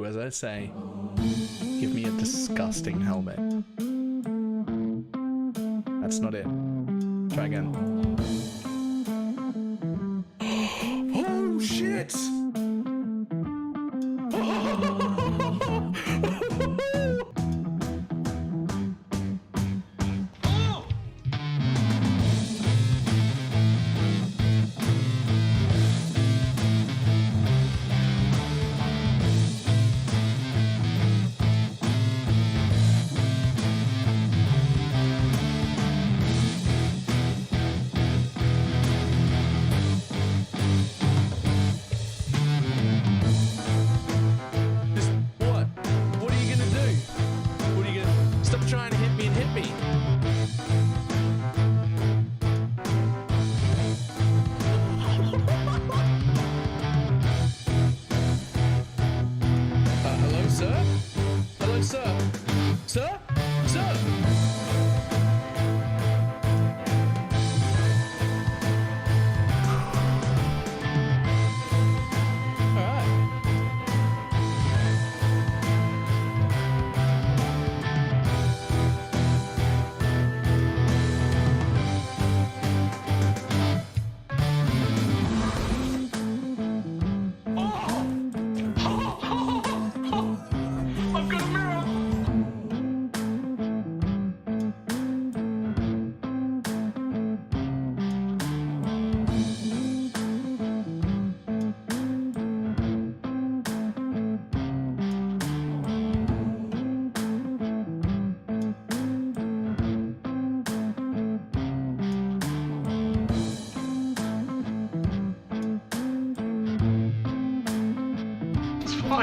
as I say. Give me a disgusting helmet. That's not it. Try again. Oh shit! Trying to hit me and hit me. Hello, sir? Hello, sir? Sir? Sir?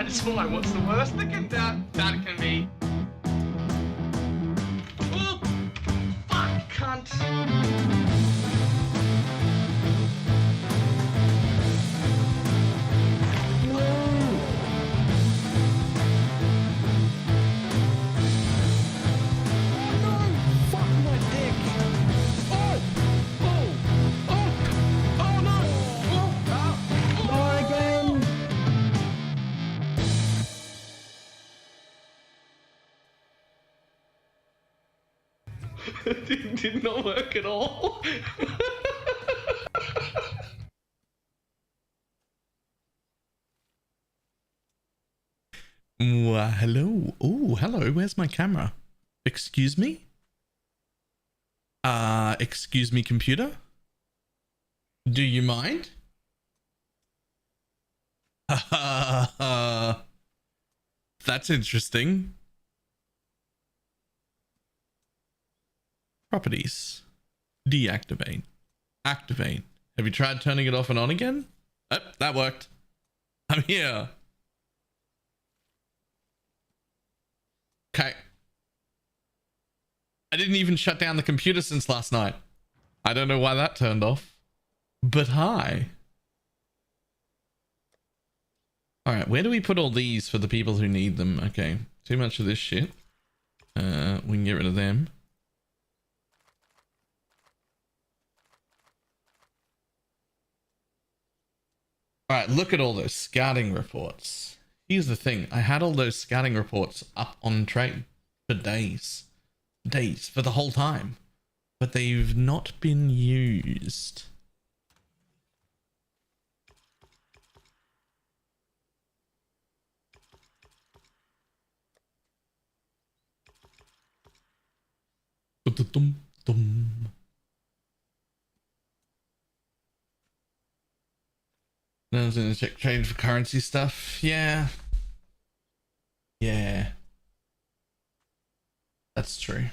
It's fine. What's the worst that can be? Oh, fuck, cunt. It did not work at all. Hello. Oh, hello. Where's my camera? Excuse me? Excuse me, computer? Do you mind? That's interesting. Properties. Deactivate. Activate. Have you tried turning it off and on again? Oh, that worked. I'm here. Okay. I didn't even shut down the computer since last night. I don't know why that turned off. But hi. Alright, where do we put all these for the people who need them? Okay, too much of this shit. We can get rid of them. Alright, look at all those scouting reports. Here's the thing. I had all those scouting reports up on trade for days. Days, for the whole time. But they've not been used. Dum. No one's gonna check trade for currency stuff. Yeah. Yeah. That's true.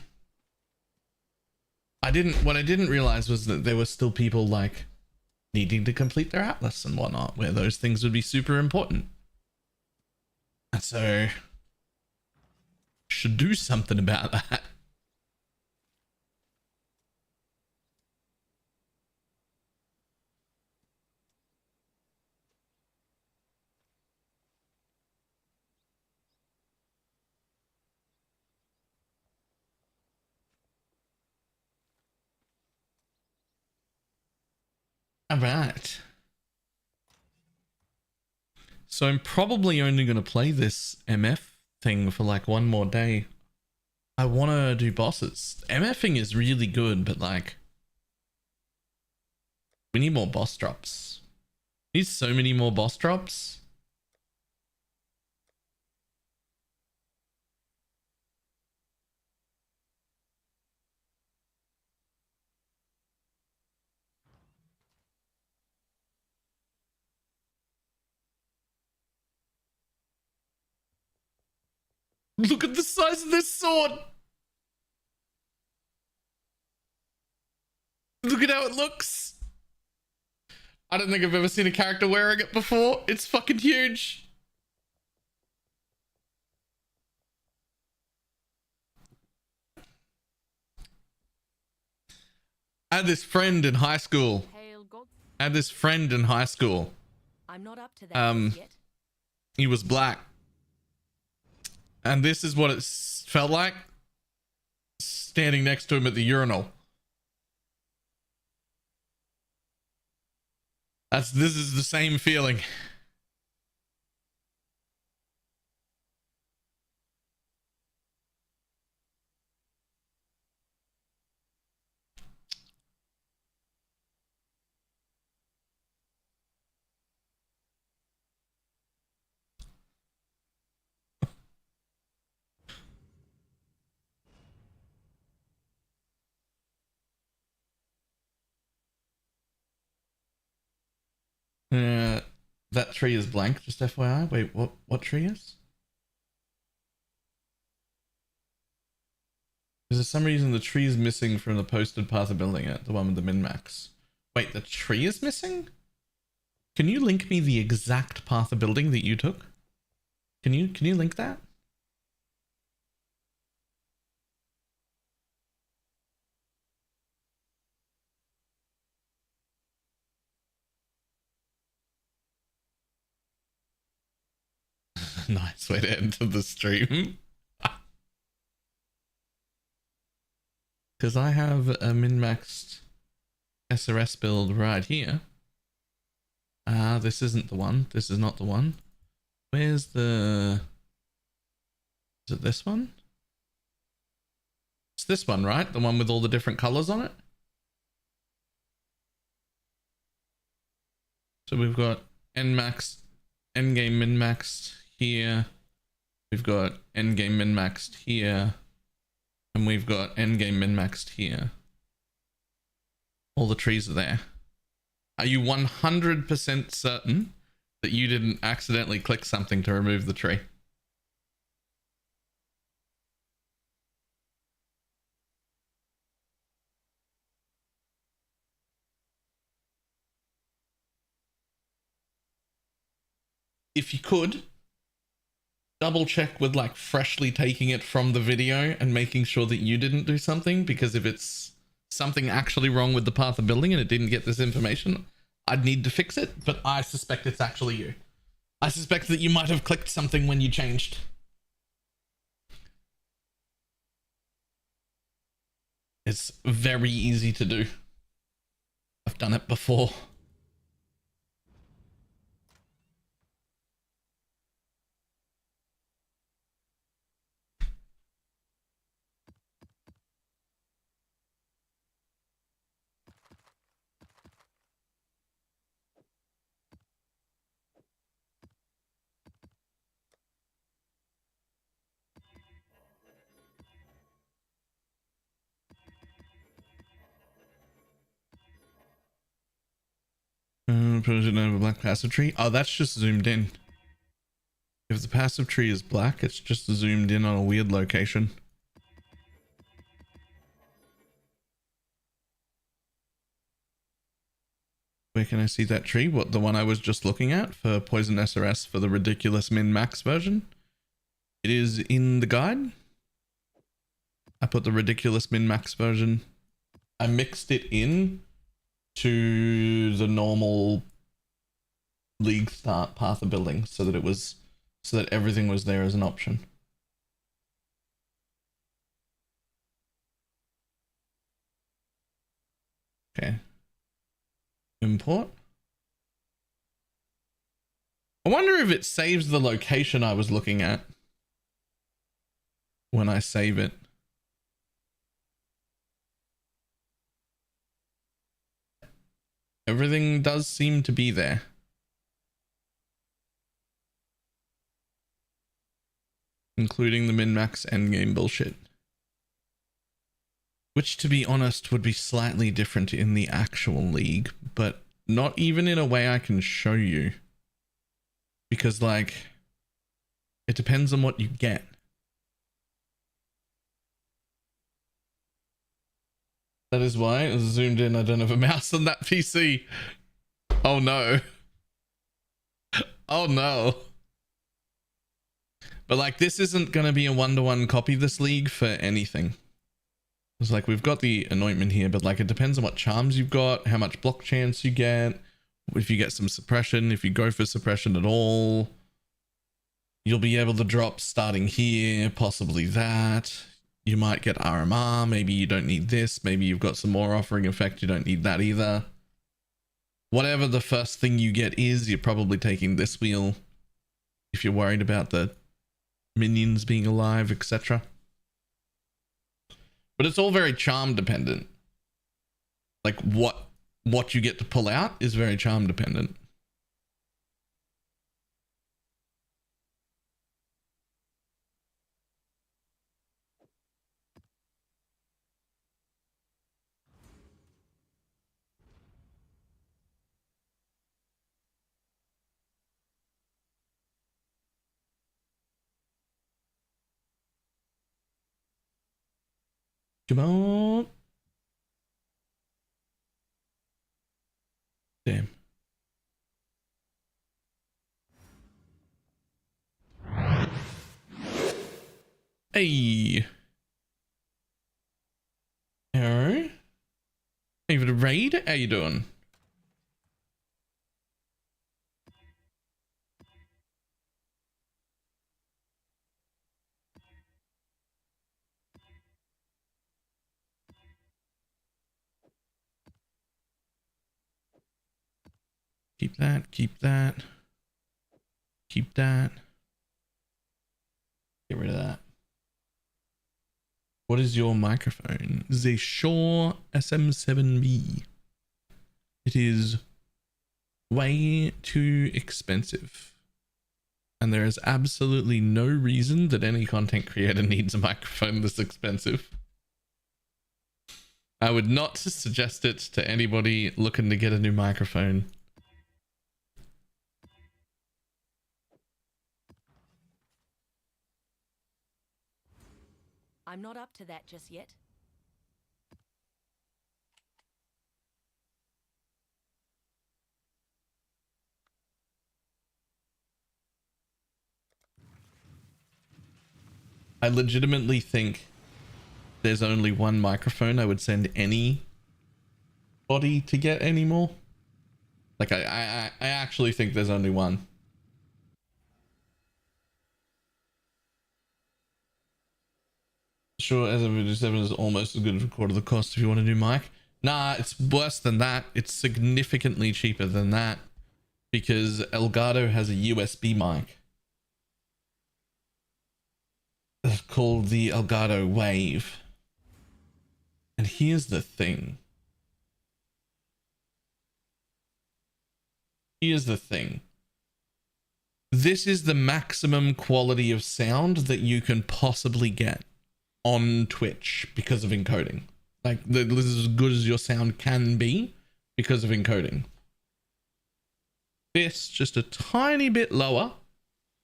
What I didn't realize was that there were still people like needing to complete their atlas and whatnot, where those things would be super important. And so should do something about that. All right. So I'm probably only going to play this MF thing for like one more day. I want to do bosses. MFing is really good, but like, we need more boss drops. We need so many more boss drops. Look at the size of this sword. Look at how it looks. I don't think I've ever seen a character wearing it before. It's fucking huge. I had this friend in high school. I'm not up to that yet. He was black. And this is what it felt like standing next to him at the urinal. This is the same feeling. That tree is blank, just FYI. Wait, what tree is? Because for some reason the tree is missing from the posted path of building it, the one with the min-max. Wait, the tree is missing? Can you link me the exact path of building that you took? Can you link that? Nice way to enter the stream. Because I have a min-maxed SRS build right here. This isn't the one. This is not the one. Where's the... Is it this one? It's this one, right? The one with all the different colors on it? So we've got Nmax, endgame min-maxed here. We've got endgame min-maxed here. And we've got endgame min-maxed here. All the trees are there. Are you 100% certain that you didn't accidentally click something to remove the tree? If you could, double check with like freshly taking it from the video and making sure that you didn't do something, because if it's something actually wrong with the path of building and it didn't get this information, I'd need to fix it, but I suspect it's actually you. I suspect that you might have clicked something when you changed. It's very easy to do. I've done it before. Project over black passive tree. Oh, that's just zoomed in. If the passive tree is black, it's just zoomed in on a weird location. Where can I see that tree? What, the one I was just looking at for Poison SRS for the ridiculous min-max version? It is in the guide. I put the ridiculous min-max version. I mixed it in to the normal league start path of building so that everything was there as an option. Okay. Import. I wonder if it saves the location I was looking at when I save it. Everything does seem to be there. Including the min-max endgame bullshit. Which, to be honest, would be slightly different in the actual league, but not even in a way I can show you. Because, like, it depends on what you get. That is why it was zoomed in. I don't have a mouse on that PC. Oh no. Oh no. But like, this isn't going to be a one-to-one copy this league for anything. It's like, we've got the anointment here, but like, it depends on what charms you've got, how much block chance you get, if you get some suppression, if you go for suppression at all. You'll be able to drop starting here, possibly that. You might get RMR, maybe you don't need this, maybe you've got some more offering effect, you don't need that either. Whatever the first thing you get is, you're probably taking this wheel if you're worried about the minions being alive, etc. But it's all very charm dependent. Like what you get to pull out is very charm dependent. Come on. Damn. Hey. Hello. Hey for the raid. How you doing? Keep that, keep that. Keep that. Get rid of that. What is your microphone? The Shure SM7B. It is way too expensive. And there is absolutely no reason that any content creator needs a microphone this expensive. I would not suggest it to anybody looking to get a new microphone. I'm not up to that just yet. I legitimately think there's only one microphone I would send anybody to get anymore. Like I actually think there's only one. Sure, SM57 is almost as good as a quarter of the cost if you want a new mic. Nah, it's worse than that. It's significantly cheaper than that because Elgato has a USB mic. It's called the Elgato Wave. And here's the thing. Here's the thing. This is the maximum quality of sound that you can possibly get on Twitch because of encoding. Like, this is as good as your sound can be because of encoding. This just a tiny bit lower,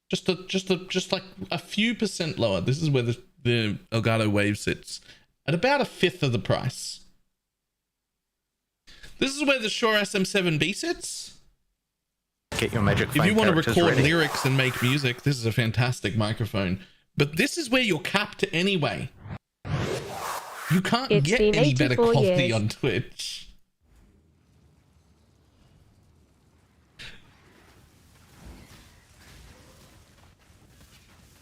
just like a few percent lower. This is where the Elgato Wave sits at about a fifth of the price. This is where the Shure SM7B sits. Get your magic. If you want to record ready. lyrics and make music, this is a fantastic microphone. But this is where you're capped anyway. You can't get any better quality on Twitch.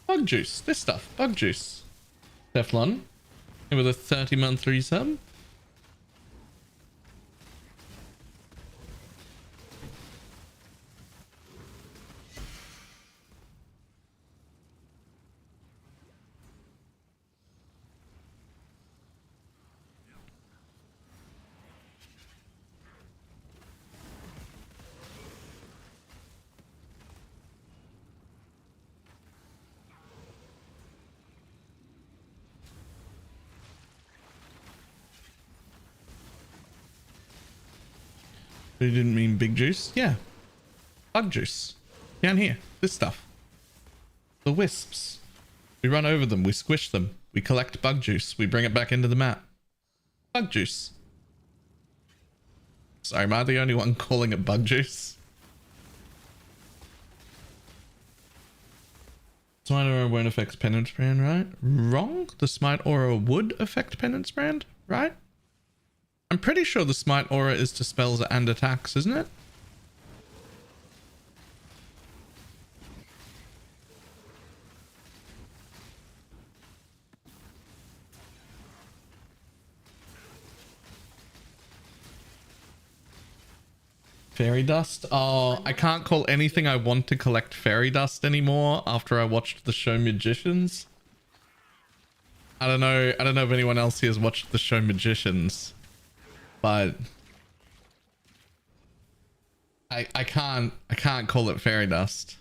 Bug juice, this stuff, bug juice. Teflon, with a 30-month resub. You didn't mean big juice? Yeah. Bug juice. Down here. This stuff. The wisps. We run over them. We squish them. We collect bug juice. We bring it back into the map. Bug juice. Sorry, am I the only one calling it bug juice? Smite Aura won't affect Penance Brand, right? Wrong? The Smite Aura would affect Penance Brand, right? I'm pretty sure the Smite Aura is to spells and attacks, isn't it? Fairy dust? Oh, I can't call anything I want to collect fairy dust anymore after I watched the show Magicians. I don't know if anyone else here has watched the show Magicians, but I can't call it fairy dust.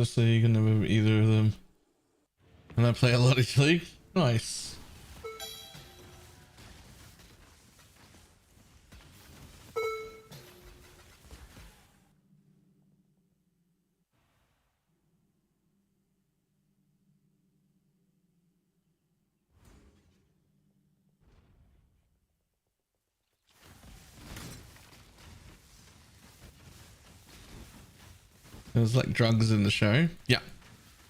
So you can never either of them. And I play a lot of League. Nice. It was like drugs in the show. Yeah.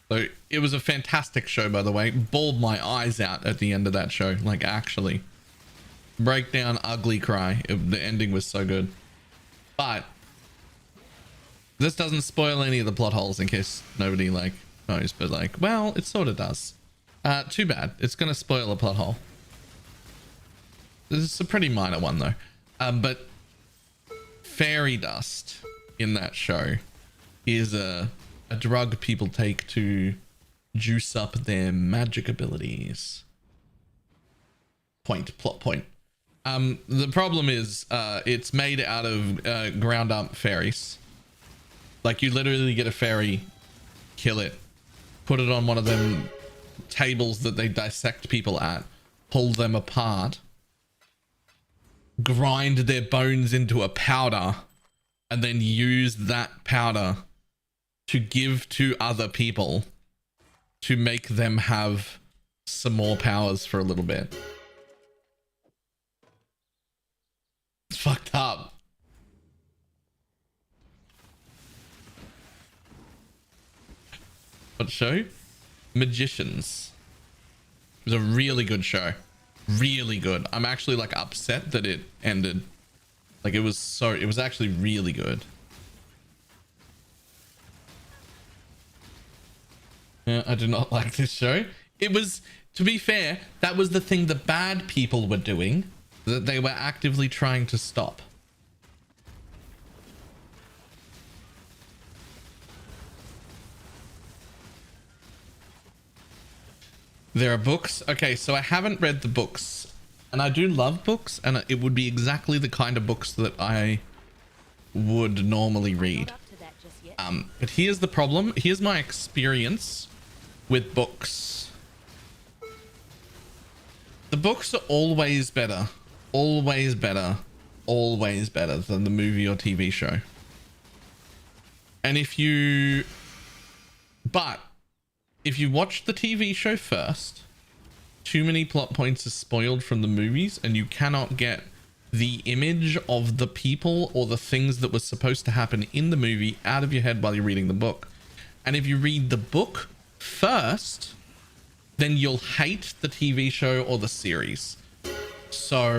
So it was a fantastic show, by the way. Bawled my eyes out at the end of that show. Like, actually. Breakdown, ugly cry. The ending was so good. But this doesn't spoil any of the plot holes in case nobody, like, knows. But, like, well, it sort of does. Too bad. It's going to spoil a plot hole. This is a pretty minor one, though. But fairy dust in that show is a drug people take to juice up their magic abilities. Plot point. The problem is it's made out of ground up fairies. Like, you literally get a fairy, kill it, put it on one of them tables that they dissect people at, pull them apart, grind their bones into a powder, and then use that powder to give to other people to make them have some more powers for a little bit. It's fucked up. What show? Magicians. It was a really good show. Really good. I'm actually like upset that it ended. Like, it was actually really good. Yeah, I do not like this show. It was, to be fair, that was the thing the bad people were doing, that they were actively trying to stop. There are books. Okay, so I haven't read the books, and I do love books, and it would be exactly the kind of books that I would normally read. But here's the problem. Here's my experience with books. The books are always better than the movie or TV show. And if you watch the TV show first, too many plot points are spoiled from the movies, and you cannot get the image of the people or the things that were supposed to happen in the movie out of your head while you're reading the book. And if you read the book first, then you'll hate the TV show or the series. So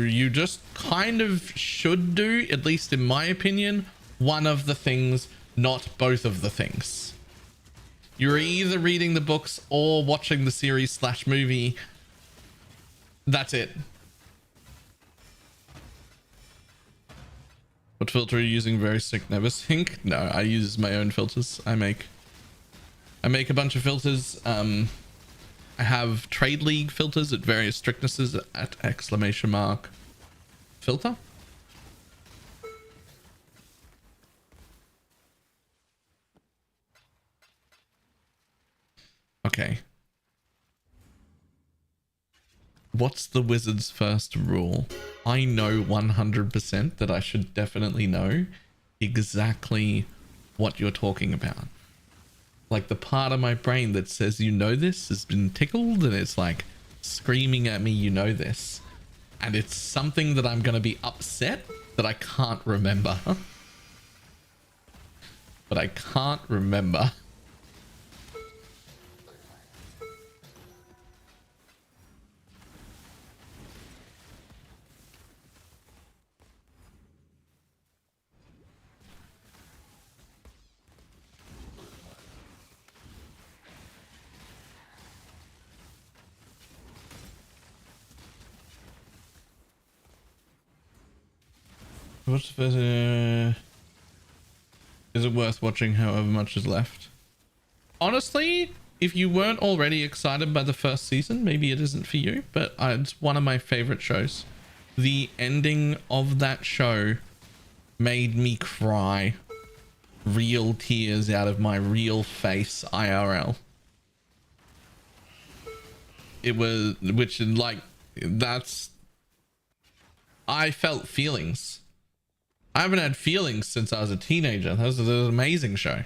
you just kind of should do, at least in my opinion, one of the things, not both of the things. You're either reading the books or watching the series / movie. That's it. What filter are you using? Very sick, never sync? No, I use my own filters. I make a bunch of filters. I have Trade League filters at various strictnesses at !filter. Okay. What's the wizard's first rule? I know 100% that I should definitely know exactly what you're talking about. Like the part of my brain that says you know this has been tickled and it's like screaming at me you know this. And it's something that I'm going to be upset that I can't remember. But I can't remember. What's the first, is it worth watching however much is left? Honestly, if you weren't already excited by the first season, maybe it isn't for you, but it's one of my favorite shows. The ending of that show made me cry real tears out of my real face IRL. It was, which like, that's, I felt feelings. I haven't had feelings since I was a teenager. That was an amazing show.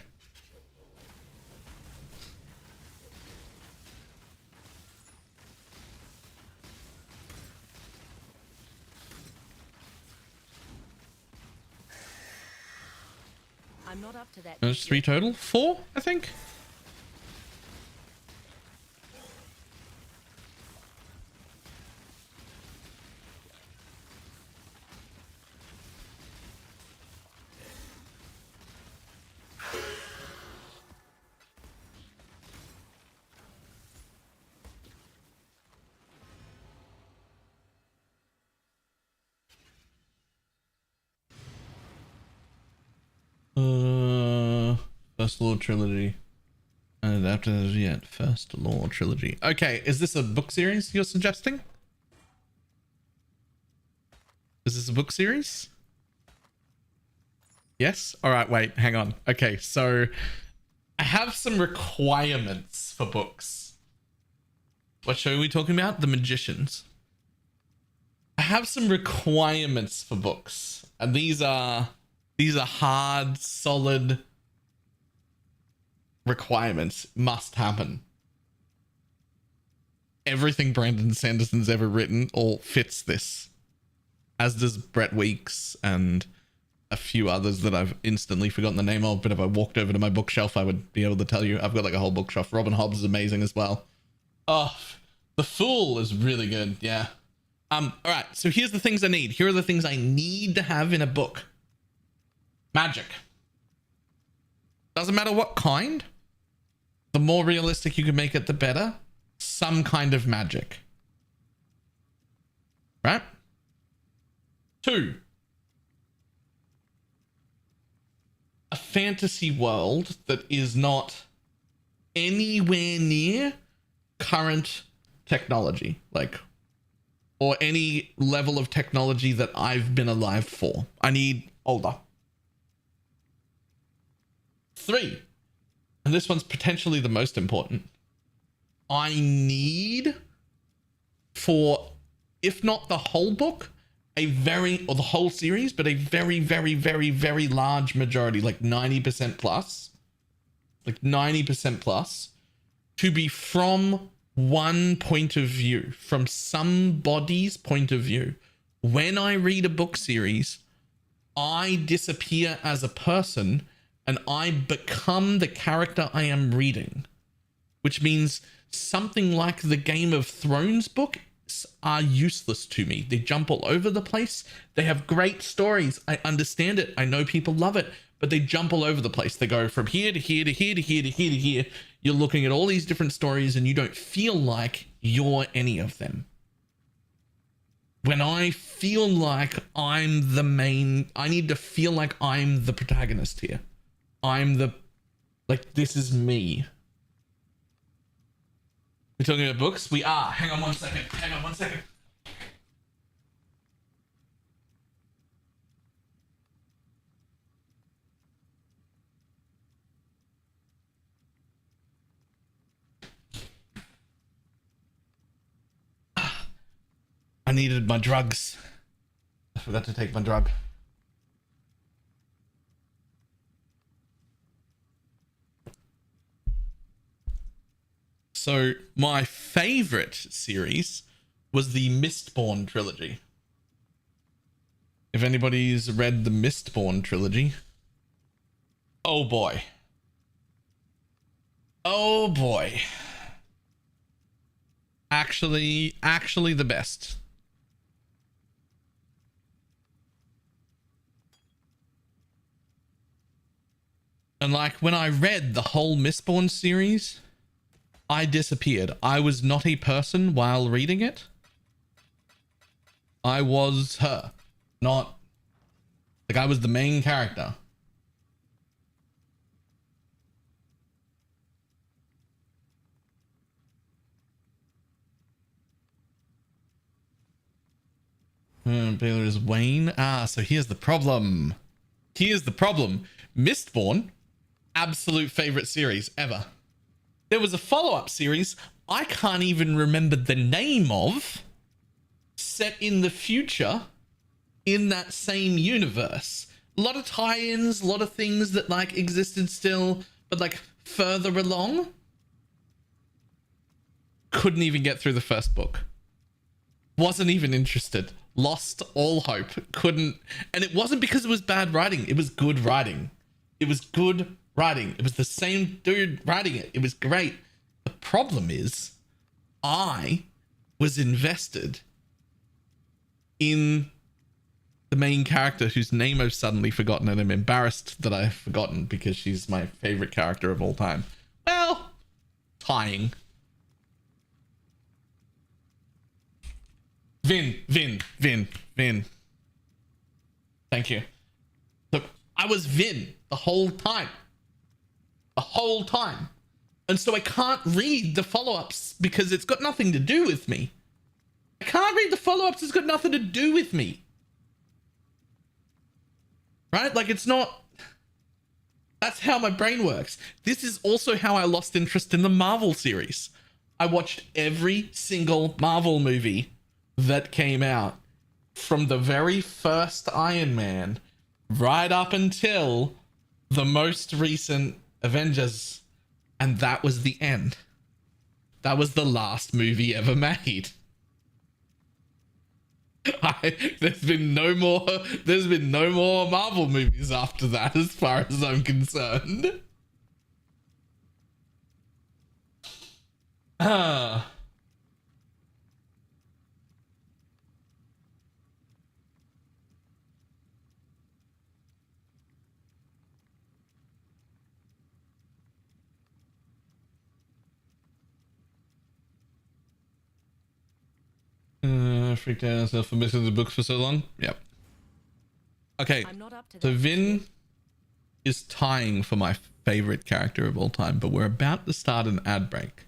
I'm not up to that. There's 3 total? 4, I think. First Law Trilogy. Adapted as yet. First Law Trilogy. Okay, is this a book series you're suggesting? Is this a book series? Yes? Alright, wait, hang on. Okay, so I have some requirements for books. What show are we talking about? The Magicians. I have some requirements for books. And these are hard, solid requirements. Must happen. Everything Brandon Sanderson's ever written all fits this. As does Brett Weeks and a few others that I've instantly forgotten the name of, but if I walked over to my bookshelf, I would be able to tell you. I've got like a whole bookshelf. Robin Hobbs is amazing as well. Oh, The Fool is really good. Yeah. All right. So here's the things I need. Here are the things I need to have in a book. Magic. Doesn't matter what kind. The more realistic you can make it, the better. Some kind of magic. Right? 2. A fantasy world that is not anywhere near current technology, like, or any level of technology that I've been alive for. I need older. 3, and this one's potentially the most important. I need for, if not the whole book, or the whole series, but a very, very, very, very large majority, like 90% plus, to be from one point of view, from somebody's point of view. When I read a book series, I disappear as a person and I become the character I am reading, which means something like the Game of Thrones book are useless to me. They jump all over the place. They have great stories. I understand it. I know people love it, but they jump all over the place. They go from here to here to here to here to here to here. You're looking at all these different stories and you don't feel like you're any of them. When I feel like I'm the main, I need to feel like I'm the protagonist here. This is me. We're talking about books? We are. Hang on one second. needed my drugs. I forgot to take my drug. So my favorite series was the Mistborn trilogy. If anybody's read the Mistborn trilogy, oh boy. Oh boy. Actually the best. And like when I read the whole Mistborn series, I disappeared. I was not a person while reading it. I was her. Not like I was the main character. Baylor is Wayne. Ah, so here's the problem. Here's the problem. Mistborn, absolute favorite series ever. There was a follow-up series I can't even remember the name of, set in the future in that same universe. A lot of tie-ins, a lot of things that like existed still, but like further along. Couldn't even get through the first book. Wasn't even interested. Lost all hope. Couldn't. And it wasn't because it was bad writing. It was good writing. It was good writing. It was the same dude writing it. It was great. The problem is I was invested in the main character whose name I've suddenly forgotten, and I'm embarrassed that I've forgotten because she's my favorite character of all time. Well, tying. Vin. Thank you. Look, I was Vin the whole time. The whole time. And so I can't read the follow-ups because it's got nothing to do with me. I can't read the follow-ups, it's got nothing to do with me. Right? Like it's not... That's how my brain works. This is also how I lost interest in the Marvel series. I watched every single Marvel movie that came out from the very first Iron Man right up until the most recent Avengers, and that was the end. That was the last movie ever made. There's been no more Marvel movies after that as far as I'm concerned. Freaked out myself for missing the books for so long. Yep. Okay, I'm not up to so that. Vin is tying for my favorite character of all time, but we're about to start an ad break.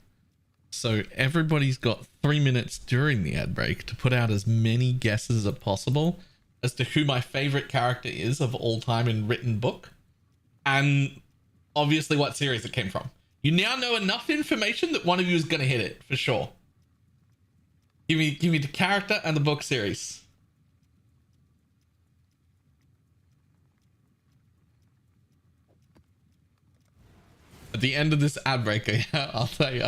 So everybody's got 3 minutes during the ad break to put out as many guesses as possible as to who my favorite character is of all time in written book, and obviously what series it came from. You now know enough information that one of you is going to hit it for sure. Give me the character and the book series. At the end of this ad break, yeah, I'll tell you.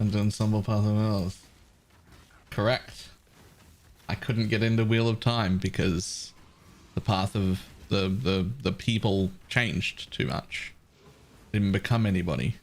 And the ensemble path of Wells. Correct. I couldn't get into Wheel of Time because the path of the people changed too much. Didn't become anybody.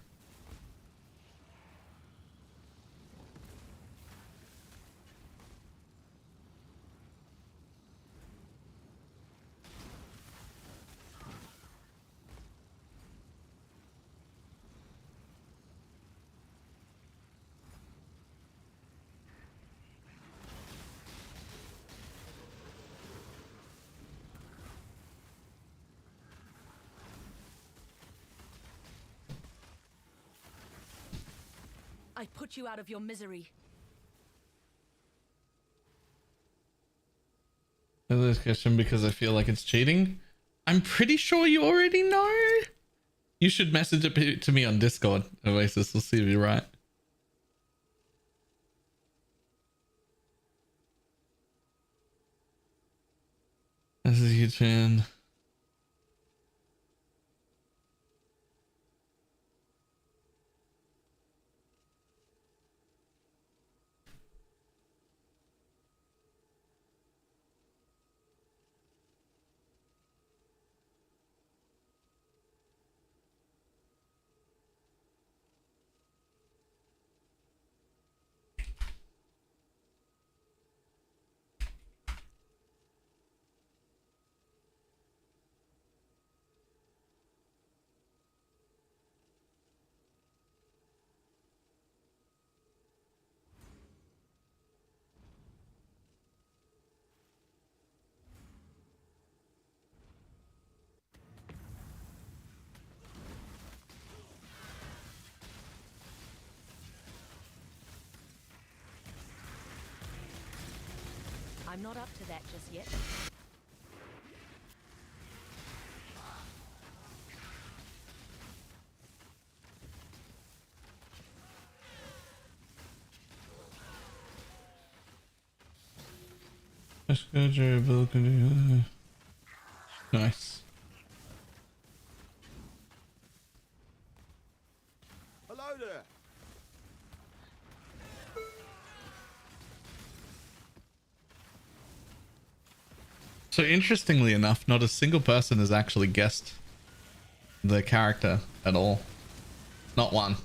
I put you out of your misery. This question because I feel like it's cheating. I'm pretty sure you already know. You should message it to me on Discord, Oasis. We'll see if you're right. This is a huge fan. I'm not up to that just yet. Nice. Hello there. So interestingly enough, not a single person has actually guessed the character at all. Not one.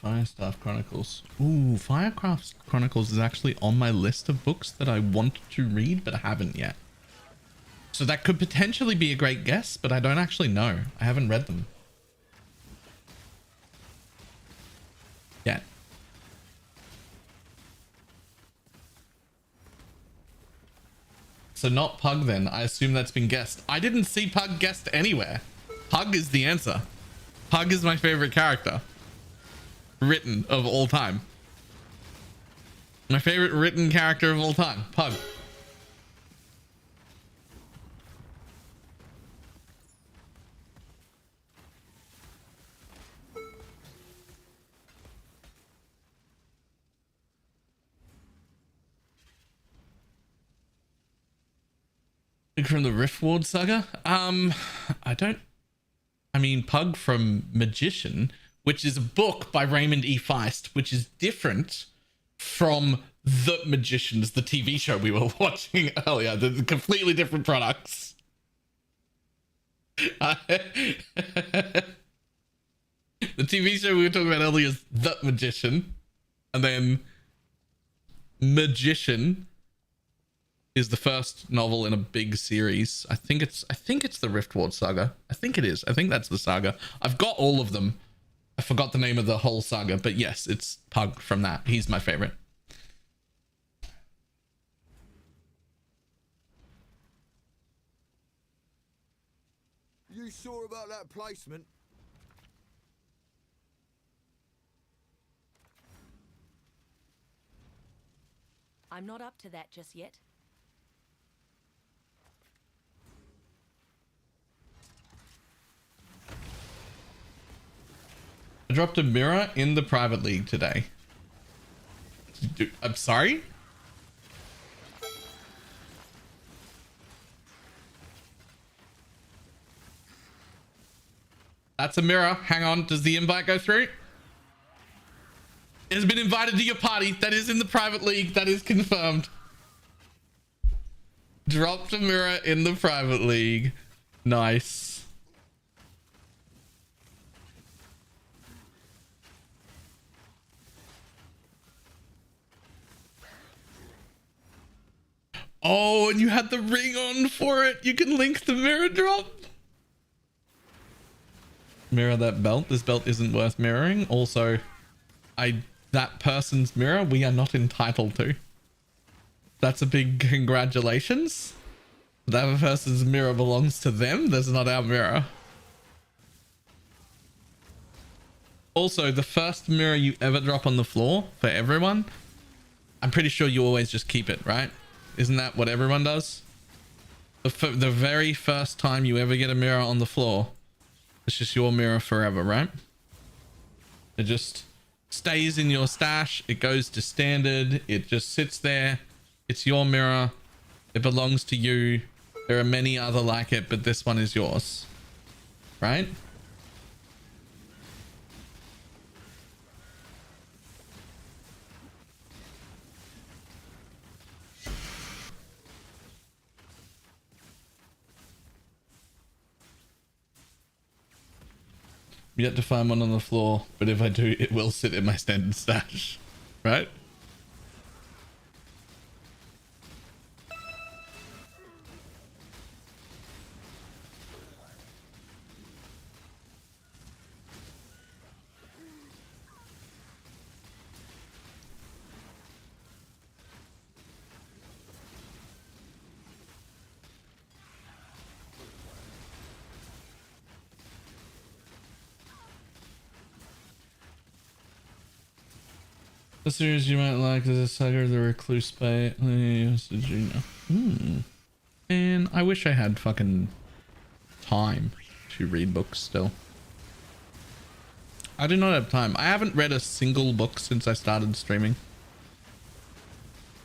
Firestaff Chronicles. Ooh, Firecraft Chronicles is actually on my list of books that I want to read but haven't yet. So that could potentially be a great guess, but I don't actually know. I haven't read them yet. So not Pug then. I assume that's been guessed. I didn't see Pug guessed anywhere. Pug is the answer. Pug is my favorite character. Written of all time. My favorite written character of all time. Pug. From the Riftward saga? I mean, Pug from Magician, which is a book by Raymond E. Feist, which is different from The Magicians, the TV show we were watching earlier. They're completely different products. The TV show we were talking about earlier is The Magician, and then Magician is the first novel in a big series. I think it's the Riftward saga. I think it is. I think that's the saga. I've got all of them. I forgot the name of the whole saga, but yes, it's Pug from that. He's my favorite. You sure about that placement? I'm not up to that just yet. I dropped a mirror in the private league today. I'm sorry? That's a mirror. Hang on. Does the invite go through? It has been invited to your party. That is in the private league. That is confirmed. Dropped a mirror in the private league. Nice. Oh, and you had the ring on for it. You can link the mirror drop. Mirror that belt. This belt isn't worth mirroring. Also, that person's mirror we are not entitled to. That's a big congratulations. That person's mirror belongs to them. That's not our mirror. Also, the first mirror you ever drop on the floor for everyone, I'm pretty sure you always just keep it, right? Isn't that what everyone does? The very first time you ever get a mirror on the floor, it's just your mirror forever, right? It just stays in your stash. It goes to standard. It just sits there. It's your mirror. It belongs to you. There are many other like it, but this one is yours, right? Yet to find one on the floor, but if I do, it will sit in my standard stash, right? The series you might like is a Saga of the Recluse by and I wish I had fucking time to read books still. I do not have time. I haven't read a single book since I started streaming.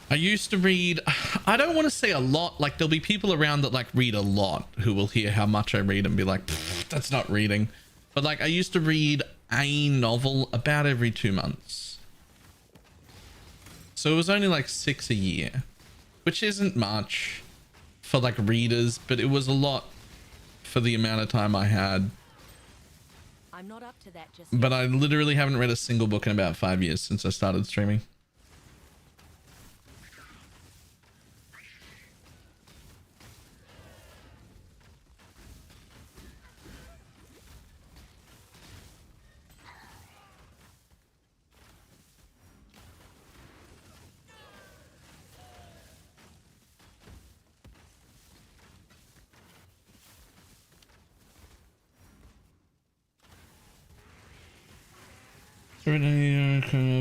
I used to read, I don't want to say a lot, like there'll be people around that like read a lot who will hear how much I read and be like, that's not reading. But like I used to read a novel about every 2 months. So it was only like 6 a year, which isn't much for like readers, but it was a lot for the amount of time I had. I'm not up to that just yet. But I literally haven't read a single book in about 5 years since I started streaming.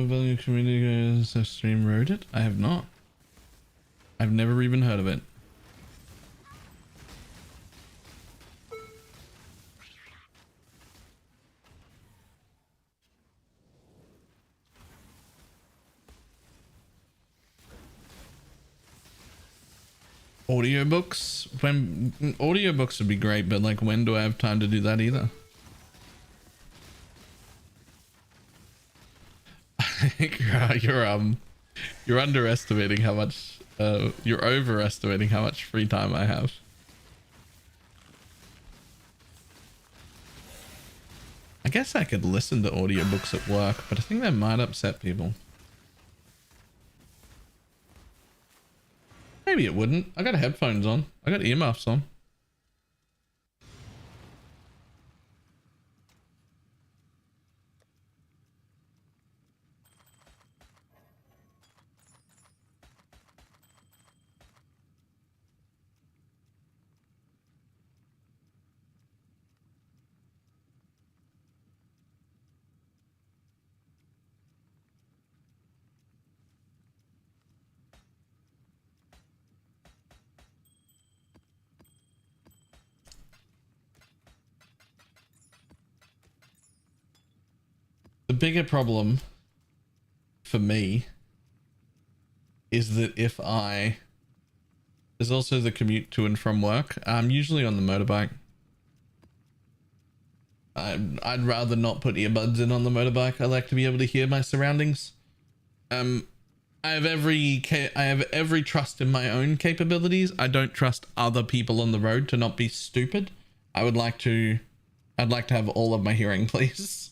Value community guys have stream wrote it? I have not. I've never even heard of it. Audiobooks? When audiobooks would be great, but like when do I have time to do that either? I think you're underestimating how much you're overestimating how much free time I have. I guess I could listen to audiobooks at work, but I think that might upset people. Maybe it wouldn't. I got headphones on. I got earmuffs on. The bigger problem for me is that there's also the commute to and from work. I'm usually on the motorbike. I'd rather not put earbuds in on the motorbike. I like to be able to hear my surroundings. I have every trust in my own capabilities. I don't trust other people on the road to not be stupid. I'd like to have all of my hearing, please.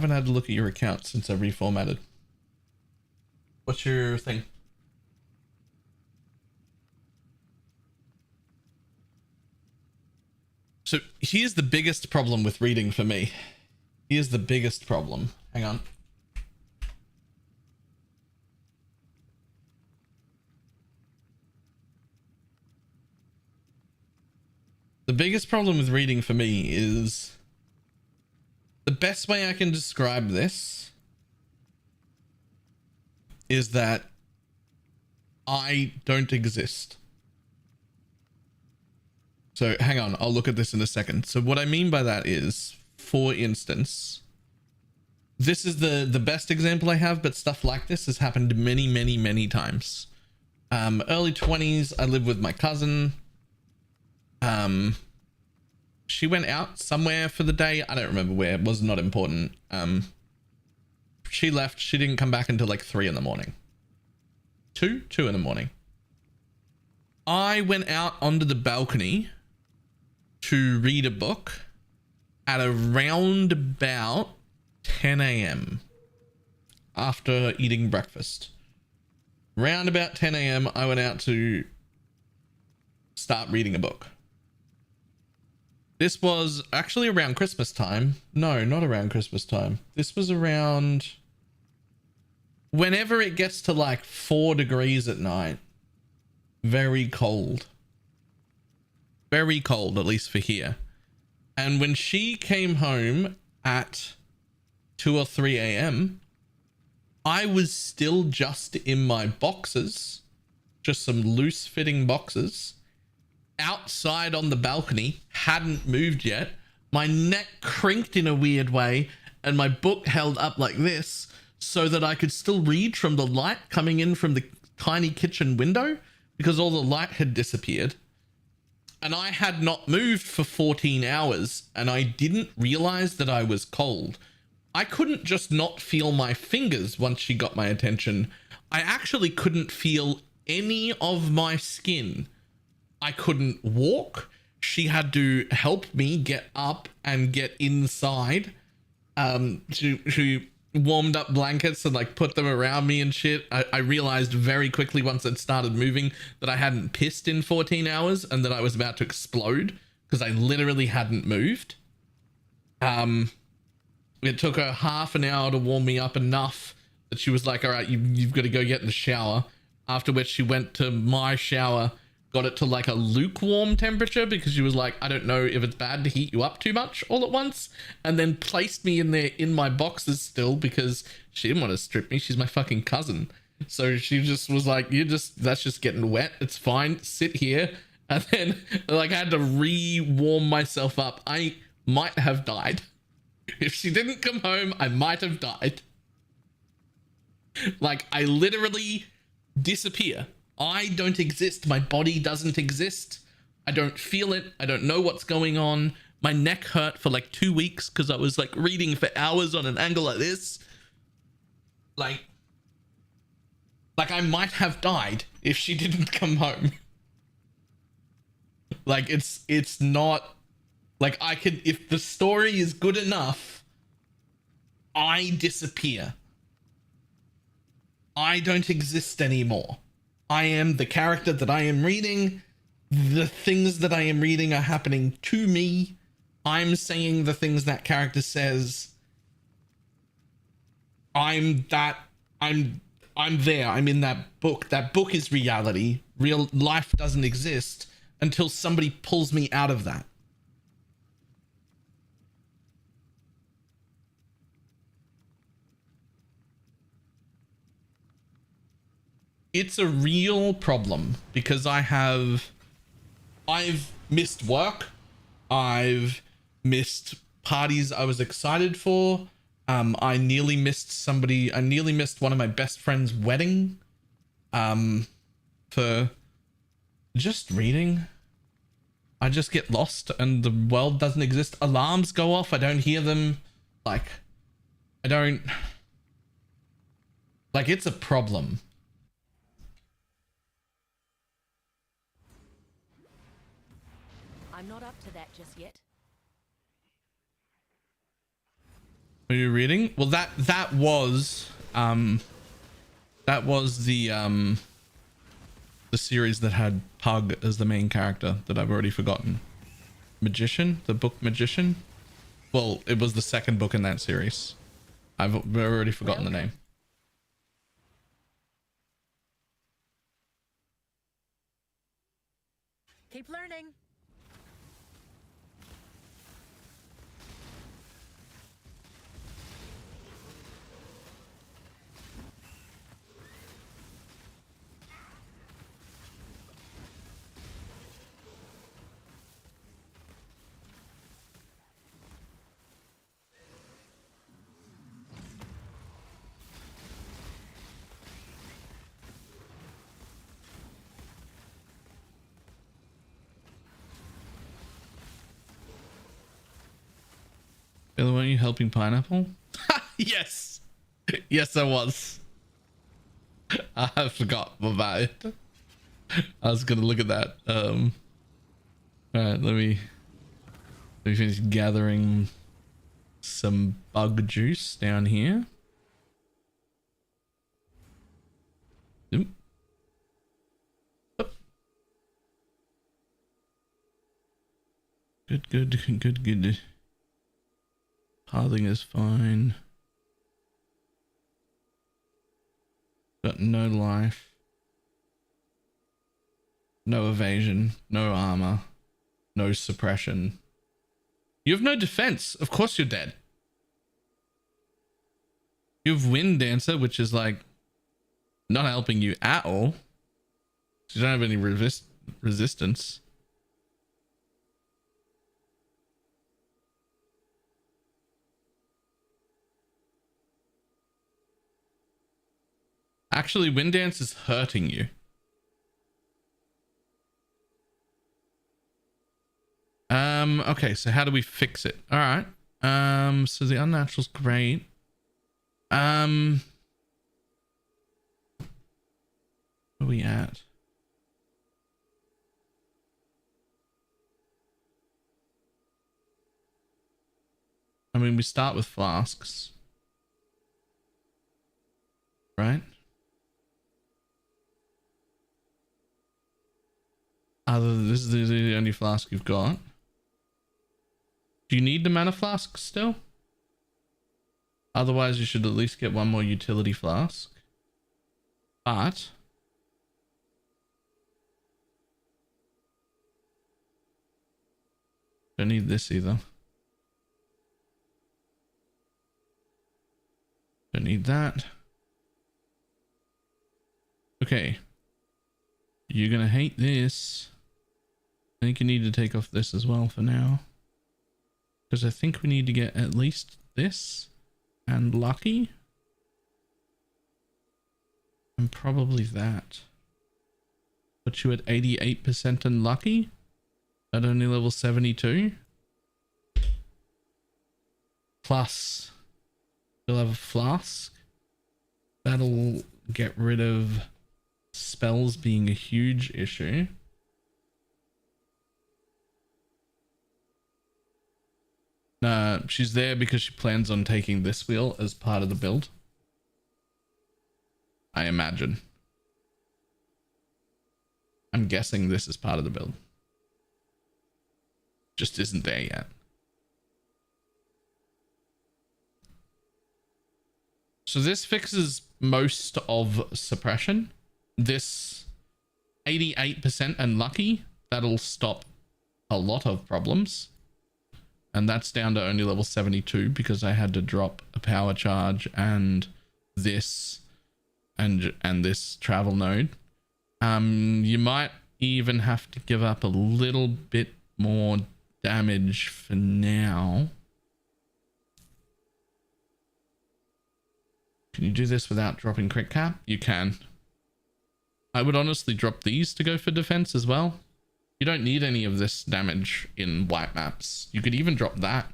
haven't had a look at your account since I reformatted. What's your thing? So here's the biggest problem with reading for me. Here's the biggest problem. Hang on. The biggest problem with reading for me is the best way I can describe this is that I don't exist. So hang on, I'll look at this in a second. So what I mean by that is, for instance, this is the best example I have, but stuff like this has happened many times. Early 20s, I lived with my cousin. She went out somewhere for the day. I don't remember where. It was not important. She left. She didn't come back until like 3 in the morning. 2 in the morning. I went out onto the balcony to read a book at around about 10 a.m. after eating breakfast. Round about 10 a.m. I went out to start reading a book. This was actually around Christmas time. No, not around Christmas time. This was around whenever it gets to like 4 degrees at night. Very cold. Very cold, at least for here. And when she came home at 2 or 3 a.m., I was still just in my boxers, just some loose fitting boxers, outside on the balcony, hadn't moved yet. My neck crinked in a weird way, and my book held up like this so that I could still read from the light coming in from the tiny kitchen window, because all the light had disappeared. And I had not moved for 14 hours, and I didn't realize that I was cold. I couldn't just not feel my fingers once she got my attention. I actually couldn't feel any of my skin. I couldn't walk. She had to help me get up and get inside. She warmed up blankets and like put them around me and shit. I realized very quickly once it started moving that I hadn't pissed in 14 hours and that I was about to explode because I literally hadn't moved. It took her half an hour to warm me up enough that she was like, all right, you've got to go get in the shower. After which she went to my shower, got it to like a lukewarm temperature because she was like, I don't know if it's bad to heat you up too much all at once. And then placed me in there in my boxes still because she didn't want to strip me. She's my fucking cousin. So she just was like, that's just getting wet. It's fine. Sit here. And then like I had to re-warm myself up. I might have died. If she didn't come home, I might have died. Like, I literally disappear. I don't exist. My body doesn't exist. I don't feel it. I don't know what's going on. My neck hurt for like 2 weeks because I was like reading for hours on an angle like this. Like I might have died if she didn't come home. Like, it's not... Like, I could, if the story is good enough, I disappear. I don't exist anymore. I am the character that I am reading. The things that I am reading are happening to me. I'm saying the things that character says. I'm there. I'm in that book. That book is reality. Real life doesn't exist until somebody pulls me out of that. It's a real problem because I've missed work. I've missed parties I was excited for. I nearly missed one of my best friend's wedding. For just reading. I just get lost and the world doesn't exist. Alarms go off. I don't hear them. Like, it's a problem. I'm not up to that just yet. Are you reading? Well, that was the series that had Pug as the main character that I've already forgotten. Magician, the book Magician. Well, it was the second book in that series. I've already forgotten the name. Keep learning. Bill, weren't you helping Pineapple? Yes. Yes, I was. I forgot about it. I was gonna look at that. All right, let me finish gathering some bug juice down here. Oop. Up. Good. Pathing is fine. Got no life. No evasion. No armor. No suppression. You have no defense. Of course you're dead. You have Wind Dancer, which is like not helping you at all. You don't have any resistance. Actually, Wind Dance is hurting you. Okay, so how do we fix it? All right. So the unnatural's great. Where are we at? I mean, we start with flasks. Right? This is the only flask you've got. Do you need the mana flask still? Otherwise, you should at least get one more utility flask. But don't need this either. Don't need that. Okay. You're gonna hate this. I think you need to take off this as well for now. Because I think we need to get at least this and lucky. And probably that. Put you at 88% and lucky. At only level 72. Plus, you'll have a flask. That'll get rid of spells being a huge issue. Nah, she's there because she plans on taking this wheel as part of the build. I imagine. I'm guessing this is part of the build. Just isn't there yet. So this fixes most of suppression. This 88% and lucky, that'll stop a lot of problems. And that's down to only level 72 because I had to drop a power charge and this and this travel node. You might even have to give up a little bit more damage for now. Can you do this without dropping crit cap? You can. I would honestly drop these to go for defense as well. You don't need any of this damage in white maps. You could even drop that.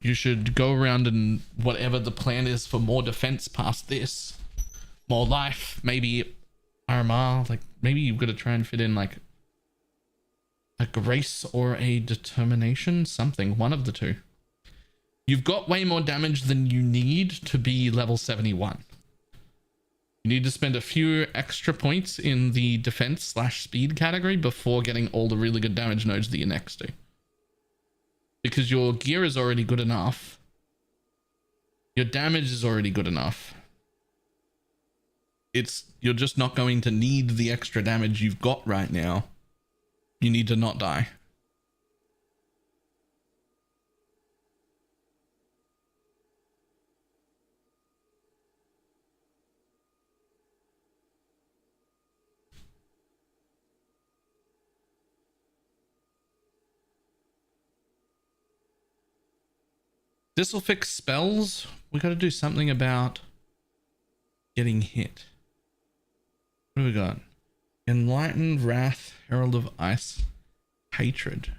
You should go around and whatever the plan is for more defense past this. More life, maybe RMR, like maybe you've got to try and fit in like a grace or a determination, something, one of the two. You've got way more damage than you need to be level 71. You need to spend a few extra points in the defense / speed category before getting all the really good damage nodes that you're next to. Because your gear is already good enough. Your damage is already good enough. You're just not going to need the extra damage you've got right now. You need to not die. This will fix spells. We got to do something about getting hit. What do we got? Enlightened, Wrath, Herald of Ice, Hatred.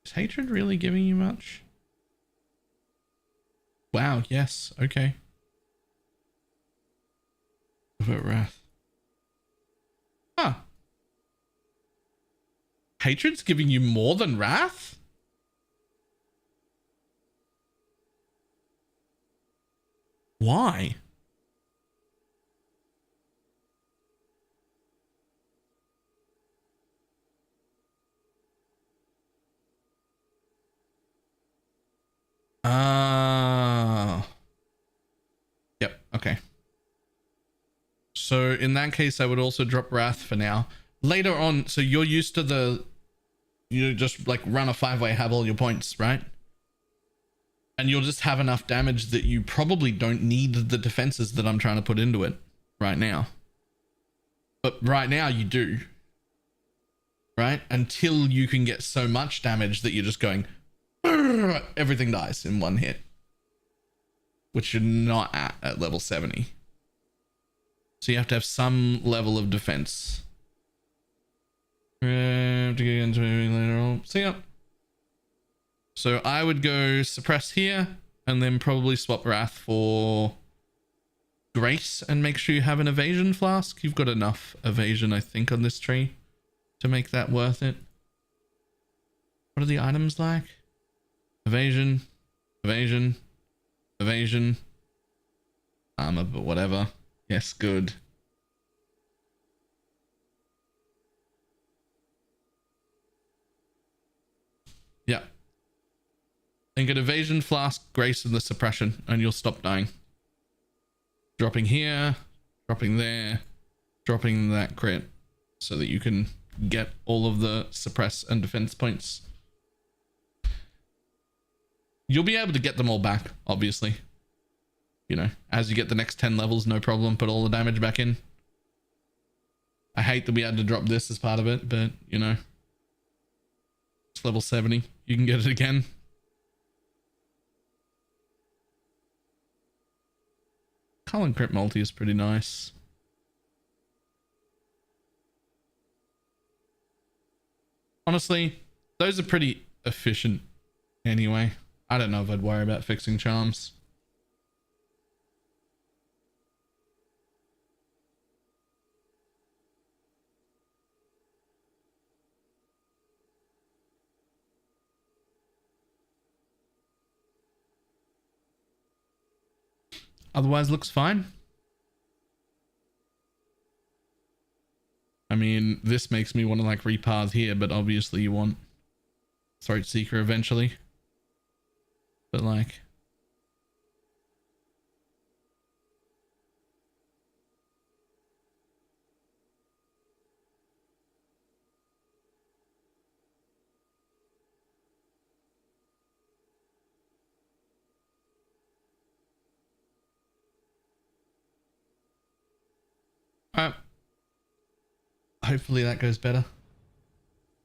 Is Hatred really giving you much? Wow, yes, okay. What about Wrath? Huh. Hatred's giving you more than Wrath? Why? Yep, okay. So in that case, I would also drop Wrath for now. Later on, so you're used to you just like run a 5-way, have all your points, right? And you'll just have enough damage that you probably don't need the defenses that I'm trying to put into it right now. But right now you do. Right? Until you can get so much damage that you're just going, everything dies in one hit. Which you're not at level 70. So you have to have some level of defense. To get into it later on. See ya. So I would go suppress here and then probably swap Wrath for Grace and make sure you have an evasion flask. You've got enough evasion, I think, on this tree to make that worth it. What are the items like? Evasion, evasion, evasion, armor, but whatever. Yes, good. Yeah. And get evasion, flask, grace, and the suppression, and you'll stop dying. Dropping here, dropping there, dropping that crit, so that you can get all of the suppress and defense points. You'll be able to get them all back, obviously. You know, as you get the next 10 levels, no problem. Put all the damage back in. I hate that we had to drop this as part of it, but, you know. It's level 70. You can get it again. Cullen Crit Multi is pretty nice. Honestly, those are pretty efficient anyway. I don't know if I'd worry about fixing charms. Otherwise looks fine. I mean, this makes me want to like repath here, but obviously you want Throat Seeker eventually. But like, hopefully that goes better.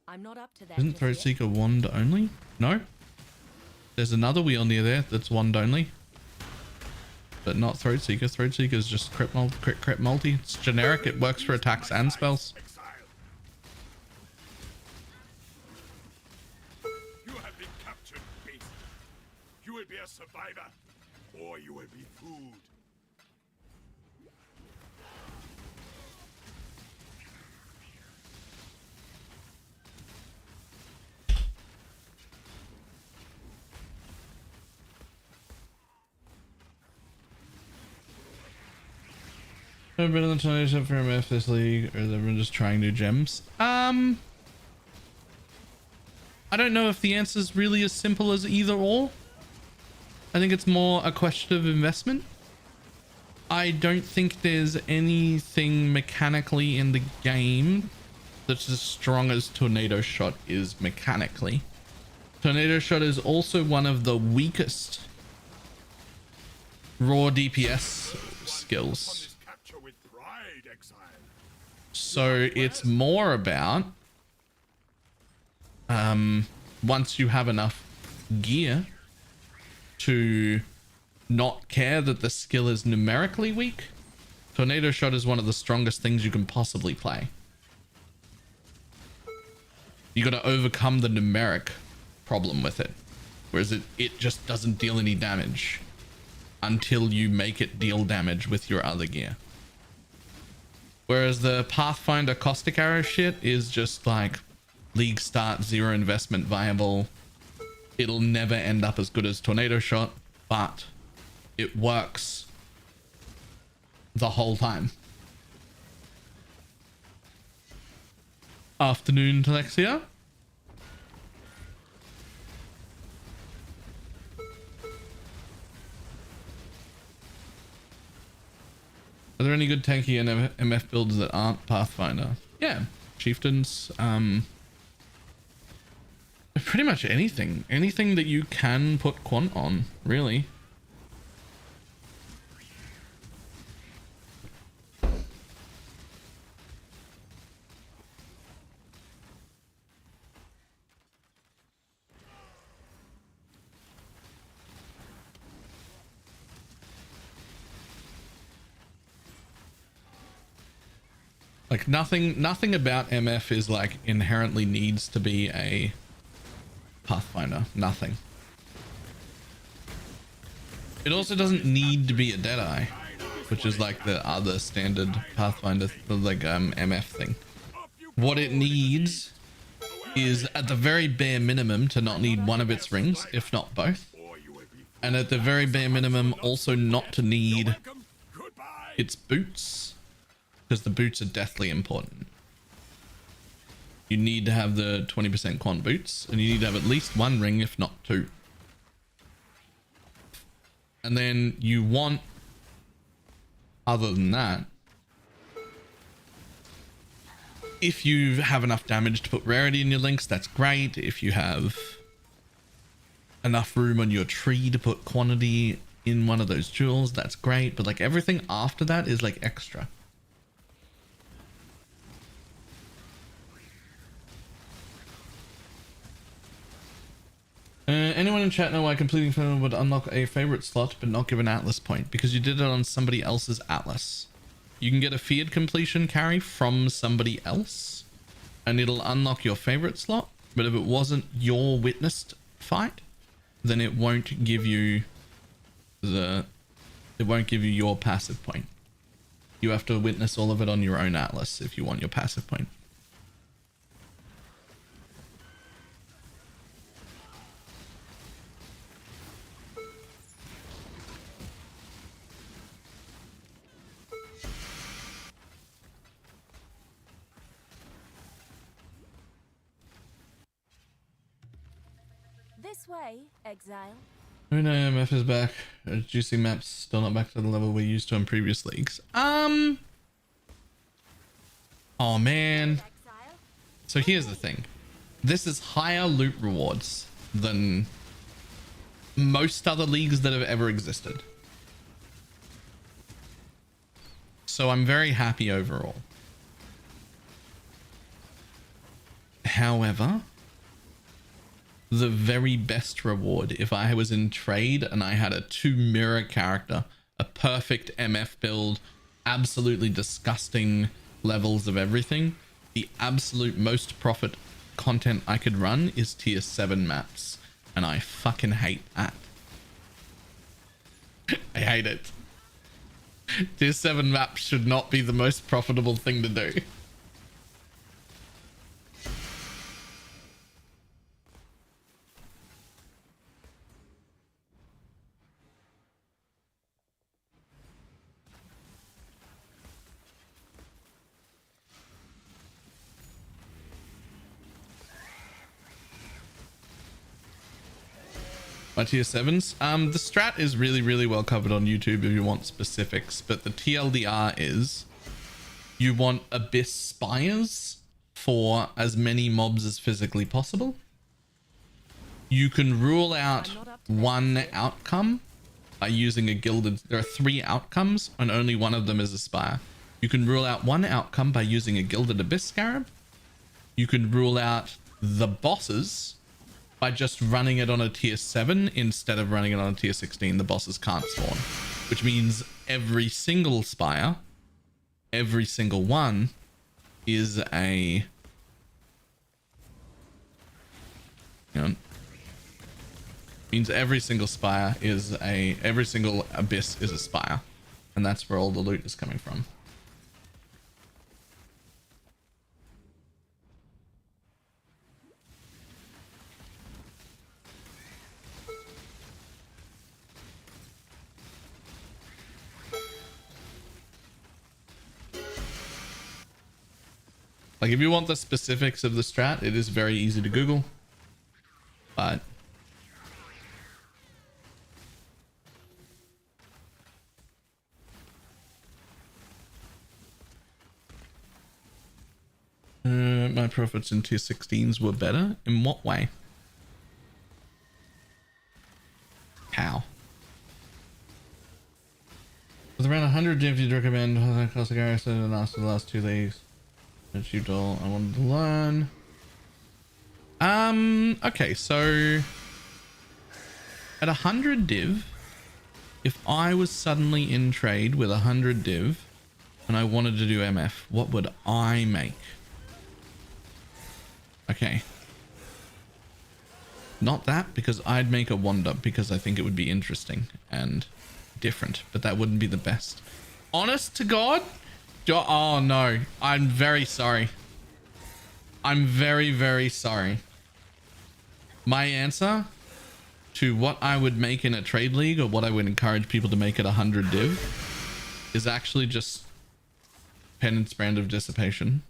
I'm not up to that. Isn't Throat Seeker wand only? No. There's another wheel near there that's wand only. But not Throat Seeker. Throat Seeker is just crit multi. It's generic. It works for attacks and spells. You have been captured, beast. You will be a survivor, or you will be food. No better than Tornado for MF this league, or is everyone just trying new gems? I don't know if the answer is really as simple as either or. I think it's more a question of investment. I don't think there's anything mechanically in the game that's as strong as Tornado Shot is mechanically. Tornado Shot is also one of the weakest raw DPS skills. So it's more about once you have enough gear to not care that the skill is numerically weak, Tornado Shot is one of the strongest things you can possibly play. You got to overcome the numeric problem with it, whereas it just doesn't deal any damage until you make it deal damage with your other gear. Whereas the Pathfinder Caustic Arrow shit is just like league start, zero investment, viable. It'll never end up as good as Tornado Shot, but it works the whole time. Afternoon, Telexia. Are there any good tanky and MF builds that aren't Pathfinder? Yeah, Chieftains, pretty much anything. Anything that you can put quant on, really. Like nothing about MF is like inherently needs to be a Pathfinder. Nothing. It also doesn't need to be a Deadeye, which is like the other standard Pathfinder, like MF thing. What it needs is at the very bare minimum to not need one of its rings, if not both. And at the very bare minimum also not to need its boots, because the boots are deathly important. You need to have the 20% quant boots, and you need to have at least one ring, if not two. And then you want, other than that, if you have enough damage to put rarity in your links, that's great. If you have enough room on your tree to put quantity in one of those jewels, that's great. But like everything after that is like extra. Anyone in chat know why completing film would unlock a favorite slot but not give an atlas point? Because you did it on somebody else's atlas. You can get a feared completion carry from somebody else and it'll unlock your favorite slot, but if it wasn't your witnessed fight, then it won't give you your passive point. You have to witness all of it on your own atlas if you want your passive point. This way, exile. Oh no, MF is back. Juicy maps still not back to the level we used to in previous leagues. Oh man. So here's the thing. This is higher loot rewards than most other leagues that have ever existed. So I'm very happy overall. However, the very best reward, if I was in trade and I had a 2 mirror character, a perfect MF build, absolutely disgusting levels of everything, the absolute most profit content I could run is tier 7 maps, and I fucking hate that. I hate it. Tier 7 maps should not be the most profitable thing to do. My tier 7s. The strat is really, really well covered on YouTube if you want specifics, but the TLDR is you want Abyss Spires for as many mobs as physically possible. You can rule out one outcome by using a gilded... There are 3 outcomes and only one of them is a spire. You can rule out one outcome by using a gilded Abyss Scarab. You can rule out the bosses by just running it on a tier 7 instead of running it on a tier 16. The bosses can't spawn, which means every single spire, every single one is a... means every single spire is a... Every single abyss is a spire. And that's where all the loot is coming from. Like, if you want the specifics of the strat, it is very easy to Google. But my profits in tier 16s were better. In what way? How? With around 100 divs, you'd recommend classic Arista and after the last 2 leagues. Achieved all I wanted to learn. Okay, so at 100 div, if I was suddenly in trade with 100 div and I wanted to do MF, what would I make? Okay. Not that, because I'd make a wand up because I think it would be interesting and different, but that wouldn't be the best. Honest to God? Oh no, I'm very sorry. I'm very, very sorry. My answer to what I would make in a trade league or what I would encourage people to make at 100 div is actually just Penance Brand of Dissipation.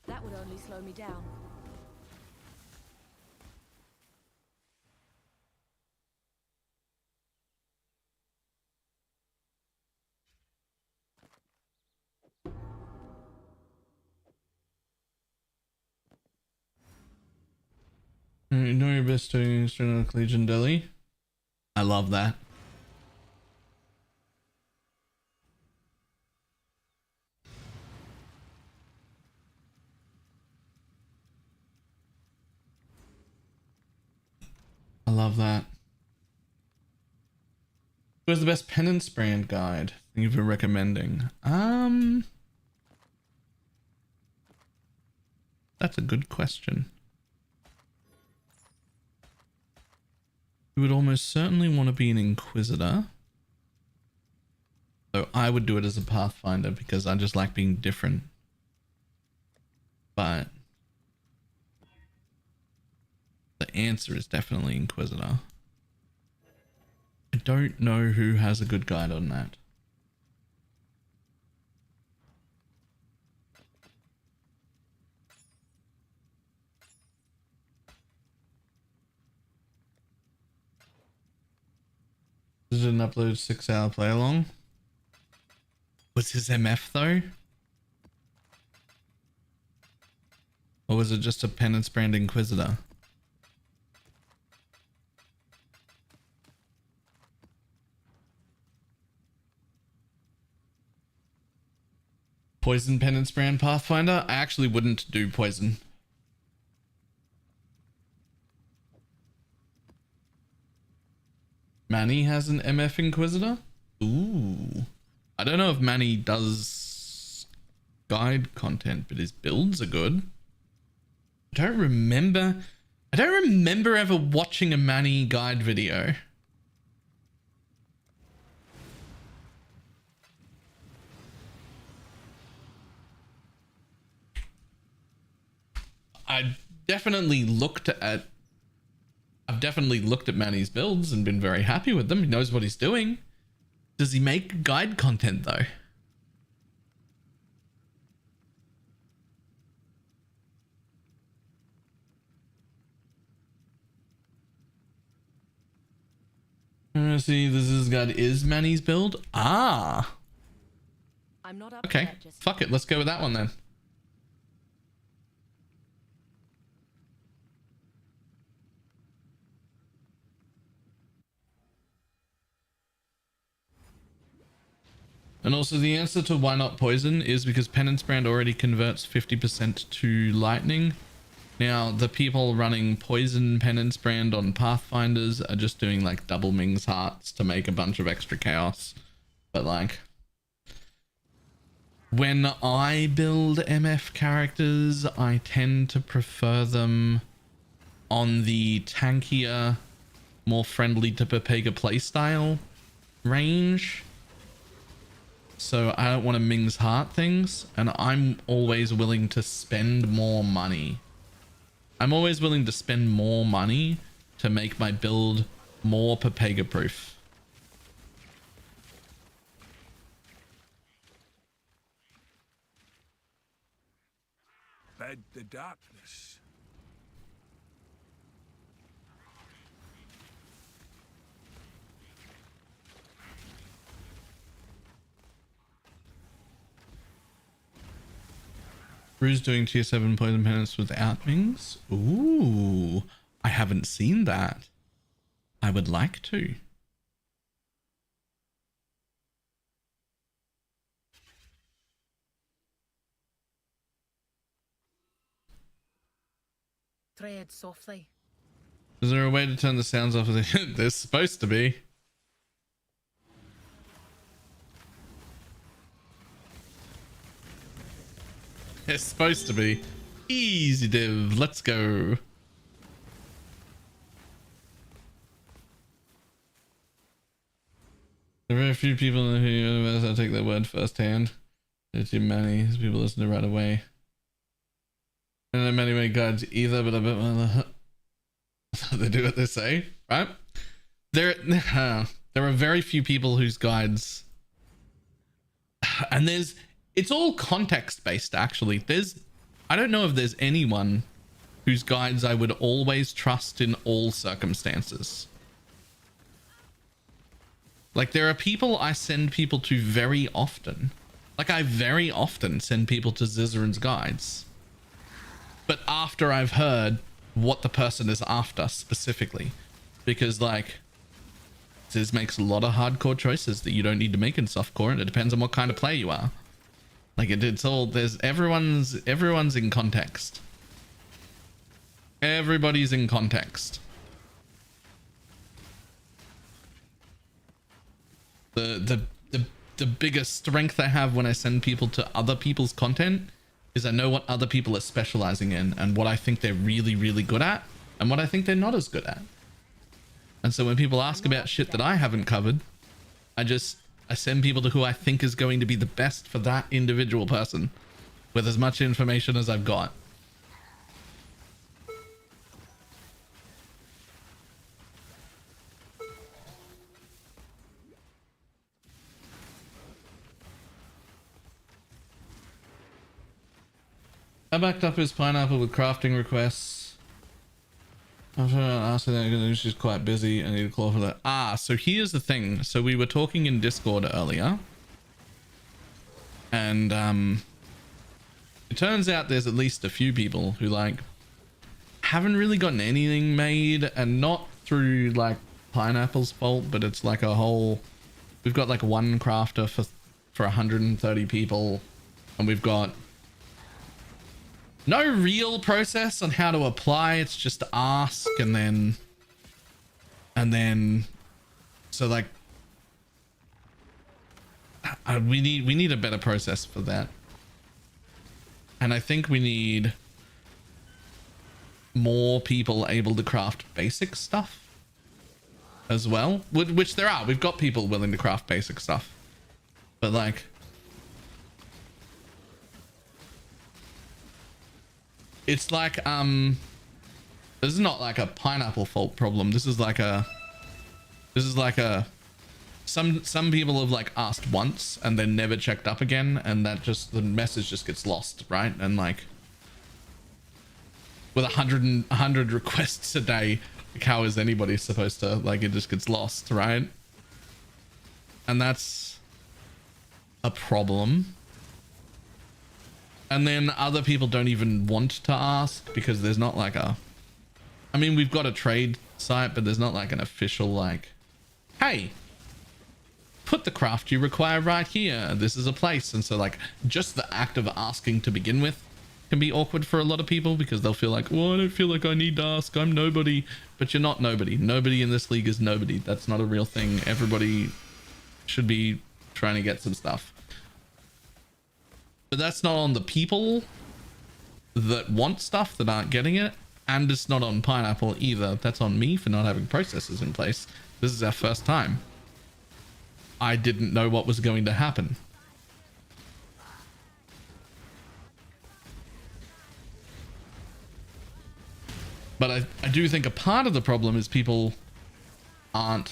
That would only slow me down. Know your best doing Strenonic Legion Deli. I love that. I love that. Who has the best penance brand guide? Thank you for recommending. That's a good question. You would almost certainly want to be an Inquisitor. So I would do it as a Pathfinder because I just like being different. But the answer is definitely Inquisitor. I don't know who has a good guide on that. This is an upload 6-hour play along. Was his MF though? Or was it just a Penance Brand Inquisitor? Poison Penance Brand Pathfinder? I actually wouldn't do poison. Manny has an MF Inquisitor? Ooh. I don't know if Manny does guide content, but his builds are good. I don't remember ever watching a Manny guide video. I've definitely looked at Manny's builds and been very happy with them. He knows what he's doing. Does he make guide content though? see, this is guide is Manny's build. Ah, I'm not up to okay. that just Fuck it. Let's go with that one then. And also the answer to why not poison is because Penance Brand already converts 50% to lightning. Now, the people running poison Penance Brand on Pathfinders are just doing like double Ming's hearts to make a bunch of extra chaos. But like, when I build MF characters, I tend to prefer them on the tankier, more friendly to Pepega playstyle range. So I don't want to Ming's heart things, and I'm always willing to spend more money. I'm always willing to spend more money to make my build more Pepega proof. Bed the darkness. Bruce doing tier 7 poison penance without Mings. Ooh, I haven't seen that. I would like to. Tread softly. Is there a way to turn the sounds off? There's supposed to be. It's supposed to be. Easy, Div. Let's go. There are very few people in the universe that take their word firsthand. There are too many. People listen to right away. I don't know many way guides either, but I bet they do what they say, right? There are very few people whose guides, and it's all context based actually. I don't know if there's anyone whose guides I would always trust in all circumstances. Like, there are people I send people to very often. Like, I very often send people to Zizaran's guides. But after I've heard what the person is after specifically. Because, like, Ziz makes a lot of hardcore choices that you don't need to make in softcore, and it depends on what kind of player you are. Like, it's all, everyone's in context. Everybody's in context. The biggest strength I have when I send people to other people's content is I know what other people are specializing in and what I think they're really, really good at and what I think they're not as good at. And so when people ask about shit that I haven't covered, I send people to who I think is going to be the best for that individual person with as much information as I've got. I backed up his pineapple with crafting requests. I'm asking that because she's quite busy. I need a call for that. Ah, so here's the thing. So we were talking in Discord earlier. And it turns out there's at least a few people who like haven't really gotten anything made, and not through like Pineapple's fault, but it's like a whole, we've got like one crafter for 130 people, and we've got no real process on how to apply. It's just ask and then so like we need a better process for that. And I think we need more people able to craft basic stuff as well, which there are. We've got people willing to craft basic stuff, but like it's like this is not like a pineapple fault problem. This is like a some people have like asked once and then never checked up again, and that just, the message just gets lost, right? And like with 100 requests a day, like how is anybody supposed to, like, it just gets lost, right? And that's a problem. And then other people don't even want to ask because there's not like a, I mean, we've got a trade site, but there's not like an official like, hey, put the craft you require right here. This is a place. And so like just the act of asking to begin with can be awkward for a lot of people because they'll feel like, well, I don't feel like I need to ask. I'm nobody. But you're not nobody. Nobody in this league is nobody. That's not a real thing. Everybody should be trying to get some stuff. But that's not on the people that want stuff that aren't getting it. And it's not on Pineapple either. That's on me for not having processes in place. This is our first time. I didn't know what was going to happen. But I do think a part of the problem is people aren't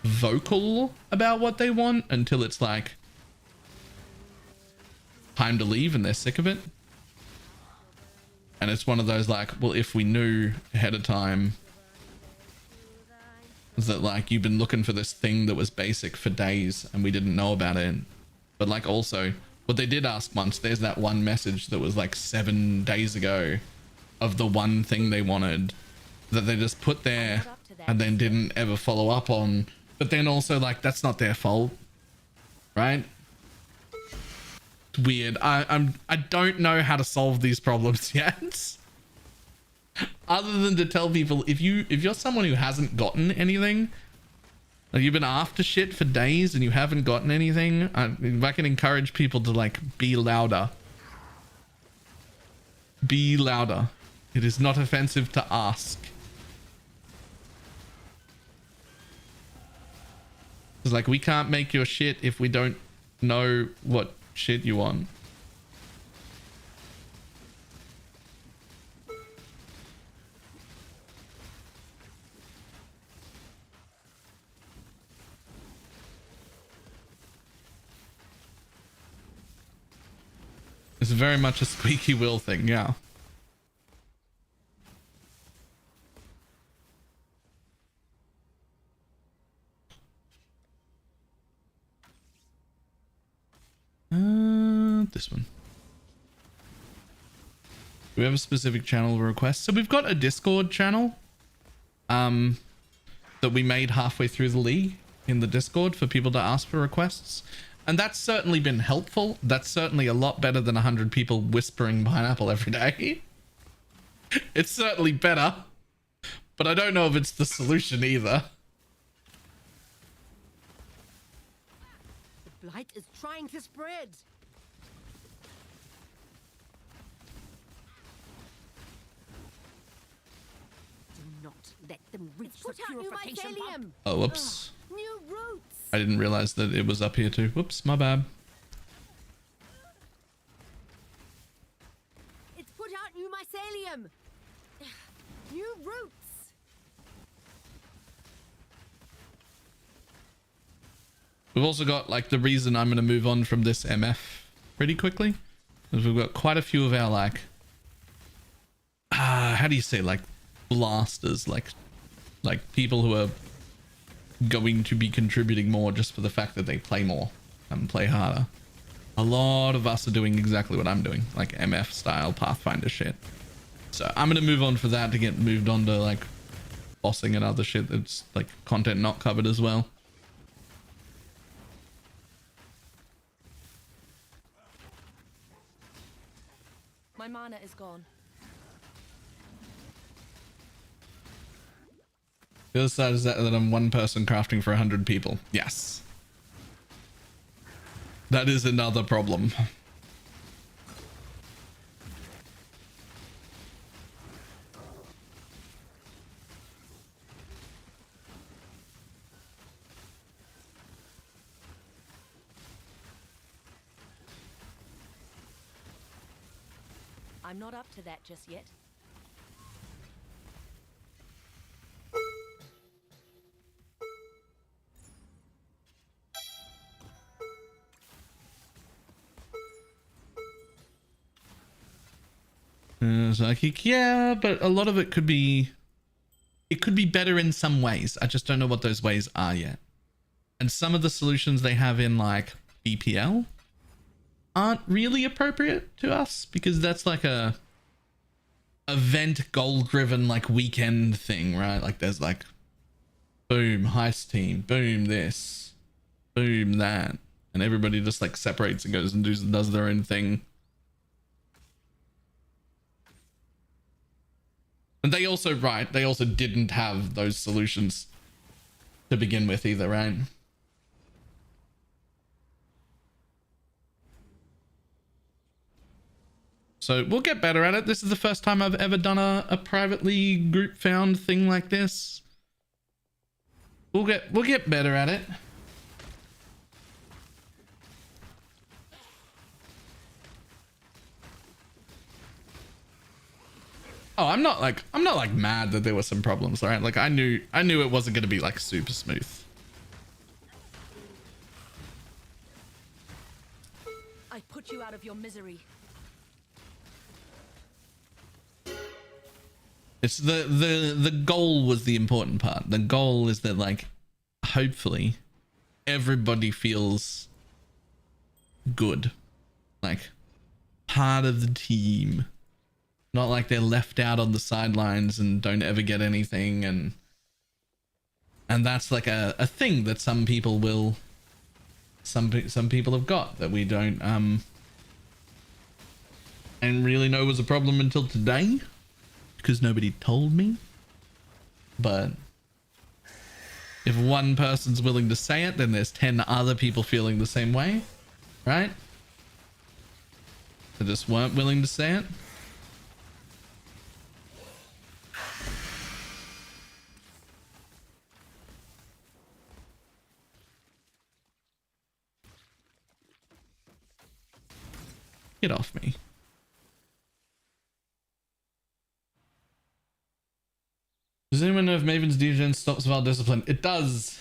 vocal about what they want until it's like time to leave and they're sick of it. And it's one of those like, well, if we knew ahead of time that like you've been looking for this thing that was basic for days and we didn't know about it. But like also what they did ask once, there's that one message that was like 7 days ago of the one thing they wanted that they just put there and then didn't ever follow up on. But then also like, that's not their fault, right? It's weird. I don't know how to solve these problems yet. Other than to tell people, if you're someone who hasn't gotten anything, like you've been after shit for days and you haven't gotten anything, if I can encourage people to like be louder. Be louder. It is not offensive to ask. It's like we can't make your shit if we don't know what shit you want. It's very much a squeaky wheel thing, yeah. This one. Do we have a specific channel request? So we've got a Discord channel that we made halfway through the league in the Discord for people to ask for requests. And that's certainly been helpful. That's certainly a lot better than 100 people whispering Pineapple every day. It's certainly better, but I don't know if it's the solution either. The blight is trying to spread. Do not let them reach the purification pump. Oh, whoops. New roots. I didn't realize that it was up here too. Whoops, my bad. It's put out new mycelium. New roots. We've also got like the reason I'm going to move on from this MF pretty quickly is we've got quite a few of our like how do you say, like blasters, like people who are going to be contributing more just for the fact that they play more and play harder. A lot of us are doing exactly what I'm doing, like MF style Pathfinder shit. So I'm gonna move on for that to get moved on to like bossing and other shit that's like content not covered as well. My mana is gone. The other side is that I'm one person crafting for 100 people. Yes. That is another problem. I'm not up to that just yet. Psychic, yeah, but a lot of it could be better in some ways. I just don't know what those ways are yet. And some of the solutions they have in like BPL aren't really appropriate to us because that's like a event goal driven like weekend thing, right? Like there's like boom heist team, boom this, boom that, and everybody just like separates and goes and does their own thing. And they also didn't have those solutions to begin with either, right? So we'll get better at it. This is the first time I've ever done a privately group found thing like this. We'll get better at it. Oh, I'm not like mad that there were some problems, right? Like I knew it wasn't going to be like super smooth. I put you out of your misery. It's the goal was the important part. The goal is that like hopefully everybody feels good, like part of the team, not like they're left out on the sidelines and don't ever get anything. And that's like a thing that some people have got that we don't and really know was a problem until today because nobody told me. But if one person's willing to say it, then there's 10 other people feeling the same way, right? They just weren't willing to say it. Get off me. Does anyone know if Maven's degen stops Val discipline? It does.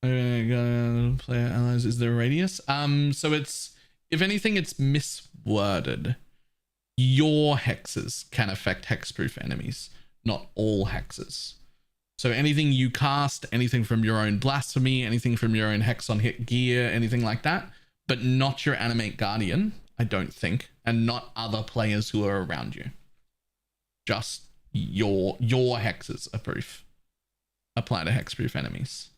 Player allies, is there a radius? So it's, if anything, it's misworded. Your hexes can affect hexproof enemies, not all hexes. So anything you cast, anything from your own blasphemy, anything from your own hex on hit gear, anything like that, but not your animate guardian, I don't think, and not other players who are around you. Just your hexes are proof. Apply to hexproof enemies.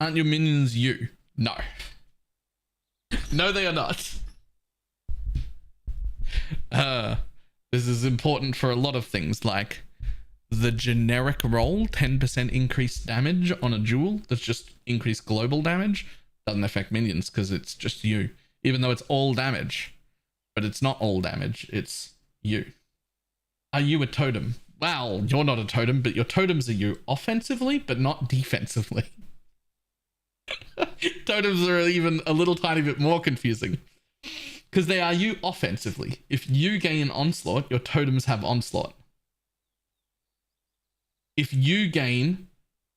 Aren't your minions you? No. No, they are not. This is important for a lot of things, like the generic roll, 10% increased damage on a jewel. That's just increased global damage. Doesn't affect minions because it's just you. Even though it's all damage. But it's not all damage, it's you. Are you a totem? Well, you're not a totem, but your totems are you offensively, but not defensively. Totems are even a little tiny bit more confusing because they are you offensively. If you gain onslaught, your totems have onslaught. If you gain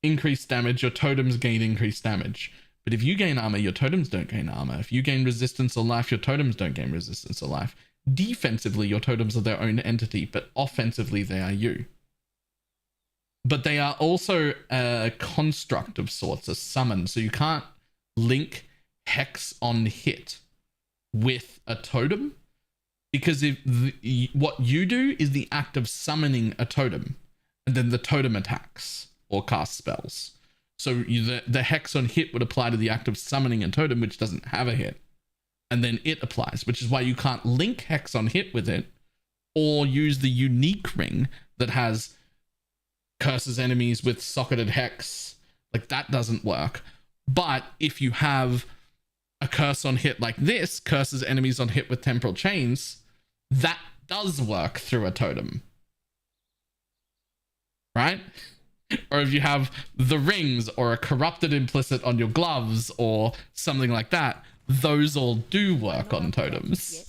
increased damage, your totems gain increased damage. But if you gain armor, your totems don't gain armor. If you gain resistance or life, your totems don't gain resistance or life. Defensively, your totems are their own entity, but offensively, they are you. But they are also a construct of sorts, a summon. So you can't link hex on hit with a totem, because if what you do is the act of summoning a totem, and then the totem attacks or casts spells. So the hex on hit would apply to the act of summoning a totem, which doesn't have a hit, and then it applies, which is why you can't link hex on hit with it, or use the unique ring that has curses enemies with socketed hex. Like that doesn't work. But if you have a curse on hit like this, curses enemies on hit with temporal chains, that does work through a totem, right? Or if you have the rings or a corrupted implicit on your gloves or something like that, those all do work on totems. Yet.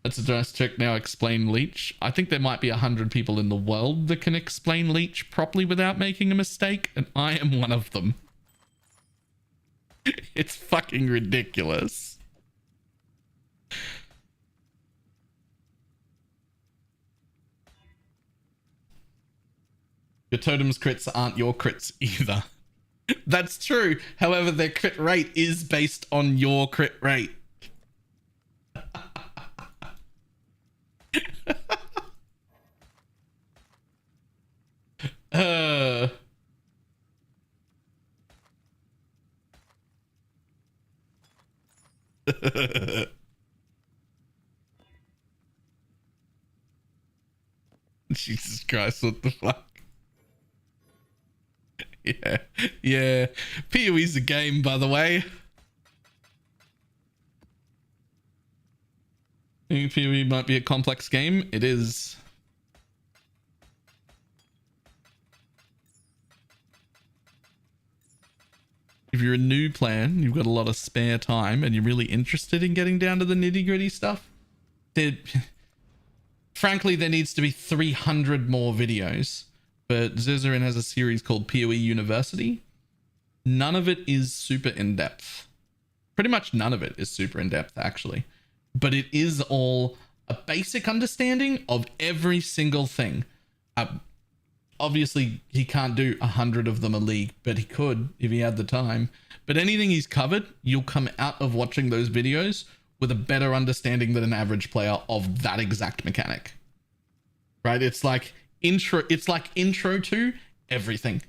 Let's address check now. Explain leech. I think there might be 100 people in the world that can explain leech properly without making a mistake, and I am one of them. It's fucking ridiculous. Your totem's crits aren't your crits either. That's true. However, their crit rate is based on your crit rate. Jesus Christ, what the fuck? Yeah, yeah. PoE's a game, by the way. I think PoE might be a complex game. It is. If you're a new player, you've got a lot of spare time and you're really interested in getting down to the nitty-gritty stuff, frankly, there needs to be 300 more videos. But Zezerin has a series called PoE University. None of it is super in-depth. Pretty much none of it is super in-depth, actually. But it is all a basic understanding of every single thing. Obviously, he can't do 100 of them a league, but he could if he had the time. But anything he's covered, you'll come out of watching those videos with a better understanding than an average player of that exact mechanic. Right? It's like intro to everything.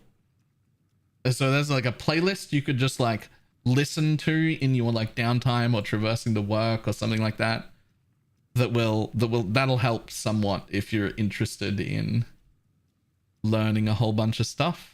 So there's like a playlist you could just like listen to in your like downtime or traversing the work or something like that. That'll help somewhat if you're interested in learning a whole bunch of stuff.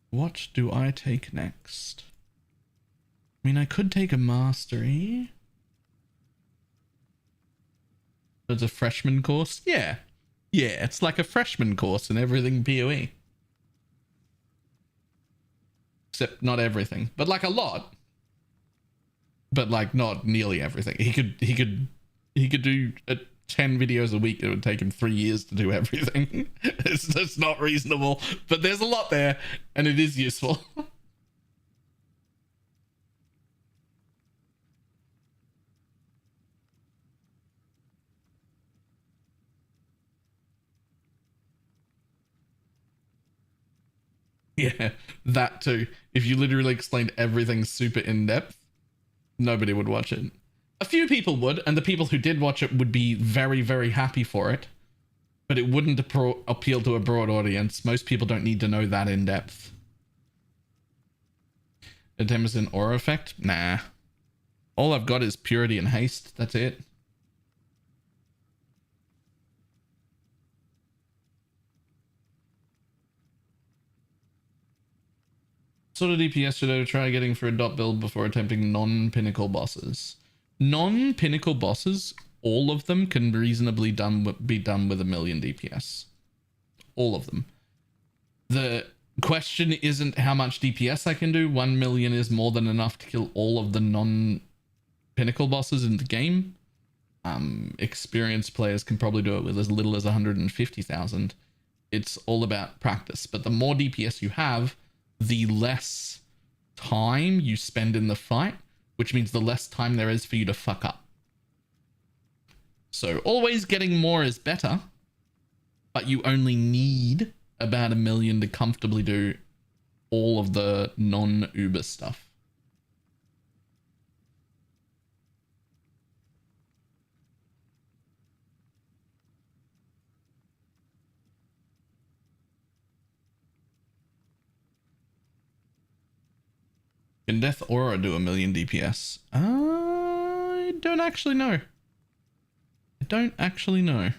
What do I take next? I mean, I could take a mastery. It's a freshman course? Yeah. Yeah, it's like a freshman course in everything PoE. Except not everything, but like a lot. But like not nearly everything. He could do 10 videos a week. It would take him 3 years to do everything. It's not reasonable, but there's a lot there and it is useful. Yeah, that too. If you literally explained everything super in depth, nobody would watch it. A few people would, and the people who did watch it would be very, very happy for it. But it wouldn't appeal to a broad audience. Most people don't need to know that in depth. A Demison aura effect? Nah. All I've got is purity and haste. That's it. Sort of DPS should I try getting for a dot build before attempting non-pinnacle bosses? Non-pinnacle bosses, all of them can reasonably be done with 1,000,000 DPS. All of them. The question isn't how much DPS I can do. 1,000,000 is more than enough to kill all of the non-pinnacle bosses in the game. Experienced players can probably do it with as little as 150,000. It's all about practice. But the more DPS you have, the less time you spend in the fight, which means the less time there is for you to fuck up. So always getting more is better, but you only need about 1,000,000 to comfortably do all of the non-Uber stuff. Can Death Aura do 1,000,000 DPS? I don't actually know. I don't actually know.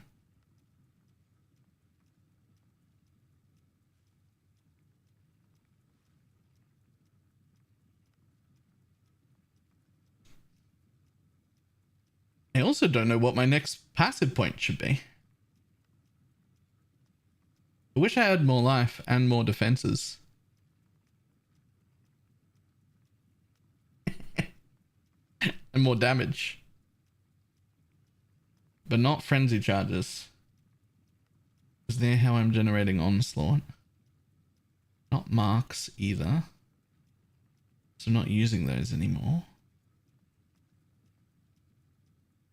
also don't know what my next passive point should be. I wish I had more life and more defenses. And more damage. But not frenzy charges. Is there how I'm generating onslaught? Not marks either. So I'm not using those anymore.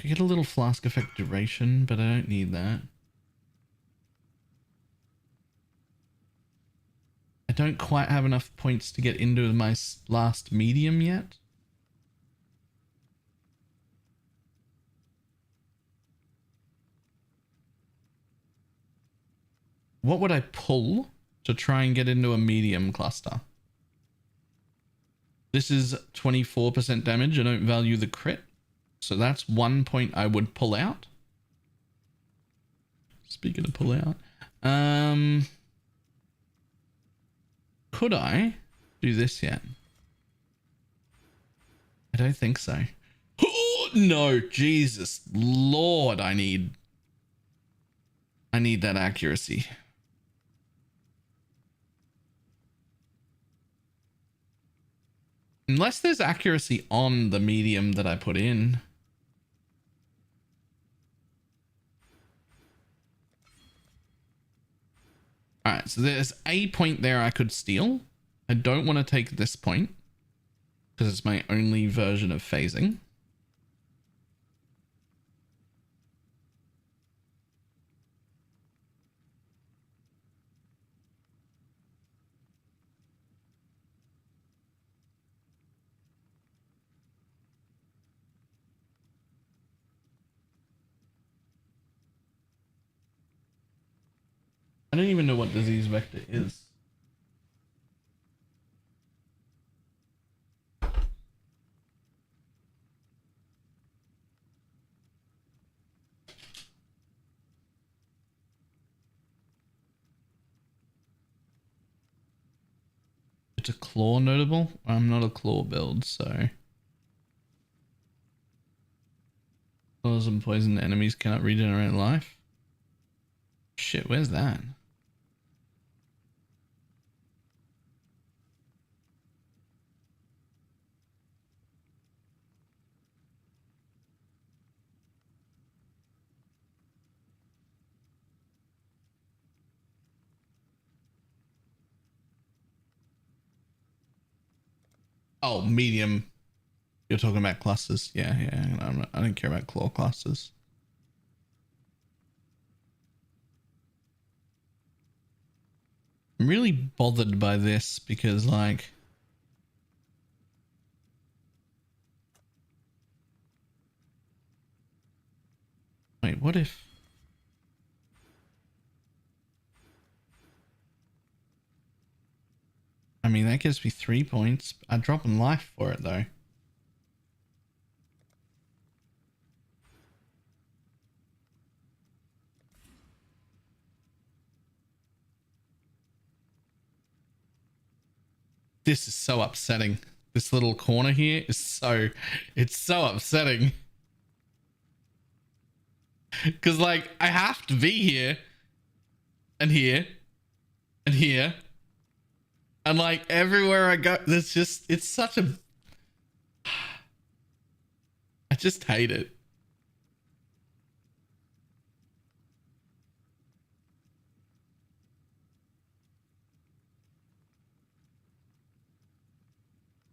I get a little flask effect duration, but I don't need that. I don't quite have enough points to get into my last medium yet. What would I pull to try and get into a medium cluster? This is 24% damage. I don't value the crit. So that's 1 point I would pull out. Speaking of pull out. Could I do this yet? I don't think so. Oh, no, Jesus Lord, I need that accuracy. Unless there's accuracy on the medium that I put in. Alright, so there's a point there I could steal. I don't want to take this point because it's my only version of phasing. I don't even know what disease vector is. It's a claw notable. I'm not a claw build, so claws and poison enemies cannot regenerate life. Shit, where's that? Oh, medium. You're talking about clusters. Yeah. I don't care about claw clusters. I'm really bothered by this because, like, wait, what if I mean, that gives me 3 points. I'd drop in life for it, though. This is so upsetting. This little corner here is it's so upsetting. Because, like, I have to be here and here and here. And, like, everywhere I go, there's just, it's such a... I just hate it.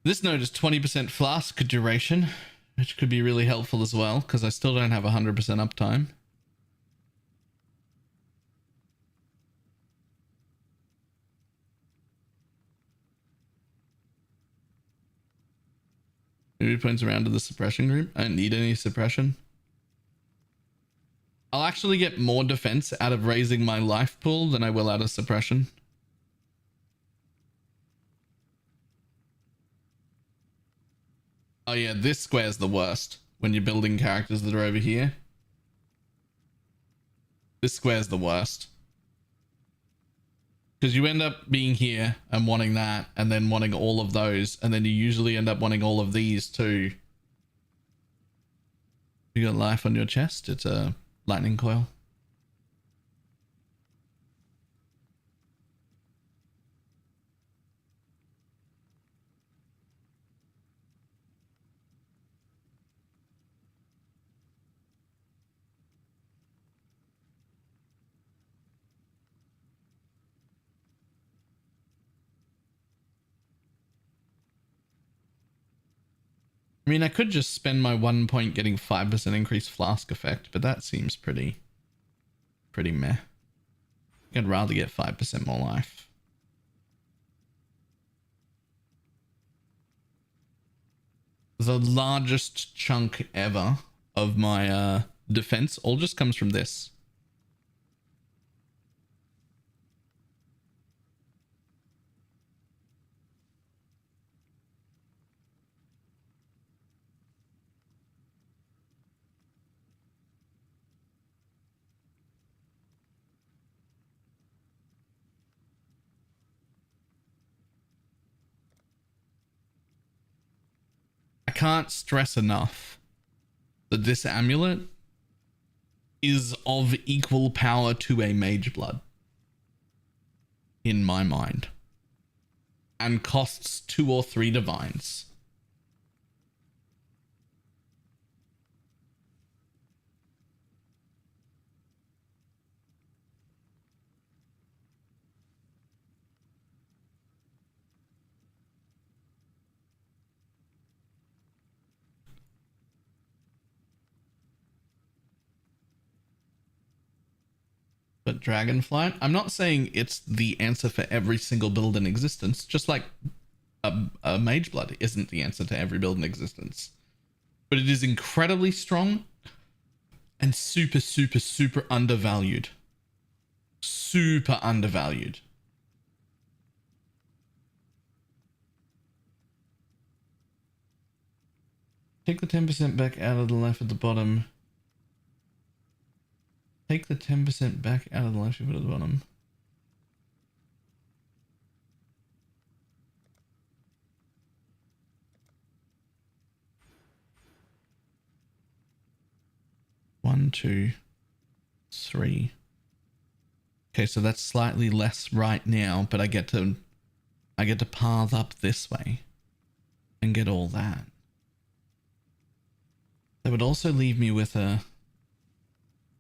This note is 20% flask duration, which could be really helpful as well, because I still don't have 100% uptime. Maybe points around to the suppression group. I don't need any suppression. I'll actually get more defense out of raising my life pool than I will out of suppression. Oh yeah, this square's the worst when you're building characters that are over here. This square's the worst. Because you end up being here and wanting that, and then wanting all of those, and then you usually end up wanting all of these too. You got life on your chest. It's a lightning coil. I mean, I could just spend my 1 point getting 5% increased flask effect, but that seems pretty meh. I'd rather get 5% more life. The largest chunk ever of my defense all just comes from this. I can't stress enough that this amulet is of equal power to a mage blood in my mind, and costs 2 or 3 divines. But Dragonflight, I'm not saying it's the answer for every single build in existence, just like a Mage Blood isn't the answer to every build in existence. But it is incredibly strong and super, super, super undervalued. Super undervalued. Take the 10% back out of the life at the bottom. Take the 10% back out of the life you put at the bottom. One, two, three. Okay, so that's slightly less right now, but I get to path up this way and get all that. That would also leave me with a...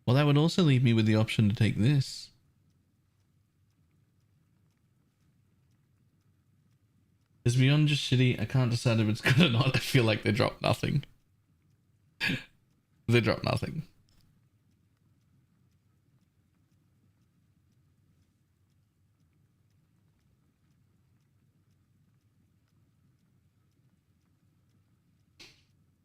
Well, that would also leave me with the option to take this. Is Beyond just shitty? I can't decide if it's good or not. I feel like they dropped nothing. They dropped nothing.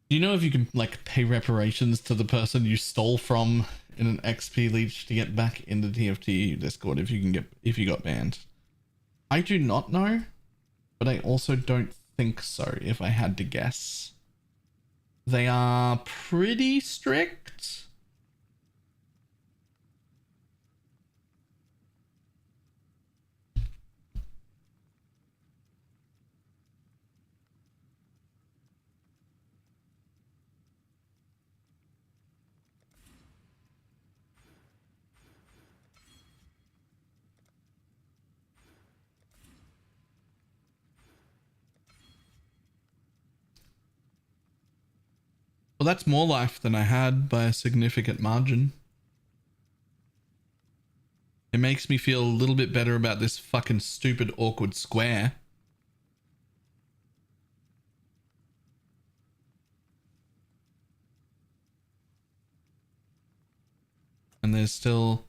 Do you know if you can like pay reparations to the person you stole from in an XP leech to get back into TFT Discord if you got banned? I do not know, but I also don't think so if I had to guess. They are pretty strict. Well, that's more life than I had by a significant margin. It makes me feel a little bit better about this fucking stupid awkward square. And there's still...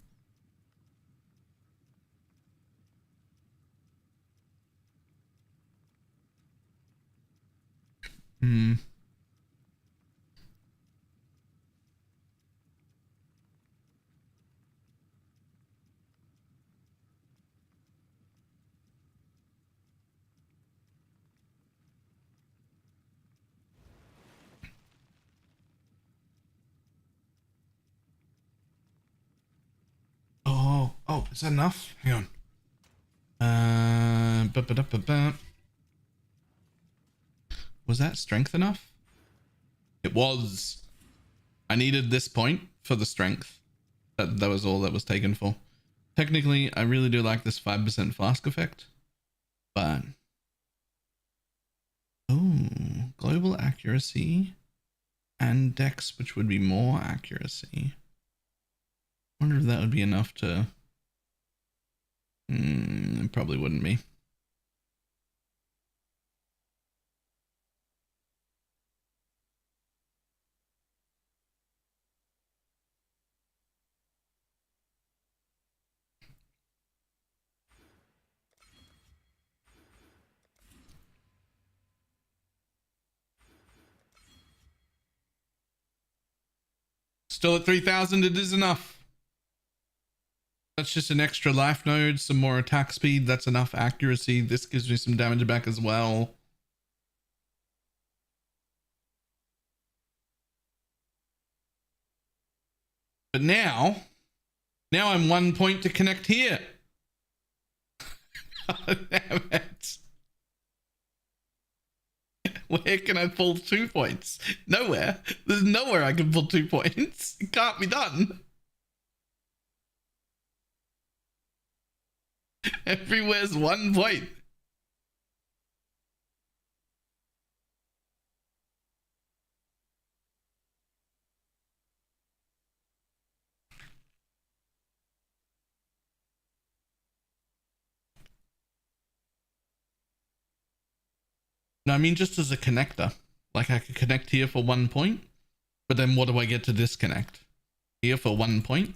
Oh, is that enough? Hang on. Was that strength enough? It was. I needed this point for the strength. That was all that was taken for. Technically, I really do like this 5% flask effect, but oh, global accuracy and dex, which would be more accuracy. I wonder if that would be enough to. It probably wouldn't be. Still at 3,000, it is enough. That's just an extra life node, some more attack speed. That's enough accuracy. This gives me some damage back as well. But now I'm 1 point to connect here. Oh, damn it. Where can I pull 2 points? Nowhere. There's nowhere I can pull 2 points. It can't be done. Everywhere's 1 point. No, I mean just as a connector. Like I could connect here for 1 point, but then what do I get to disconnect? Here for 1 point?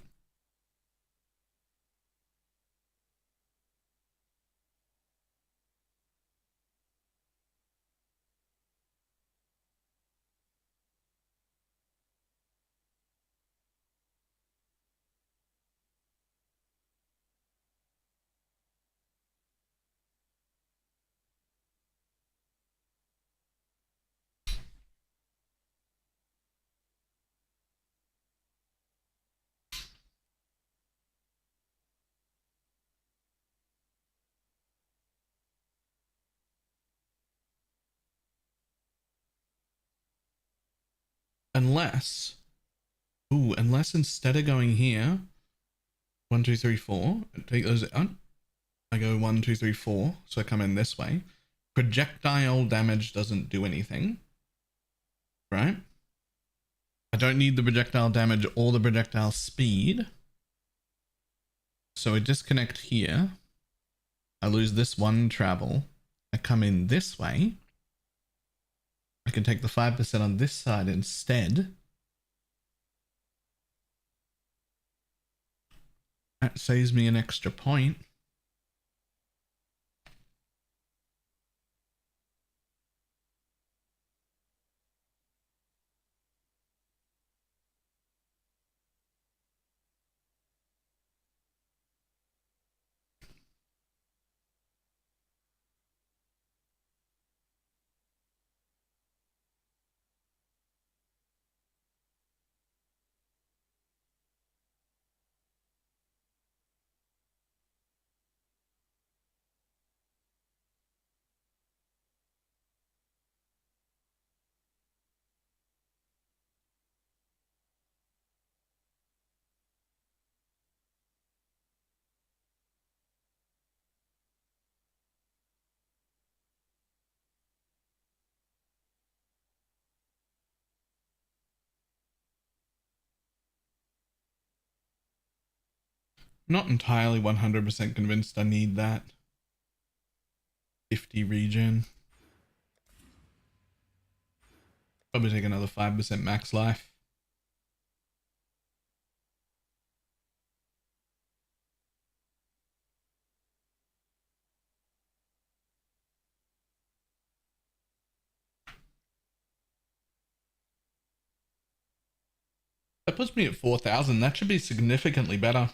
Unless instead of going here, 1, 2, 3, 4, take those out. I go 1, 2, 3, 4. So I come in this way. Projectile damage doesn't do anything, right? I don't need the projectile damage or the projectile speed. So I disconnect here. I lose this 1 travel. I come in this way. I can take the 5% on this side instead. That saves me an extra point. Not entirely 100% convinced I need that 50 regen. Probably take another 5% max life. That puts me at 4,000. That should be significantly better.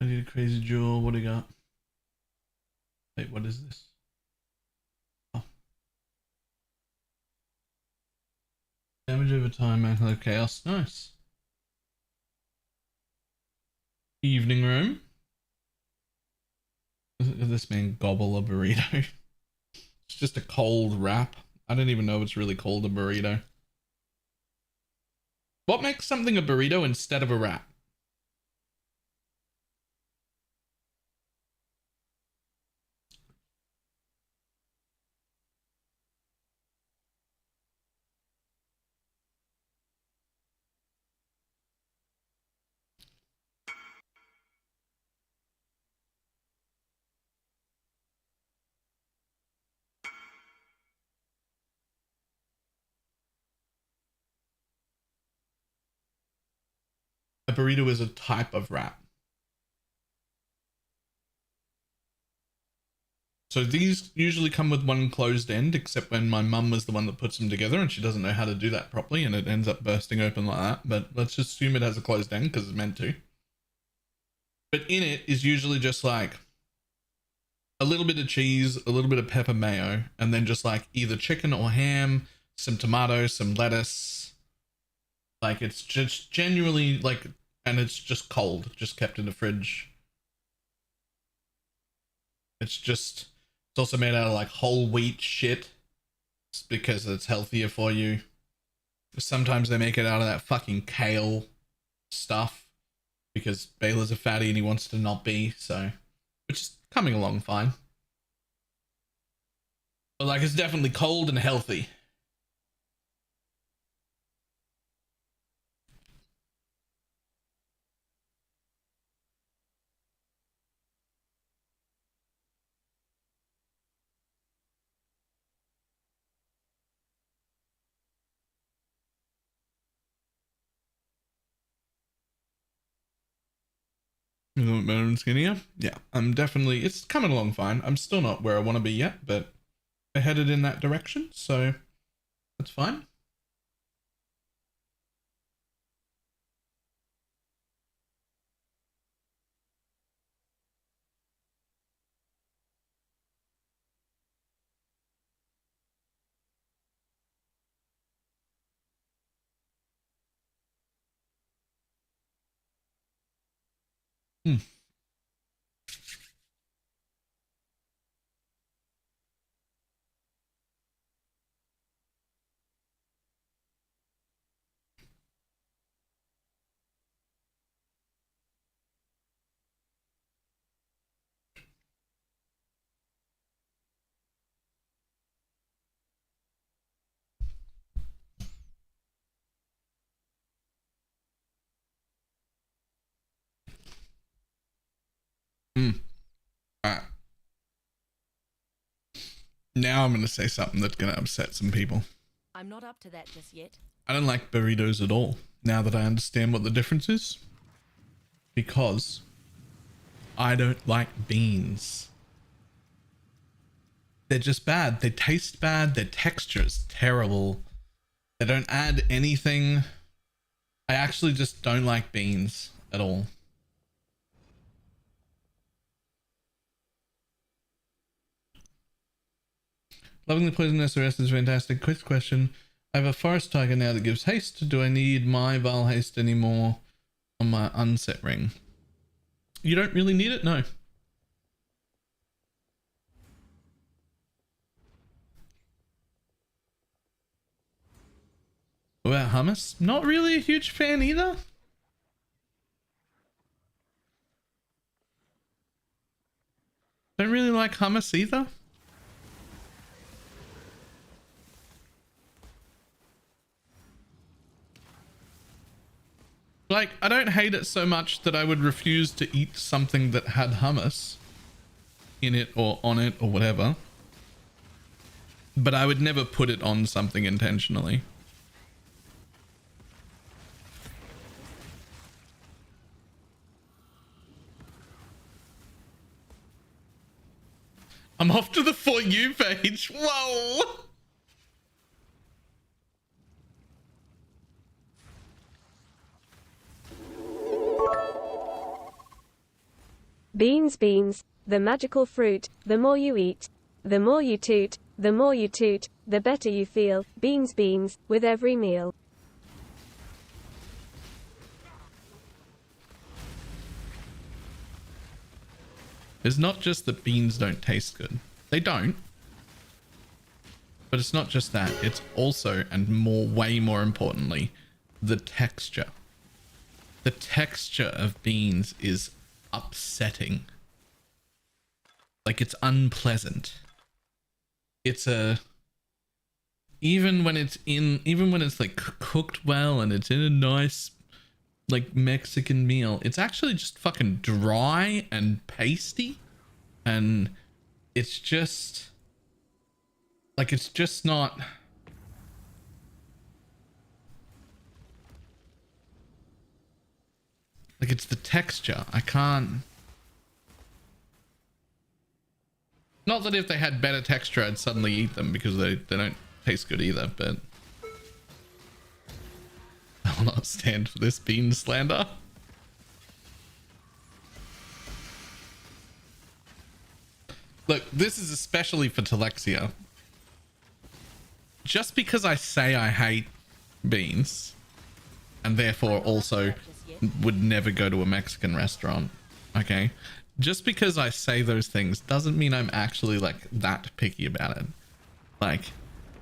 I need a crazy jewel. What do you got? Wait, what is this? Oh. Damage over time, man. Chaos. Nice. Evening room. Does this mean gobble a burrito? It's just a cold wrap. I don't even know if it's really called a burrito. What makes something a burrito instead of a wrap? A burrito is a type of wrap. So these usually come with one closed end, except when my mum was the one that puts them together and she doesn't know how to do that properly and it ends up bursting open like that. But let's just assume it has a closed end because it's meant to. But in it is usually just like a little bit of cheese, a little bit of pepper mayo, and then just like either chicken or ham, some tomatoes, some lettuce. Like it's just genuinely like, and it's just cold, just kept in the fridge. It's also made out of like whole wheat shit because it's healthier for you. Sometimes they make it out of that fucking kale stuff because Baylor's a fatty and he wants to not be, so which is coming along fine. But like it's definitely cold and healthy. A little bit better and skinnier. Yeah, I'm definitely, it's coming along fine. I'm still not where I want to be yet, but I headed in that direction, so that's fine. Hmm. Hmm. All right. Now I'm going to say something that's going to upset some people. I'm not up to that just yet. I don't like burritos at all, now that I understand what the difference is. Because I don't like beans. They're just bad. They taste bad. Their texture is terrible. They don't add anything. I actually just don't like beans at all. Loving the poisonous arrest is fantastic. Quick question. I have a forest tiger now that gives haste. Do I need my Val haste anymore on my unset ring? You don't really need it, no. What about hummus? Not really a huge fan either. Don't really like hummus either. Like, I don't hate it so much that I would refuse to eat something that had hummus in it or on it or whatever. But I would never put it on something intentionally. I'm off to the For You page. Whoa! Beans, beans, the magical fruit. The more you eat, the more you toot, the more you toot, the better you feel. Beans, beans, with every meal. It's not just that beans don't taste good. They don't. But it's not just that. It's also, and way more importantly, the texture. The texture of beans is upsetting. Like, it's unpleasant. It's even when it's like cooked well and it's in a nice like Mexican meal, it's actually just fucking dry and pasty, and it's just like, it's just not like, it's the texture. I can't, not that if they had better texture I'd suddenly eat them, because they don't taste good either, but I'll not stand for this bean slander. Look, this is especially for Telexia. Just because I say I hate beans, and therefore also would never go to a Mexican restaurant, okay? Just because I say those things doesn't mean I'm actually like that picky about it. Like,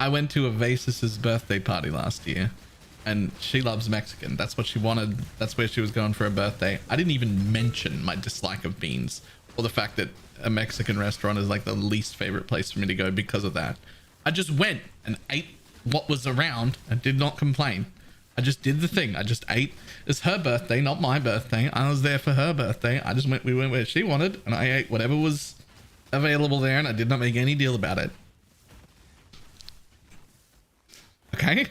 I went to Evasis's birthday party last year, and she loves Mexican. That's what she wanted. That's where she was going for her birthday. I didn't even mention my dislike of beans, or the fact that a Mexican restaurant is like the least favorite place for me to go because of that. I just went and ate what was around and did not complain. I just did the thing. I just ate. It's her birthday, not my birthday. I was there for her birthday. We went where she wanted, and I ate whatever was available there, and I did not make any deal about it. Okay?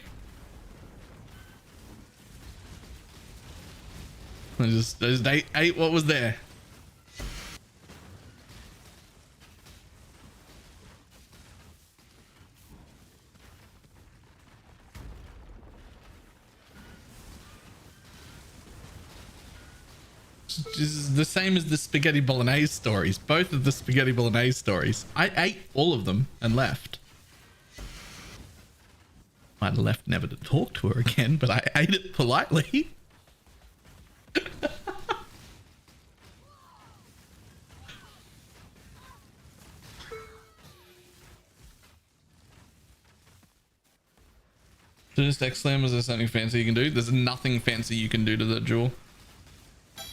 I just ate what was there. This is the same as the spaghetti bolognese stories. Both of the spaghetti bolognese stories. I ate all of them and left. I'd left never to talk to her again, but I ate it politely. Just X-Slam, is there something fancy you can do? There's nothing fancy you can do to the jewel.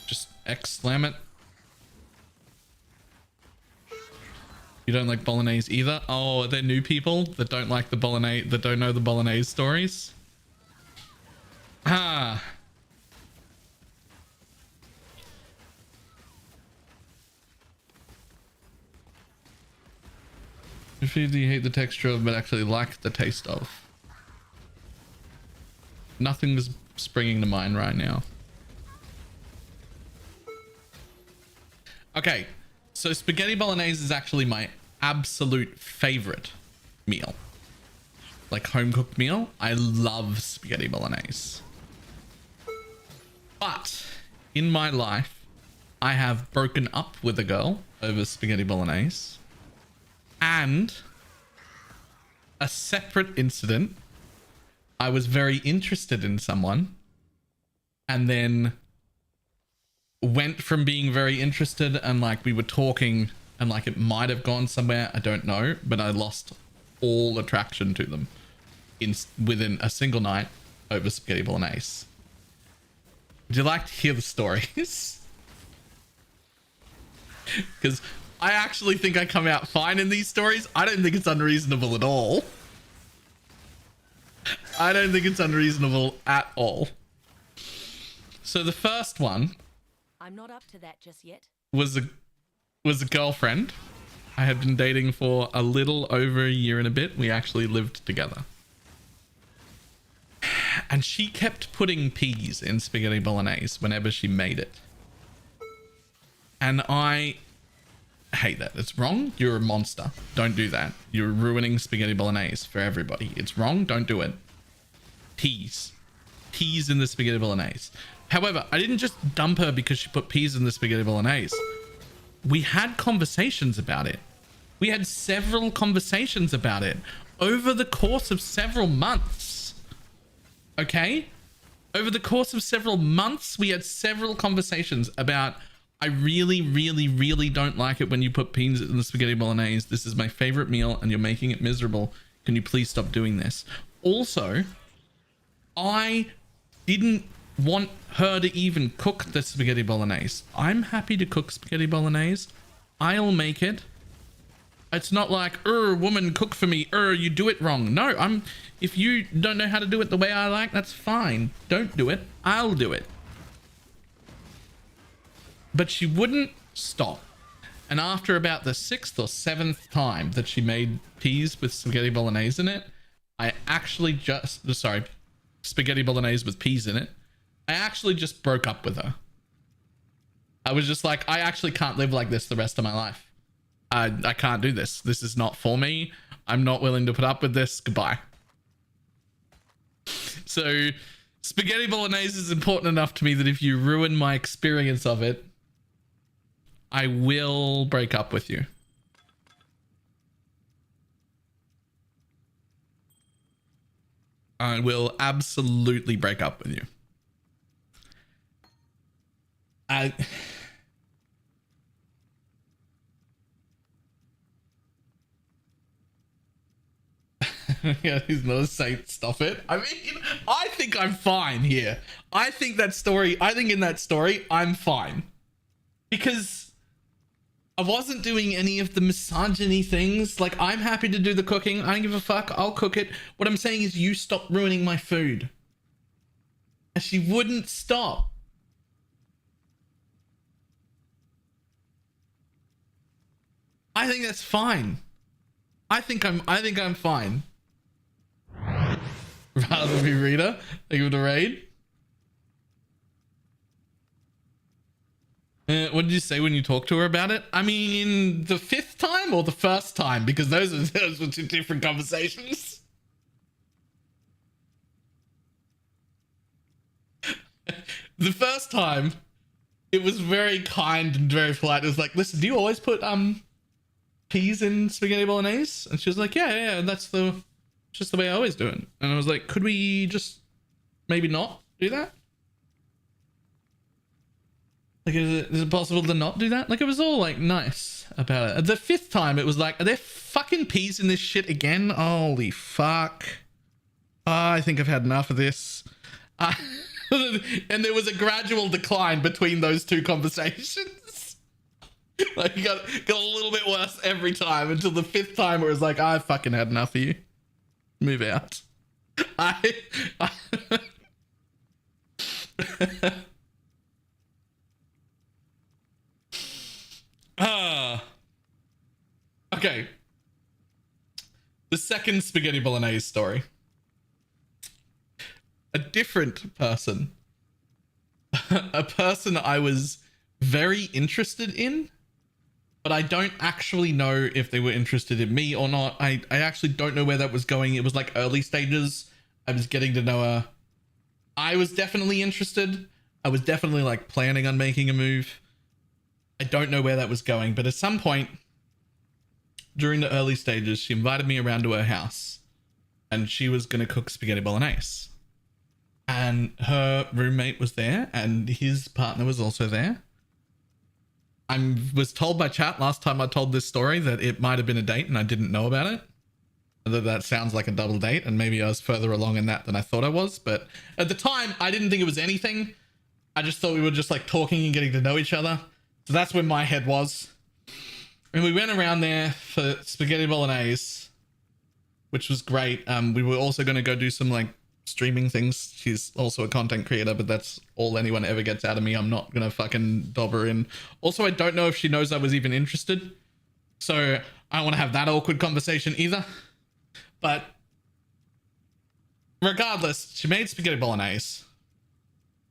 Just X-Slam it. You don't like bolognese either? Oh, are there new people that don't like the bolognese, that don't know the bolognese stories? Ah. If you hate the texture of but actually like the taste of. Nothing's springing to mind right now. Okay, so spaghetti bolognese is actually my absolute favorite meal. Like home cooked meal. I love spaghetti bolognese. But in my life, I have broken up with a girl over spaghetti bolognese. And a separate incident, I was very interested in someone and then went from being very interested and like we were talking and like it might have gone somewhere, I don't know, but I lost all attraction to them within a single night over spaghetti bolognese. Would you like to hear the stories? Because I actually think I come out fine in these stories. I don't think it's unreasonable at all. I don't think it's unreasonable at all. So the first one, I'm not up to that just yet. was a girlfriend I had been dating for a little over a year and a bit. We actually lived together. And she kept putting peas in spaghetti bolognese whenever she made it. And I hate that. It's wrong. You're a monster. Don't do that. You're ruining spaghetti bolognese for everybody. It's wrong. Don't do it. Peas. Peas in the spaghetti bolognese. However, I didn't just dump her because she put peas in the spaghetti bolognese. we had conversations about it. We had several conversations about it over the course of several months. Okay? Over the course of several months, we had several conversations about, I really, really, really don't like it when you put peas in the spaghetti bolognese. This is my favorite meal and you're making it miserable. Can you please stop doing this? Also, I didn't want her to even cook the spaghetti bolognese. I'm happy to cook spaghetti bolognese. I'll make it. It's not like, woman, cook for me. You do it wrong. No, if you don't know how to do it the way I like, that's fine. Don't do it. I'll do it. But she wouldn't stop. And after about the 6th or 7th time that she made peas with spaghetti bolognese in it, I actually spaghetti bolognese with peas in it, I actually just broke up with her. I was just like, I actually can't live like this the rest of my life. I can't do this. This is not for me. I'm not willing to put up with this. Goodbye. So spaghetti bolognese is important enough to me that if you ruin my experience of it, I will break up with you. I will absolutely break up with you. Yeah, he's not a saint. Stop it. I mean, I think I'm fine here. I think in that story, I'm fine. Because I wasn't doing any of the misogyny things. Like, I'm happy to do the cooking. I don't give a fuck. I'll cook it. What I'm saying is you stop ruining my food. And she wouldn't stop. I think that's fine. I think I'm fine. Rather be Rita. Thank you for the raid. What did you say when you talked to her about it? I mean, the 5th time or the 1st time? Because those were two different conversations. The 1st time, it was very kind and very polite. It was like, listen, do you always put peas in spaghetti bolognese? And she was like, yeah, that's just the way I always do it. And I was like, could we just maybe not do that? Like, is it possible to not do that? Like, it was all like nice about it. The 5th time, it was like, are there fucking peas in this shit again? Holy fuck. I think I've had enough of this. And there was a gradual decline between those two conversations. Like, it got a little bit worse every time until the 5th time where it was like, I fucking had enough of you. Move out. Okay. The second spaghetti bolognese story. A different person. A person I was very interested in, but I don't actually know if they were interested in me or not. I actually don't know where that was going. It was like early stages. I was getting to know her. I was definitely interested. I was definitely like planning on making a move. I don't know where that was going, but at some point during the early stages, she invited me around to her house and she was going to cook spaghetti bolognese. And her roommate was there and his partner was also there. I was told by chat last time I told this story that it might have been a date and I didn't know about it. That sounds like a double date and maybe I was further along in that than I thought I was. But at the time, I didn't think it was anything. I just thought we were just like talking and getting to know each other. So that's where my head was. And we went around there for spaghetti bolognese, which was great. We were also going to go do some like streaming things. She's also a content creator, but that's all anyone ever gets out of me. I'm not going to fucking dob her in. Also, I don't know if she knows I was even interested. So I don't want to have that awkward conversation either. But regardless, she made spaghetti bolognese.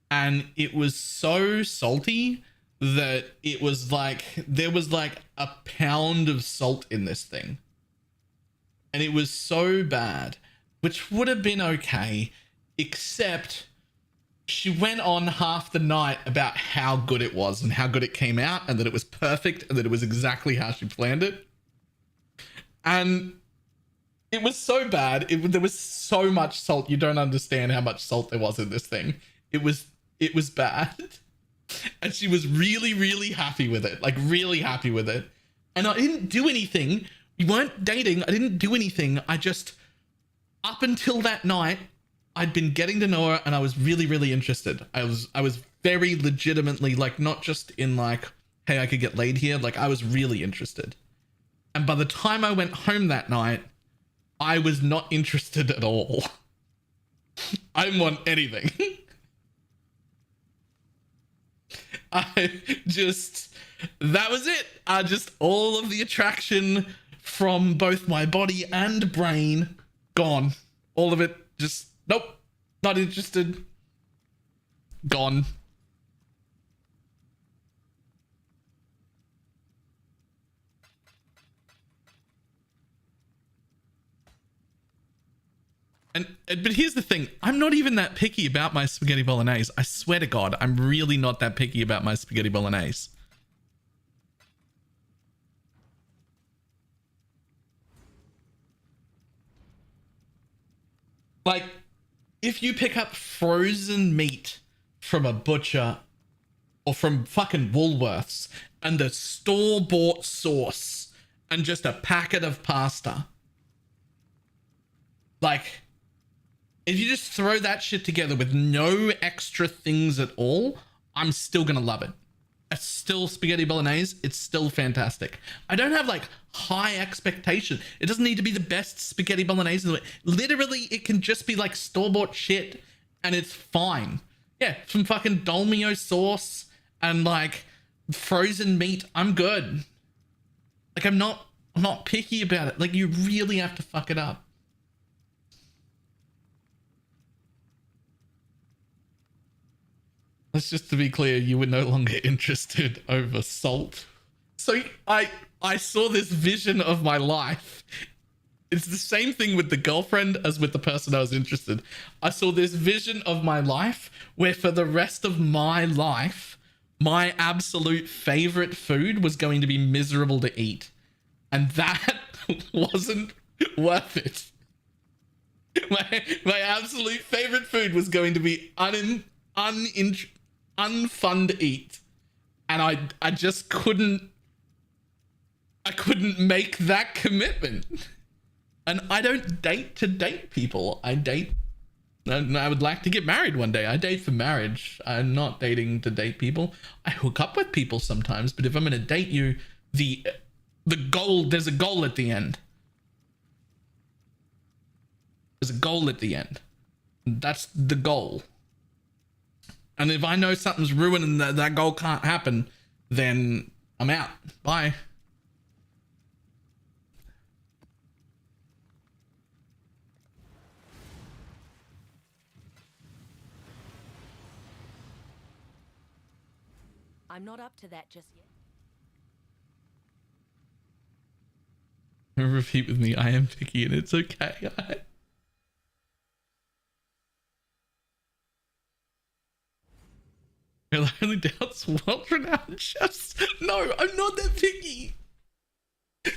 And it was so salty that it was like, there was like a pound of salt in this thing. And it was so bad, which would have been okay, except she went on half the night about how good it was and how good it came out and that it was perfect and that it was exactly how she planned it. And it was so bad. There was so much salt. You don't understand how much salt there was in this thing. It was bad. And she was really, really happy with it. Like, really happy with it. And I didn't do anything. We weren't dating. I didn't do anything. I just, up until that night, I'd been getting to know her and I was really, really interested. I was very legitimately, like, not just in like, hey, I could get laid here. Like, I was really interested. And by the time I went home that night, I was not interested at all. I didn't want anything. That was it. All of the attraction from both my body and brain, gone. All of it, just, nope, not interested. Gone. But here's the thing. I'm not even that picky about my spaghetti bolognese. I swear to God, I'm really not that picky about my spaghetti bolognese. Like, if you pick up frozen meat from a butcher or from fucking Woolworths and the store-bought sauce and just a packet of pasta, like, if you just throw that shit together with no extra things at all, I'm still gonna love it. It's still spaghetti bolognese. It's still fantastic. I don't have like high expectation. It doesn't need to be the best spaghetti bolognese in the way. Literally, it can just be like store-bought shit and it's fine. Yeah, some fucking Dolmio sauce and like frozen meat. I'm good. Like, I'm not picky about it. Like, you really have to fuck it up. That's just to be clear, you were no longer interested over salt. So I saw this vision of my life. It's the same thing with the girlfriend as with the person I was interested. I saw this vision of my life where for the rest of my life, my absolute favorite food was going to be miserable to eat. And that wasn't worth it. My absolute favorite food was going to be unfun to eat, and I just couldn't make that commitment. And I don't date to date people. I would like to get married one day. I date for marriage. I'm not dating to date people. I hook up with people sometimes, but if I'm going to date you, the goal, there's a goal at the end. There's a goal at the end. That's the goal. And if I know something's ruined and that goal can't happen, then I'm out. Bye. I'm not up to that just yet. Repeat with me. I am picky and it's okay. Your only doubts, world-renowned chefs. No, I'm not that picky.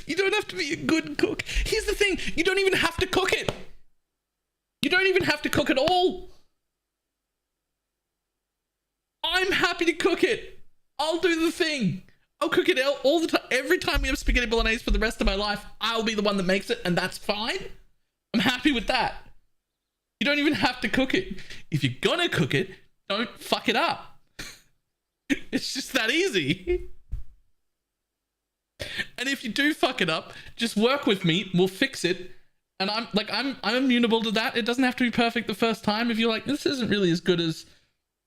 You don't have to be a good cook. Here's the thing. You don't even have to cook it. You don't even have to cook at all. I'm happy to cook it. I'll do the thing. I'll cook it all the time. Every time we have spaghetti bolognese for the rest of my life, I'll be the one that makes it, and that's fine. I'm happy with that. You don't even have to cook it. If you're gonna cook it, don't fuck it up. It's just that easy. And if you do fuck it up, just work with me. We'll fix it. And I'm amenable to that. It doesn't have to be perfect the first time. If you're like, this isn't really as good as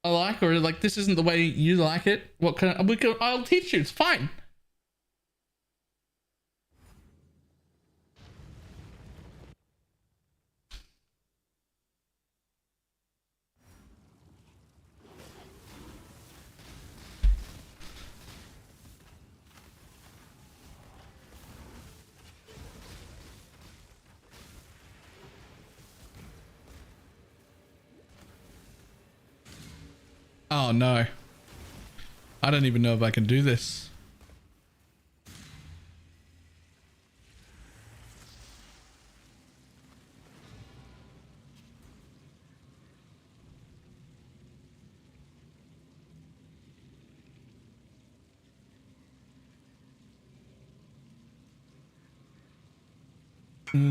I like, or like this isn't the way you like it, I'll teach you. It's fine. Oh no. I don't even know if I can do this.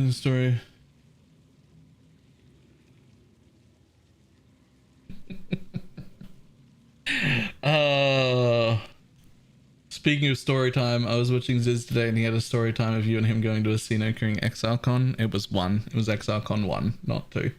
Story. Speaking of story time, I was watching Ziz today and he had a story time of you and him going to a Sino King XRCon. It was 1. It was XRCon 1, not 2.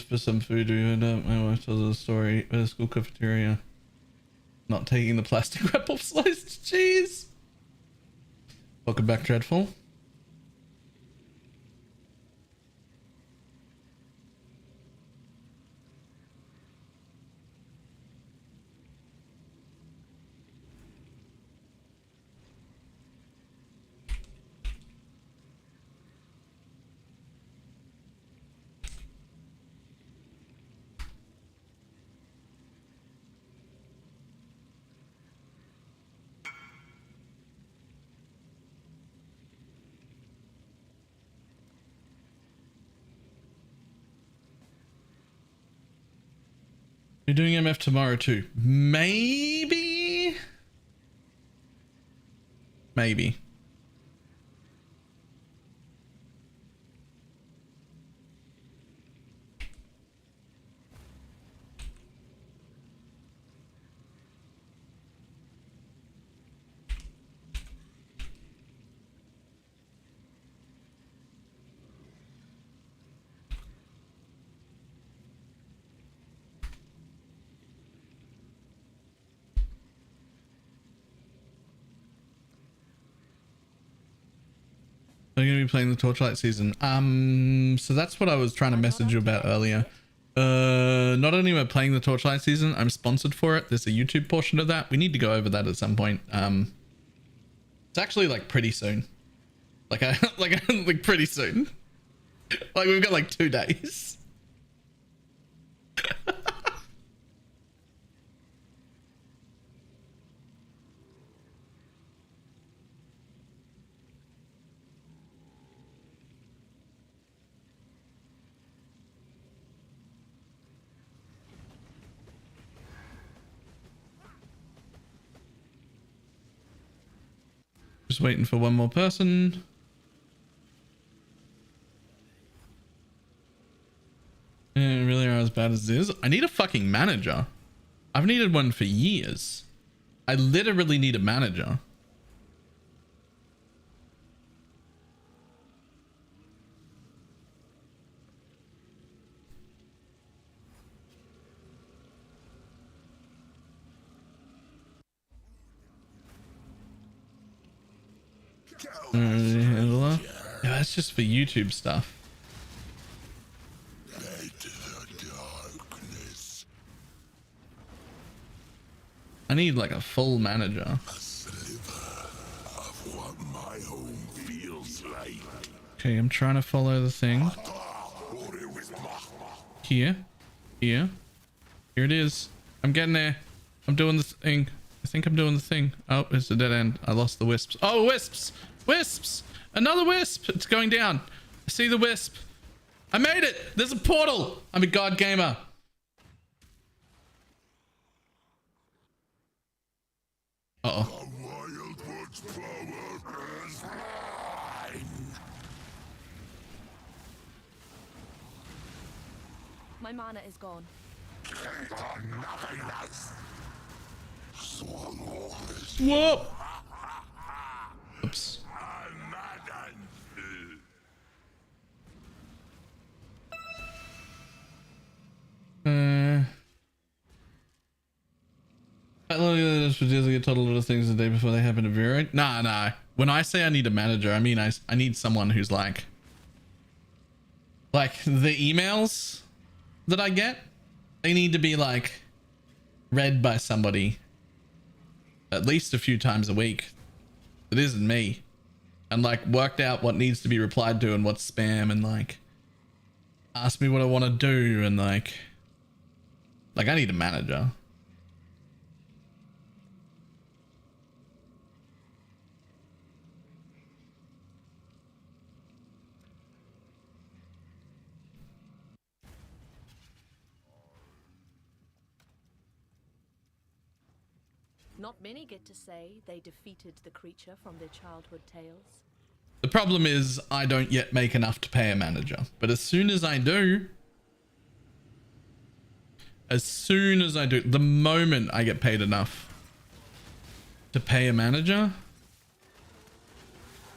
For some food, my wife tells a story at a school cafeteria. Not taking the plastic wrap off sliced cheese. Welcome back, Dreadful. You're doing MF tomorrow too. Maybe. Are you going to be playing the Torchlight season? So that's what I was trying to message you about earlier. Not only am I playing the Torchlight season, I'm sponsored for it. There's a YouTube portion of that. We need to go over that at some point. It's actually like pretty soon. Like like pretty soon. Like we've got like 2 days. Just waiting for one more person. Yeah, really are as bad as this. I need a fucking manager. I've needed one for years. I literally need a manager. Yeah, that's just for YouTube stuff. I need like a full manager. Okay, I'm trying to follow the thing. Here it is. I'm getting there. I'm doing the thing. I think I'm doing the thing. Oh, it's a dead end. I lost the wisps. Oh, wisps, another wisp. It's going down. I see the wisp. I made it. There's a portal. I'm a god gamer. Uh-oh. My mana is gone. Whoa. Oops. I get told a lot of things the day before they happen to be right. Nah. When I say I need a manager, I mean I need someone who's like the emails that I get, they need to be like read by somebody at least a few times a week. It isn't me. And like worked out what needs to be replied to and what's spam, and like ask me what I want to do, and like I need a manager. Not many get to say they defeated the creature from their childhood tales. The problem is I don't yet make enough to pay a manager, but as soon as I do, the moment I get paid enough to pay a manager,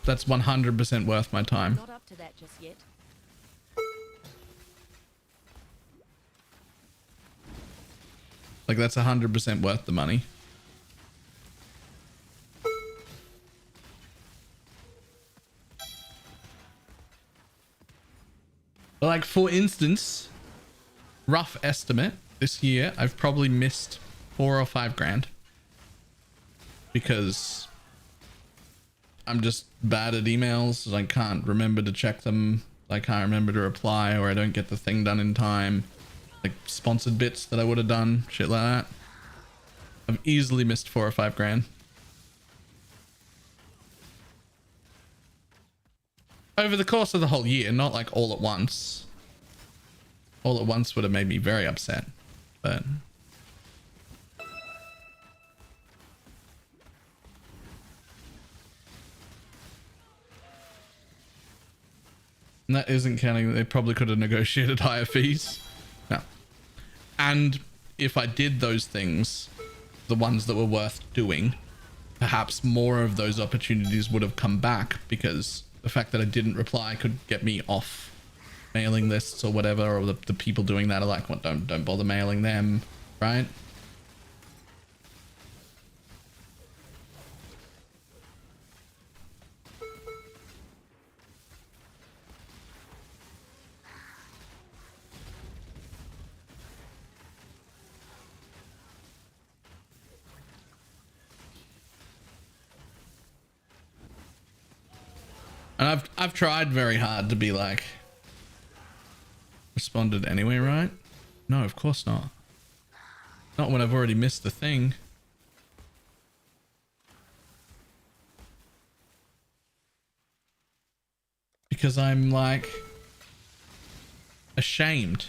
that's 100% worth my time. Not up to that just yet. Like that's 100% worth the money. Like, for instance, rough estimate, this year I've probably missed 4 or 5 grand because I'm just bad at emails. I can't remember to check them. I can't remember to reply, or I don't get the thing done in time. Like sponsored bits that I would have done, shit like that. I've easily missed 4 or 5 grand. Over the course of the whole year, not like all at once. All at once would have made me very upset, but... And that isn't counting that they probably could have negotiated higher fees. No. And if I did those things, the ones that were worth doing, perhaps more of those opportunities would have come back, because the fact that I didn't reply could get me off mailing lists or whatever, or the people doing that are like, well, don't bother mailing them, right? And I've tried very hard to be like, responded anyway, right? No, of course not. Not when I've already missed the thing. Because I'm like ashamed.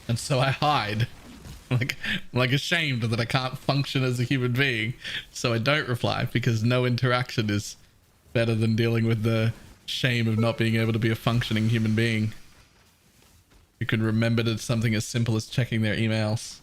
And so I hide. like ashamed that I can't function as a human being. So I don't reply, because no interaction is better than dealing with the shame of not being able to be a functioning human being. You can remember that something as simple as checking their emails.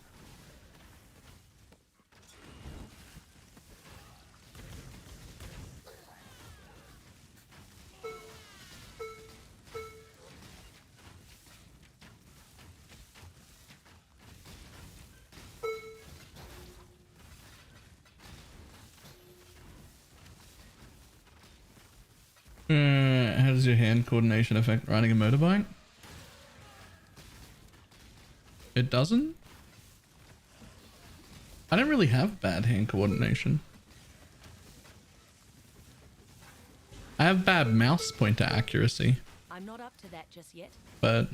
How does your hand coordination affect riding a motorbike? It doesn't? I don't really have bad hand coordination. I have bad mouse pointer accuracy. I'm not up to that just yet. But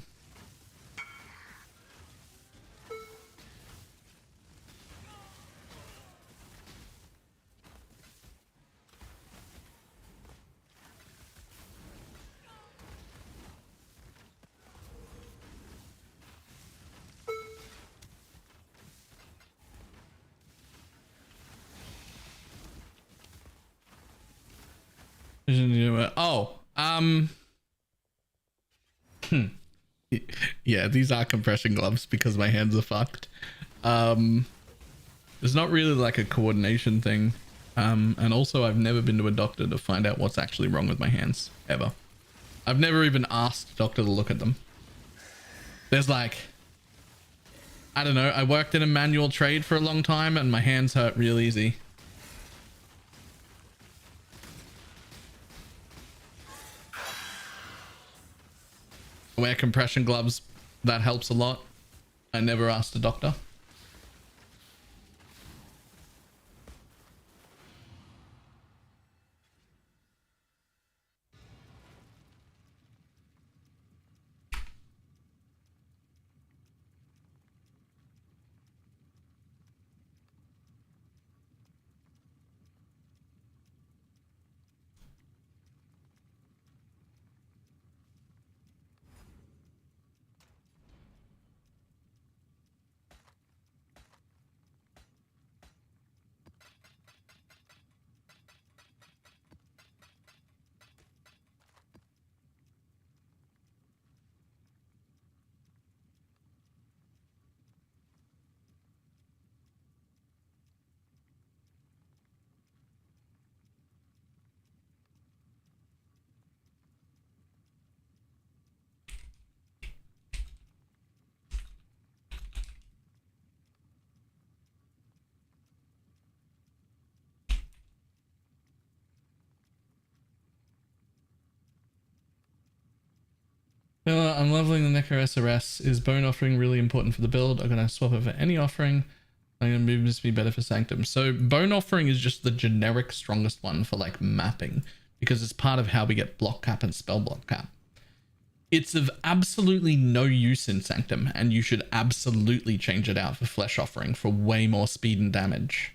yeah, these are compression gloves because my hands are fucked. There's not really like a coordination thing. And also I've never been to a doctor to find out what's actually wrong with my hands, ever. I've never even asked a doctor to look at them. There's like, I don't know, I worked in a manual trade for a long time and my hands hurt real easy. I wear compression gloves, that helps a lot. I never asked a doctor. I'm leveling the Necro SRS. Is Bone Offering really important for the build? I'm gonna swap it for any offering. I'm gonna move this to be better for Sanctum. So Bone Offering is just the generic strongest one for like mapping, because it's part of how we get block cap and spell block cap. It's of absolutely no use in Sanctum, and you should absolutely change it out for Flesh Offering for way more speed and damage.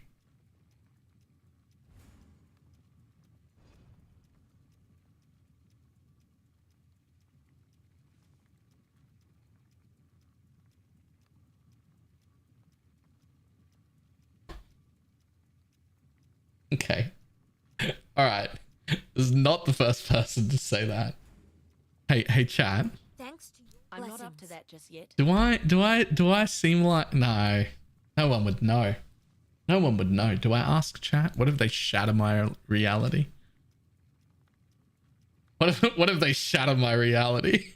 Okay. All right. This is not the first person to say that. Hey, chat. Thanks to your I'm blessings. not up to that just yet. Do I seem like no? No one would know. No one would know. Do I ask chat? What if they shatter my reality? What if they shatter my reality?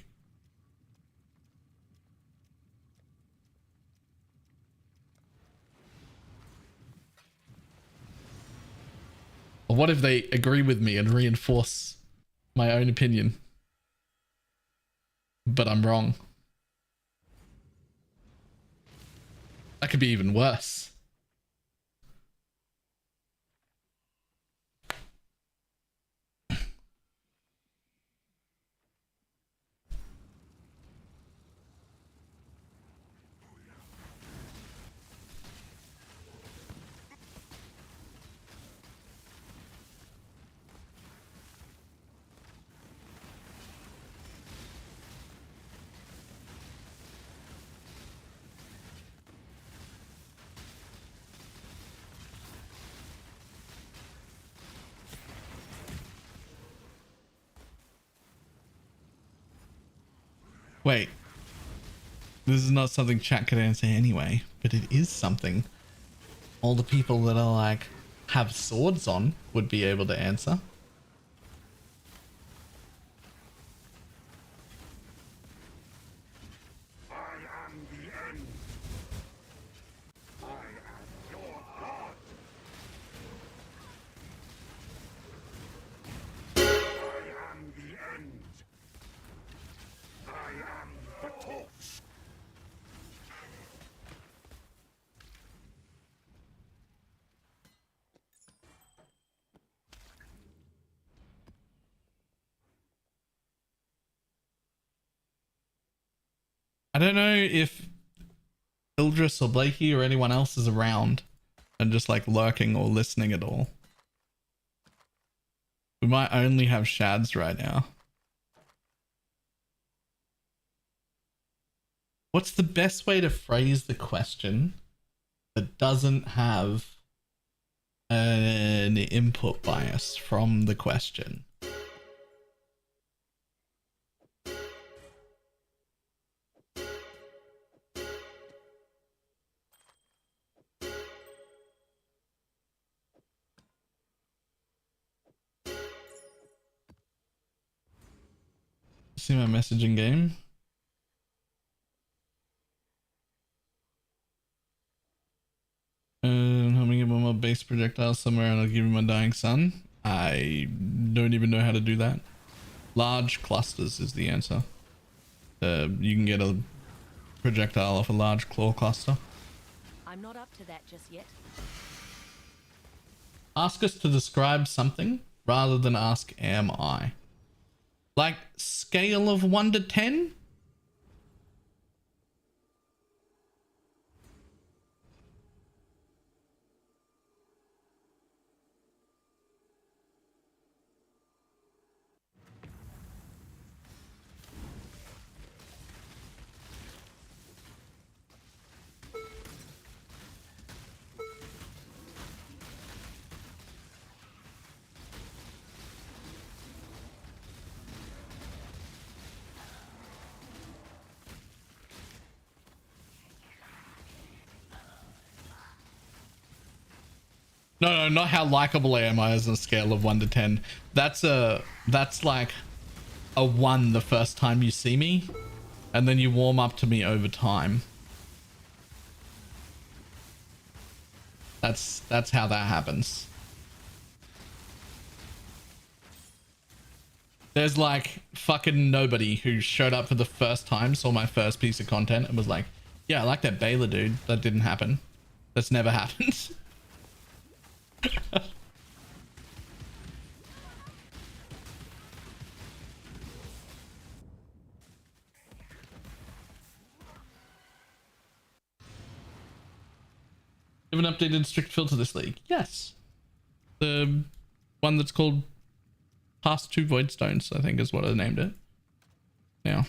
Or what if they agree with me and reinforce my own opinion? But I'm wrong. That could be even worse. Wait. This is not something chat could answer anyway, but it is something all the people that are like have swords on would be able to answer. I don't know if Ildris or Blakey or anyone else is around and just like lurking or listening at all. We might only have Shads right now. What's the best way to phrase the question that doesn't have an input bias from the question? See my messaging game? Help me get one more base projectile somewhere and I'll give you my dying sun. I don't even know how to do that. Large clusters is the answer. You can get a projectile off a large claw cluster. I'm not up to that just yet. Ask us to describe something rather than ask am I. Like scale of 1 to 10? No, not how likable am I as a scale of 1 to 10. That's like a 1 the first time you see me, and then you warm up to me over time. That's how that happens. There's like fucking nobody who showed up for the first time, saw my first piece of content and was like, yeah, I like that Baylor dude. That didn't happen. That's never happened. Have an updated strict filter this league? Yes. The one that's called Past 2 Void Stones, I think is what I named it. Yeah.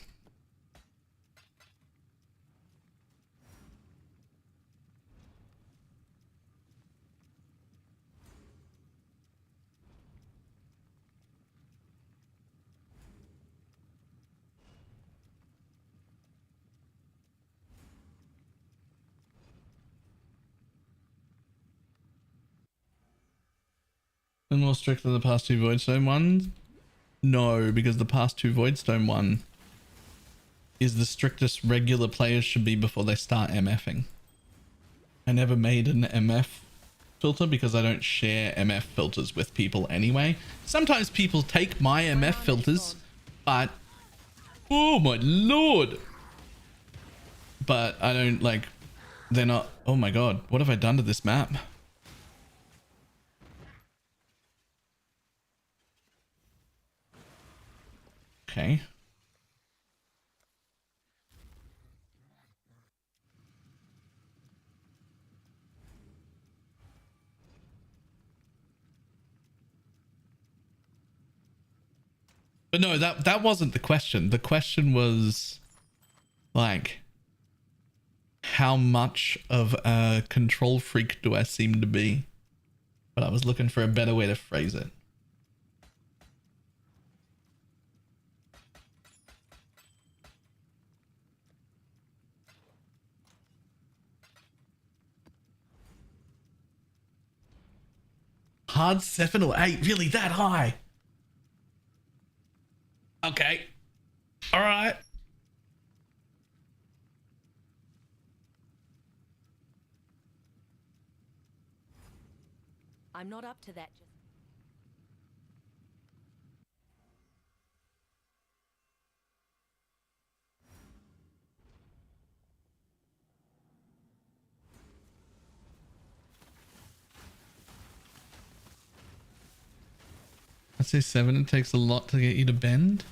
And more strict than the past 2 Voidstone ones? No, because the past 2 Voidstone one is the strictest regular players should be before they start MFing. I never made an MF filter because I don't share MF filters with people anyway. Sometimes people take my MF filters, but oh my lord. But I don't like, they're not, oh my god, what have I done to this map? Okay. But no, that wasn't the question. The question was like, how much of a control freak do I seem to be? But I was looking for a better way to phrase it. Hard 7 or 8? Really that high? Okay. All right. I'm not up to that just. I'd say 7, it takes a lot to get you to bend.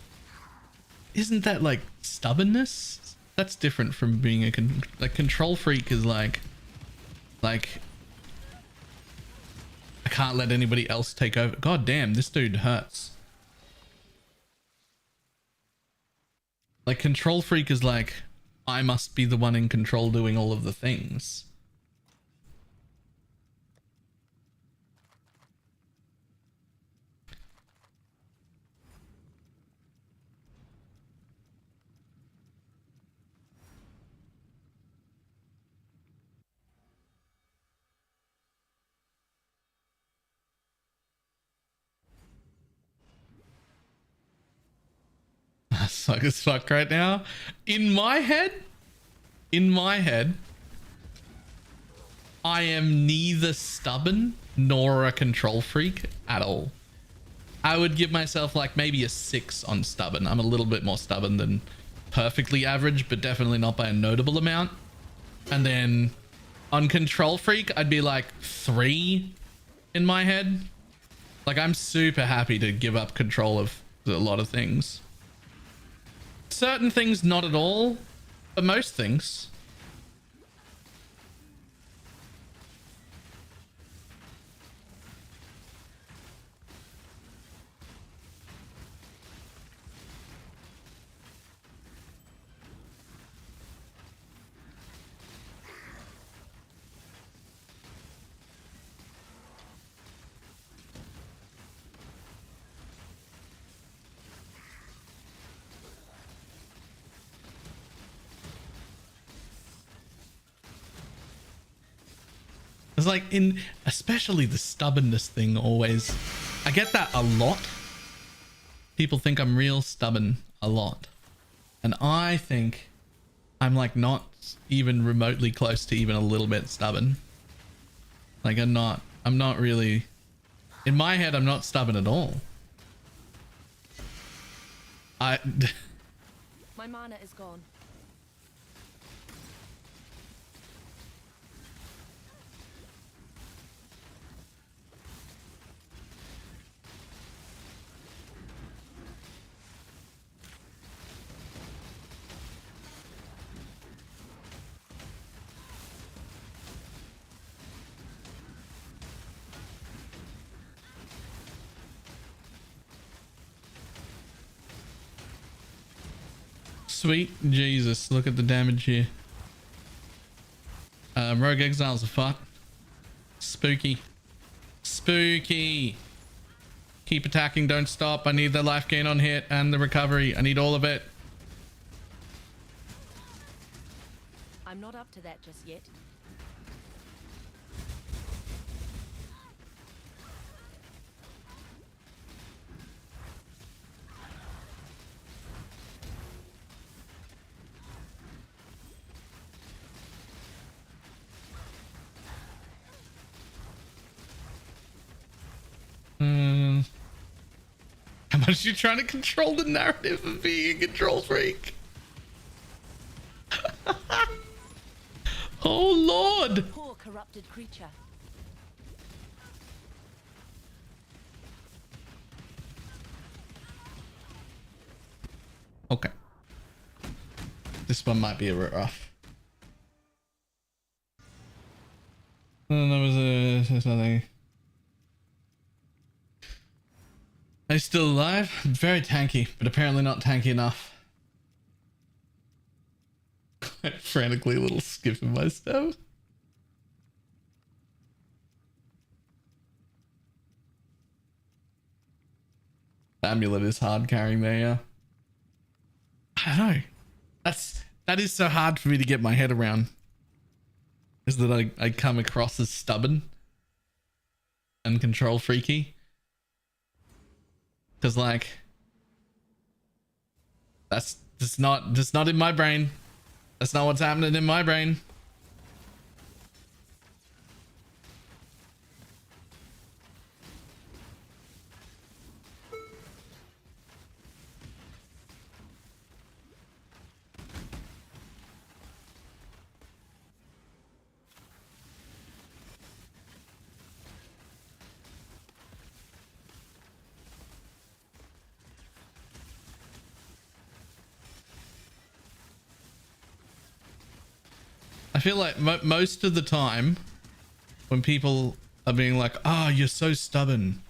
Isn't that like stubbornness? That's different from being a control freak is like I can't let anybody else take over. God damn, this dude hurts. Like control freak is like, I must be the one in control doing all of the things. I suck as fuck right now. In my head, I am neither stubborn nor a control freak at all. I would give myself like maybe a 6 on stubborn. I'm a little bit more stubborn than perfectly average, but definitely not by a notable amount. And then on control freak, I'd be like 3 in my head. Like I'm super happy to give up control of a lot of things. Certain things not at all, but most things. It's like especially the stubbornness thing always, I get that a lot. People think I'm real stubborn a lot. And I think I'm like not even remotely close to even a little bit stubborn. Like I'm not really, in my head, I'm not stubborn at all. I My mana is gone. Sweet Jesus, look at the damage here. Rogue Exiles are fucked. Spooky. Spooky. Keep attacking, don't stop. I need the life gain on hit and the recovery. I need all of it. I'm not up to that just yet. How much are you trying to control the narrative of being a control freak? Oh Lord! Poor corrupted creature. Okay. This one might be a bit rough. And there was something. Are you still alive? Very tanky, but apparently not tanky enough. Frantically a little skipping my step. Amulet is hard carrying there, yeah. I don't know. That is so hard for me to get my head around. Is that I come across as stubborn and control freaky. Cause like that's just not in my brain. That's not what's happening in my brain. I feel like most of the time when people are being like, oh, you're so stubborn.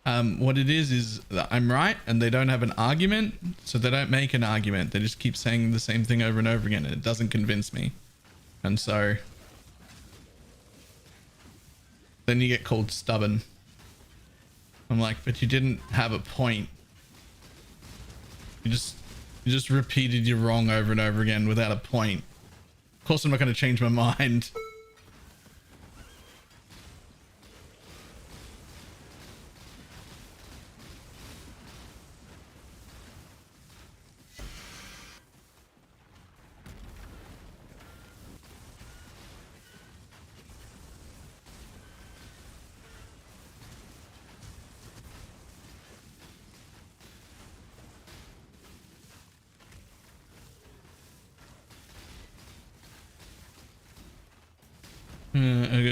What it is that I'm right and they don't have an argument. So they don't make an argument. They just keep saying the same thing over and over again. And it doesn't convince me. And so then you get called stubborn. I'm like, but you didn't have a point. You just repeated your wrong over and over again without a point. Of course I'm not going to change my mind.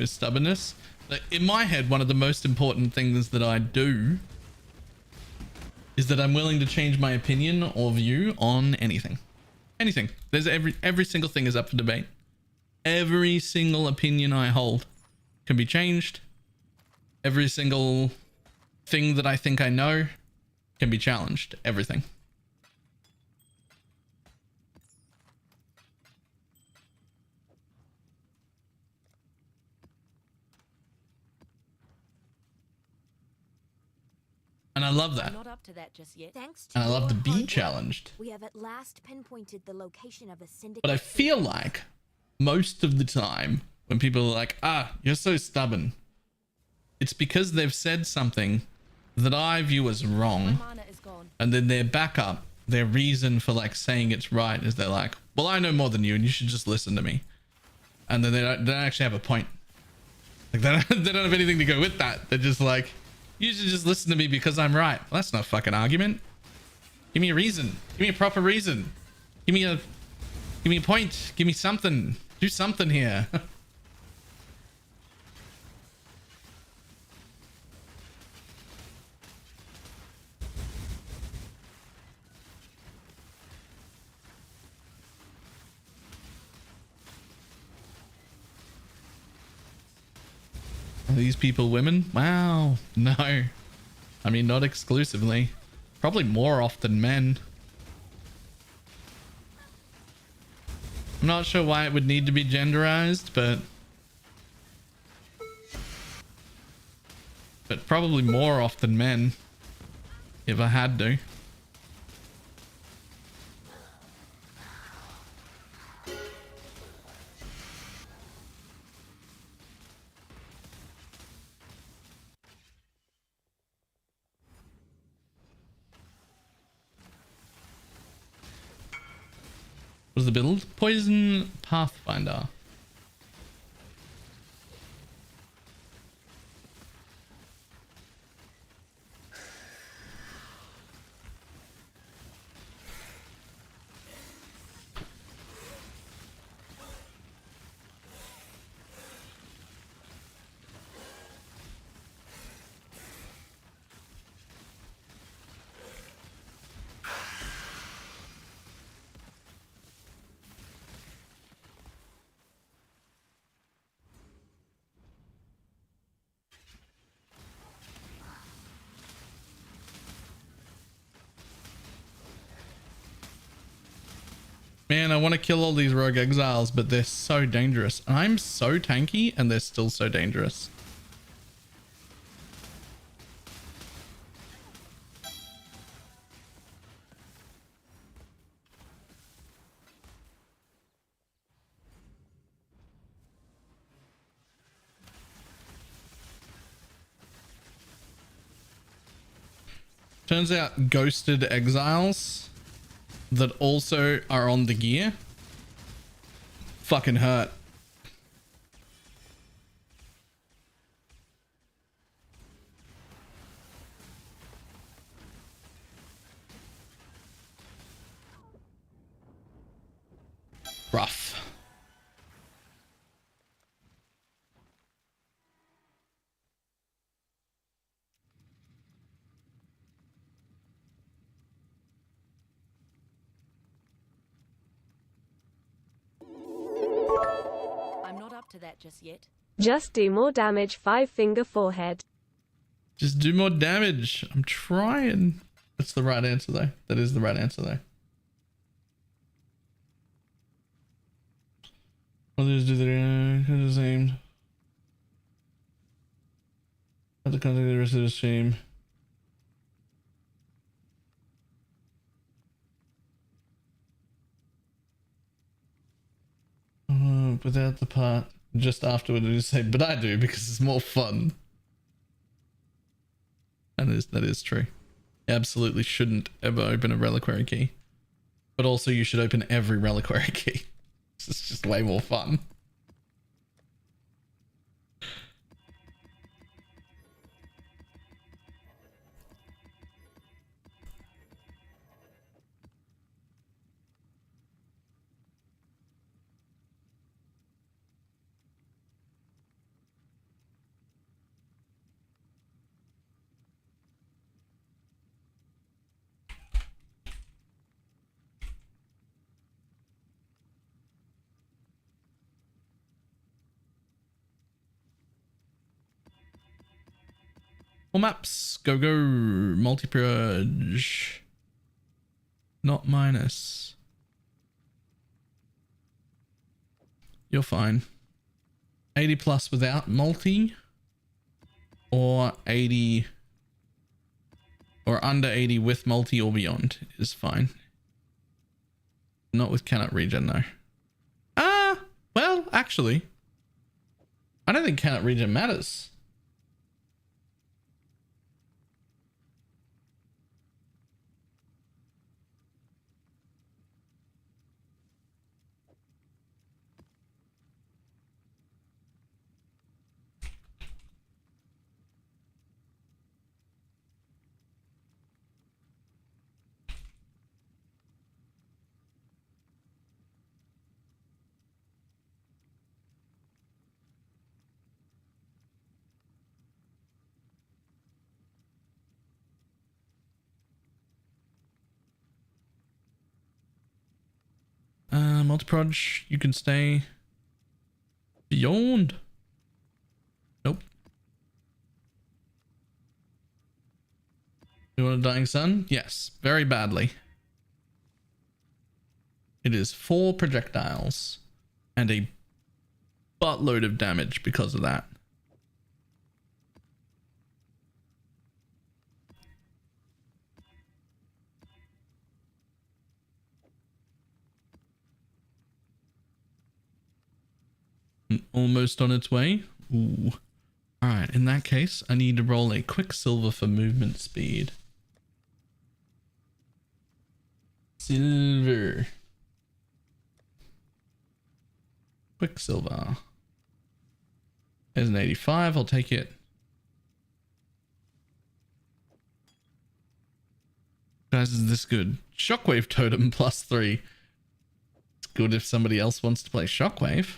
Stubbornness. Like, in my head, one of the most important things that I do is that I'm willing to change my opinion or view on anything. Anything. There's every single thing is up for debate. Every single opinion I hold can be changed. Every single thing that I think I know can be challenged. Everything. And I love that. I'm not up to that just yet. Thanks to And I love to your be hard work, challenged. We have at last pinpointed the location of a syndicate. But I feel like most of the time when people are like, ah, you're so stubborn, it's because they've said something that I view as wrong. My mana is gone. And then their backup, their reason for like saying it's right is they're like, well, I know more than you and you should just listen to me. And then they don't actually have a point. Like they don't have anything to go with that. They're just like, you should just listen to me because I'm right. Well, that's not a fucking argument. Give me a reason. Give me a proper reason. Give me a point. Give me something. Do something here. Are these people women? Wow. No. I mean, not exclusively. Probably more often men. I'm not sure why it would need to be genderized, but probably more often men, if I had to. Was the build? Poison Pathfinder. Man, I want to kill all these rogue exiles, but they're so dangerous. I'm so tanky and they're still so dangerous. Turns out ghosted exiles that also are on the gear fucking hurt. Rough. I'm not up to that just yet. Just do more damage, 5-finger forehead. Just do more damage. I'm trying. That's the right answer though. That is the right answer though. Others do the same. Have to contact the rest of the stream. Without the part just afterward, I just say, but I do because it's more fun. And that is true. You absolutely shouldn't ever open a reliquary key, but also you should open every reliquary key. It's just way more fun. All maps, go multi-purge, not minus. You're fine. 80 plus without multi, or 80 or under 80 with multi or beyond is fine. Not with cannot regen though. Well, actually, I don't think cannot regen matters. Multiproj, you can stay. Beyond. Nope. You want a dying sun? Yes, very badly. It is 4 projectiles and a buttload of damage because of that. Almost on its way. Ooh. Alright, in that case, I need to roll a Quicksilver for movement speed. Silver. Quicksilver. There's an 85, I'll take it. Guys, is this good? Shockwave Totem +3. It's good if somebody else wants to play Shockwave.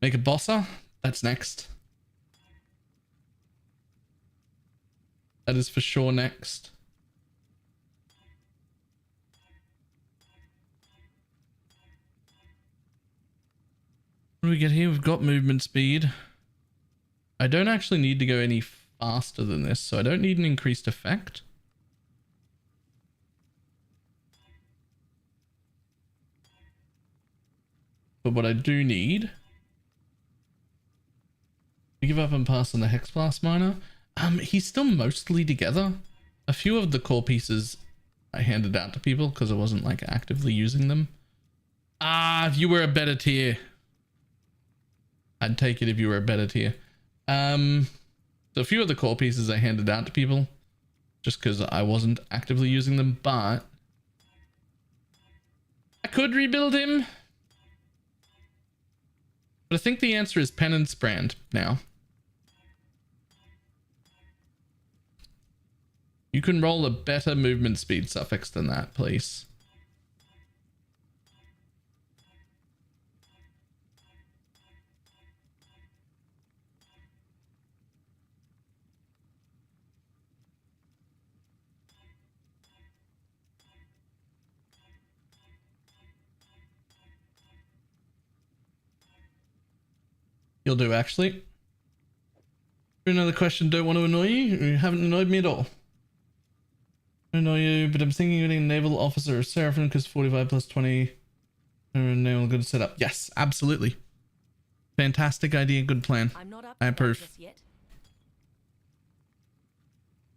Make a Bossa? That's next. That is for sure next. What do we get here? We've got movement speed. I don't actually need to go any faster than this, so I don't need an increased effect. But what I do need... give up and pass on the Hex Blast Miner. He's still mostly together. A few of the core pieces I handed out to people because I wasn't like actively using them. If you were a better tier, I'd take it if you were a better tier. So a few of the core pieces I handed out to people just because I wasn't actively using them, but I could rebuild him. But I think the answer is Penance Brand now. You can roll a better movement speed suffix than that, please. You'll do, actually. Another question, don't want to annoy you? You haven't annoyed me at all. I don't know you, but I'm thinking of getting a naval officer or Seraphim because 45 plus 20 are naval good setup. Yes, absolutely. Fantastic idea, good plan. I approve.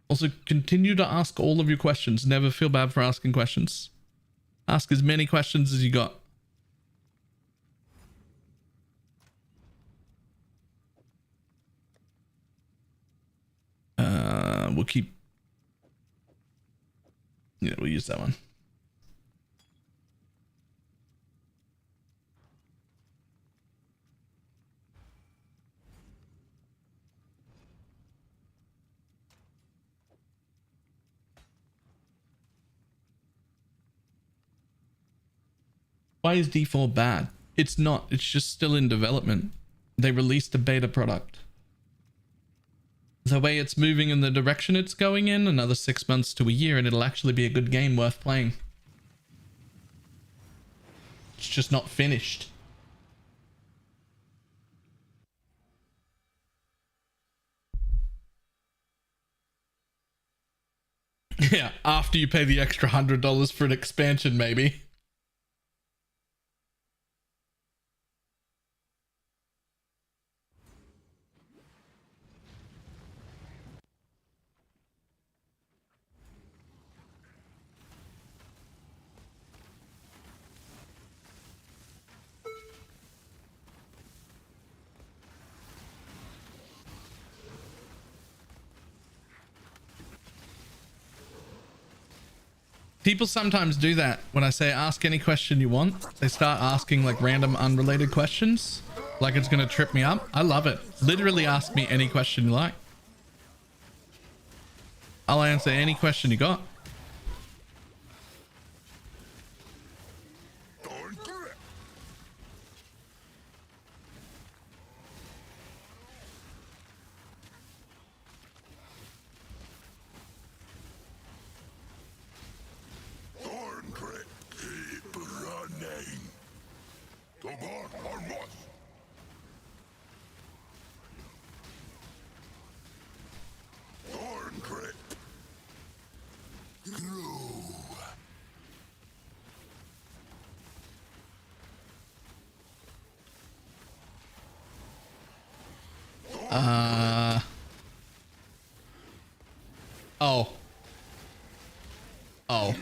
Also, continue to ask all of your questions. Never feel bad for asking questions. Ask as many questions as you got. We'll keep... yeah, we'll use that one. Why is D4 bad? It's not. It's just still in development. They released a beta product. The way it's moving in the direction it's going in, another 6 months to a year, and it'll actually be a good game worth playing. It's just not finished. Yeah, after you pay the extra $100 for an expansion, maybe. People sometimes do that when I say ask any question you want. They start asking like random unrelated questions, like it's gonna trip me up. I love it. Literally ask me any question you like. I'll answer any question you got. Oh. Oh.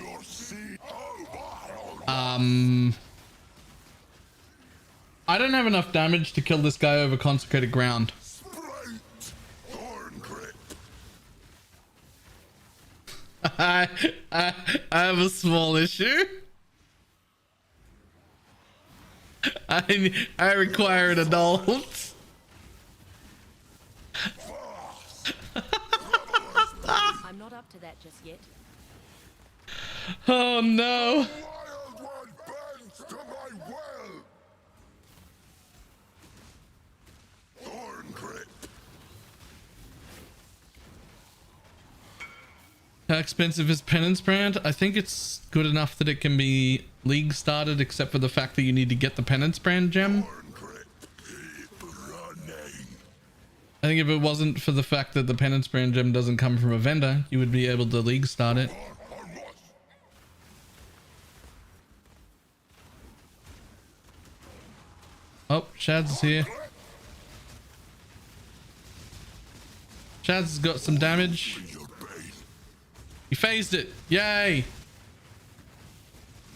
I don't have enough damage to kill this guy over consecrated ground. I have a small issue. I require an adult. I'm not up to that just yet. Oh no. Wild one bends to my will. Thorn grip. How expensive is Penance Brand? I think it's good enough that it can be league started, except for the fact that you need to get the Penance Brand gem. Thorn grip. Keep running. I think if it wasn't for the fact that the Penance Brand gem doesn't come from a vendor, you would be able to league start it. Oh, Shad's here. Shad's got some damage. He phased it. Yay.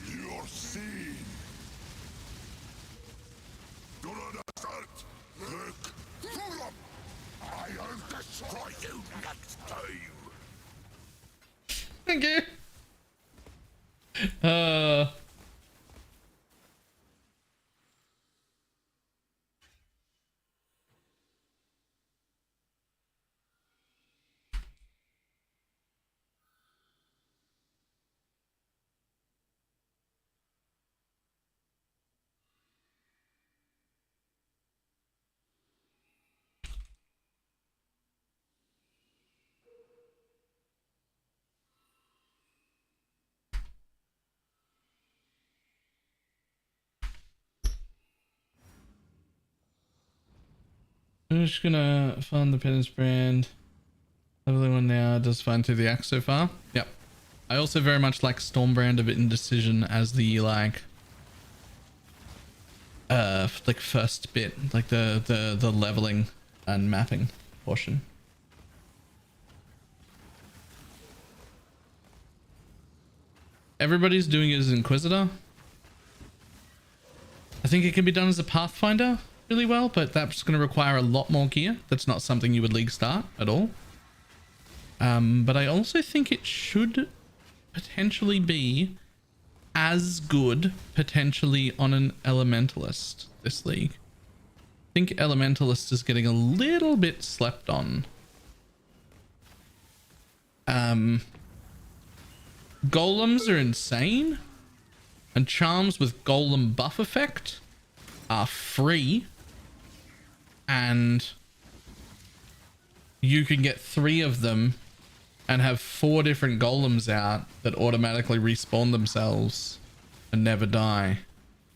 You're seen. Do not assert. Look. I'll destroy you next time. Thank you. I'm just gonna farm the Penance Brand. Leveling one now, does fine through the axe so far. Yep. I also very much like Storm Brand of Indecision as the like first bit, like the leveling and mapping portion. Everybody's doing it as Inquisitor. I think it can be done as a Pathfinder really well, but that's going to require a lot more gear. That's not something you would league start at all. But I also think it should potentially be as good potentially on an Elementalist this league. I think Elementalist is getting a little bit slept on. Golems are insane, and charms with golem buff effect are free, and you can get 3 of them and have 4 different golems out that automatically respawn themselves and never die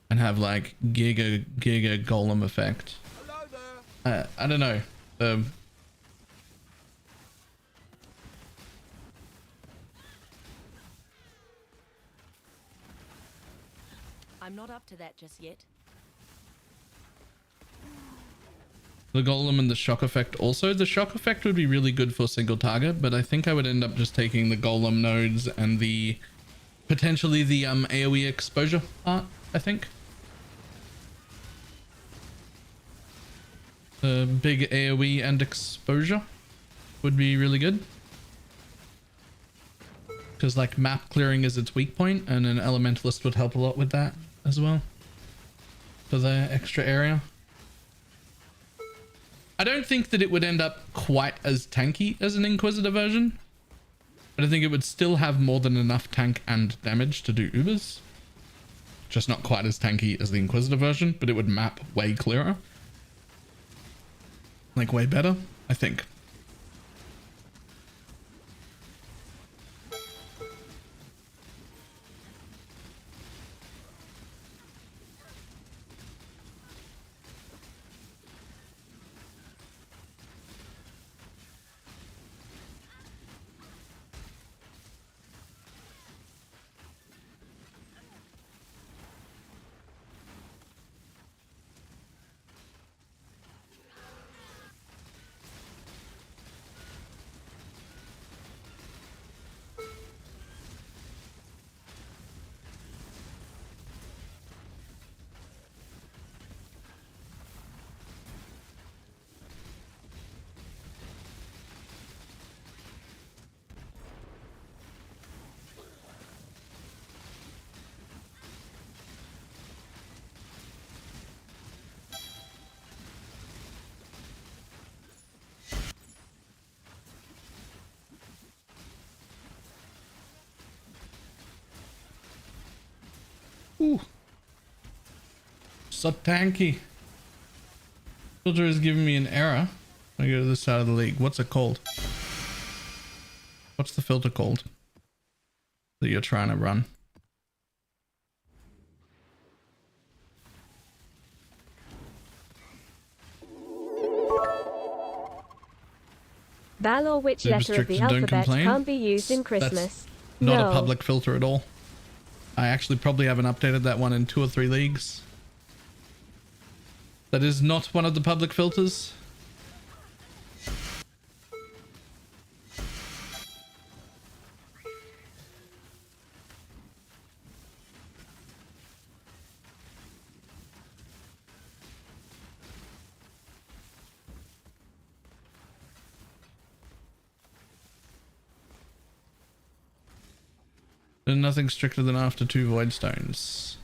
and have like giga golem effect. I don't know. I'm not up to that just yet. The golem and the shock effect also. The shock effect would be really good for single target, but I think I would end up just taking the golem nodes and the potentially the AoE exposure part, I think. The big AoE and exposure would be really good. Because like map clearing is its weak point, and an elementalist would help a lot with that as well. For the extra area. I don't think that it would end up quite as tanky as an Inquisitor version, but I think it would still have more than enough tank and damage to do Ubers. Just not quite as tanky as the Inquisitor version, but it would map way clearer. Like way better, I think. Ooh. So tanky. Filter is giving me an error. I go to this side of the league. What's it called? What's the filter called that you're trying to run? Balor, which The letter of the restricted don't alphabet complain? can't be used in That's Christmas? not No. a public filter at all. I actually probably haven't updated that one in 2 or 3 leagues. That is not one of the public filters. There's nothing stricter than after 2 void stones.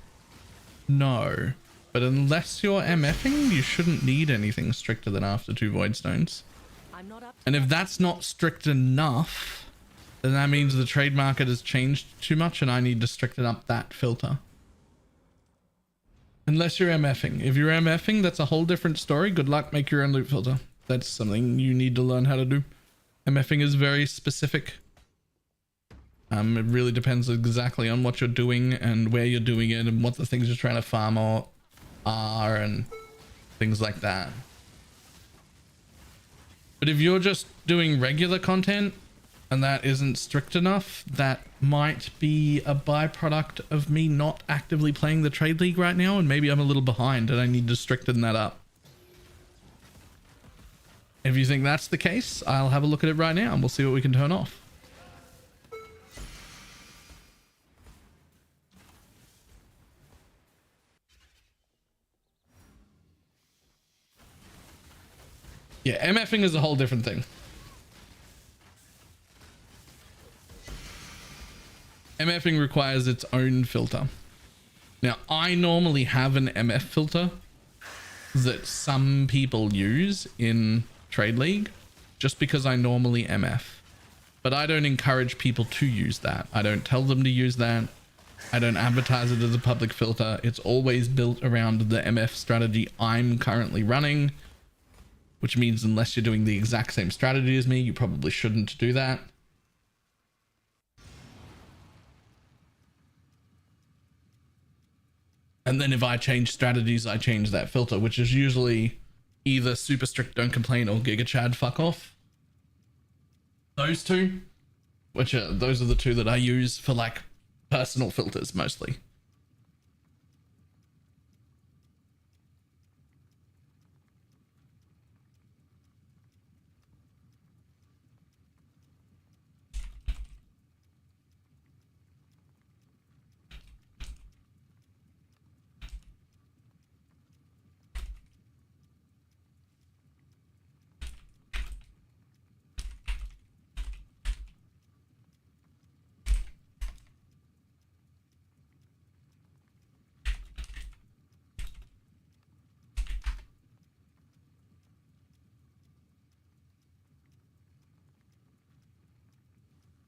No. But unless you're MFing, you shouldn't need anything stricter than after 2 void stones. I'm not up to And if that. that's not strict enough, then that means the trade market has changed too much and I need to stricten up that filter. Unless you're MFing. If you're MFing, that's a whole different story. Good luck, make your own loot filter. That's something you need to learn how to do. MFing is very specific. It really depends exactly on what you're doing and where you're doing it and what the things you're trying to farm are and things like that. But if you're just doing regular content and that isn't strict enough, that might be a byproduct of me not actively playing the trade league right now, and maybe I'm a little behind and I need to stricten that up. If you think that's the case, I'll have a look at it right now and we'll see what we can turn off. Yeah, MFing is a whole different thing. MFing requires its own filter. Now, I normally have an MF filter that some people use in Trade League just because I normally MF. But I don't encourage people to use that. I don't tell them to use that. I don't advertise it as a public filter. It's always built around the MF strategy I'm currently running. Which means unless you're doing the exact same strategy as me, you probably shouldn't do that. And then if I change strategies, I change that filter, which is usually either super strict don't complain or Giga Chad fuck off. Those two, those are the two that I use for like personal filters mostly.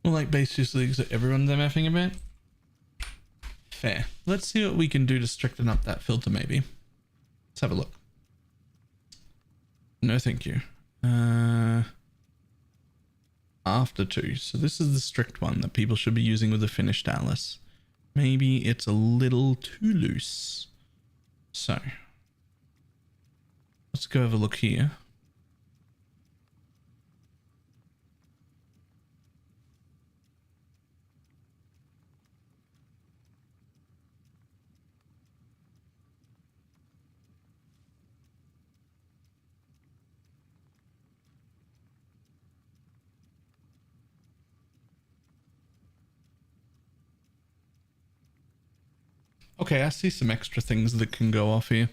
Well, like base leagues that everyone's MFing about. Fair. Let's see what we can do to stricten up that filter maybe. Let's have a look. No, thank you. After 2. So this is the strict one that people should be using with a finished Atlas. Maybe it's a little too loose. So let's go have a look here. Okay, I see some extra things that can go off here.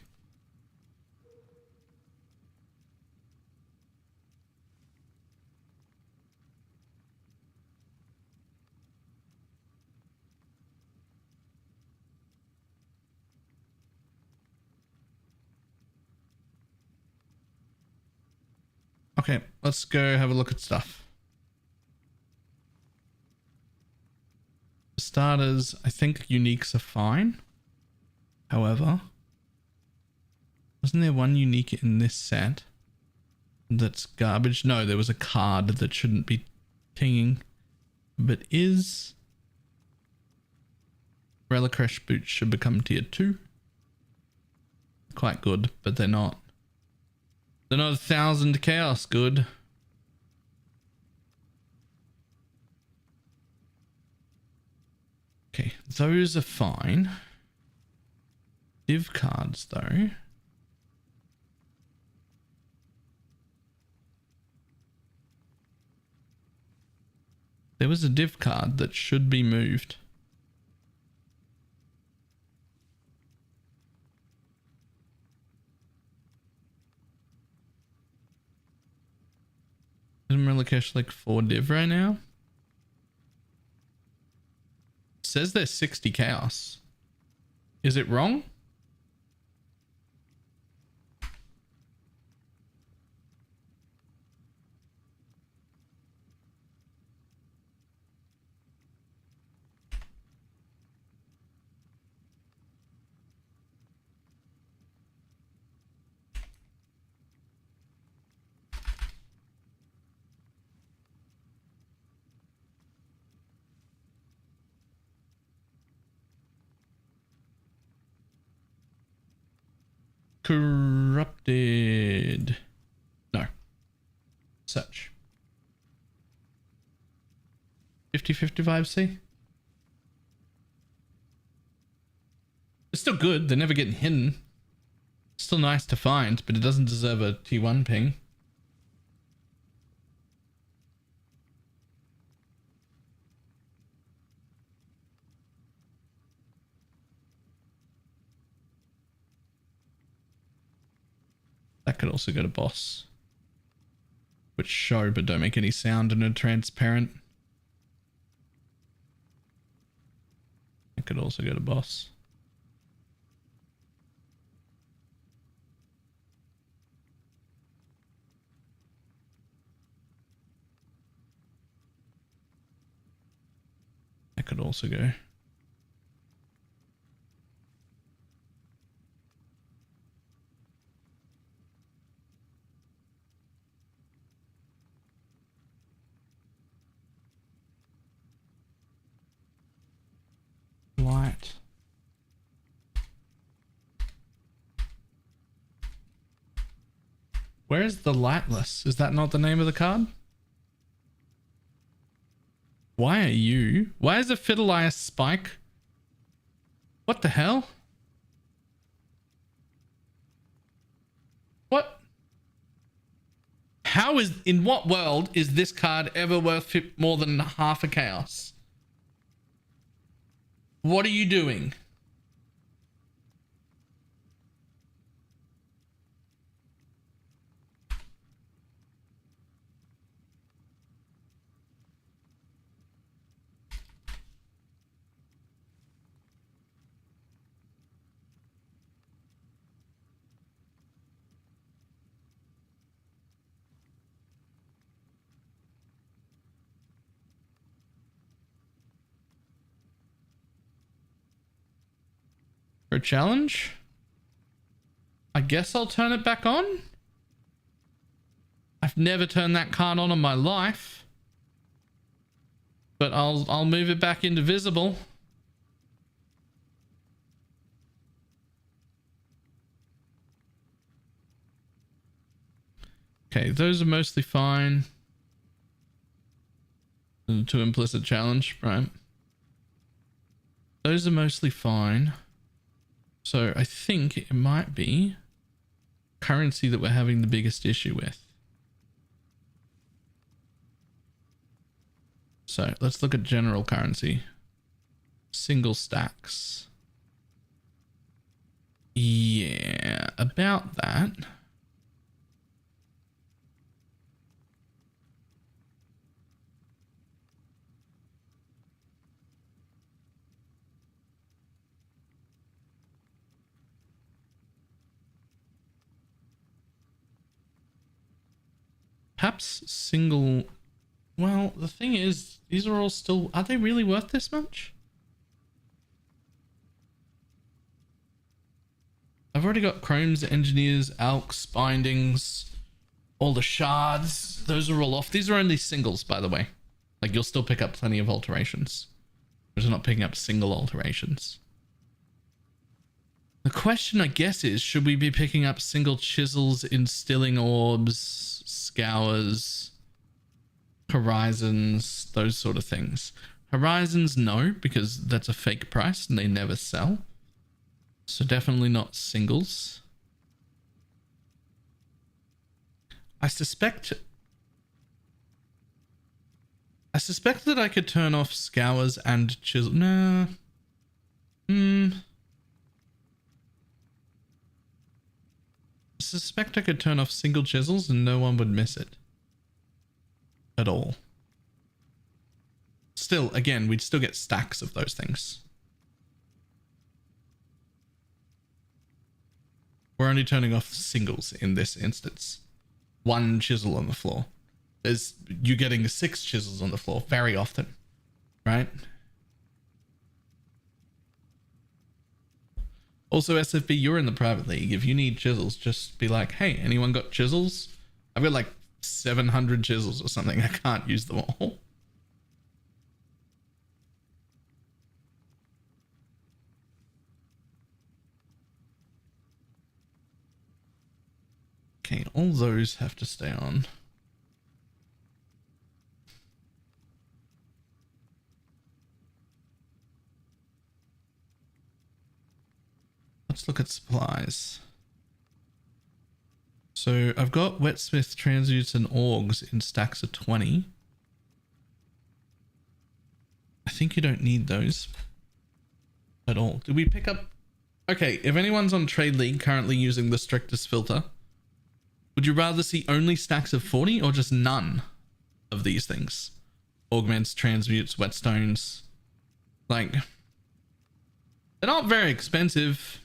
Okay, let's go have a look at stuff. For starters, I think uniques are fine. However, wasn't there one unique in this set that's garbage? No, there was a card that shouldn't be pinging. But is Relic boots should become tier 2. Quite good, but they're not. They're not 1,000 chaos good. Okay, those are fine. Div cards though. There was a div card that should be moved. Isn't Relicash like 4 div right now? It says there's 60 chaos. Is it wrong? Corrupted. No. Search. 50-55C. It's still good. They're never getting hidden. It's still nice to find, but it doesn't deserve a T1 ping. That could also go to boss. Which show but don't make any sound and are transparent. It could also go to boss. That could also go. Light. Where is the lightless? Is that not the name of the card? Why are you? Why is a Fiddleias Spike? What the hell? What? How is, in what world is this card ever worth more than half a chaos? What are you doing? For a challenge? I guess I'll turn it back on. I've never turned that card on in my life. But I'll move it back into visible. Okay, those are mostly fine. To implicit challenge, right? Those are mostly fine. So I think it might be currency that we're having the biggest issue with. So let's look at general currency. Single stacks. Yeah, about that. Perhaps single. Well, the thing is, these are all still. Are they really worth this much? I've already got chromes, engineers, alks, bindings, all the shards. Those are all off. These are only singles, by the way. Like, you'll still pick up plenty of alterations. We're just not picking up single alterations. The question, I guess, is should we be picking up single chisels, instilling orbs, scours, horizons, those sort of things? Horizons, no, because that's a fake price and they never sell. So definitely not singles. I suspect that I could turn off scours and chisel. No. I suspect I could turn off single chisels and no one would miss it at all. Still, again, we'd still get stacks of those things. We're only turning off singles in this instance. One chisel on the floor. You're getting 6 chisels on the floor very often, right? Also, SFB, you're in the private league. If you need chisels, just be like, hey, anyone got chisels? I've got like 700 chisels or something. I can't use them all. Okay, all those have to stay on. Let's look at supplies. So I've got wetsmith, transmutes, and augs in stacks of 20. I think you don't need those at all. Did we pick up? Okay, if anyone's on Trade League currently using the strictest filter, would you rather see only stacks of 40 or just none of these things? Augments, transmutes, whetstones. Like, they're not very expensive.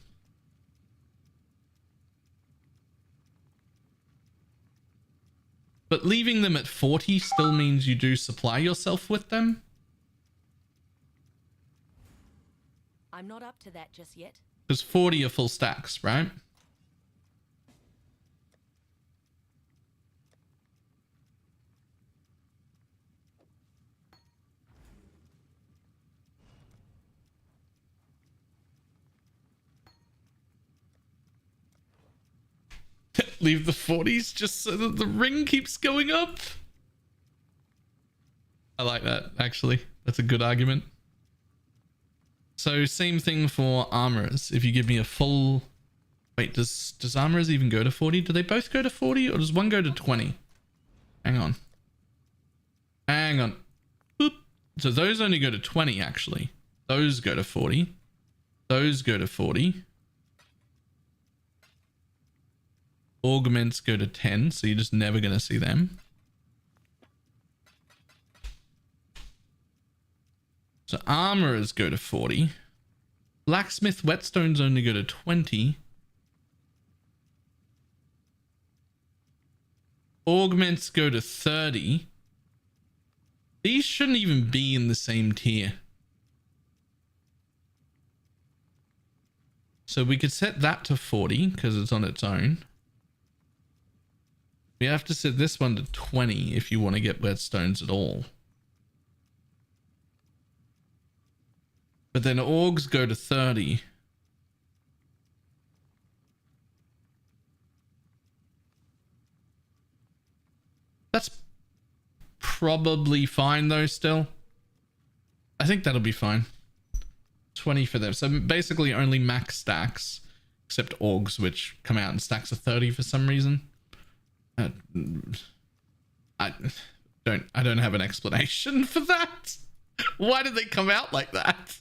But leaving them at 40 still means you do supply yourself with them. I'm not up to that just yet. Because 40 are full stacks, right? Leave the 40s just so that the ring keeps going up. I like that, actually. That's a good argument. So same thing for armorers. If you give me a full... Wait, does armorers even go to 40? Do they both go to 40 or does one go to 20? Hang on. Hang on. Boop. So those only go to 20, actually. Those go to 40. Those go to 40. Augments go to 10, so you're just never going to see them. So armorers go to 40. Blacksmith whetstones only go to 20. Augments go to 30. These shouldn't even be in the same tier. So we could set that to 40 because it's on its own. We have to set this one to 20 if you want to get whetstones at all. But then augs go to 30. That's probably fine though still. I think that'll be fine. 20 for them. So basically only max stacks, except augs, which come out in stacks of 30 for some reason. I don't have an explanation for that. Why did they come out like that?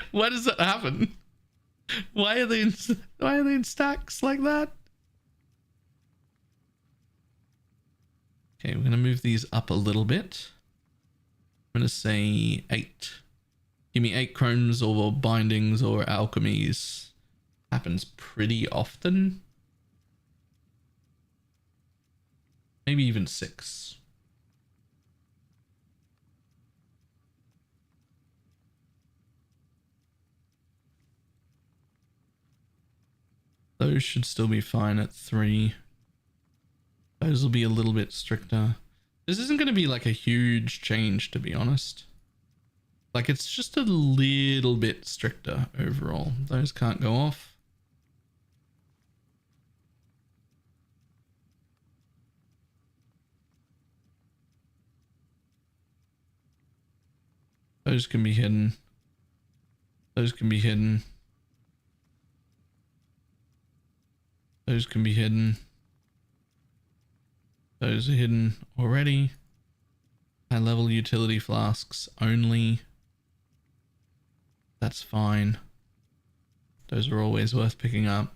Why does that happen? Why are they in stacks like that? Okay, we're gonna move these up a little bit. I'm gonna say 8. Give me 8 chromes or bindings or alchemies. Happens pretty often. Maybe even 6. Those should still be fine at 3. Those will be a little bit stricter. This isn't going to be like a huge change, to be honest. Like, it's just a little bit stricter overall. Those can't go off. Those can be hidden. Those can be hidden. Those can be hidden. Those are hidden already. High level utility flasks only. That's fine. Those are always worth picking up.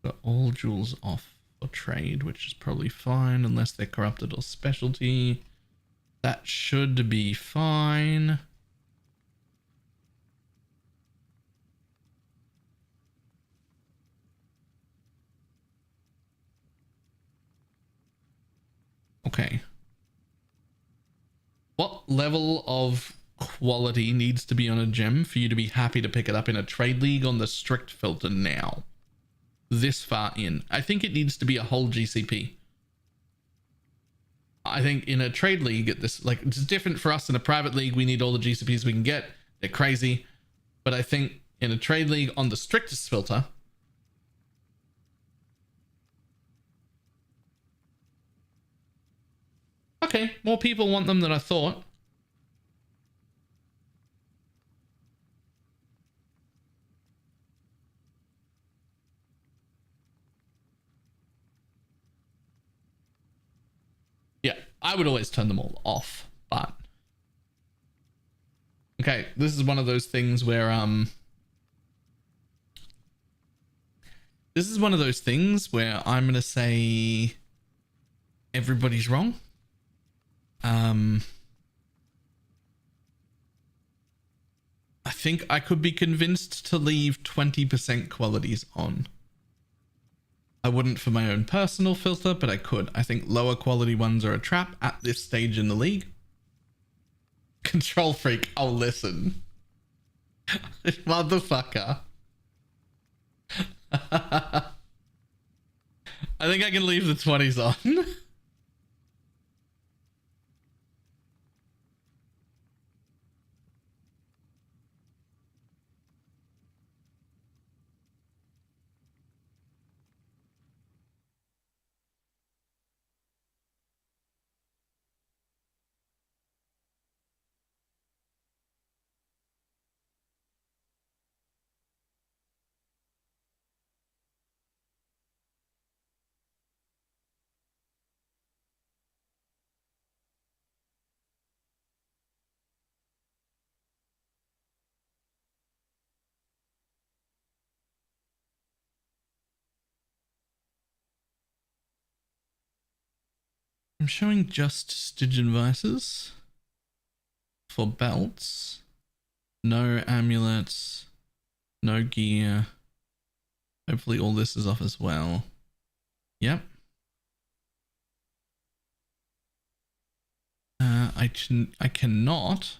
Got all jewels off for trade, which is probably fine unless they're corrupted or specialty. That should be fine. Okay. What level of quality needs to be on a gem for you to be happy to pick it up in a trade league on the strict filter now? This far in. I think it needs to be a whole GCP. I think in a trade league, it's different for us in a private league. We need all the GCPs we can get. They're crazy. But I think in a trade league on the strictest filter, okay, more people want them than I thought. Yeah, I would always turn them all off, but okay, this is one of those things where this is one of those things where I'm gonna say everybody's wrong. I think I could be convinced to leave 20% qualities on. I wouldn't for my own personal filter, but I could. I think lower quality ones are a trap at this stage in the league. Control freak, oh listen. Motherfucker. I think I can leave the 20s on. I'm showing just Stygian Vices for belts. No amulets. No gear. Hopefully all this is off as well. Yep. I cannot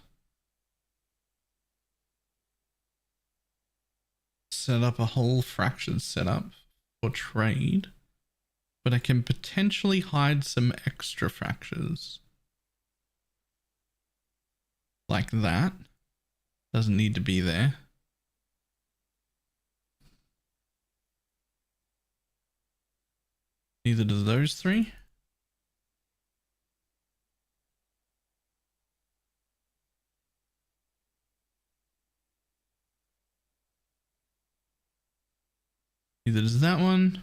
set up a whole fractured setup for trade, but I can potentially hide some extra fractures. Like that. Doesn't need to be there. Neither do those 3. Neither does that one.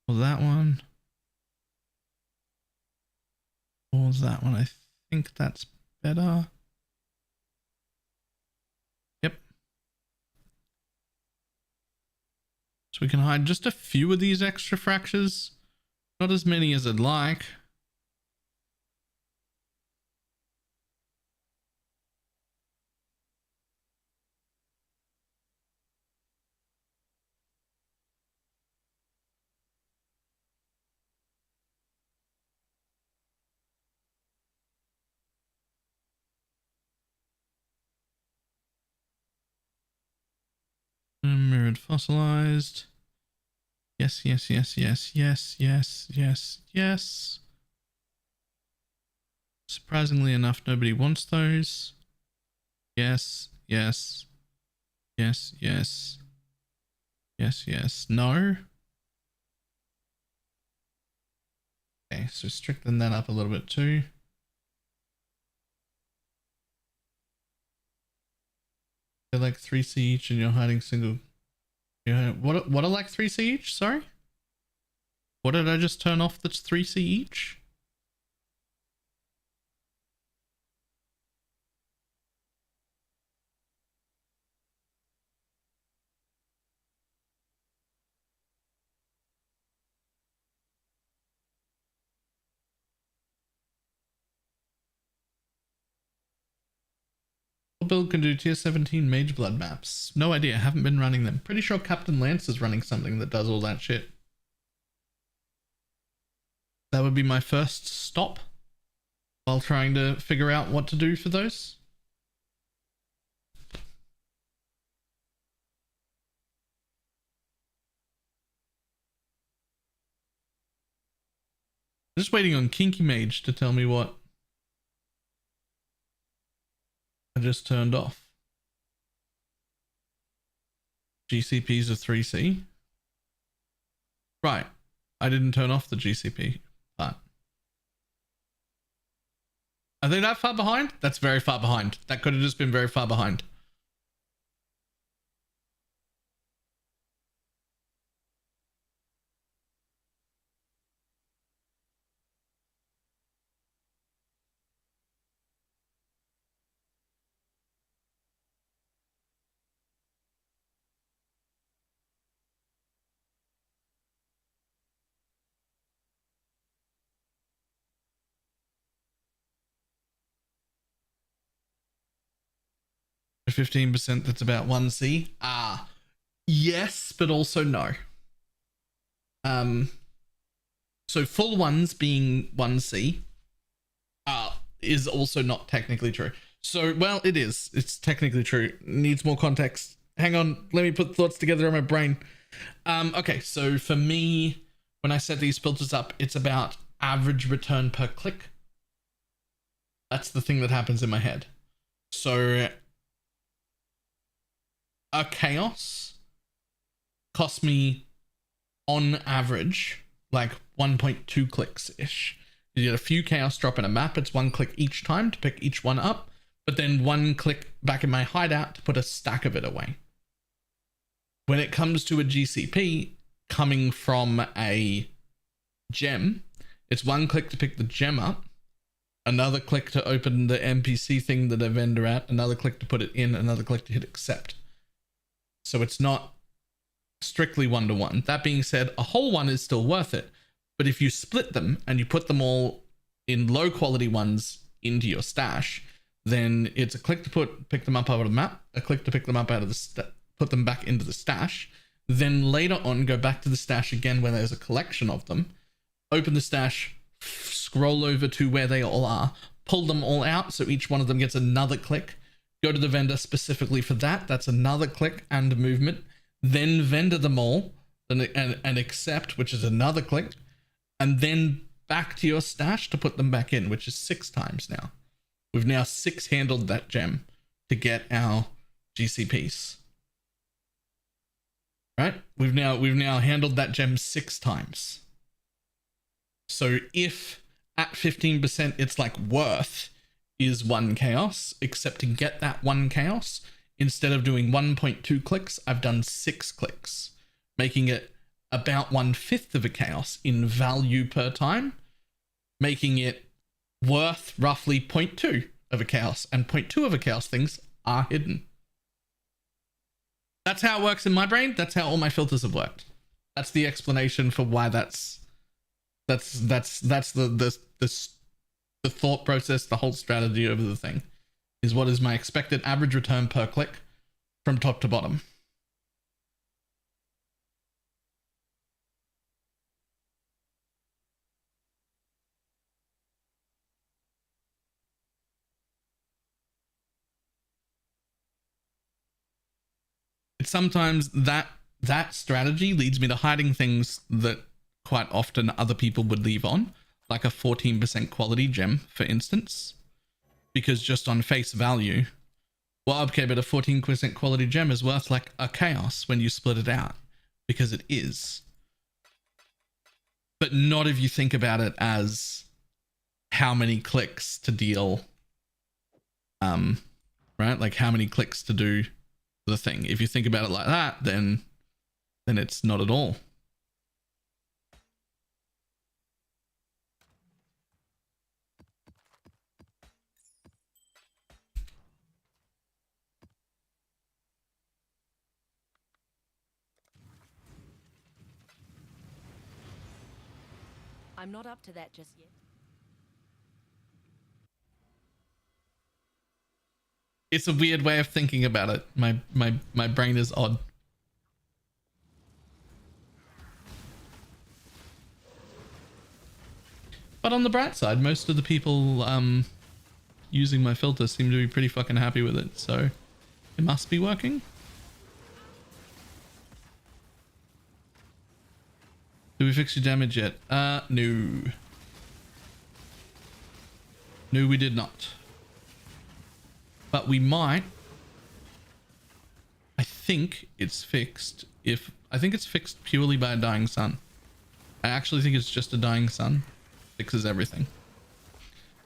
Or that one. Or that one. I think that's better. Yep. So we can hide just a few of these extra fractures. Not as many as I'd like. Mirrored fossilized. Yes, yes, yes, yes, yes, yes, yes, yes. Surprisingly enough, nobody wants those. Yes, yes, yes, yes, yes, yes, no. Okay, so strengthen that up a little bit too. They're like 3C each and you're hiding single. Yeah, what are like 3C each? Sorry? What did I just turn off that's 3C each? Build can do tier 17 mage blood maps. No idea, haven't been running them. Pretty sure Captain Lance is running something that does all that shit. That would be my first stop while trying to figure out what to do for those. Just waiting on Kinky Mage to tell me what I just turned off. GCPs are 3C. Right. I didn't turn off the GCP part. Are they that far behind? That's very far behind. That could have just been very far behind. The 15% that's about 1C. Yes, but also no. So full ones being 1C is also not technically true. So, well, it is. It's technically true. Needs more context. Hang on, let me put thoughts together in my brain. Okay, so for me, when I set these filters up, it's about average return per click. That's the thing that happens in my head. So a chaos costs me on average like 1.2 clicks ish. You get a few chaos drop in a map. It's 1 click each time to pick each one up, but then 1 click back in my hideout to put a stack of it away. When it comes to a GCP coming from a gem, it's 1 click to pick the gem up, another click to open the NPC thing that I vendor at, another click to put it in, another click to hit accept. So it's not strictly 1-to-1. That being said, a whole one is still worth it. But if you split them and you put them all in low quality ones into your stash, then it's a click to pick them up out of the map, a click to pick them up out of the put them back into the stash, then later on go back to the stash again where there's a collection of them, open the stash, scroll over to where they all are, pull them all out so each one of them gets another click, go to the vendor specifically for that, that's another click and movement, then vendor them all and accept, which is another click, and then back to your stash to put them back in, which is 6 times now. We've now 6 handled that gem to get our GCPs. Right? We've now handled that gem 6 times. So if at 15% it's like worth is 1 chaos, except to get that 1 chaos, instead of doing 1.2 clicks, I've done 6 clicks, making it about 1/5 of a chaos in value per time, making it worth roughly 0.2 of a chaos, and 0.2 of a chaos things are hidden. That's how it works in my brain. That's how all my filters have worked. That's the explanation for why that's the thought process, the whole strategy over the thing is what is my expected average return per click from top to bottom. It's sometimes that strategy leads me to hiding things that quite often other people would leave on, like a 14% quality gem, for instance, because just on face value, well, okay, but a 14% quality gem is worth like a chaos when you split it out, because it is. But not if you think about it as how many clicks to deal, right? Like how many clicks to do the thing. If you think about it like that, then it's not at all. I'm not up to that just yet. It's a weird way of thinking about it. My brain is odd. But on the bright side, most of the people using my filter seem to be pretty fucking happy with it, so it must be working. Did we fix your damage yet? No. No, we did not. But we might. I think it's fixed. I think it's fixed purely by a dying sun. I actually think it's just a dying sun. Fixes everything.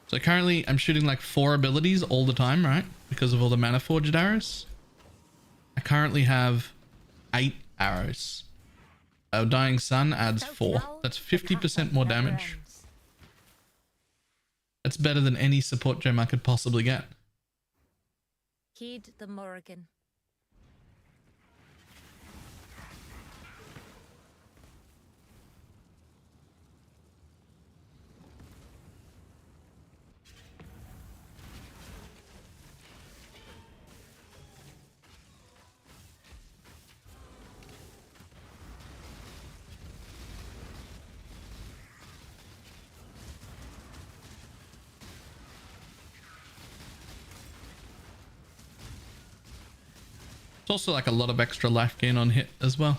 So currently I'm shooting like 4 abilities all the time, right? Because of all the mana forged arrows. I currently have 8 arrows. A dying sun adds 4. That's 50% more damage. That's better than any support gem I could possibly get. Heed the Morrigan. It's also like a lot of extra life gain on hit as well.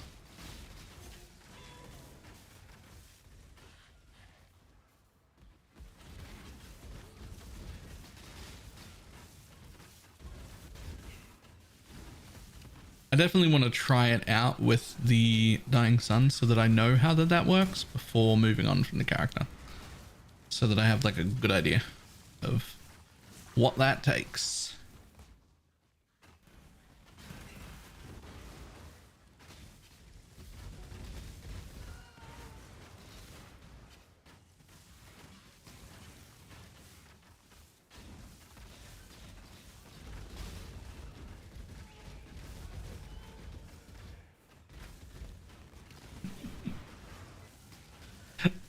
I definitely want to try it out with the Dying Sun so that I know how that works before moving on from the character. So that I have like a good idea of what that takes.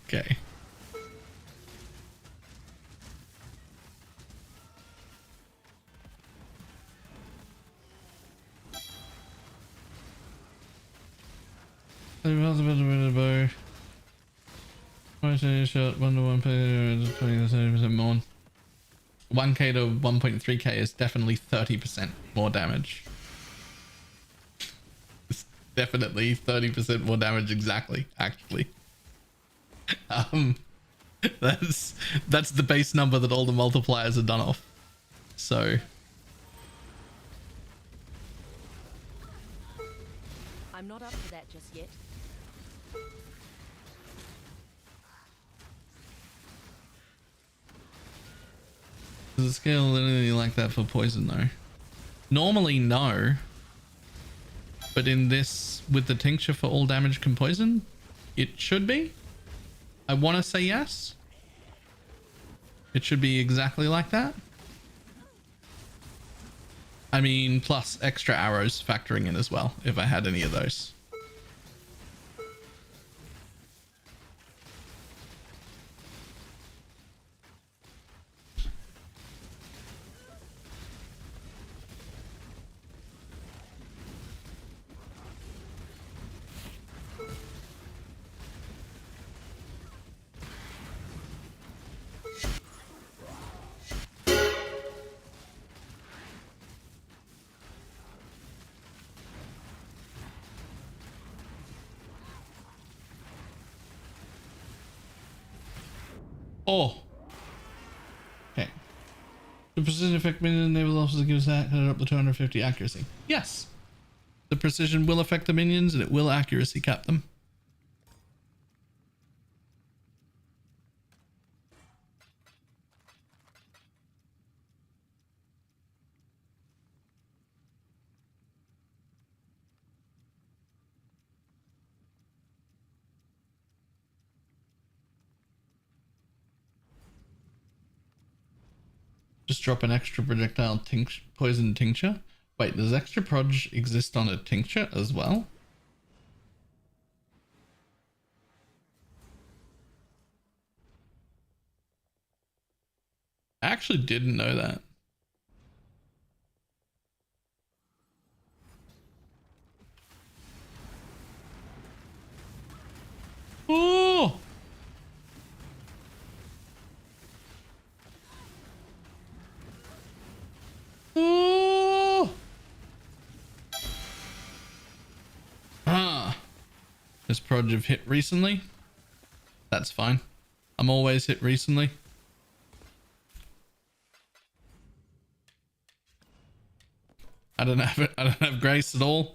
Okay. Shot 1 to 1 20% more. 1k to 1.3k is definitely 30% more damage. It's definitely 30% more damage exactly, actually. That's the base number that all the multipliers are done off. So I'm not up to that just yet. does it scale anything like that for poison though? Normally no. But in this, with the tincture for all damage can poison, it should be. I want to say yes. It should be exactly like that. I mean, plus extra arrows factoring in as well, if I had any of those. Oh. Okay. The precision effect minion naval officer gives that up to 250 accuracy. Yes. The precision will affect the minions and it will accuracy cap them. Just drop an extra projectile poison tincture. Wait, does extra proj exist on a tincture as well? I actually didn't know that. Oh! Oh! Ah. This proj have hit recently. That's fine. I'm always hit recently. I don't have grace at all.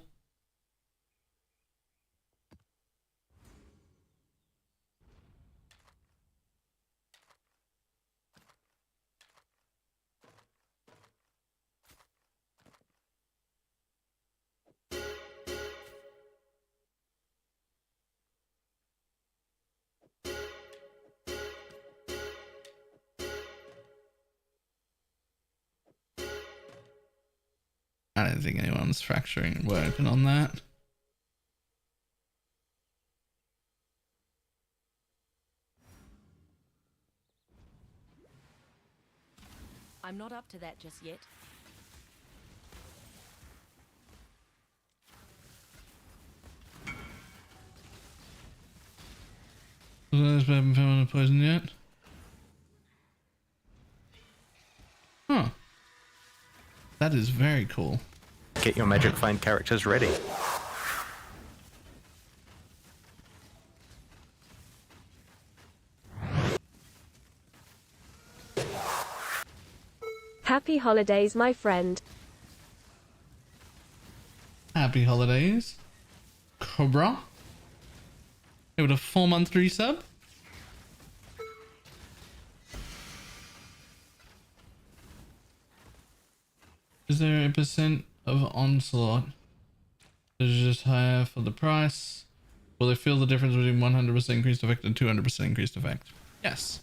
I don't think anyone's fracturing working on that. I'm not up to that just yet. Haven't found a poison yet. Huh. That is very cool. Get your magic find characters ready. Happy holidays, my friend. Happy holidays. Cobra. It would a 4-month resub. Is there a percent of onslaught? Is it just higher for the price? Will they feel the difference between 100% increased effect and 200% increased effect? Yes.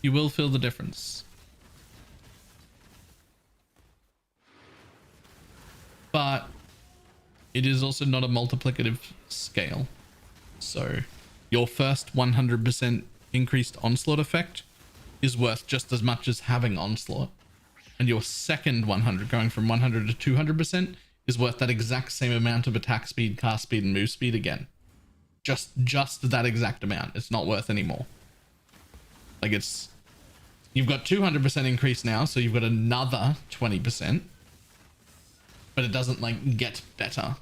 You will feel the difference. But it is also not a multiplicative scale. So your first 100% increased onslaught effect is worth just as much as having onslaught. And your second 100, going from 100 to 200%, is worth that exact same amount of attack speed, cast speed, and move speed again. Just that exact amount. It's not worth any more. Like it's... You've got 200% increase now, so you've got another 20%. But it doesn't, like, get better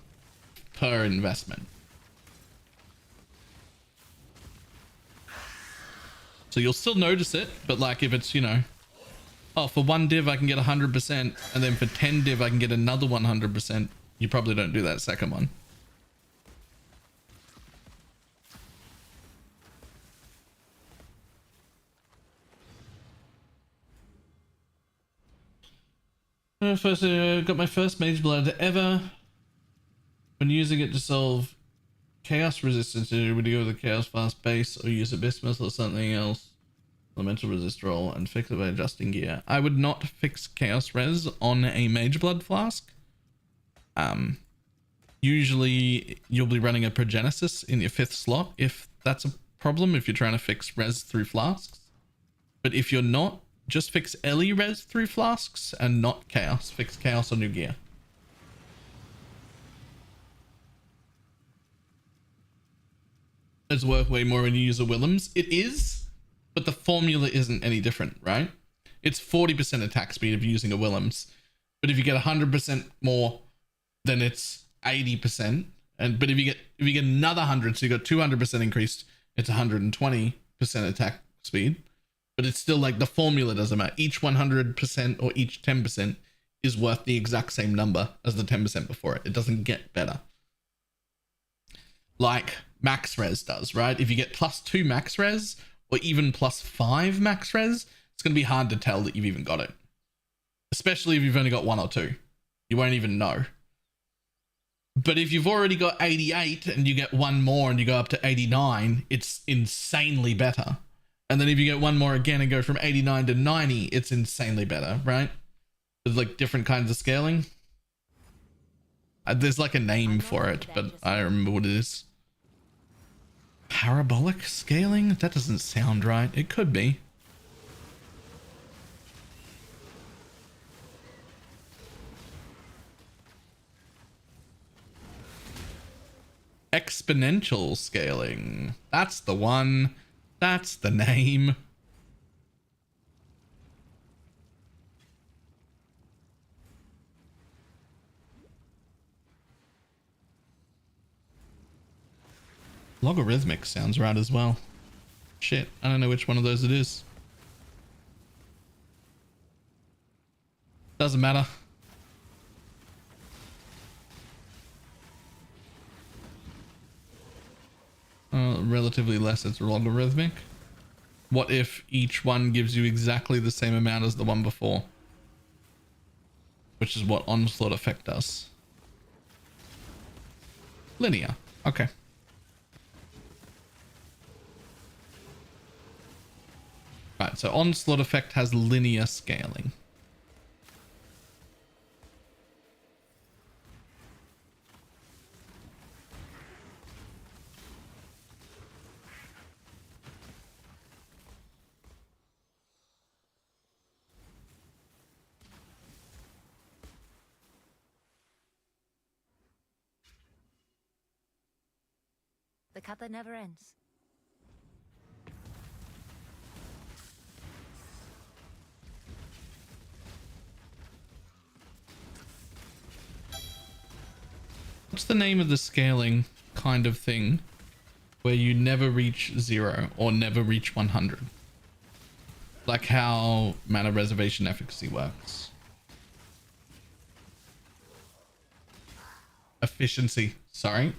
per investment. So you'll still notice it, but, like, if it's, you know... Oh, for 1 div I can get 100%, and then for 10 div I can get another 100%. You probably don't do that second one. First, got my first mage blood ever. When using it to solve chaos resistance, would you go with a chaos fast base or use abysmus or something else? Elemental resist roll and fix it by adjusting gear. I would not fix chaos res on a mage blood flask. Usually you'll be running a progenesis in your 5th slot if that's a problem, if you're trying to fix res through flasks. But if you're not, just fix Ellie res through flasks and not chaos. Fix chaos on your gear. It's worth way more when you use a Willems. It is. But the formula isn't any different, right? It's 40% attack speed if you're using a Willems. But if you get 100% more, then it's 80%. But if you get another 100, so you got 200% increased, it's 120% attack speed. but it's still like the formula doesn't matter. Each 100% or each 10% is worth the exact same number as the 10% before it. It doesn't get better. Like max res does, right? If you get +2 max res or even +5 max res, it's going to be hard to tell that you've even got it. Especially if you've only got 1 or 2. You won't even know. But if you've already got 88 and you get one more and you go up to 89, it's insanely better. And then if you get one more again and go from 89 to 90, it's insanely better, right? There's like different kinds of scaling. There's like a name for it, but I don't remember what it is. Parabolic scaling? That doesn't sound right. It could be. Exponential scaling. That's the one. That's the name. Logarithmic sounds right as well. Shit, I don't know which one of those it is. Doesn't matter. Relatively less, it's logarithmic. What if each one gives you exactly the same amount as the one before? Which is what onslaught effect does. Linear. Okay. Right, so onslaught effect has linear scaling. The cut that never ends. What's the name of the scaling kind of thing where you never reach 0 or never reach 100? Like how mana reservation efficacy works. Efficiency, sorry.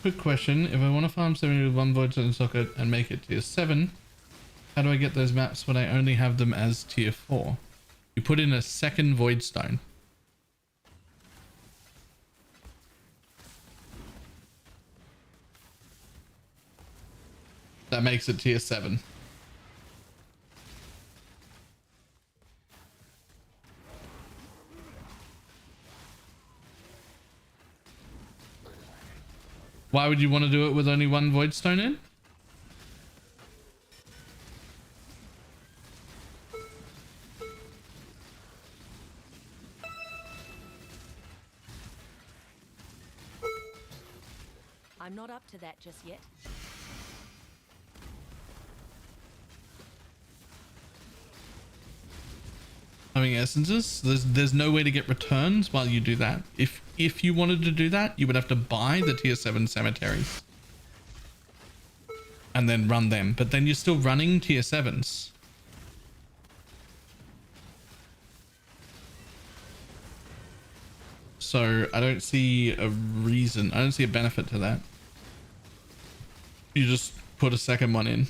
Quick question, if I want to farm 70 with one void zone socket and make it tier 7, how do I get those maps when I only have them as tier 4? You put in a second void stone. That makes it tier 7. Why would you want to do it with only one void stone in? I'm not up to that just yet. Having essences, there's no way to get returns while you do that. If you wanted to do that, you would have to buy the tier 7 cemeteries and then run them, but then you're still running tier 7s. So I don't see a reason, I don't see a benefit to that. You just put a second one in.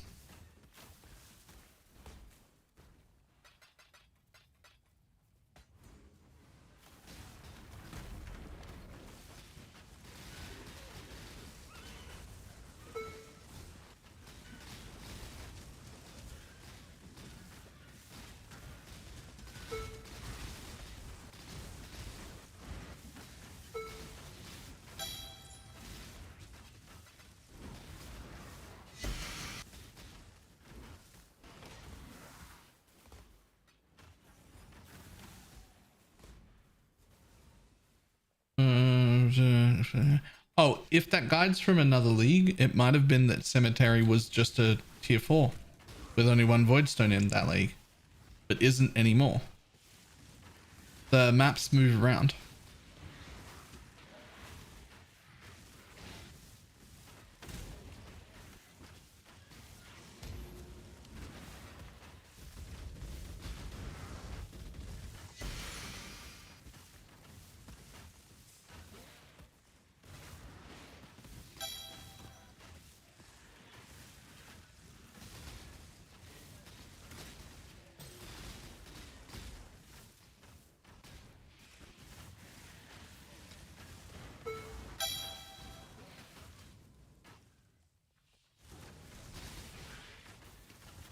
Oh, if that guide's from another league, it might have been that cemetery was just a tier 4 with only one void stone in that league. but isn't anymore. The maps move around.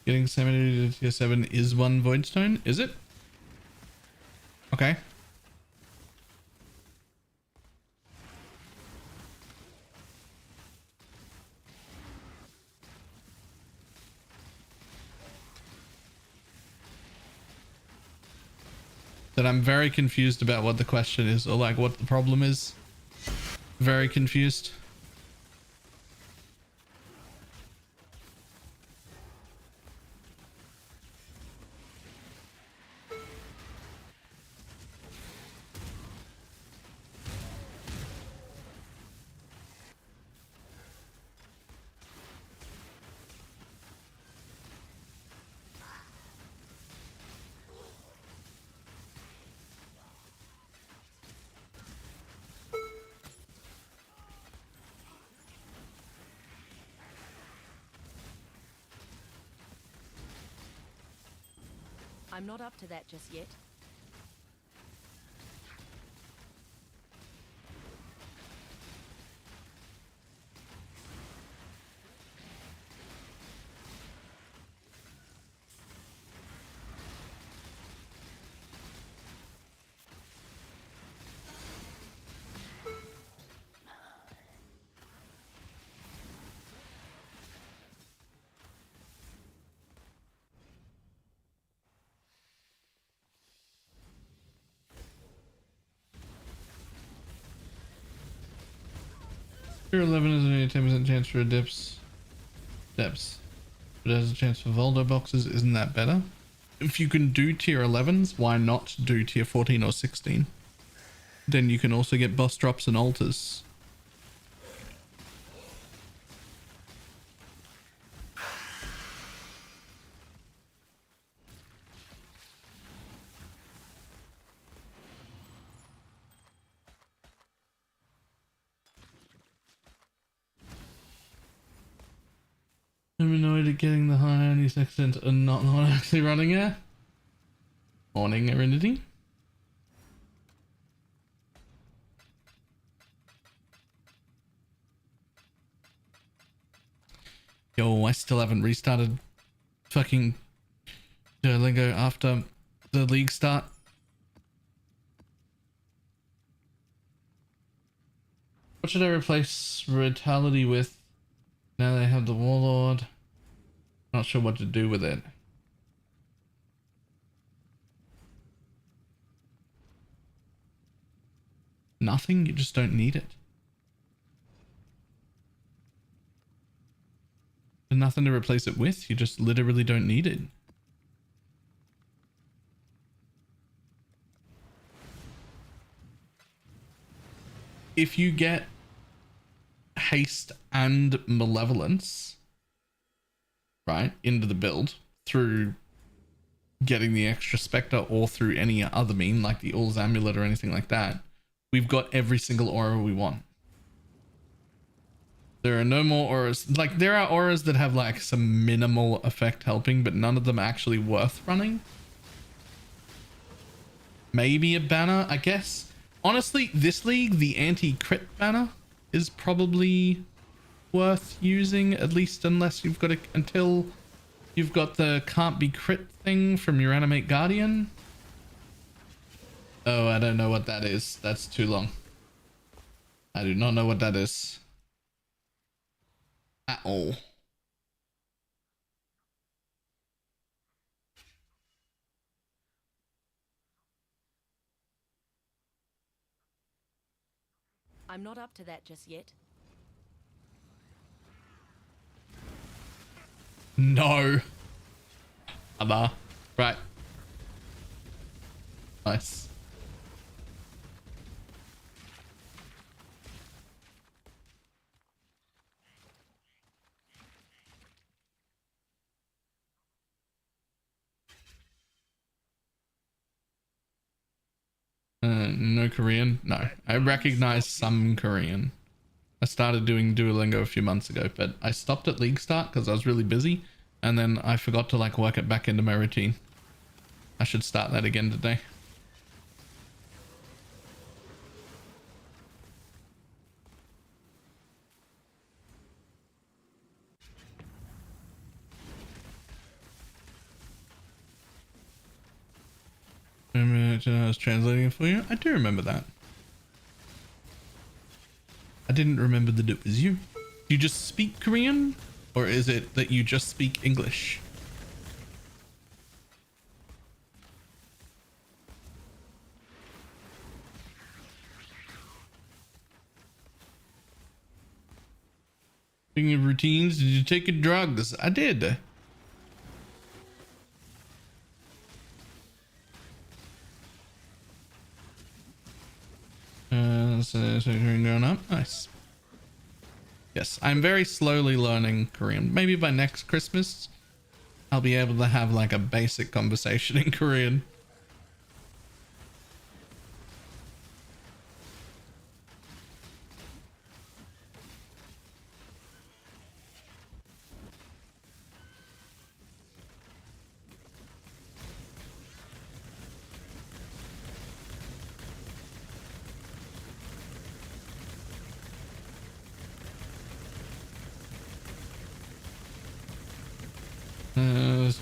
Getting 70 to tier 7 is one void stone, is it? Okay. That I'm very confused about what the question is, or like what the problem is. Very confused. I'm not up to that just yet. Tier 11 is only a 10% chance for a depths, but it has a chance for Voldo boxes. Isn't that better? If you can do tier 11s, why not do tier 14 or 16? Then you can also get boss drops and altars. I'm annoyed at getting the high Ionese accent and not actually running it. Morning, Aridity. Yo, I still haven't restarted fucking Duolingo after the league start. What should I replace Brutality with? Now they have the Warlord. Not sure what to do with it. Nothing? You just don't need it. There's nothing to replace it with. You just literally don't need it. If you get haste and malevolence, right, into the build through getting the extra spectre or through any other mean like the All's Amulet or anything like that, we've got every single aura we want. There are no more auras. Like, there are auras that have like some minimal effect helping, but none of them are actually worth running. Maybe a banner, I guess. Honestly, this league, the anti-crit banner is probably worth using, at least unless you've got until you've got the can't be crit thing from your Animate Guardian. Oh, I don't know what that is. That's too long. I do not know what that is at all. I'm not up to that just yet. No. Right. Nice. No Korean? No. I recognize some Korean. I started doing Duolingo a few months ago, but I stopped at League Start because I was really busy, and then I forgot to like work it back into my routine. I should start that again today. I was translating it for you. I do remember that. I didn't remember that it was you. Do you just speak Korean? Or is it that you just speak English? Speaking of routines, did you take your drugs? I did. So going up. Nice. Yes, I'm very slowly learning Korean. Maybe by next Christmas, I'll be able to have like a basic conversation in Korean.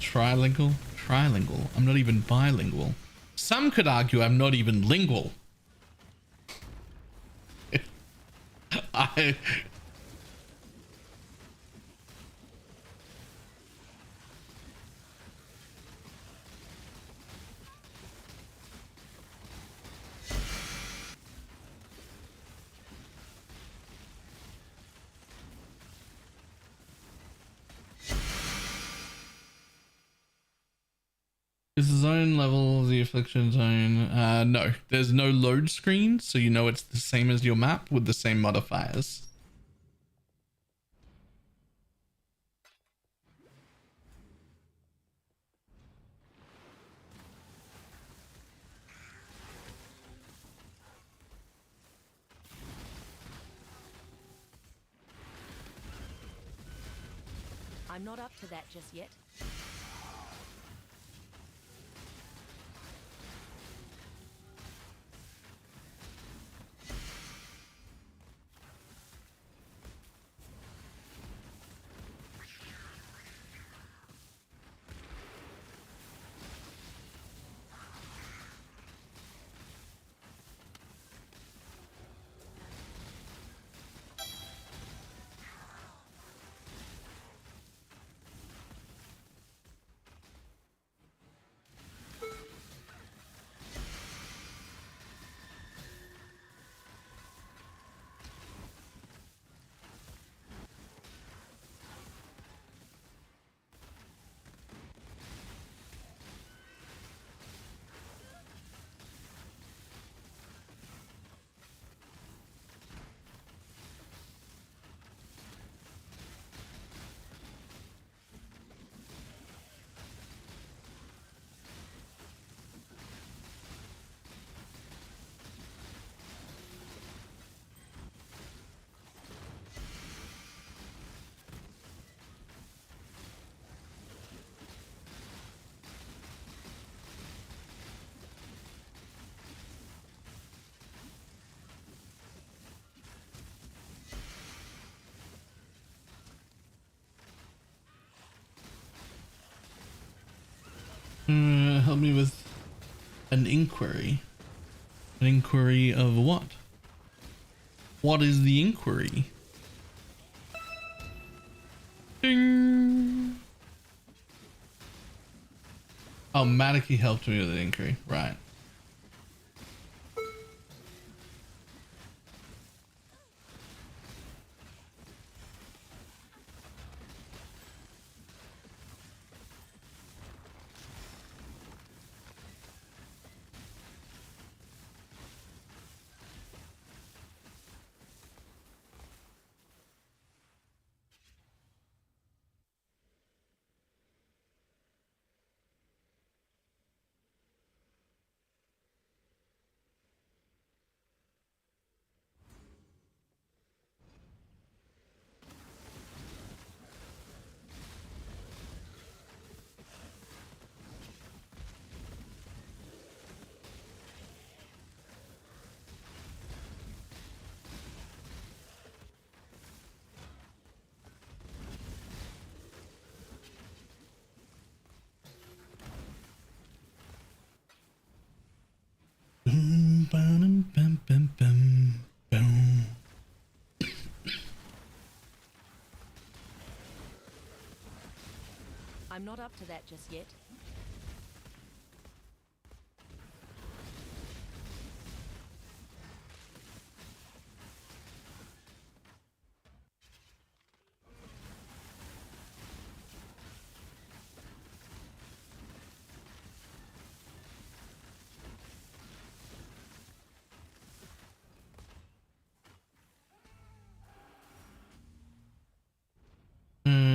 Trilingual? Trilingual. I'm not even bilingual. Some could argue I'm not even lingual. I... Is the zone level the affliction zone? No, there's no load screen, so you know it's the same as your map with the same modifiers. I'm not up to that just yet. Help me with an inquiry. An inquiry of what? What is the inquiry? Ding. Oh, Madaki helped me with an inquiry. Right. I'm not up to that just yet.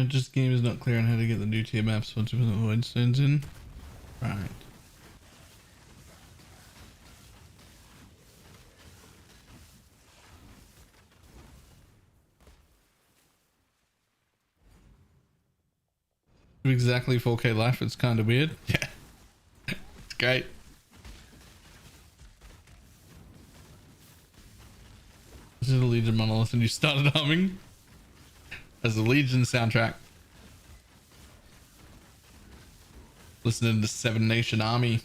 Just game is not clear on how to get the new tier maps once you put the void stones in. Right. Exactly 4K life. It's kind of weird. Yeah. It's great. This is a Legion monolith and you started humming as the Legion soundtrack. Listening to Seven Nation Army.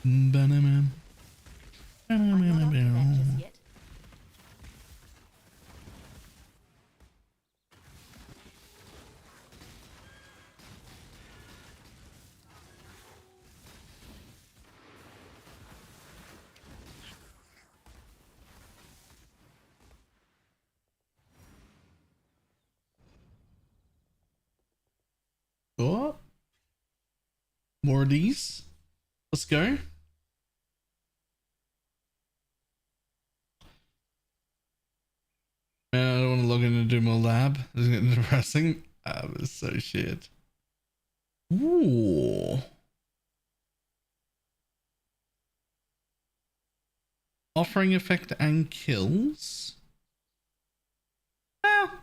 %91. I'm not up to that just yet. Oh, more of these. Let's go. Man, I don't want to log in and do my lab. This is getting depressing. It's so shit. Ooh. Offering effect and kills.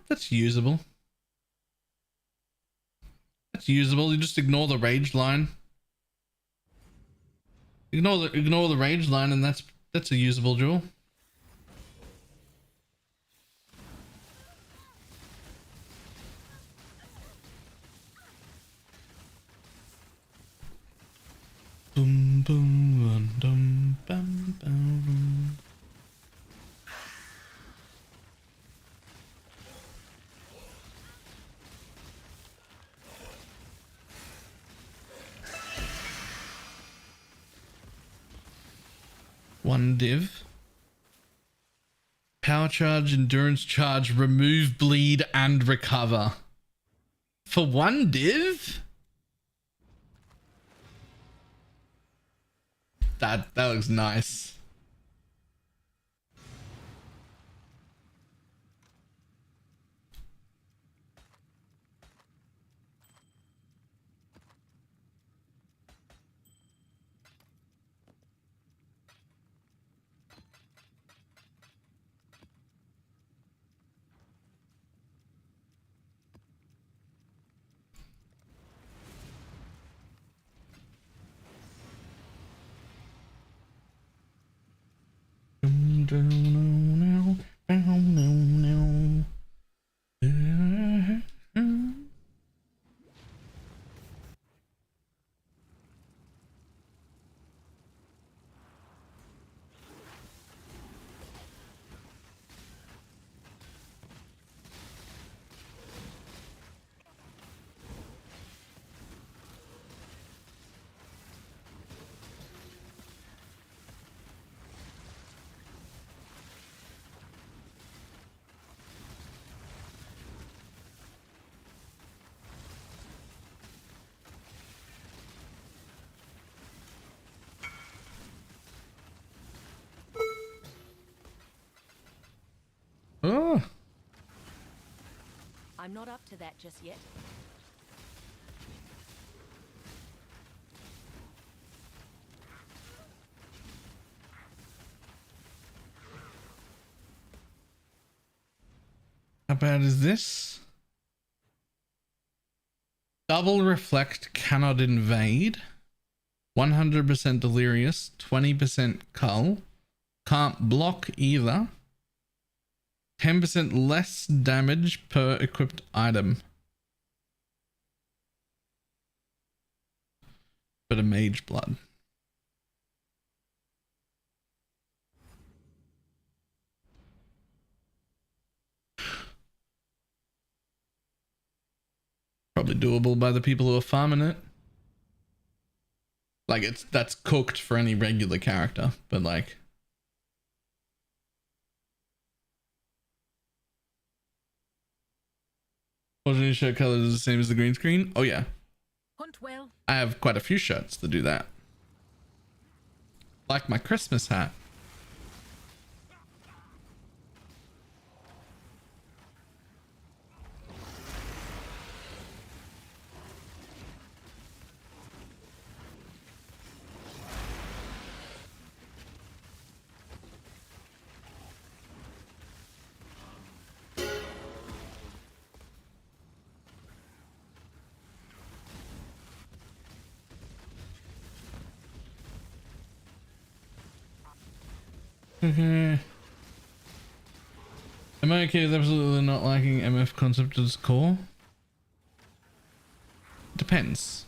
That's usable. That's usable. You just ignore the rage line. Ignore the rage line, and that's a usable jewel. Boom boom dum bam bam. One div. Power charge, endurance charge, remove bleed, and recover. For one div? That looks nice. Oh, I'm not up to that just yet. how bad is this? Double reflect cannot invade. 100% delirious. 20% cull. Can't block either. 10% less damage per equipped item. But a mage blood. Probably doable by the people who are farming it. Like that's cooked for any regular character, but like alternate shirt color is the same as the green screen. Oh yeah, Hunt well. I have quite a few shirts that do that. Like my Christmas hat. Am I okay with absolutely not liking MF concept at its core? Depends.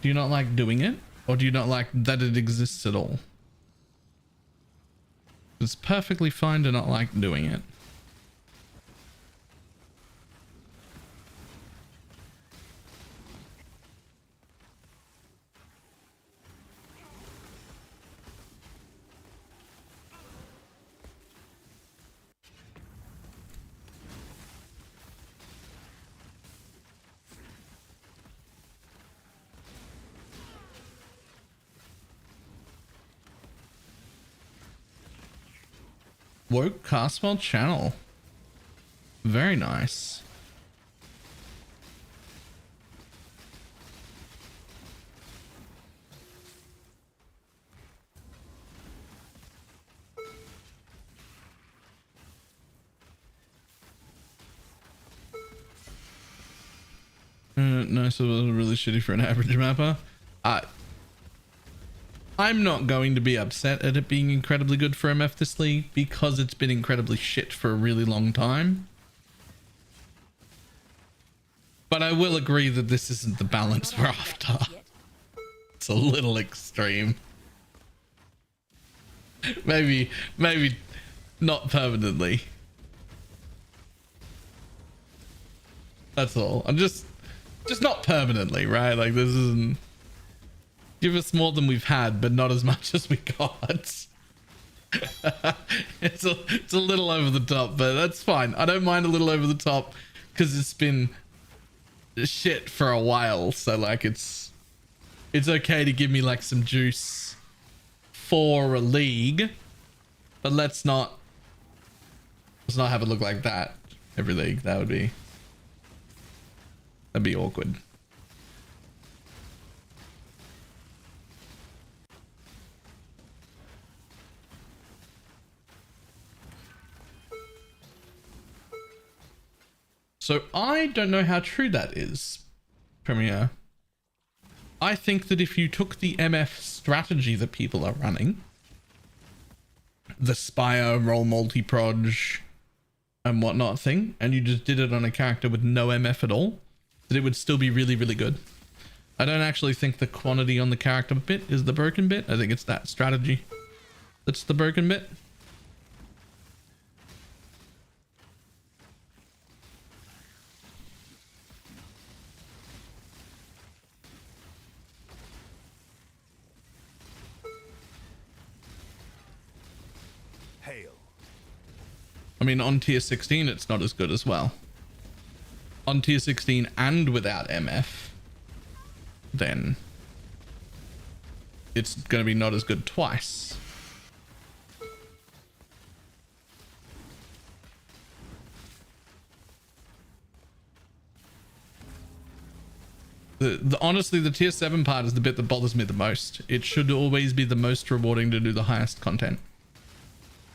Do you not like doing it? Or do you not like that it exists at all? It's perfectly fine to not like doing it. Woke Castwell channel. Very nice. Nice, it was really shitty for an average mapper. I'm not going to be upset at it being incredibly good for MF this league because it's been incredibly shit for a really long time. But I will agree that this isn't the balance we're after. It's a little extreme. Maybe not permanently. That's all. I'm just not permanently, right? Like this isn't. Give us more than we've had, but not as much as we got. It's a little over the top, but that's fine. I don't mind a little over the top because it's been shit for a while. So like it's okay to give me like some juice for a league, but let's not have it look like that every league. That'd be awkward. So I don't know how true that is, Premier. I think that if you took the MF strategy that people are running, the Spire roll multi-proj and whatnot thing, and you just did it on a character with no MF at all, that it would still be really, really good. I don't actually think the quantity on the character bit is the broken bit. I think it's that strategy that's the broken bit. Hail. I mean, on tier 16, it's not as good as well. On tier 16 and without MF, then it's going to be not as good twice. Honestly, the tier 7 part is the bit that bothers me the most. It should always be the most rewarding to do the highest content.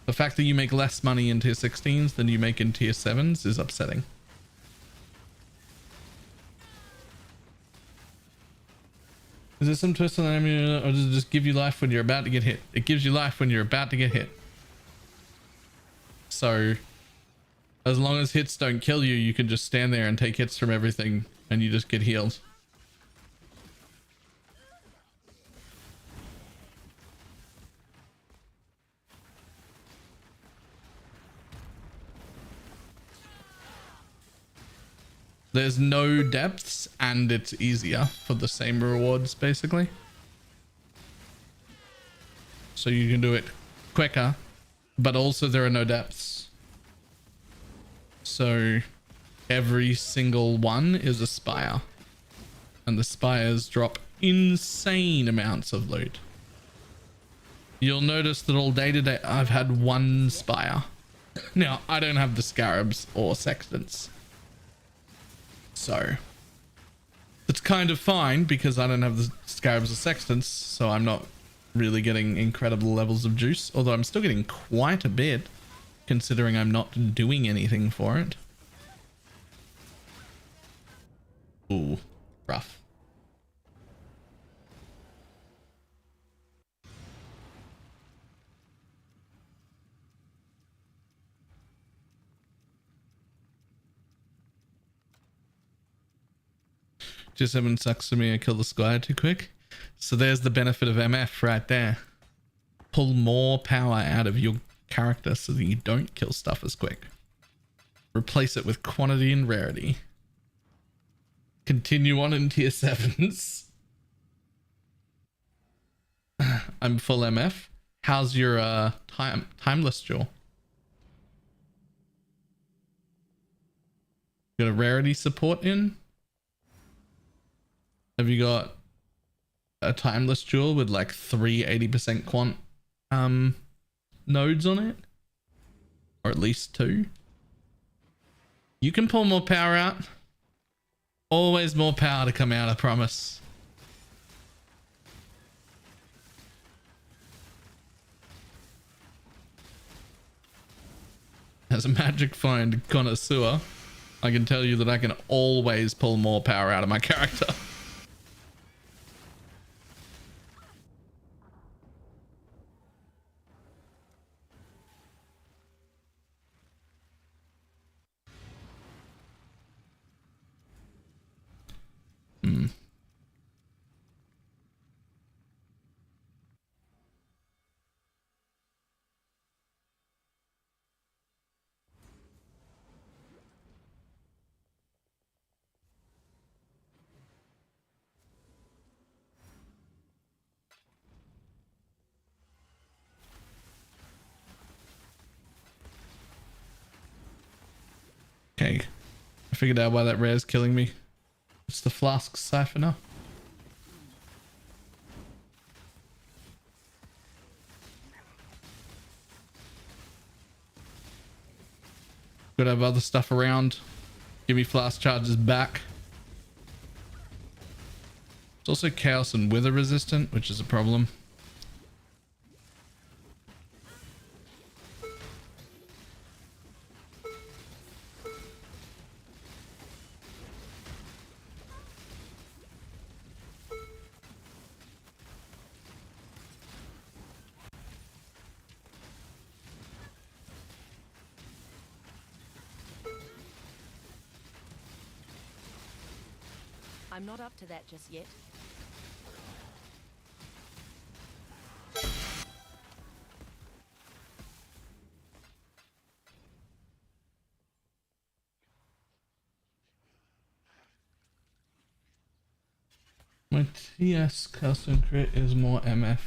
The fact that you make less money in tier 16s than you make in tier 7s is upsetting. Is there some twist on the enemy, or does it just give you life when you're about to get hit? It gives you life when you're about to get hit. So, as long as hits don't kill you, you can just stand there and take hits from everything and you just get healed. There's no depths and it's easier for the same rewards basically. So you can do it quicker, but also there are no depths. So every single one is a spire, and the spires drop insane amounts of loot. You'll notice that all day today I've had one spire. Now I don't have the scarabs or sextants, so it's kind of fine because I don't have the scarabs or sextants, so I'm not really getting incredible levels of juice, although I'm still getting quite a bit considering I'm not doing anything for it. Ooh, rough. Tier 7 sucks for me. I kill the squire too quick. So there's the benefit of MF right there. Pull more power out of your character so that you don't kill stuff as quick. Replace it with quantity and rarity. Continue on in tier 7s. I'm full MF. How's your timeless jewel? Got a rarity support in? Have you got a timeless jewel with like 3 80% quant nodes on it? Or at least 2? You can pull more power out. Always more power to come out, I promise. As a magic find connoisseur, I can tell you that I can always pull more power out of my character. Okay, I figured out why that rare is killing me. It's the flask siphoner. Gotta have other stuff around. Give me flask charges back. It's also chaos and wither resistant, which is a problem. I'm not up to that just yet. My TS custom crit is more MF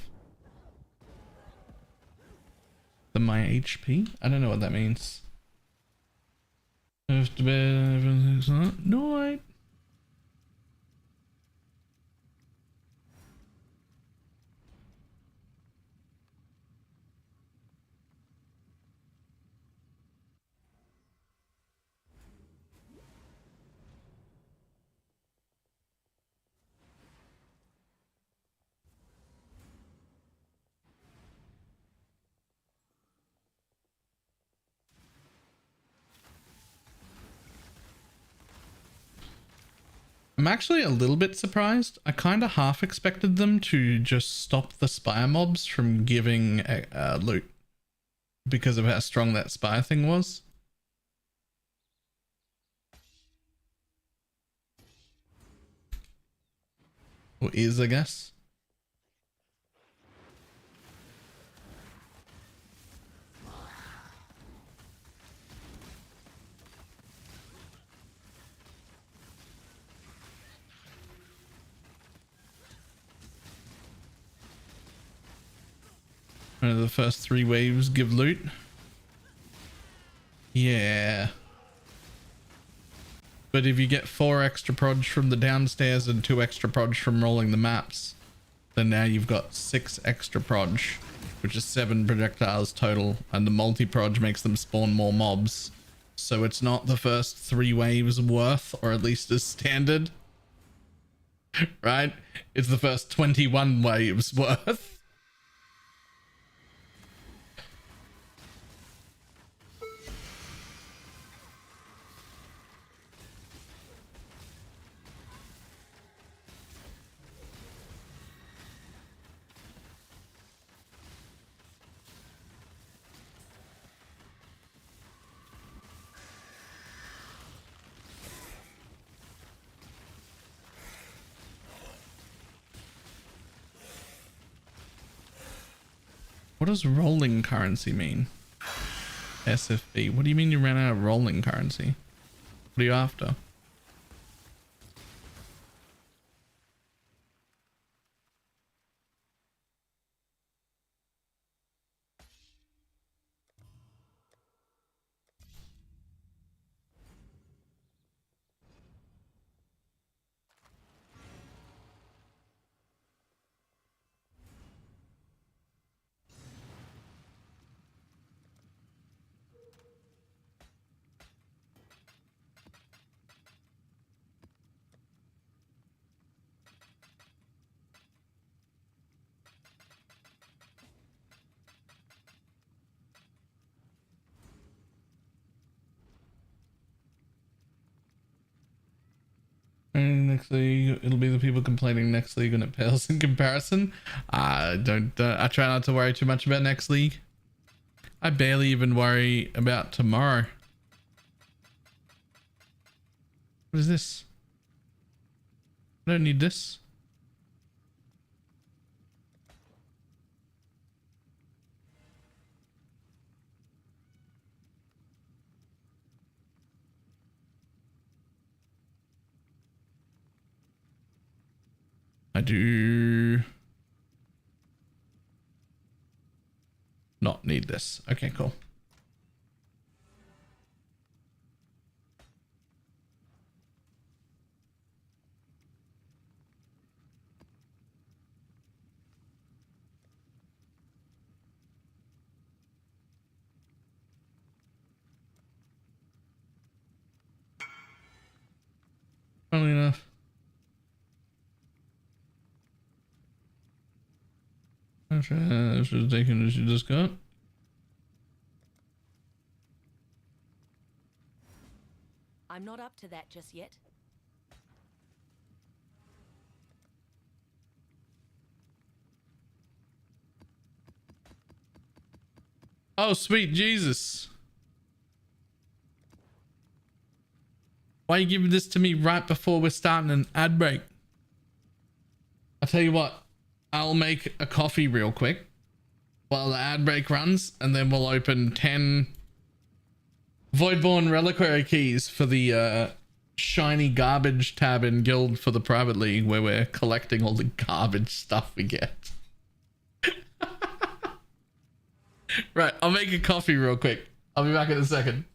than my HP. I don't know what that means. Have to be everything's not. No, I. I'm actually a little bit surprised. I kind of half expected them to just stop the spire mobs from giving loot because of how strong that spire thing was. Or is, I guess. The first 3 waves give loot. Yeah. But if you get 4 extra proj from the downstairs and 2 extra proj from rolling the maps, then now you've got 6 extra proj, which is 7 projectiles total, and the multi-proj makes them spawn more mobs. So it's not the first 3 waves worth, or at least as standard. Right? It's the first 21 waves worth. What does rolling currency mean? SFB. What do you mean you ran out of rolling currency? What are you after? Next league, it'll be the people complaining next league when it pales in comparison. I try not to worry too much about next league. I barely even worry about tomorrow. What is this? I don't need this. I do not need this. Okay, cool. Funnily enough. I should have taken what you just got. I'm not up to that just yet. Oh, sweet Jesus. Why are you giving this to me right before we're starting an ad break? I'll tell you what, I'll make a coffee real quick while the ad break runs, and then we'll open 10 Voidborn Reliquary keys for the shiny garbage tab in Guild for the private league, where we're collecting all the garbage stuff we get. Right, I'll make a coffee real quick. I'll be back in a second.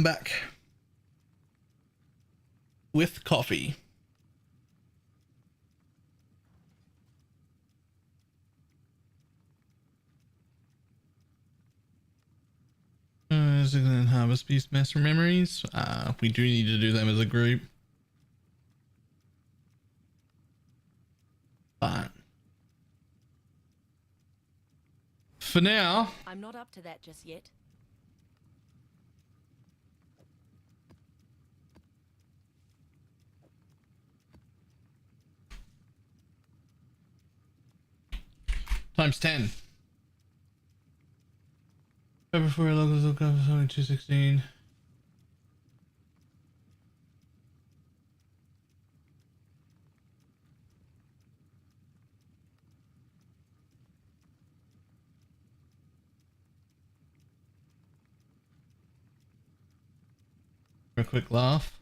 back with coffee. Harvest Beast Master Memories. We do need to do them as a group. But for now, I'm not up to that just yet. times 10. Before locals look up only 216. For a quick laugh.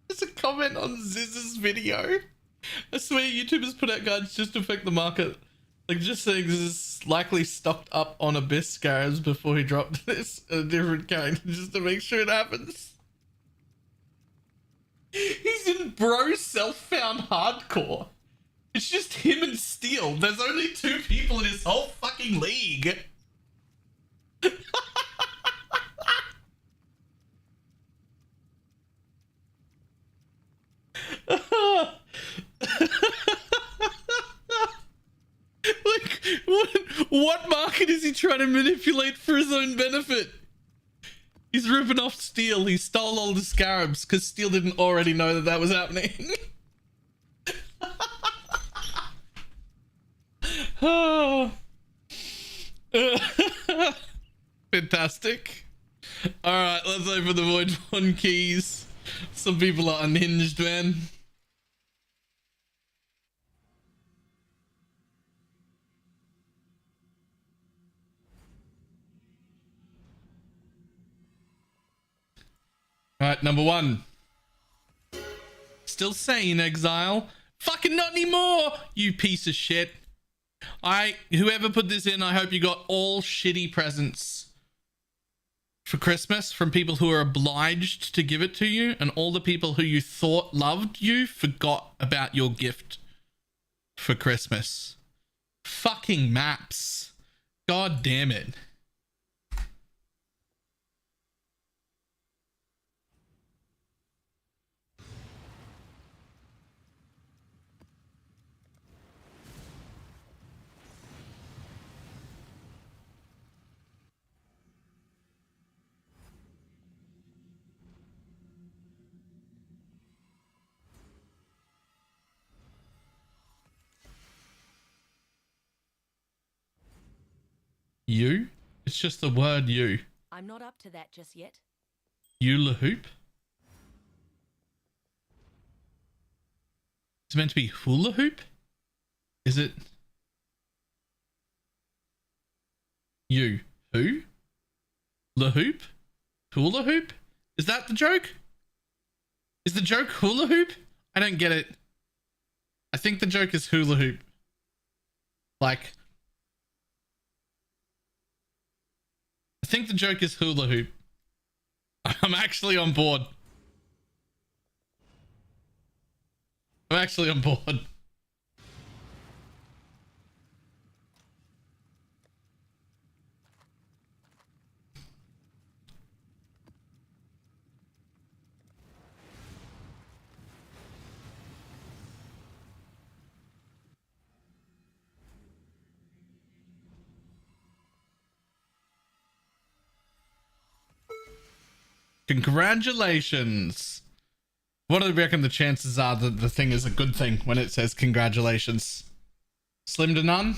There's a comment on Ziz's video. I swear YouTubers put out guides just to affect the market. Like just saying Ziz likely stocked up on Abyss Scarabs before he dropped this a different character just to make sure it happens. He's in bro self-found hardcore. It's just him and Steel. There's only 2 people in his whole fucking league. Like, what market is he trying to manipulate for his own benefit? He's ripping off Steel. He stole all the scarabs because Steel didn't already know that was happening. Oh. Fantastic. Alright, let's open the Voidborn keys. Some people are unhinged, man. Alright, number 1. Still sane, Exile. Fucking not anymore, you piece of shit. Whoever put this in, I hope you got all shitty presents for Christmas from people who are obliged to give it to you, and all the people who you thought loved you forgot about your gift for Christmas. Fucking maps. God damn it. You? It's just the word you. I'm not up to that just yet. Hula hoop? It's meant to be hula hoop? Is it? You? Who? La hoop? Hula hoop? Is that the joke? Is the joke hula hoop? I don't get it. I think the joke is hula hoop. Like, I think the joke is hula hoop. I'm actually on board. I'm actually on board. Congratulations. What do you reckon the chances are that the thing is a good thing when it says congratulations? Slim to none?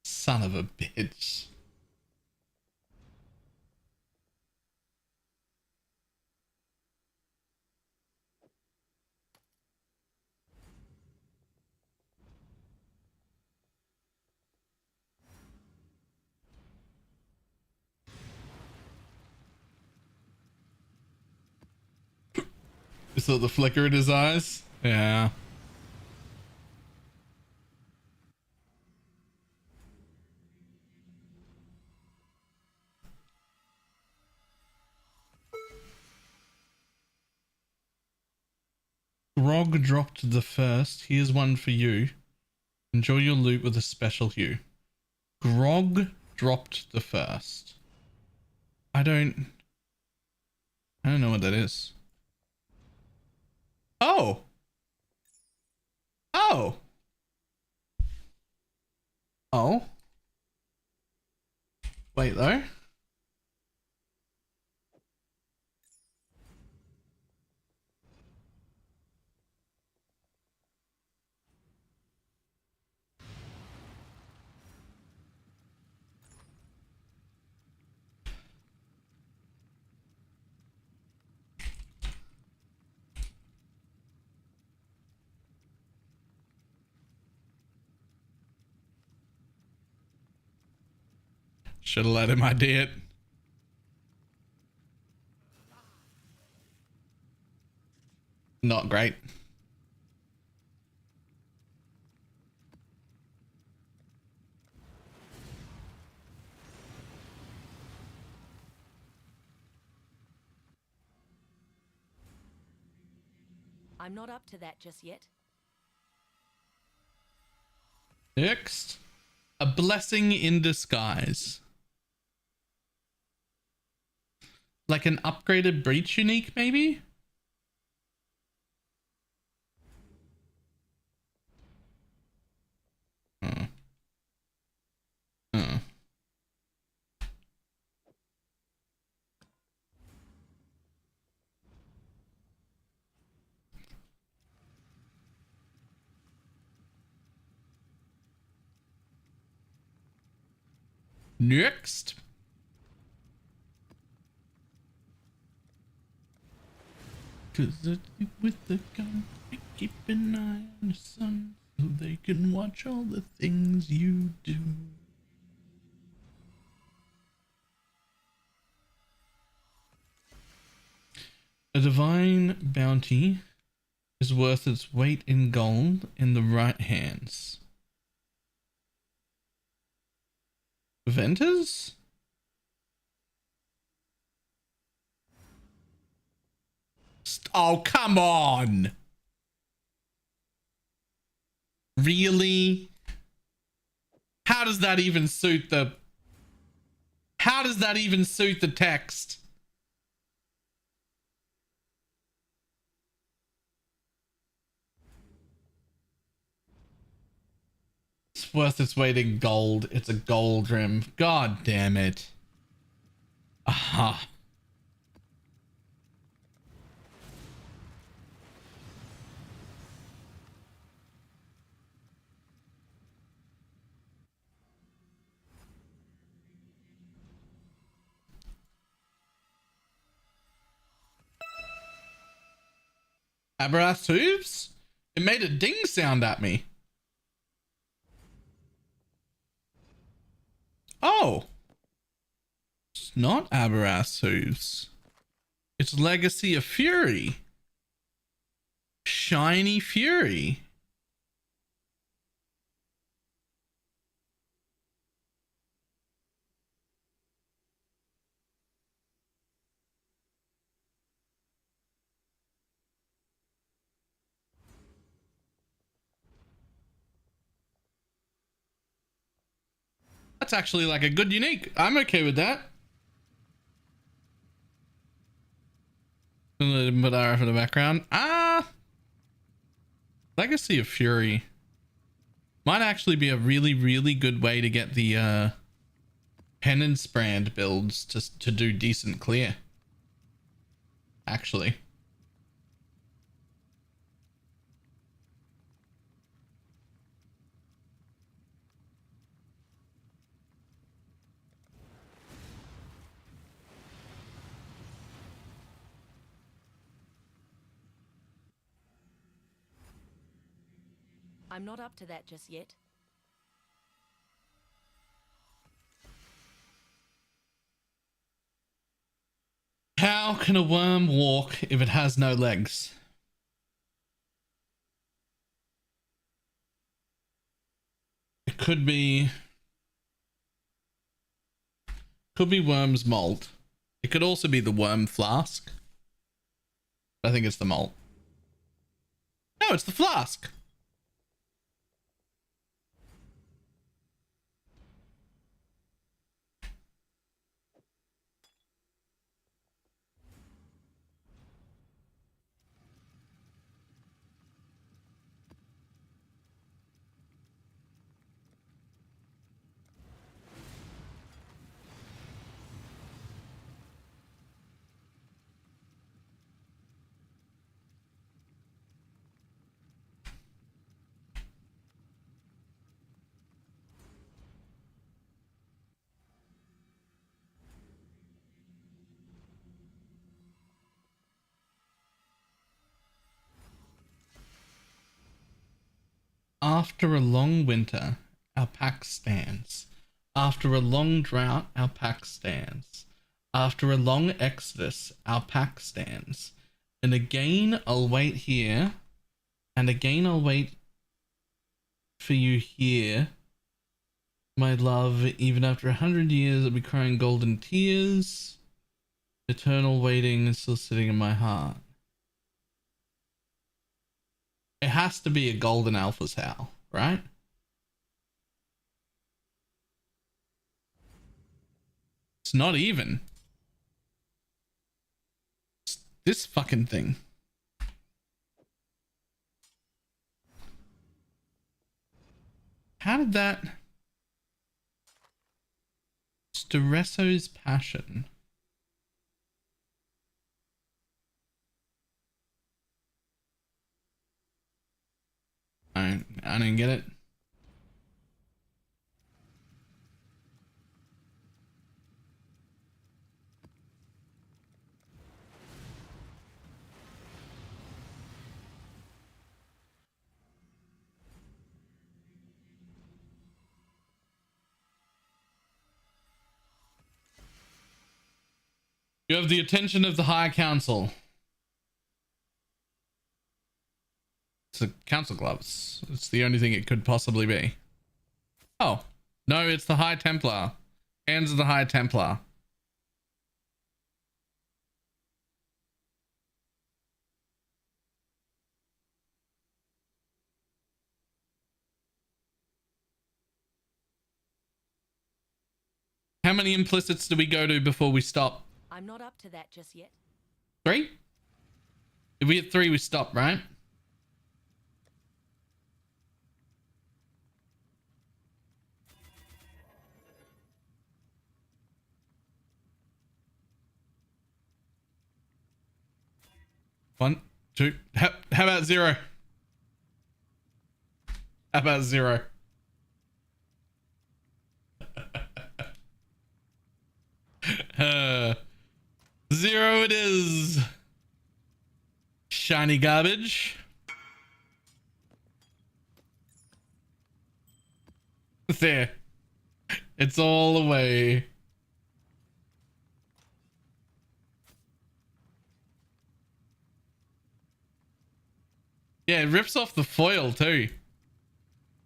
Son of a bitch. You saw the flicker in his eyes? Yeah. Grog dropped the first. Here's one for you. Enjoy your loot with a special hue. Grog dropped the first. I don't know what that is. Oh. Oh. Oh. Wait though. Should have let him ID it. Not great. I'm not up to that just yet. Next, a blessing in disguise. Like an upgraded breach unique, maybe? Next. Cause with the gun, we keep an eye on the sun so they can watch all the things you do. A divine bounty is worth its weight in gold in the right hands. Ventus? Oh, come on. Really? How does that even suit the... How does that even suit the text? It's worth its weight in gold. It's a gold rim. God damn it. Aha. Aberrath hooves? It made a ding sound at me. Oh. It's not Aberrath hooves. It's Legacy of Fury. Shiny Fury. That's actually like a good unique. I'm okay with that. A little bit R for the background. Legacy of Fury might actually be a really, really good way to get the penance brand builds to do decent clear. Actually. I'm not up to that just yet. How can a worm walk if it has no legs? Could be Worm's malt. It could also be the worm flask. I think it's the malt. No, it's the flask. After a long winter, our pack stands. After a long drought, our pack stands. After a long exodus, our pack stands. And again I'll wait here. And again I'll wait for you here. My love, even after 100 years, I'll be crying golden tears. Eternal waiting is still sitting in my heart. It has to be a golden alpha's howl, right? It's not even. It's this fucking thing. How did that... Steresso's passion. I didn't get it. You have the attention of the High Council. It's the Council gloves. It's the only thing it could possibly be. Oh, no, it's the High Templar. Hands of the High Templar. How many implicits do we go to before we stop? I'm not up to that just yet. 3? If we hit 3, we stop, right? One, two. How about 0? How about 0? uh, 0 it is. Shiny garbage. There. It's all away. Yeah, it rips off the foil too.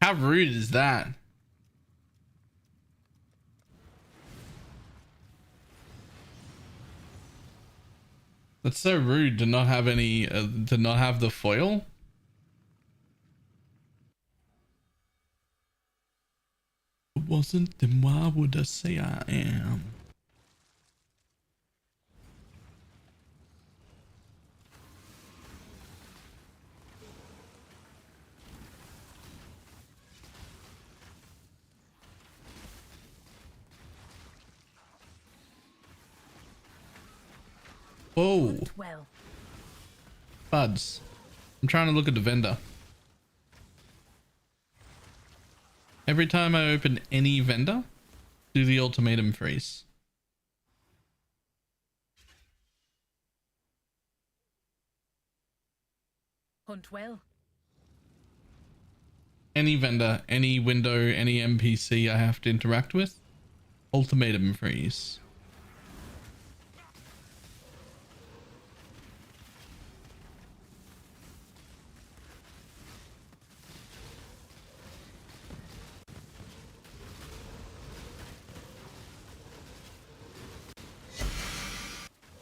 How rude is that? That's so rude to not have any, to not have the foil. If it wasn't, then why would I say I am? Whoa. Well, Buds. I'm trying to look at the vendor. Every time I open any vendor, do the ultimatum freeze. hunt well. Any vendor, any window, any NPC I have to interact with, ultimatum freeze.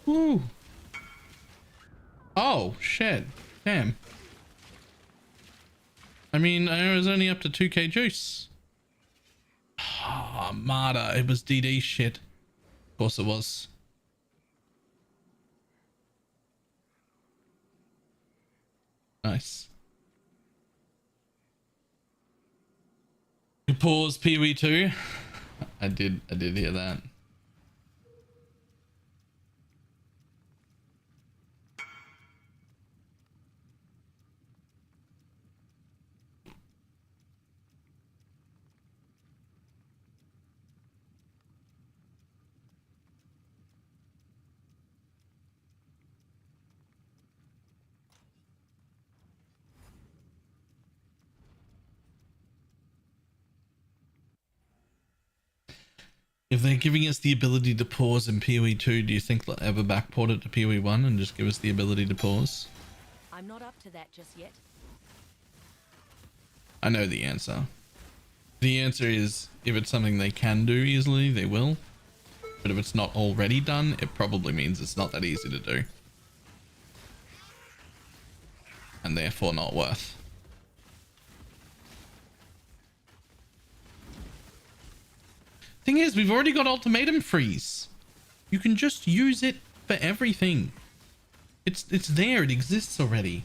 Woo. Oh, shit. Damn. I mean, I was only up to 2k juice. Ah, Marta. It was DD shit. Of course it was. Nice. You pause Pee-wee 2. I did hear that. If they're giving us the ability to pause in PoE 2, do you think they'll ever backport it to PoE 1 and just give us the ability to pause? I'm not up to that just yet. I know the answer. The answer is, if it's something they can do easily, they will. But if it's not already done, it probably means it's not that easy to do. And therefore not worth. Thing is, we've already got ultimatum freeze. You can just use it for everything. It's there, it exists already.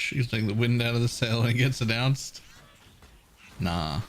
He's like the wind out of the sail when it gets announced. Nah.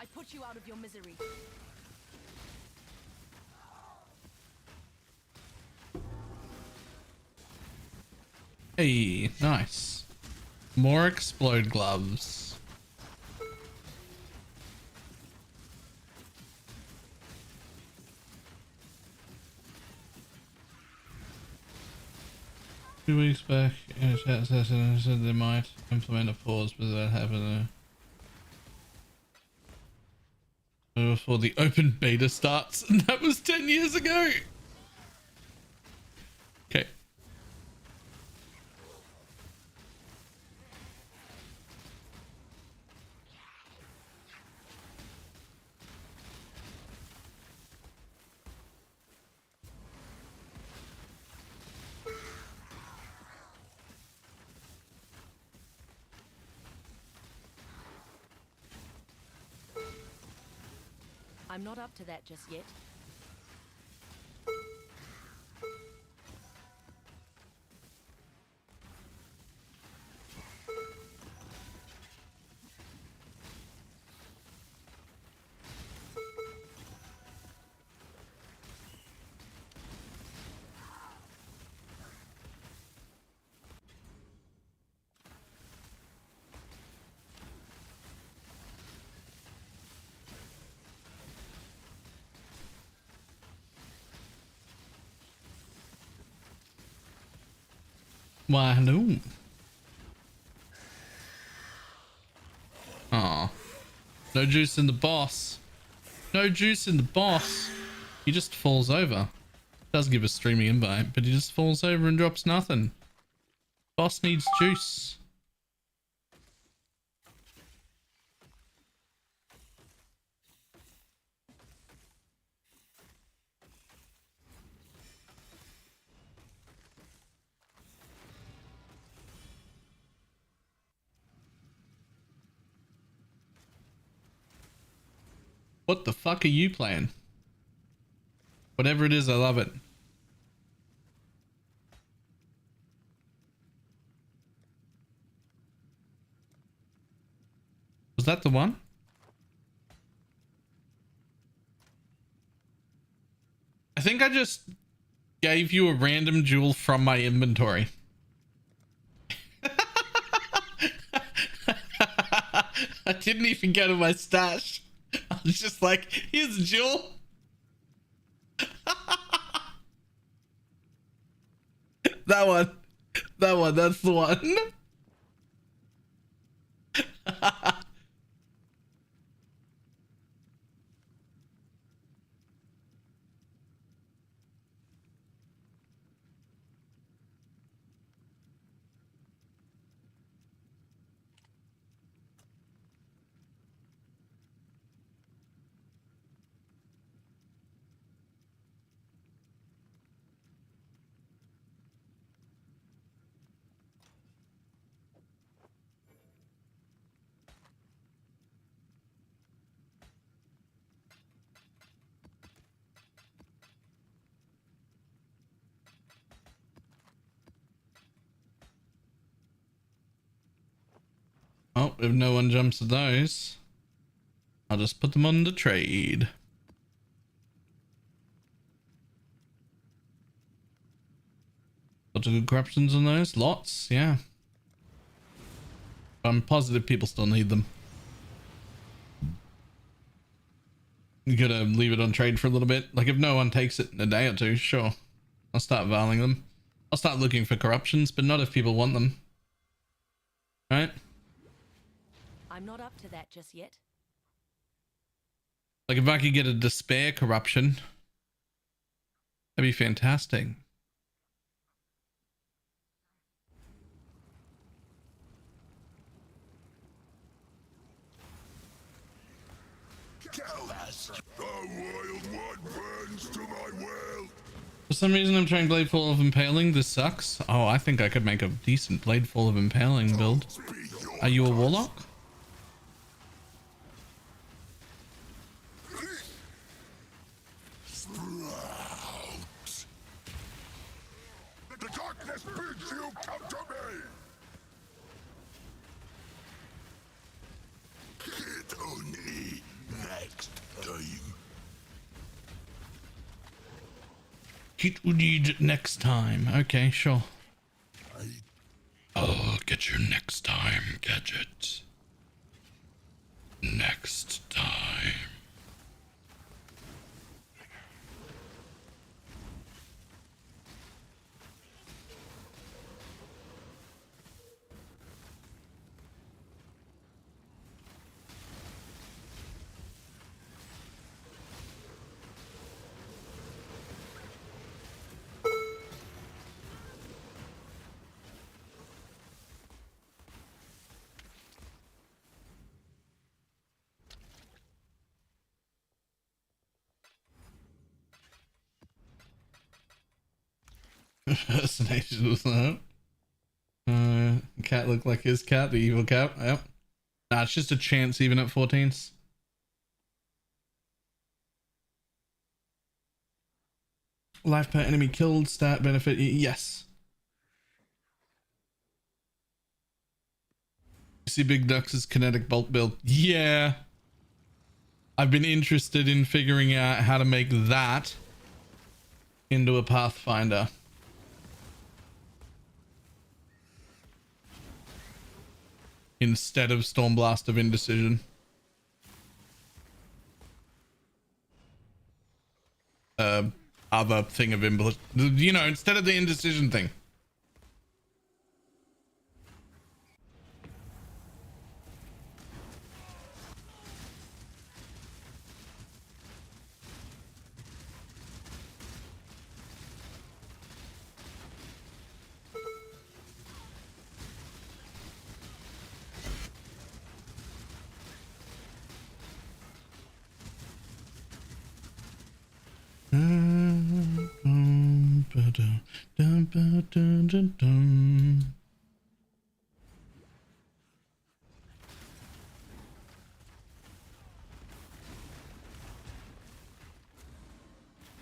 I put you out of your misery. Hey, nice. More explode gloves. Two weeks back, chat session said they might implement a pause, but that happened before the open beta starts, and that was 10 years ago. Okay. I'm not up to that just yet. Why, hello. Aw. No juice in the boss. No juice in the boss. He just falls over. Does give a streaming invite, but he just falls over and drops nothing. Boss needs juice. What the fuck are you playing? Whatever it is, I love it. Was that the one? I think I just gave you a random jewel from my inventory. I didn't even go to my stash. I was just like, here's a jewel. That one. That one. That's the one. Oh, if no one jumps at those, I'll just put them on the trade. Lots of good corruptions on those. Lots, yeah. I'm positive people still need them. You gotta leave it on trade for a little bit. Like if no one takes it in a day or two, sure. I'll start valuing them. I'll start looking for corruptions, but not if people want them. Right? I'm not up to that just yet. Like if I could get a despair corruption, that'd be fantastic. The wild one burns to my will. For some reason I'm trying Bladefall of Impaling. This sucks. Oh, I think I could make a decent Bladefall of Impaling build. Are you a warlock? Sprout. The darkness bids you come to me. It only next time. It will need next time. Okay, sure. I'll get your next time gadget. Next time. Impersonation was that. Cat looked like his cat, the evil cat. Yep. Nah, it's just a chance even at 14s. Life per enemy killed, stat benefit, yes. You see Big Ducks' kinetic bolt build? Yeah. I've been interested in figuring out how to make that into a Pathfinder. Instead of Stormblast of Indecision. Other thing of you know, instead of the Indecision thing.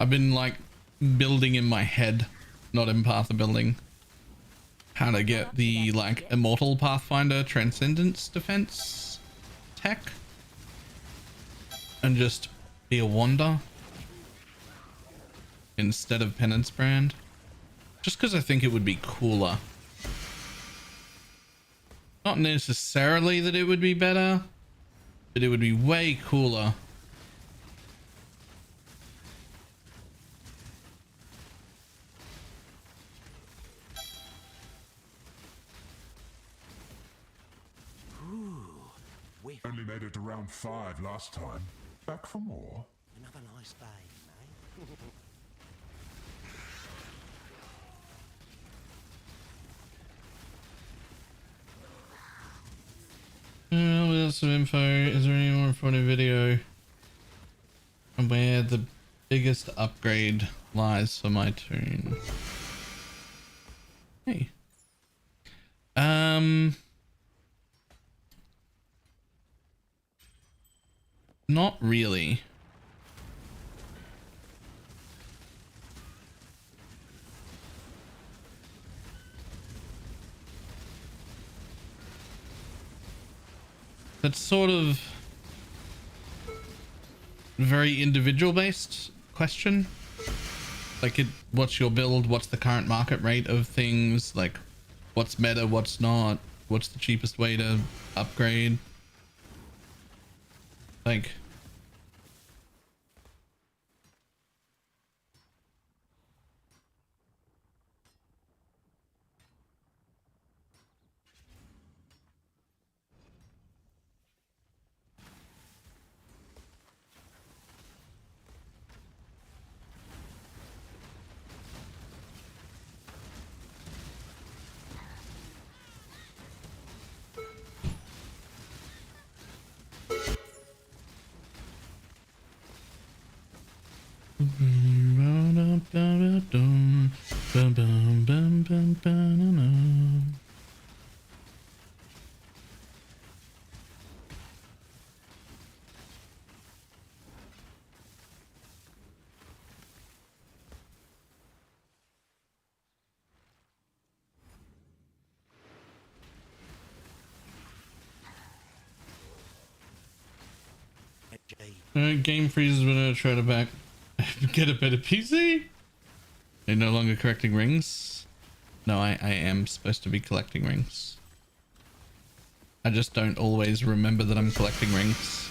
I've been like building in my head, not in Path of Building, how to get the like Immortal Pathfinder Transcendence defense tech and just be a Wander instead of Penance Brand, just because I think it would be cooler. Not necessarily that it would be better, but it would be way cooler. Only made it to round 5 last time. Back for more? Another nice day, eh? We have some info. Is there any more informative video on where the biggest upgrade lies for my tune? Hey. Not really. That's sort of very individual based question. Like what's your build? What's the current market rate of things? Like what's meta, what's not? What's the cheapest way to upgrade? Like game freezes when I try to back get a better PC. They're no longer correcting rings. No, I am supposed to be collecting rings. I just don't always remember that I'm collecting rings.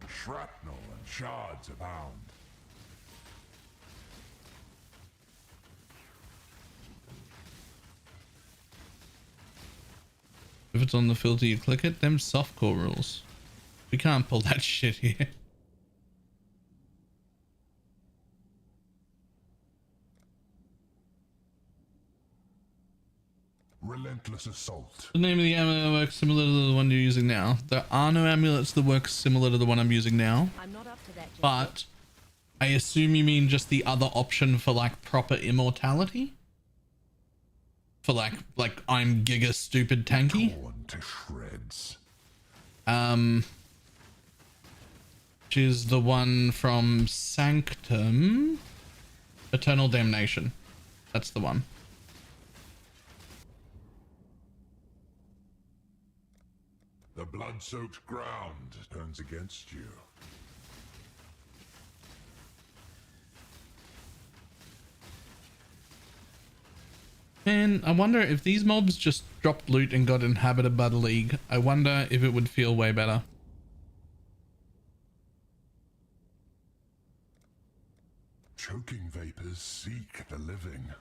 Shrapnel and shards abound. If it's on the filter, you click it. Them softcore rules. We can't pull that shit here. Relentless assault. The name of the amulet works similar to the one you're using now. There are no amulets that work similar to the one I'm using now. I'm not up to that just But I assume you mean just the other option for like proper immortality? For like I'm giga stupid tanky? Torn to shreds. Which is the one from Sanctum. Eternal Damnation. That's the one. The blood-soaked ground turns against you. Man, I wonder if these mobs just dropped loot and got inhabited by the League. I wonder if it would feel way better. Choking vapors seek the living.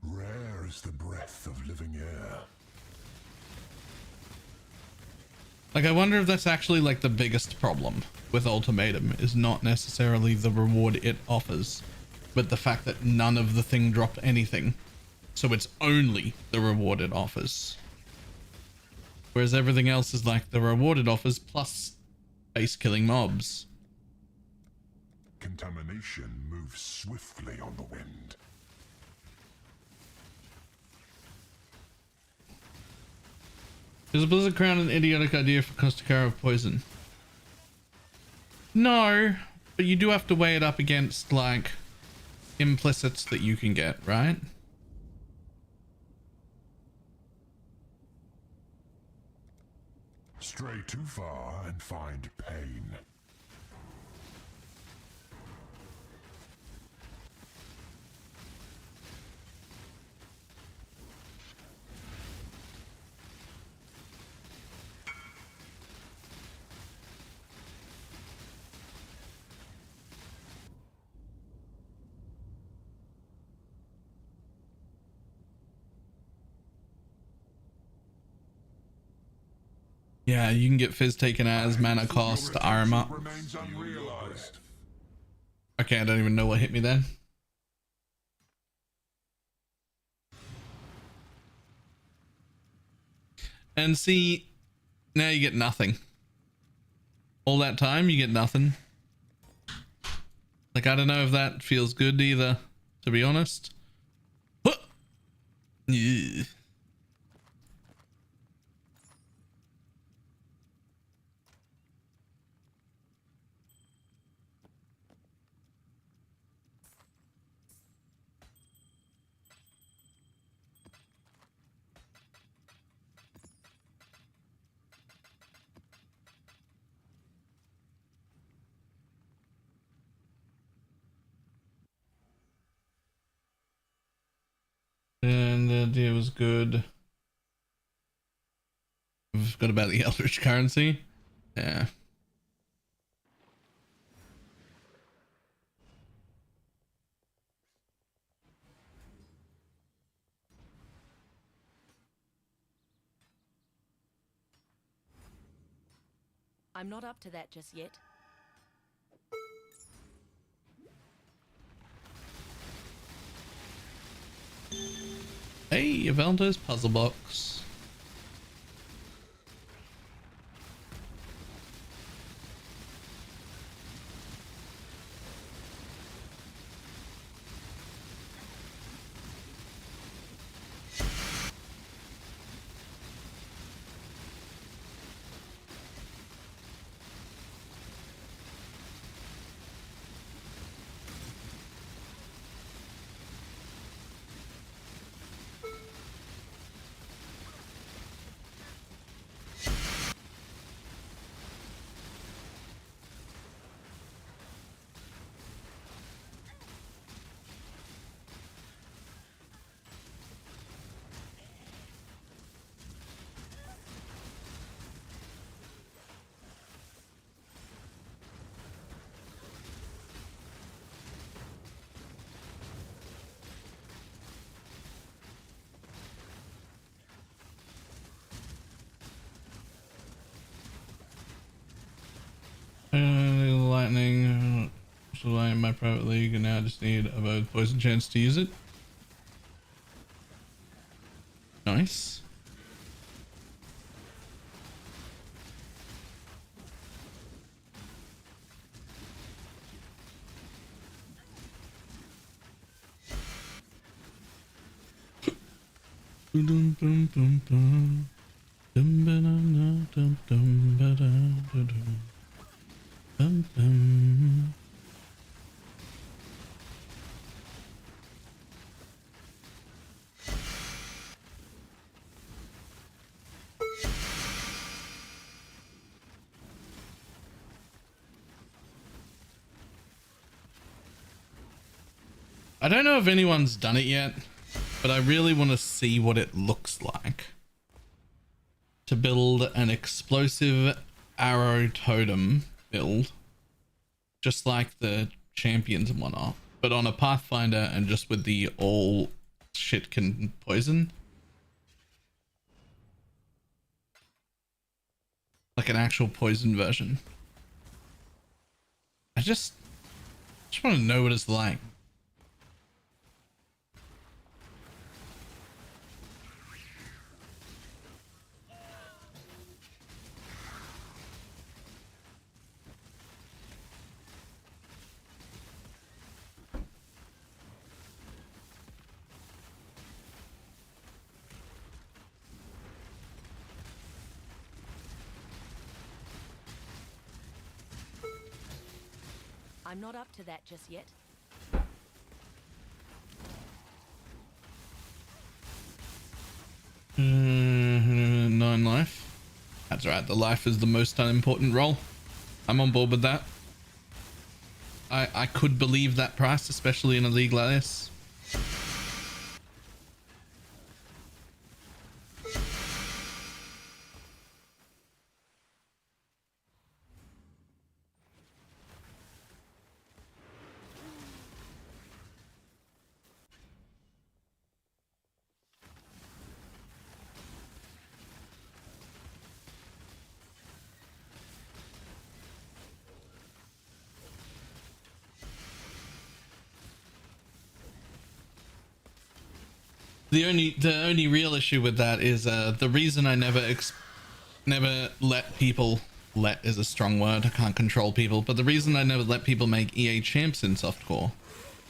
Rare is the breath of living air. Like, I wonder if that's actually like the biggest problem with Ultimatum is not necessarily the reward it offers, but the fact that none of the thing dropped anything. So it's only the reward it offers. Whereas everything else is like the reward it offers plus base killing mobs. Contamination moves swiftly on the wind. Is a Blizzard Crown an idiotic idea for Kostakara of poison? No, but you do have to weigh it up against like implicits that you can get, right? Stray too far and find pain. Yeah, you can get Fizz taken as mana cost, armor. Remains unrealized. Okay, I don't even know what hit me then. And see, now you get nothing. All that time, you get nothing. Like, I don't know if that feels good either, to be honest. Huh. Yeah. And the idea was good. We've got about the Eldritch currency. Yeah. I'm not up to that just yet. Hey, Avelto's puzzle box. Lightning. So I in my private league, and now I just need a poison chance to use it. Nice. Dum dum dum dum. Dum ba dum dum dum ba dum dum. Bum, bum. I don't know if anyone's done it yet, but I really want to see what it looks like to build an explosive arrow totem build, just like the champions and whatnot, but on a Pathfinder and just with the all shit can poison. Like an actual poison version. I just want to know what it's like. I'm not up to that just yet. 9 life. That's right. The life is the most unimportant role. I'm on board with that. I could believe that price, especially in a league like this. The only real issue with that is the reason I never let people, let is a strong word, I can't control people, but the reason I never let people make EA champs in softcore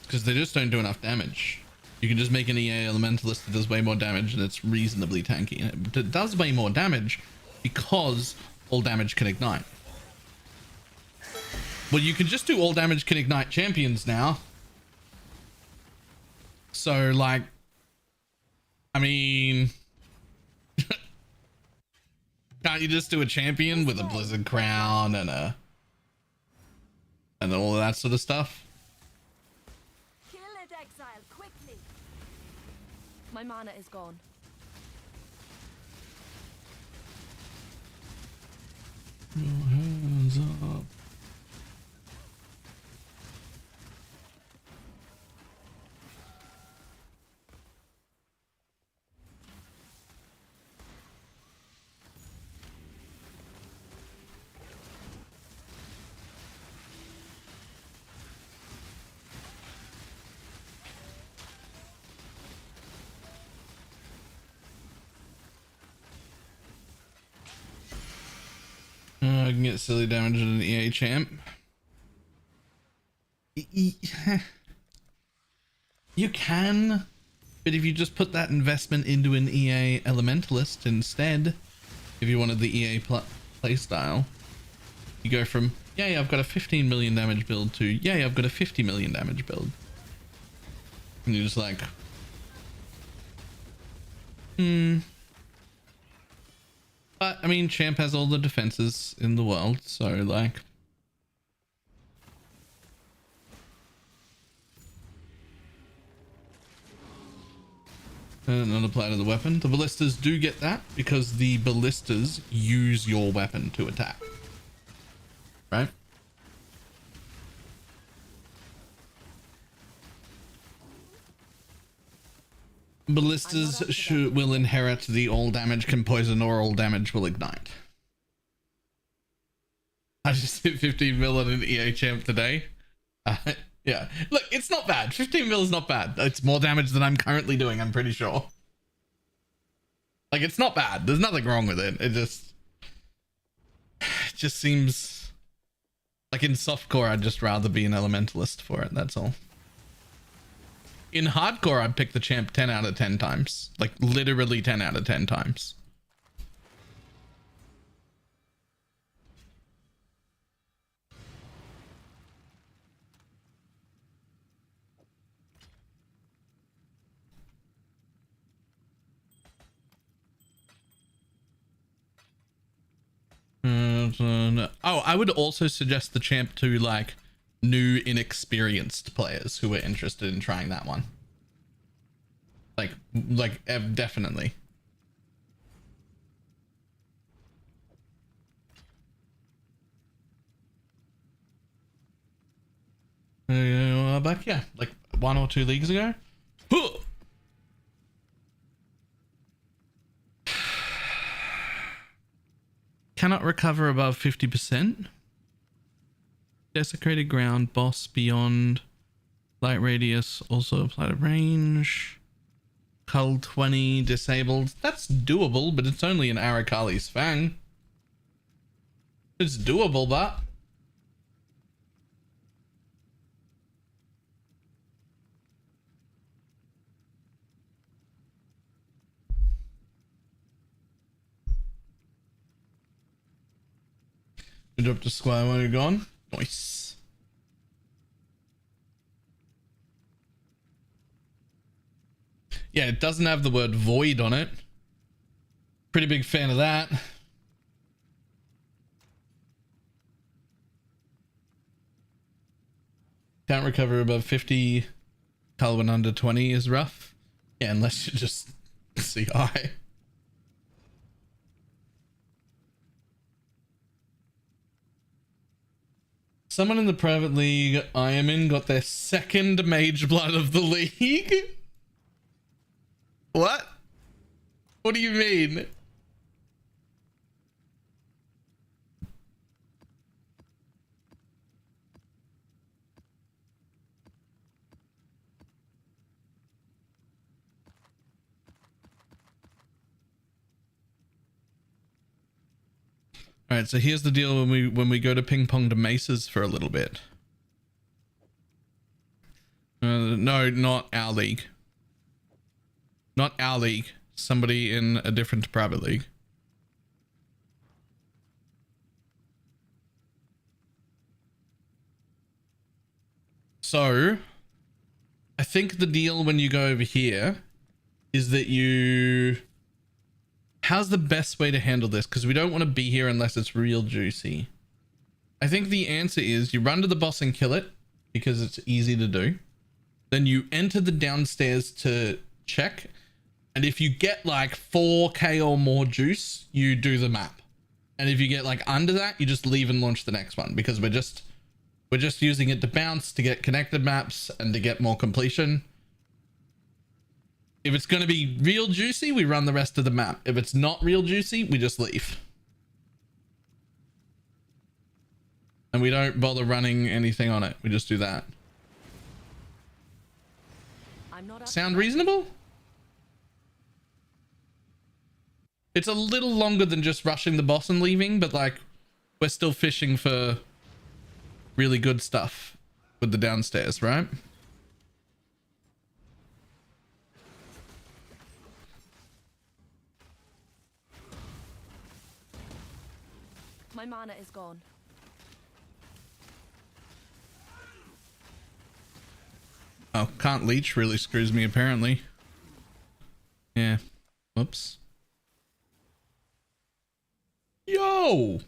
is because they just don't do enough damage. You can just make an EA elementalist that does way more damage and it's reasonably tanky, and it does way more damage because all damage can ignite. Well, you can just do all damage can ignite champions now. So like, I mean, can't you just do a champion with a blizzard crown and all of that sort of stuff? Kill it, exile, quickly. My mana is gone. Your hands up. I can get silly damage in an EA champ. You can, but if you just put that investment into an EA elementalist instead, if you wanted the EA playstyle, you go from, yay, I've got a 15 million damage build to, yay, I've got a 50 million damage build. And you're just like, But, I mean, champ has all the defenses in the world, so, like... Not apply to the weapon. The ballistas do get that, because the ballistas use your weapon to attack. Right? Ballistas will inherit the all damage can poison or all damage will ignite. I just hit 15 mil on an EA champ today. Yeah, look, it's not bad. 15 mil is not bad. It's more damage than I'm currently doing, I'm pretty sure. Like, it's not bad. There's nothing wrong with it. It just seems like in softcore, I'd just rather be an elementalist for it. That's all. In hardcore, I'd pick the champ 10 out of 10 times. Like, literally 10 out of 10 times. Oh, I would also suggest the champ to, like, new inexperienced players who are interested in trying that one. Definitely. Back, yeah, like 1 or 2 leagues ago. Cannot recover above 50%. Desecrated ground, boss beyond. Light radius also apply to range. Cull 20 disabled. That's doable, but it's only an Arakali's Fang. It's doable, but... We dropped a square when you're gone. Nice. Yeah, it doesn't have the word void on it. Pretty big fan of that. Can't recover above 50. Calvin under 20 is rough. Yeah, unless you just CI. Someone in the private league I am in got their second mage blood of the league. What? What do you mean? All right, so here's the deal when we go to ping pong to maces for a little bit. No, not our league. Not our league. Somebody in a different private league. So, I think the deal when you go over here is that you... How's the best way to handle this? Because we don't want to be here unless it's real juicy. I think the answer is you run to the boss and kill it because it's easy to do. Then you enter the downstairs to check. And if you get like 4k or more juice, you do the map. And if you get like under that, you just leave and launch the next one because we're just using it to bounce, to get connected maps and to get more completion. If it's going to be real juicy, we run the rest of the map. If it's not real juicy, we just leave. And we don't bother running anything on it. We just do that. Sound reasonable? It's a little longer than just rushing the boss and leaving, but like we're still fishing for really good stuff with the downstairs, right? My mana is gone. Oh, can't leech really screws me apparently. Yeah. Whoops. Yo!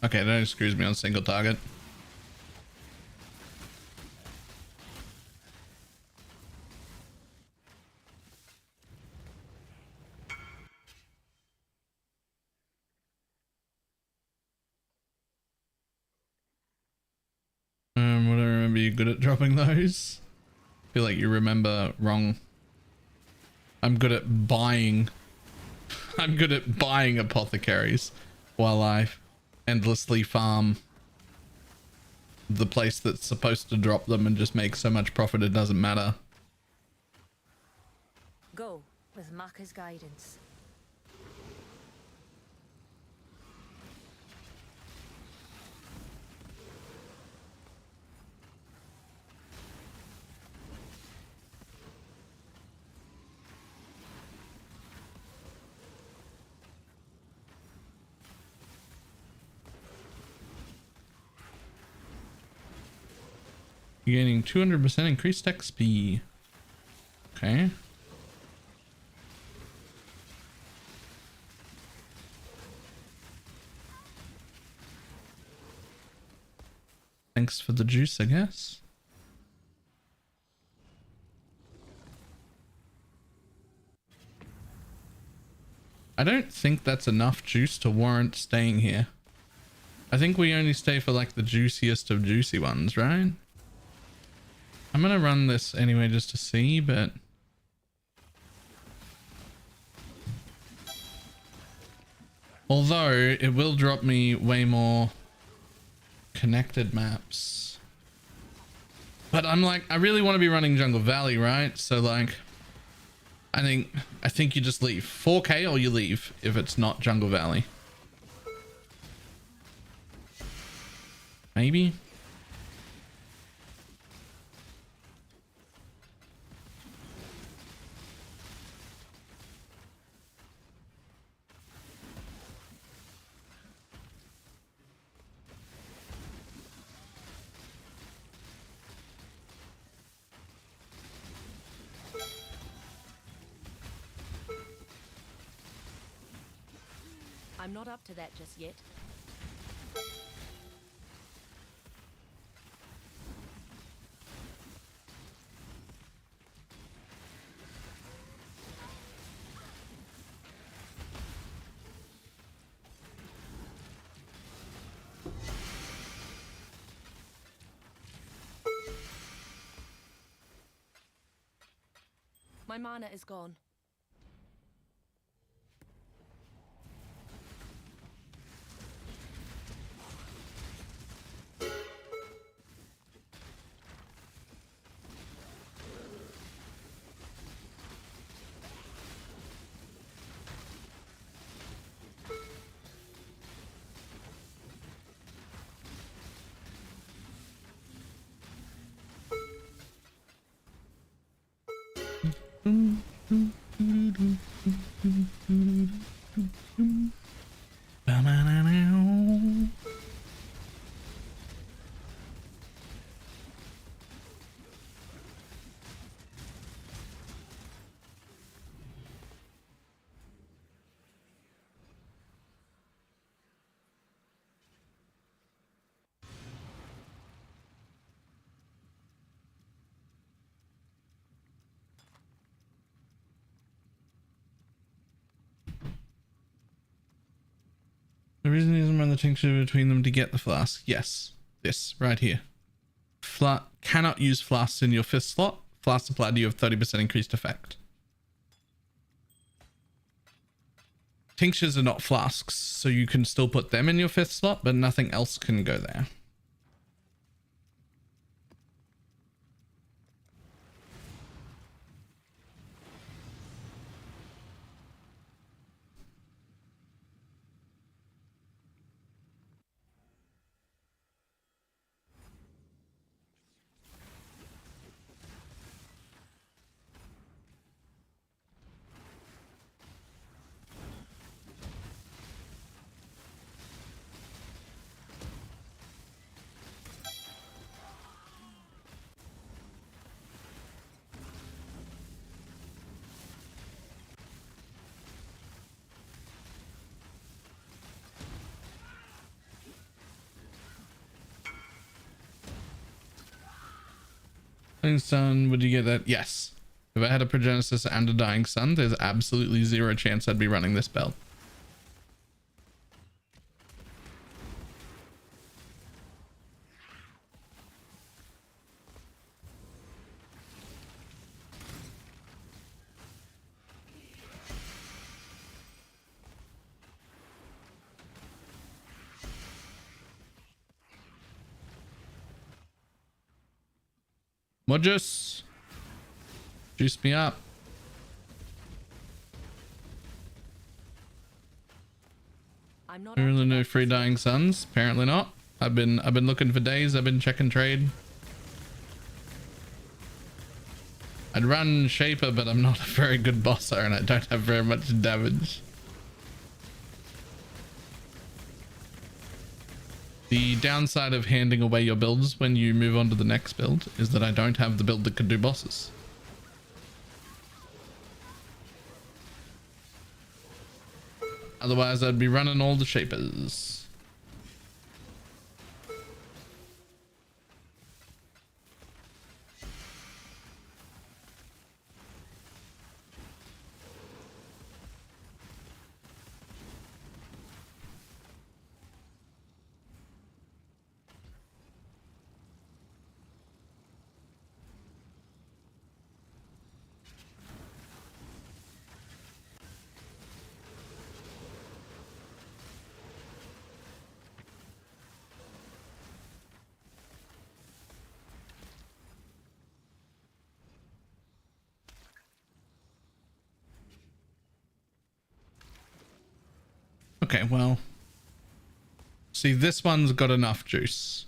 Okay, that only screws me on single target. What I remember, you good at dropping those? I feel like you remember wrong. I'm good at buying. I'm good at buying apothecaries while I endlessly farm the place that's supposed to drop them and just make so much profit it doesn't matter. Go with Maka's guidance. You're gaining 200% increased XP. Okay. Thanks for the juice, I guess. I don't think that's enough juice to warrant staying here. I think we only stay for like the juiciest of juicy ones, right? I'm gonna run this anyway just to see, but although it will drop me way more connected maps. But I'm like, I really want to be running Jungle Valley, right? So like, I think you just leave 4K or you leave if it's not Jungle Valley. Maybe. I'm not up to that just yet. My mana is gone. The reason he doesn't run the tincture between them to get the flask. Yes, this right here. Cannot use flasks in your fifth slot. Flask applied to you have 30% increased effect. Tinctures are not flasks, so you can still put them in your fifth slot, but nothing else can go there. Dying Sun, would you get that? Yes. If I had a Progenesis and a Dying Sun, there's absolutely zero chance I'd be running this belt. Modus, juice me up. I'm not Really no free Dying Suns? Apparently not. I've been looking for days. I've been checking trade. I'd run Shaper, but I'm not a very good bosser and I don't have very much damage. The downside of handing away your builds when you move on to the next build is that I don't have the build that can do bosses. Otherwise, I'd be running all the Shapers. Okay, well. See, this one's got enough juice.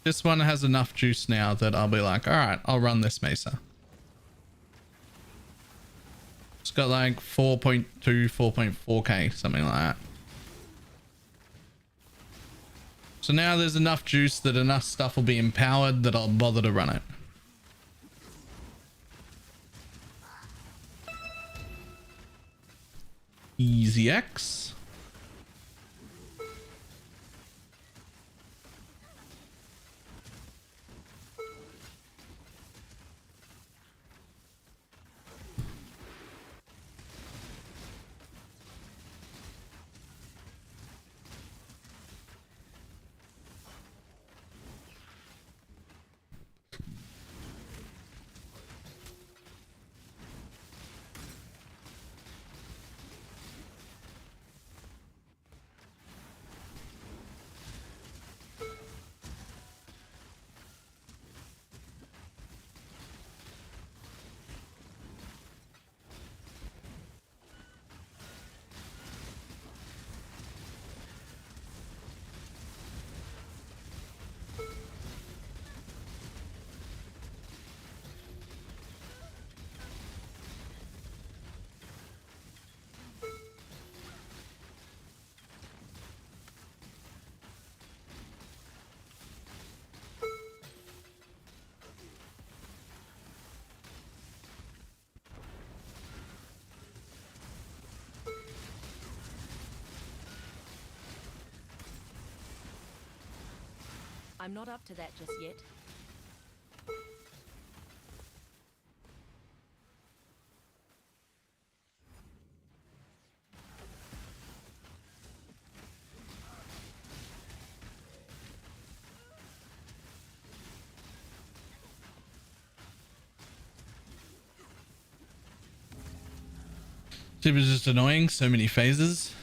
This one has enough juice now that I'll be like, all right, I'll run this Mesa. It's got like 4.2, 4.4k, something like that. So now there's enough juice that enough stuff will be empowered that I'll bother to run it. Easy X. I'm not up to that just yet. It was just annoying, so many phases.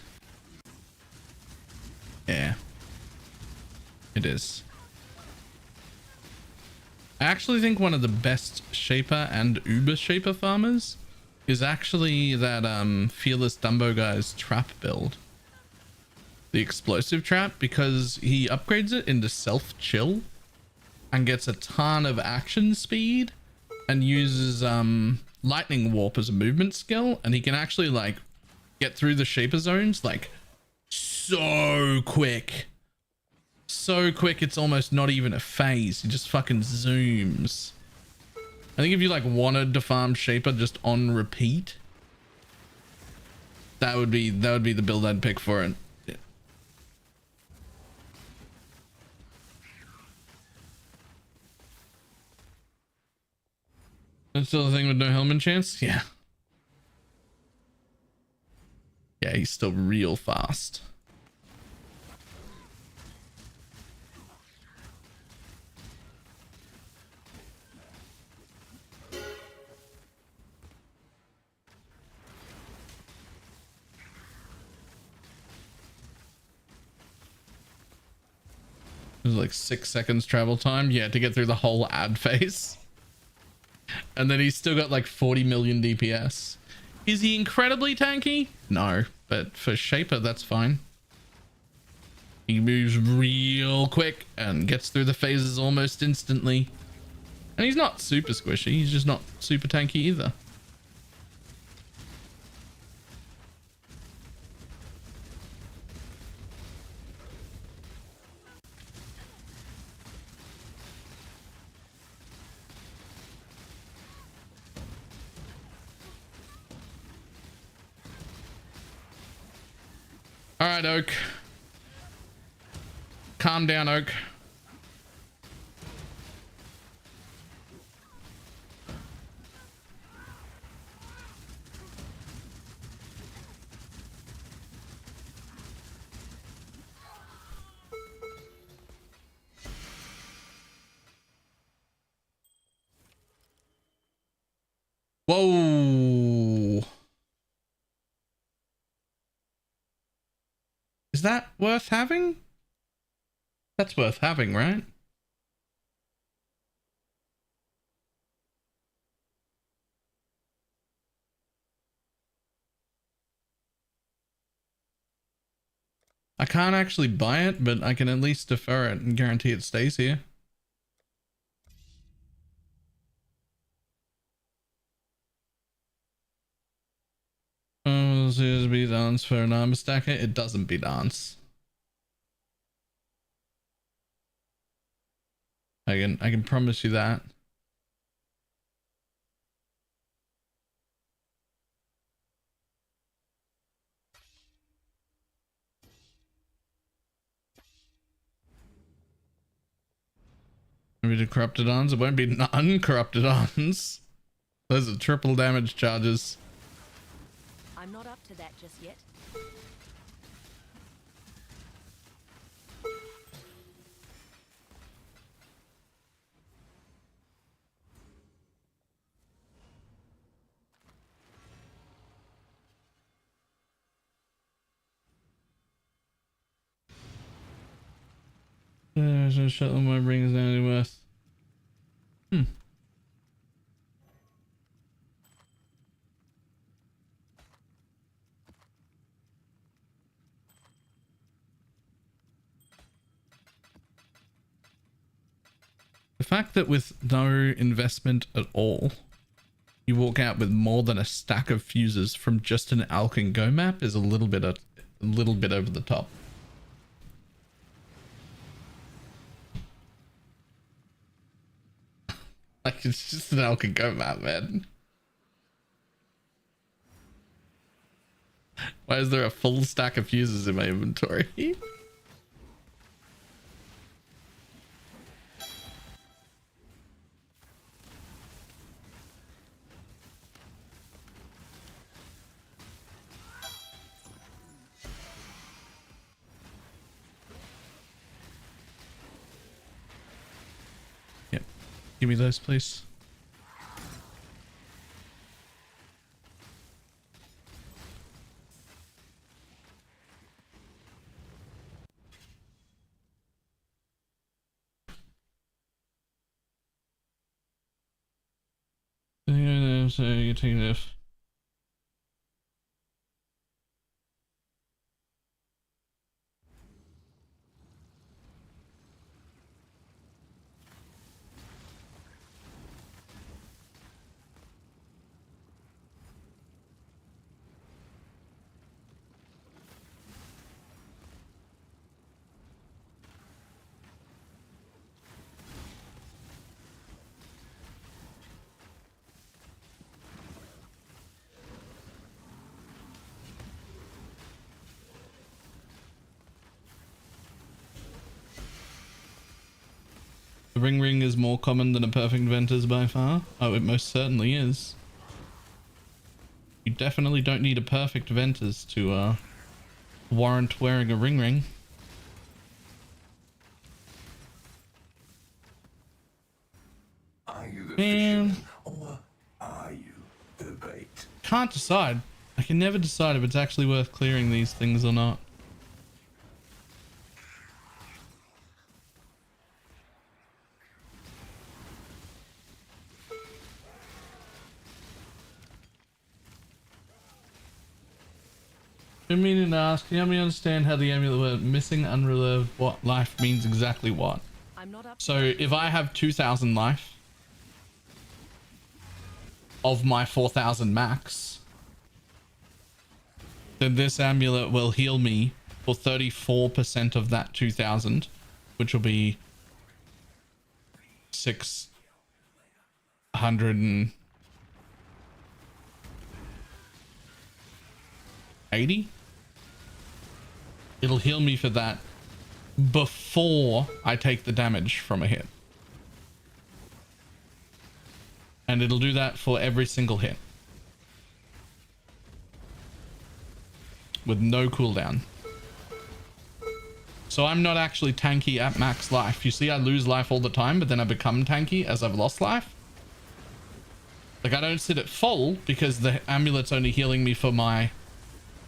Yeah. It is. I actually think one of the best Shaper and Uber Shaper farmers is actually that Fearless Dumbo guy's trap build. The explosive trap, because he upgrades it into self-chill and gets a ton of action speed and uses lightning warp as a movement skill, and he can actually like get through the Shaper zones like so quick. So quick, it's almost not even a phase. He just fucking zooms. I think if you like wanted to farm Shaper just on repeat, that would be the build I'd pick for it. Yeah. That's still the thing with no helmet chance? Yeah. Yeah, he's still real fast. There's like 6 seconds travel time. Yeah, to get through the whole ad phase. And then he's still got like 40 million DPS. Is he incredibly tanky? No, but for Shaper, that's fine. He moves real quick and gets through the phases almost instantly. And he's not super squishy. He's just not super tanky either. All right, Oak. Calm down, Oak. Whoa. Is that worth having? That's worth having, right? I can't actually buy it, but I can at least defer it and guarantee it stays here. Oh, this be dance for an armor stacker. It doesn't be dance. I can promise you that. Maybe the corrupted ons. It won't be uncorrupted ons. Those are triple damage charges. I'm not up to that just yet. There's a shuttle my brings down to worth. The fact that with no investment at all, you walk out with more than a stack of fuses from just an Alk and Go map is a little bit over the top. Like, it's just an Alk and Go map, man. Why is there a full stack of fuses in my inventory? Yep. Give me those, please. So you're taking this. The ring is more common than a perfect Ventus by far. Oh, it most certainly is. You definitely don't need a perfect Ventus to warrant wearing a ring. Are you the Man. fisherman or are you the bait? Can't decide. I can never decide if it's actually worth clearing these things or not. Been meaning to ask, can you help me understand how the amulet word missing unreserved what life means exactly what? I'm not up. So if I have 2,000 life of my 4,000 max, then this amulet will heal me for 34% of that 2,000, which will be 680. It'll heal me for that before I take the damage from a hit. And it'll do that for every single hit. With no cooldown. So I'm not actually tanky at max life. You see, I lose life all the time, but then I become tanky as I've lost life. Like, I don't sit at full because the amulet's only healing me for my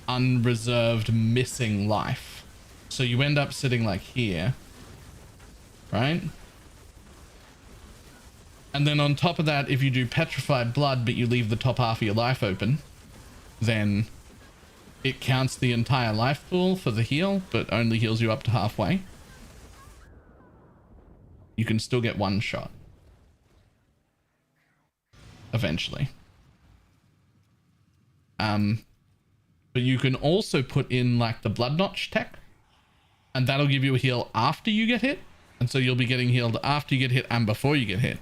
unreserved missing life. So you end up sitting like here, right? And then on top of that, if you do petrified blood but you leave the top half of your life open, then it counts the entire life pool for the heal, but only heals you up to halfway. You can still get one shot eventually. But you can also put in like the blood notch tech, and that'll give you a heal after you get hit. And so you'll be getting healed after you get hit and before you get hit.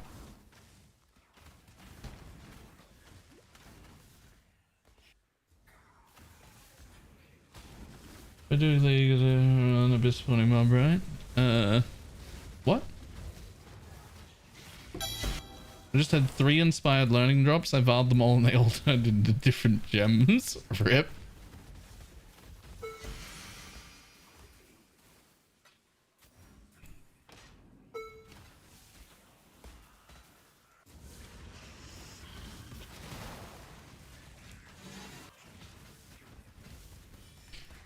I do think it's an abyss spawning mob, right? What? I just had 3 inspired learning drops. I vowed them all and they all turned into different gems. Rip.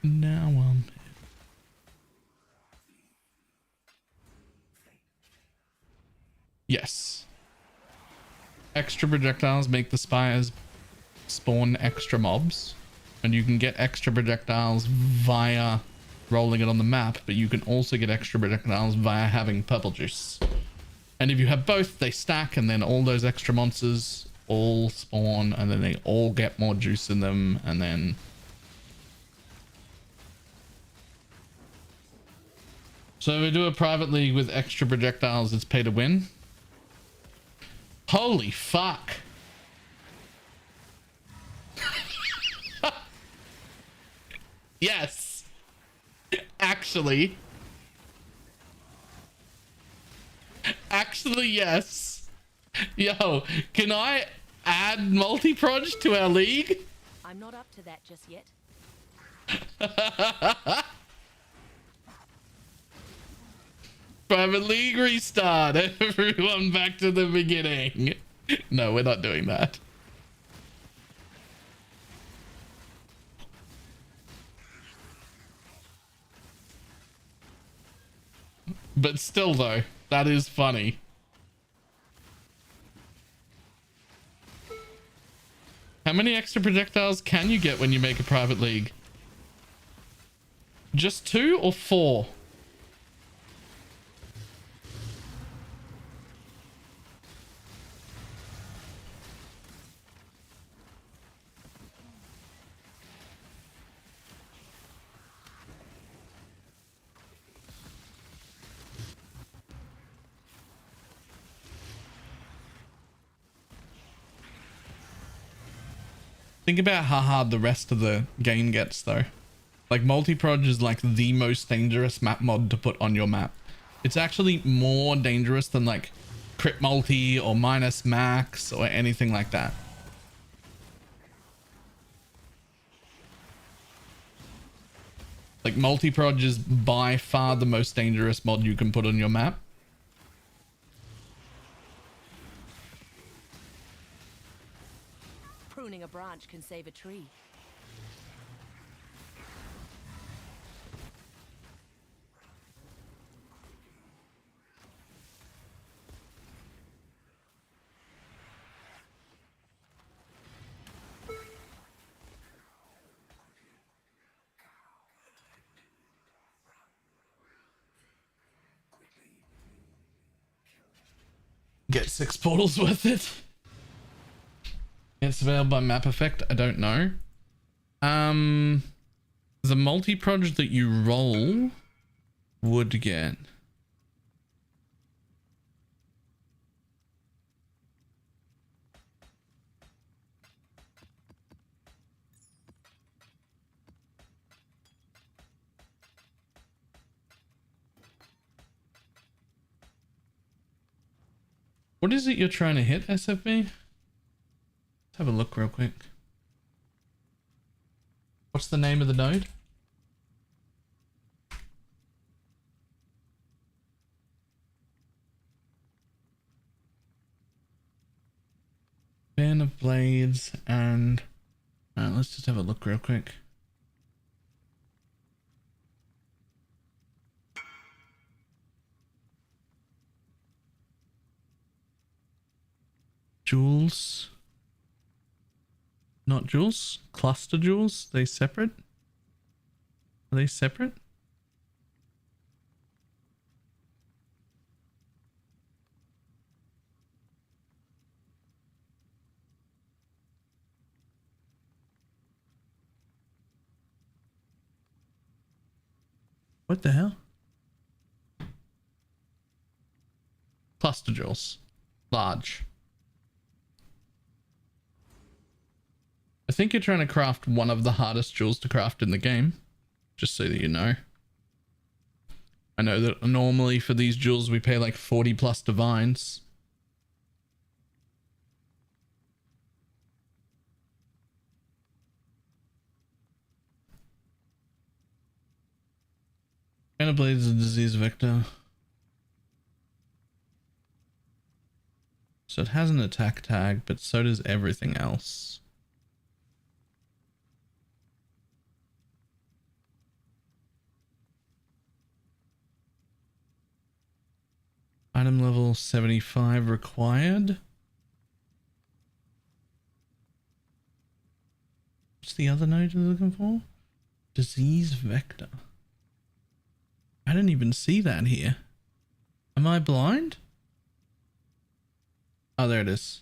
Now yes. Extra projectiles make the spires spawn extra mobs, and you can get extra projectiles via rolling it on the map, but you can also get extra projectiles via having purple juice. And if you have both, they stack, and then all those extra monsters all spawn, and then they all get more juice in them, and then so if we do a private league with extra projectiles, it's pay to win. Holy fuck. Yes. Actually, yes. Yo, can I add multi-proj to our league? I'm not up to that just yet. Private league restart. Everyone back to the beginning. No, we're not doing that. But still though, that is funny. How many extra projectiles can you get when you make a private league? Just 2 or 4? Think about how hard the rest of the game gets though. Like multi-proj is like the most dangerous map mod to put on your map. It's actually more dangerous than like crit multi or minus max or anything like that. Like multi-proj is by far the most dangerous mod you can put on your map. Pruning a branch can save a tree. Get 6 portals worth it. It's available by map effect. I don't know. The multi-proj that you roll would get. What is it you're trying to hit, SFB? Let's have a look real quick. What's the name of the node? Fan of Blades and... Alright, let's just have a look real quick. Jewels. Not jewels. Cluster jewels. They separate. Are they separate? What the hell? Cluster jewels. Large. I think you're trying to craft one of the hardest jewels to craft in the game. Just so that you know. I know that normally for these jewels we pay like 40 plus divines. Banner Blade is a disease vector. So it has an attack tag, but so does everything else. Item level 75 required. What's the other node you're looking for? Disease vector. I didn't even see that here. Am I blind? Oh, there it is.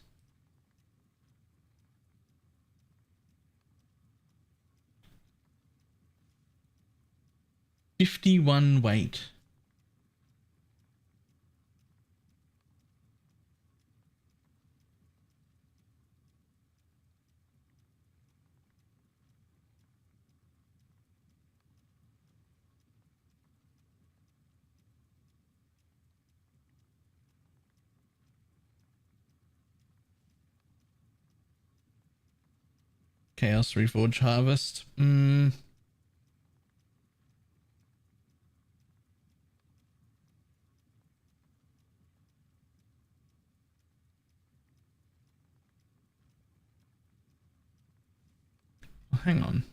$51 weight. Chaos Reforged Harvest. Hang on.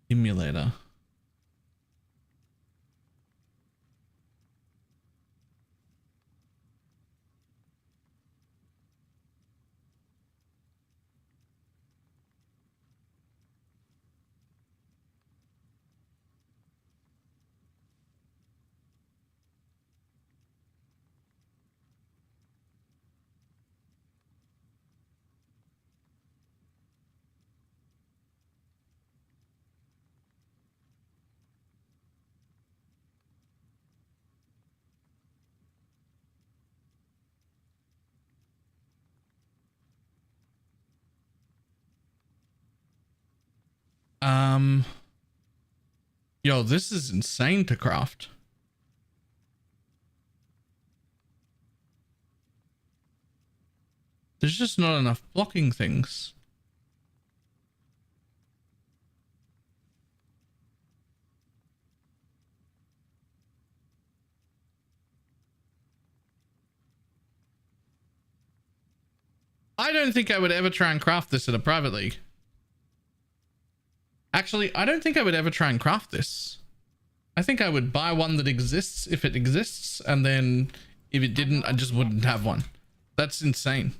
Emulator. Yo, this is insane to craft. There's just not enough blocking things. I don't think I would ever try and craft this in a private league. Actually, I don't think I would ever try and craft this. I think I would buy one that exists if it exists, and then if it didn't, I just wouldn't have one. That's insane.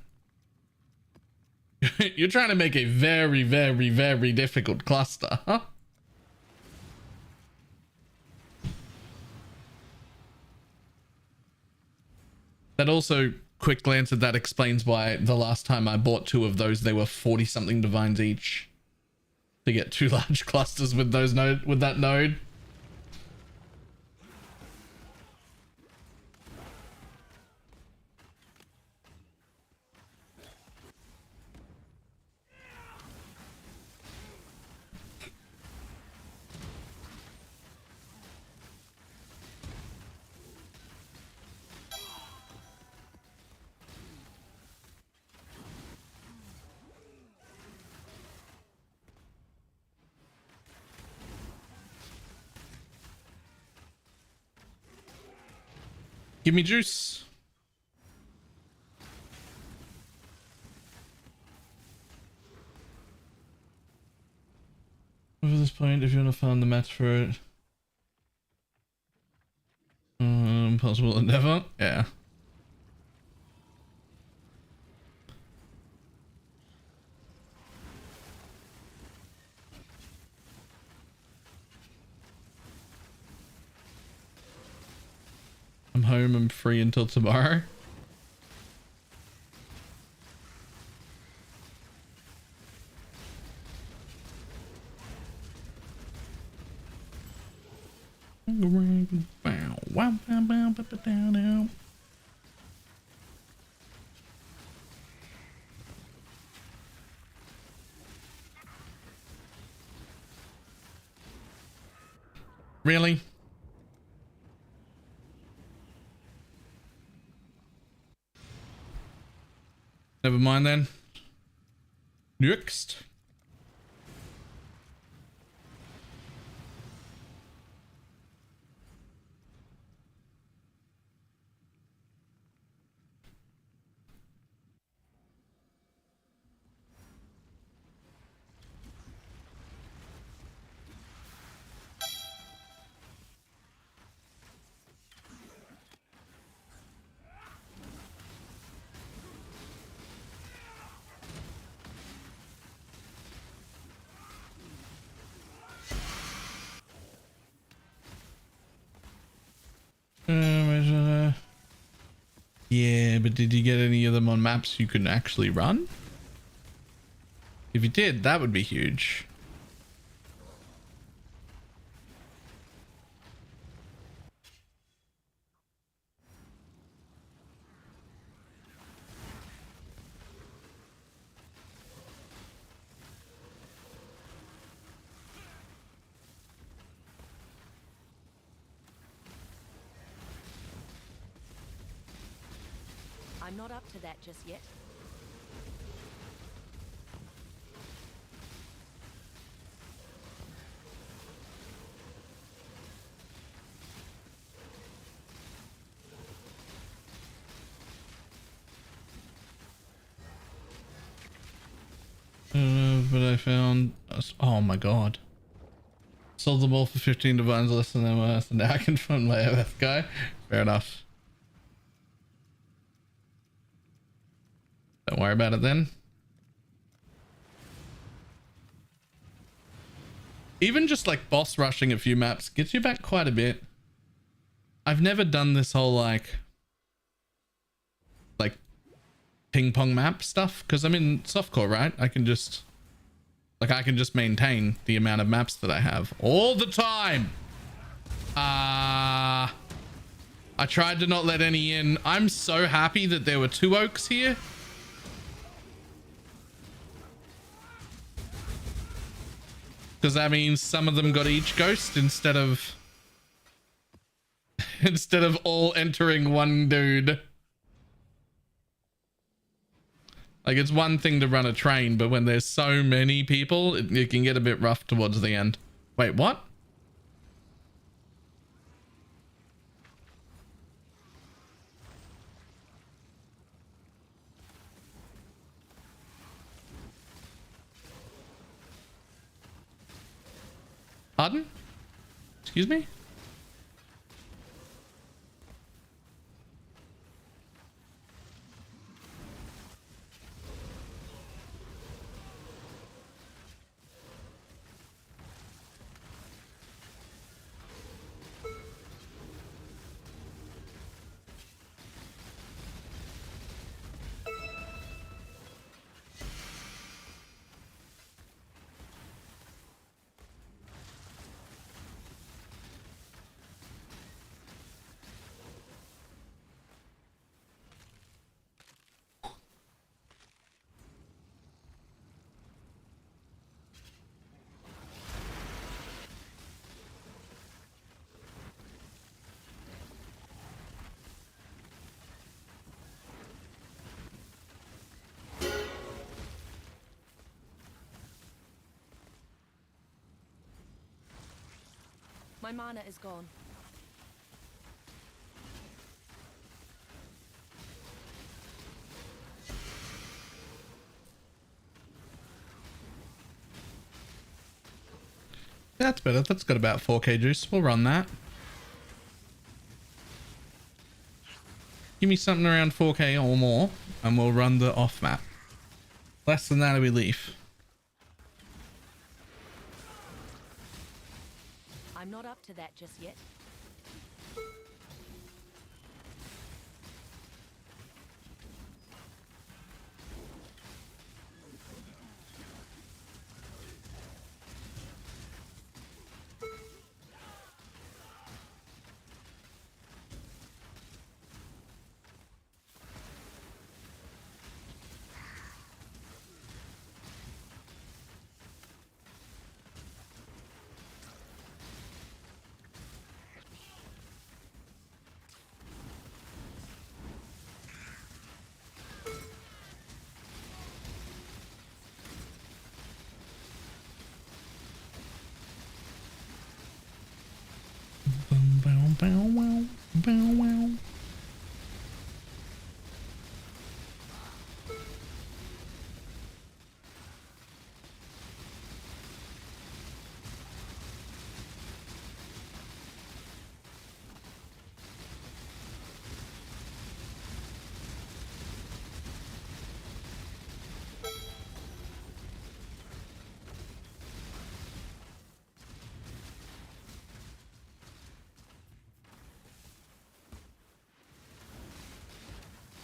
You're trying to make a very, very, very difficult cluster, huh? That also, quick glance at that explains why the last time I bought two of those, they were 40 something divines each. To get two large clusters with those with that node. Give me juice. Over this point, if you want to find the match for it. Impossible endeavor. Yeah. home. I'm free until tomorrow. Really? Never mind then. Next. Yeah, but did you get any of them on maps you can actually run? If you did, that would be huge. I'm not up to that just yet. But I found... Oh my god. Sold them all for 15 divines less than they're worth, and now I can fund my OF guy. Fair enough. Don't worry about it then. Even just like boss rushing a few maps gets you back quite a bit. I've never done this whole like ping pong map stuff because I'm in softcore, right? I can just maintain the amount of maps that I have all the time. I tried to not let any in. I'm so happy that there were 2 oaks here. Because that means some of them got each ghost instead of all entering one dude. Like, it's one thing to run a train, but when there's so many people, it can get a bit rough towards the end. Wait, what? Pardon? Excuse me? My mana is gone. That's better. That's got about 4k juice. We'll run that. Give me something around 4k or more, and we'll run the off map. Less than that, we leave. I'm not up to that just yet.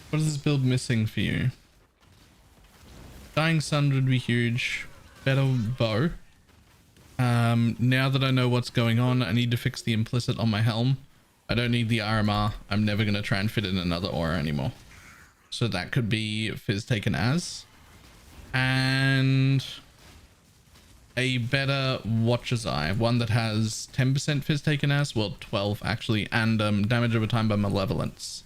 What is this build missing for you? Dying Sun would be huge. Better bow. Now that I know what's going on, I need to fix the implicit on my helm. I don't need the RMR. I'm never going to try and fit in another aura anymore. So that could be Fizz taken as. And a better Watcher's Eye. One that has 10% Fizz taken as. Well, 12 actually. And damage over time by Malevolence.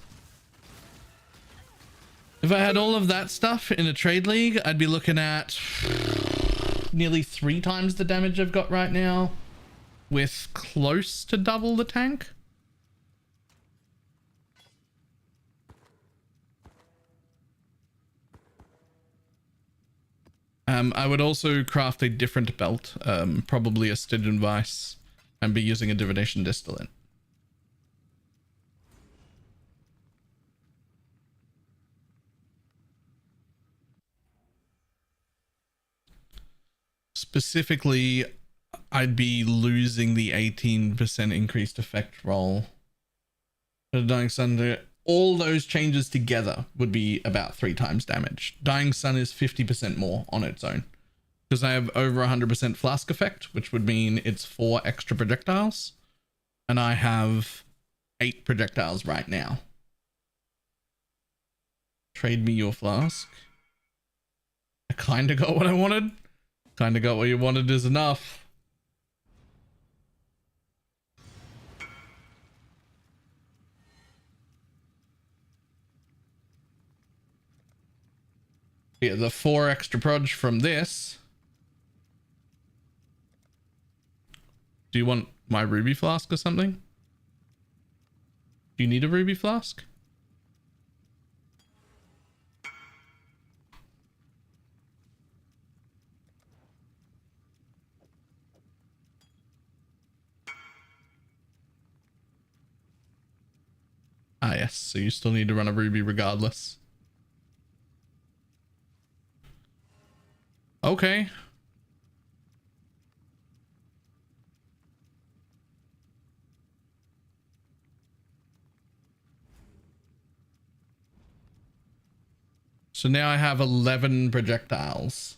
If I had all of that stuff in a trade league, I'd be looking at nearly 3 times the damage I've got right now with close to double the tank. I would also craft a different belt, probably a Stygian Vice, and be using a Divination Distillate. Specifically, I'd be losing the 18% increased effect roll. The Dying Sun, all those changes together would be about 3 times damage. Dying Sun is 50% more on its own. Because I have over 100% flask effect, which would mean it's 4 extra projectiles. And I have 8 projectiles right now. Trade me your flask. I kind of got what I wanted. Kind of got what you wanted is enough. Yeah, the 4 extra proj from this. Do you want my ruby flask or something? Do you need a ruby flask? Ah, yes. So you still need to run a ruby regardless. Okay. So now I have 11 projectiles.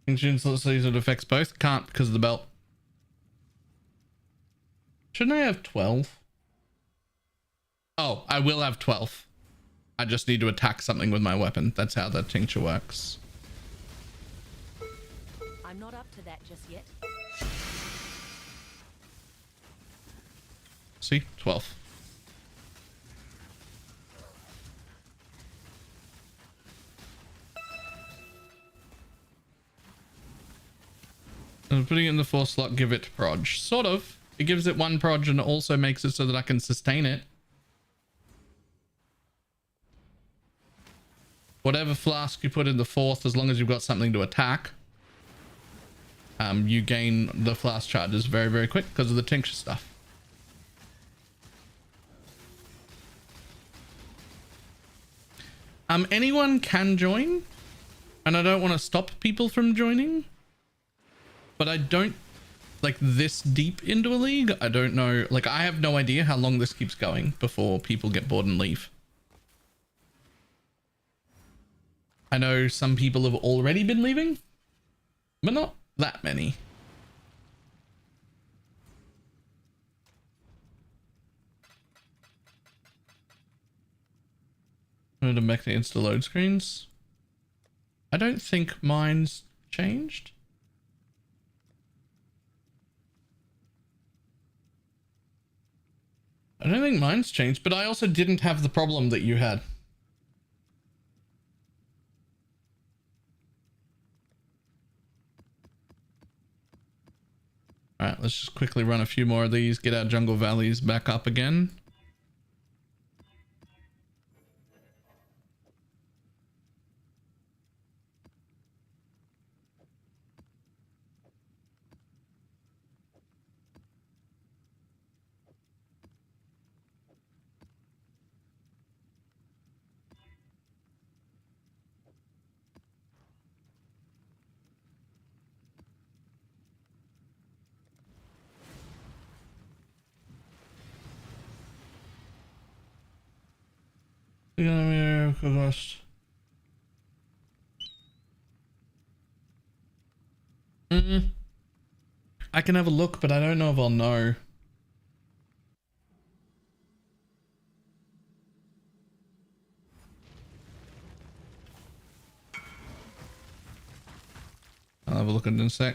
Insurance season affects both. Can't because of the belt. Shouldn't I have 12? Oh, I will have 12. I just need to attack something with my weapon. That's how that tincture works. I'm not up to that just yet. See? 12. And putting it in the 4 slot, give it proj. Sort of. It gives it 1 proj and also makes it so that I can sustain it. Whatever flask you put in the 4th, as long as you've got something to attack, you gain the flask charges very, very quick because of the tincture stuff. Anyone can join, and I don't want to stop people from joining, but I don't, like, this deep into a league, I don't know, like, I have no idea how long this keeps going before people get bored and leave. I know some people have already been leaving, but not that many. I'm going to make the insta load screens. I don't think mine's changed. I don't think mine's changed, but I also didn't have the problem that you had. All right, let's just quickly run a few more of these, get our jungle valleys back up again. I can have a look, but I don't know if I'll know. I'll have a look at it in a sec.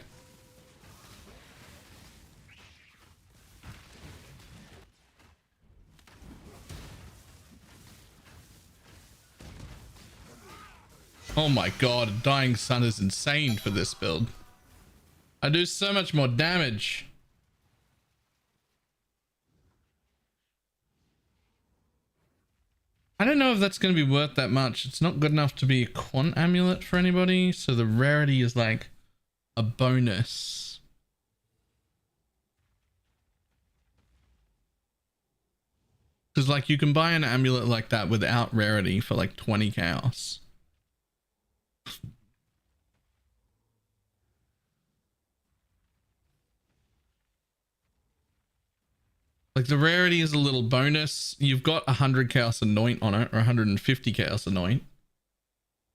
Oh my god, a dying sun is insane for this build. I do so much more damage. I don't know if that's going to be worth that much. It's not good enough to be a quant amulet for anybody, so the rarity is like a bonus. Because like you can buy an amulet like that without rarity for like 20 chaos. Like the rarity is a little bonus. You've got 100 chaos anoint on it, or 150 chaos anoint.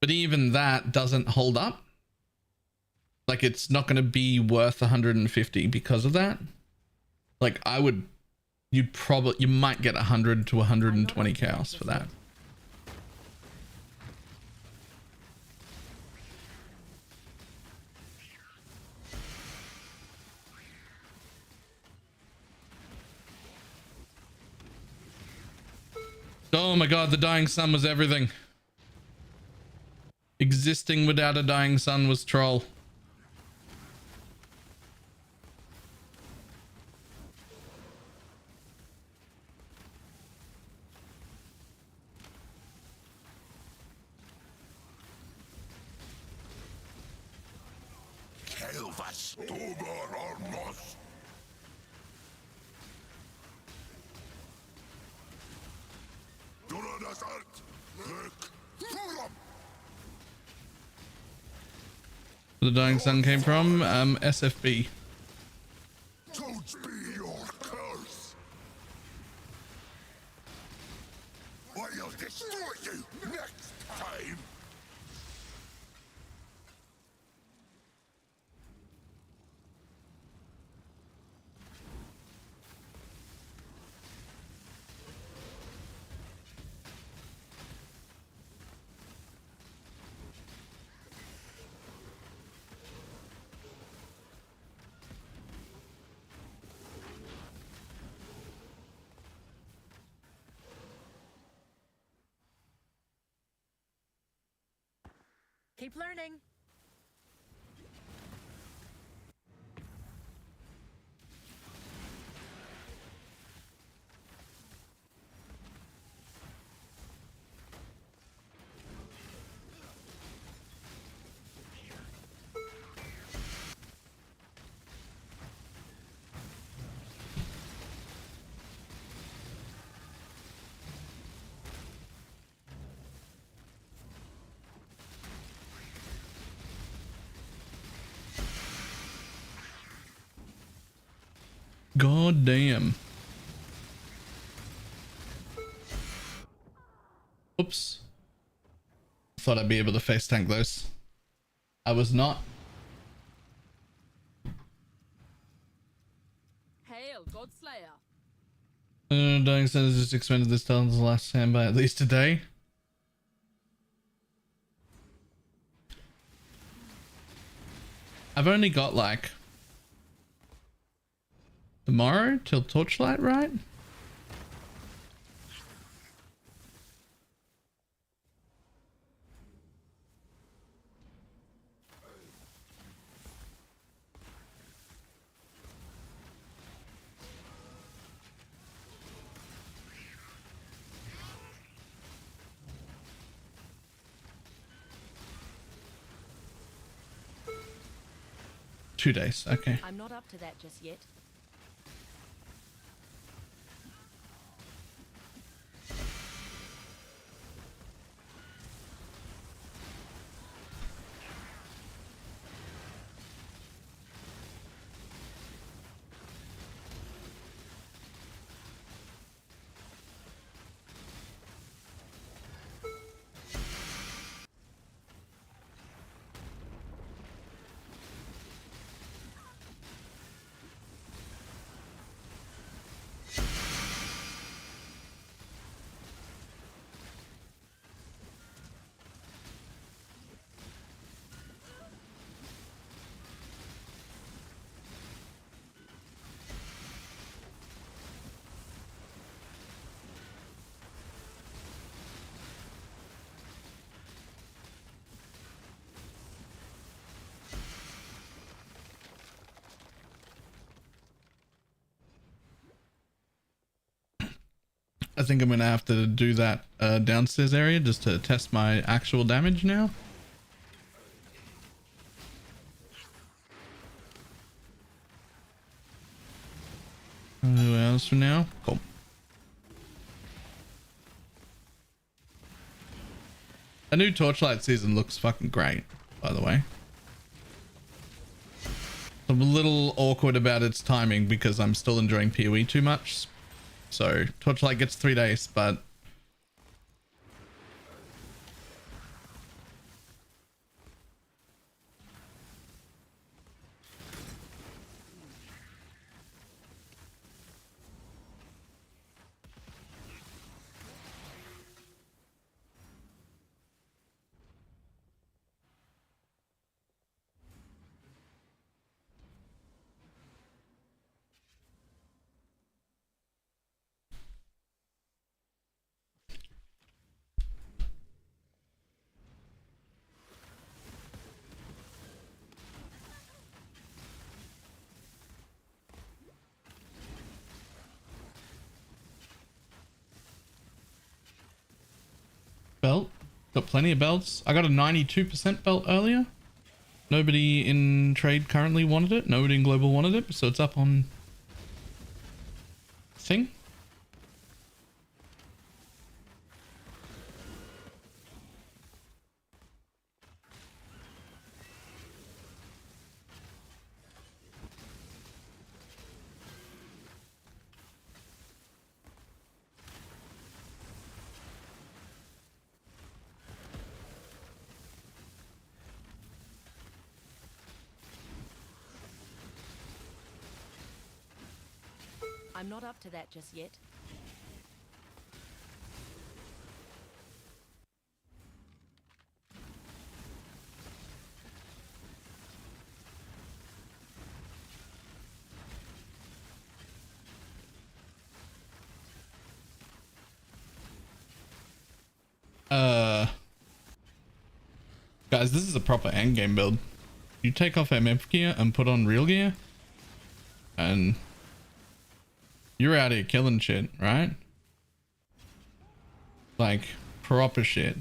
But even that doesn't hold up. Like it's not going to be worth 150 because of that. Like you might get 100 to 120 chaos for that. Oh my god, the dying sun was everything. Existing without a dying sun was troll. The dying sun came from SFB. Don't be your curse. I'll destroy you next time. Keep learning. God damn. Oops. Thought I'd be able to face tank those. I was not. Hail, Godslayer. Dying Sun has just expended this talent's last hand by at least a day. I've only got like tomorrow till Torchlight, right? Two days, okay. I'm not up to that just yet. I think I'm gonna have to do that downstairs area just to test my actual damage now. Who else for now? Cool. A new Torchlight season looks fucking great, by the way. I'm a little awkward about its timing because I'm still enjoying PoE too much. So Torchlight gets 3 days, but belt. Got plenty of belts. I got a 92% belt earlier. Nobody in trade currently wanted it. Nobody in global wanted it. So it's up on thing. I'm not up to that just yet. Guys, this is a proper endgame build. You take off MF gear and put on real gear, and you're out here killing shit, right? Like, proper shit.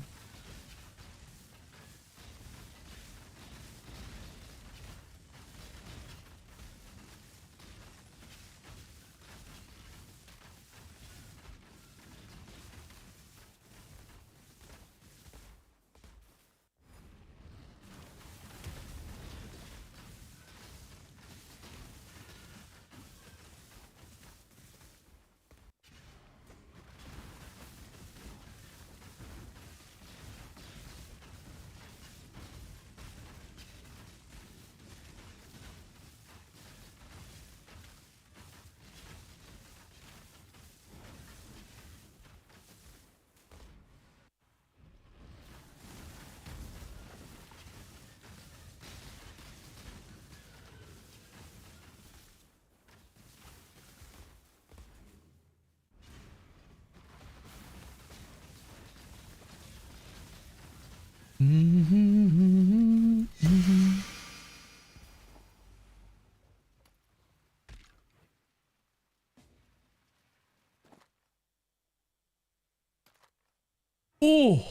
Oh,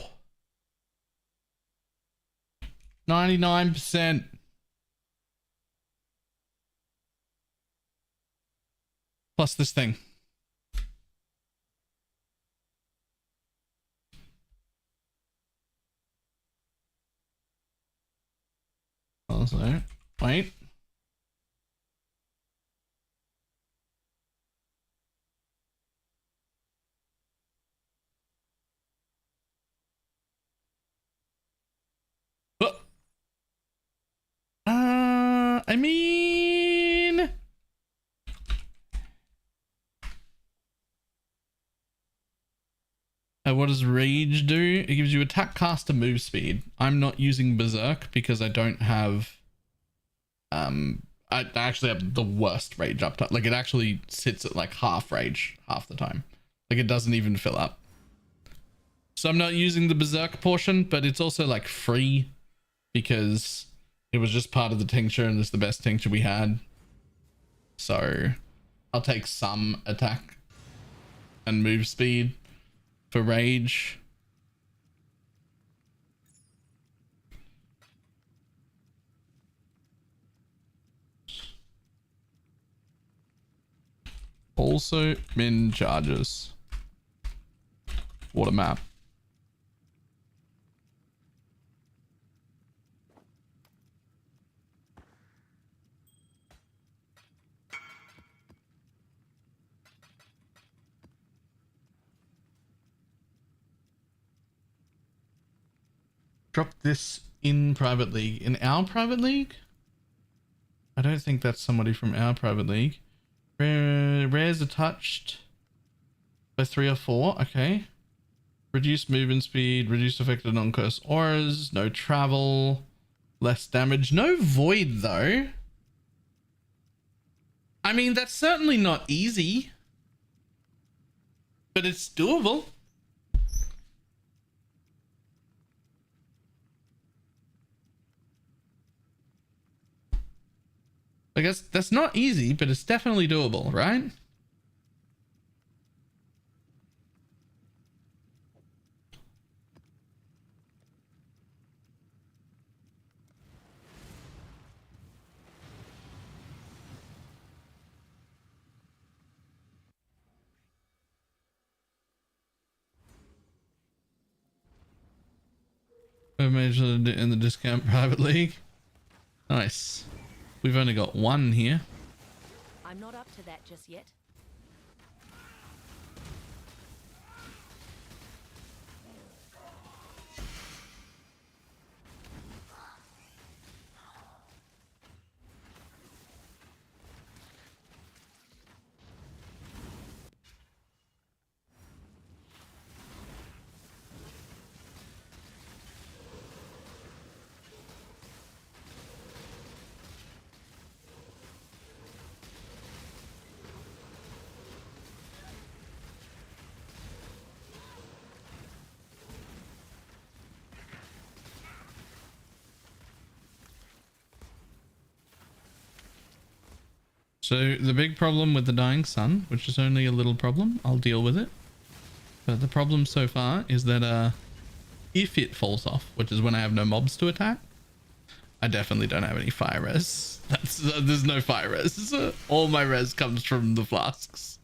99%. Plus this thing. Also, wait. I mean, what does Rage do? It gives you attack, caster, move speed. I'm not using Berserk because I don't have, I actually have the worst Rage up top. Like, it actually sits at like half Rage half the time. Like, it doesn't even fill up. So I'm not using the Berserk portion, but it's also like free because it was just part of the tincture and it's the best tincture we had. So I'll take some attack. and move speed for rage. Also min charges. Water map. Drop this in private league. In our private league? I don't think that's somebody from our private league. Rares are touched by 3 or 4. Okay. Reduce movement speed, reduce affected non-curse auras, no travel, less damage. No void though. I mean, that's certainly not easy, but it's doable. I guess that's not easy, but it's definitely doable, right? BalorMage in the discount private league. Nice. We've only got 1 here. I'm not up to that just yet. So the big problem with the dying sun, which is only a little problem, I'll deal with it. But the problem so far is that if it falls off, which is when I have no mobs to attack, I definitely don't have any fire res. There's no fire res. All my res comes from the flasks.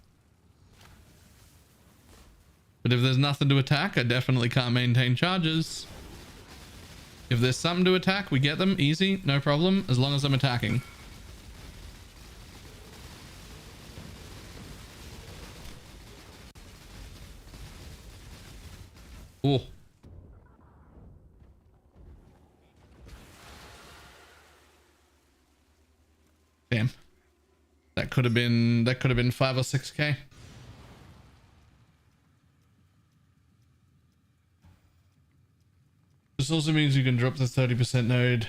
But if there's nothing to attack, I definitely can't maintain charges. If there's something to attack, we get them easy, no problem, as long as I'm attacking. Oh. Damn. That could have been 5 or 6k. This also means you can drop the 30% node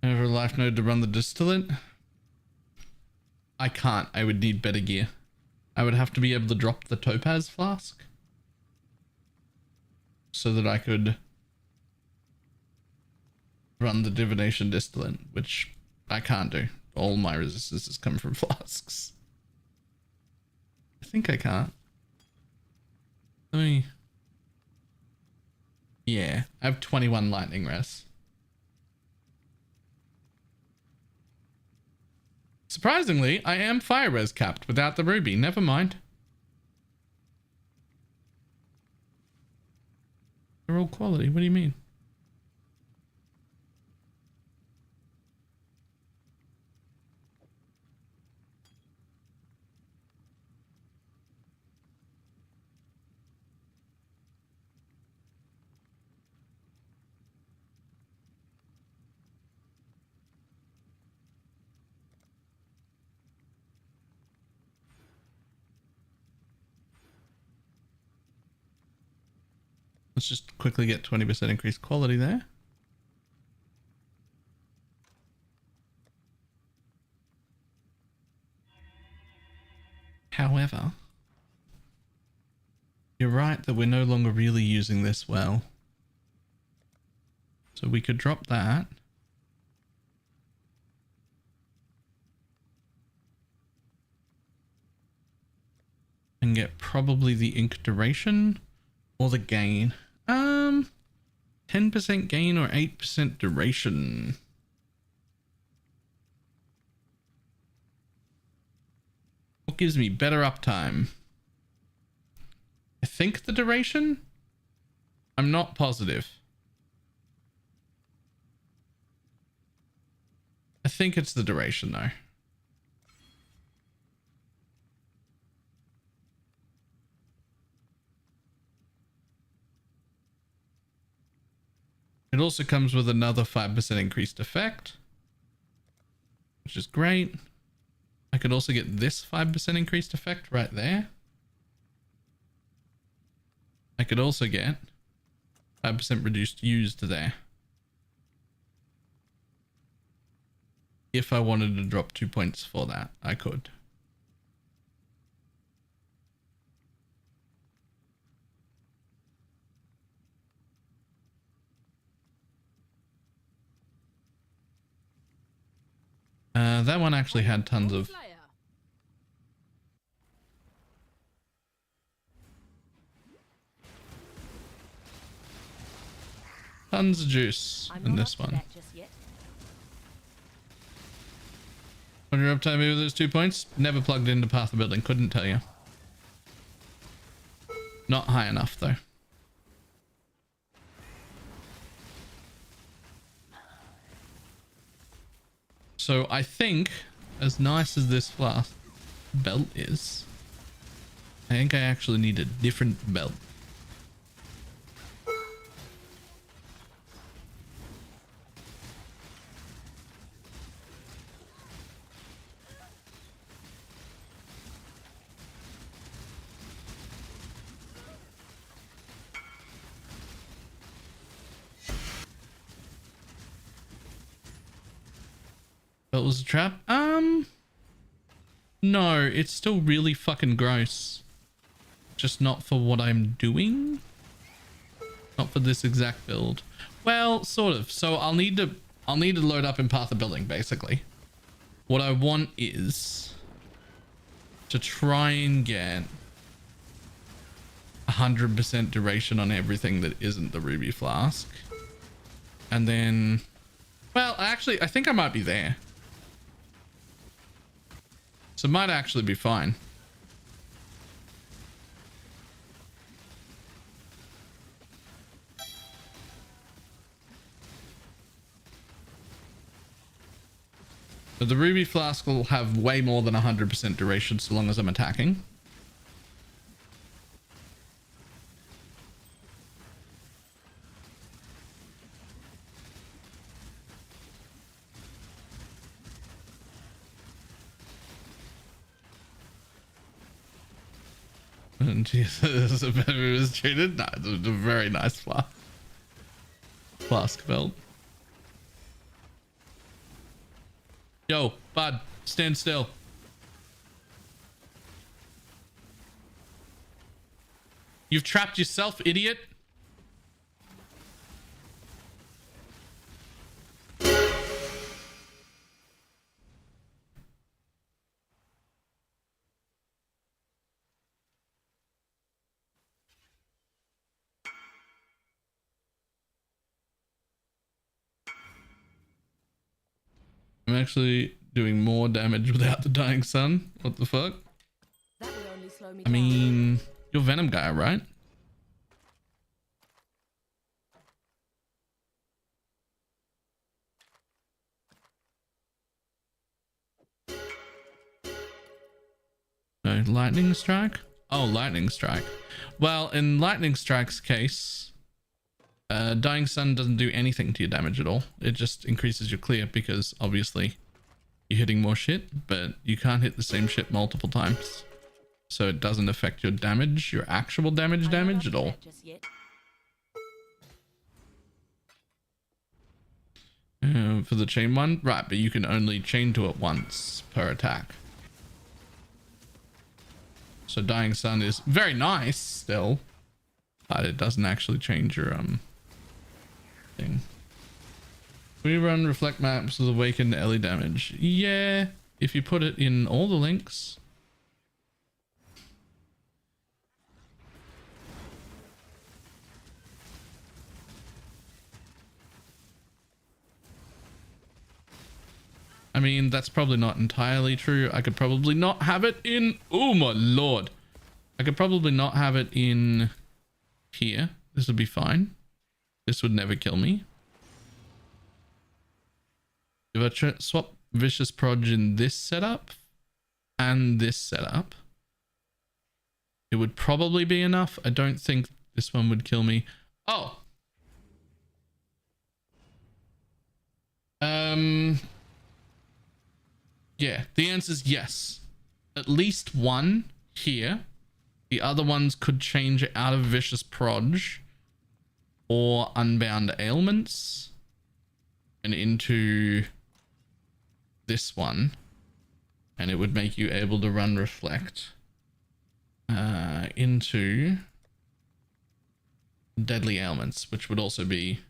over a life node to run the distillate. I can't. I would need better gear. I would have to be able to drop the topaz flask so that I could run the divination distillate, which I can't do. All my resistances come from flasks. I think I can't. Let me... Yeah, I have 21 lightning res. Surprisingly, I am fire res capped without the ruby. Never mind. They're all quality. What do you mean? Let's just quickly get 20% increased quality there. However, you're right that we're no longer really using this well. So we could drop that. And get probably the ink duration or the gain. 10% gain or 8% duration. What gives me better uptime? I think the duration? I'm not positive. I think it's the duration though. It also comes with another 5% increased effect, which is great. I could also get this 5% increased effect right there. I could also get 5% reduced used there. If I wanted to drop 2 points for that, I could. That one actually had tons of... Tons of juice in this one. When you're uptime over those 2 points, never plugged into Path of Building, couldn't tell you. Not high enough though. So I think, as nice as this flask belt is, I think I actually need a different belt. That was a trap. No, it's still really fucking gross. Just not for what I'm doing. Not for this exact build. Well, sort of. So I'll need to load up in Path of Building, basically. What I want is to try and get 100% duration on everything that isn't the Ruby Flask. And then, well, actually, I think I might be there. So it might actually be fine. But the Ruby Flask will have way more than 100% duration so long as I'm attacking. Jesus, if it was treated, no, it's a very nice flask belt. Yo, bud, stand still. You've trapped yourself, idiot. I'm actually doing more damage without the dying sun. What the fuck? That would only slow me I mean, you're Venom guy, right? No, lightning strike? Oh, lightning strike. Well, in lightning strike's case, dying sun doesn't do anything to your damage at all. It just increases your clear because obviously you're hitting more shit, but you can't hit the same shit multiple times. So it doesn't affect your damage, your actual damage at all. For the chain one, right, but you can only chain to it once per attack. So dying sun is very nice still, but it doesn't actually change your thing. We run reflect maps with awakened Ellie damage. Yeah, if you put it in all the links. I mean, that's probably not entirely true. I could probably not have it in... Oh my lord. I could probably not have it in here. This would be fine. This would never kill me. If I swap Vicious Proj in this setup and this setup, it would probably be enough. I don't think this one would kill me. Oh. Yeah, the answer is yes. At least one here. The other ones could change out of Vicious Proj or Unbound Ailments and into this one, and it would make you able to run Reflect into Deadly Ailments, which would also be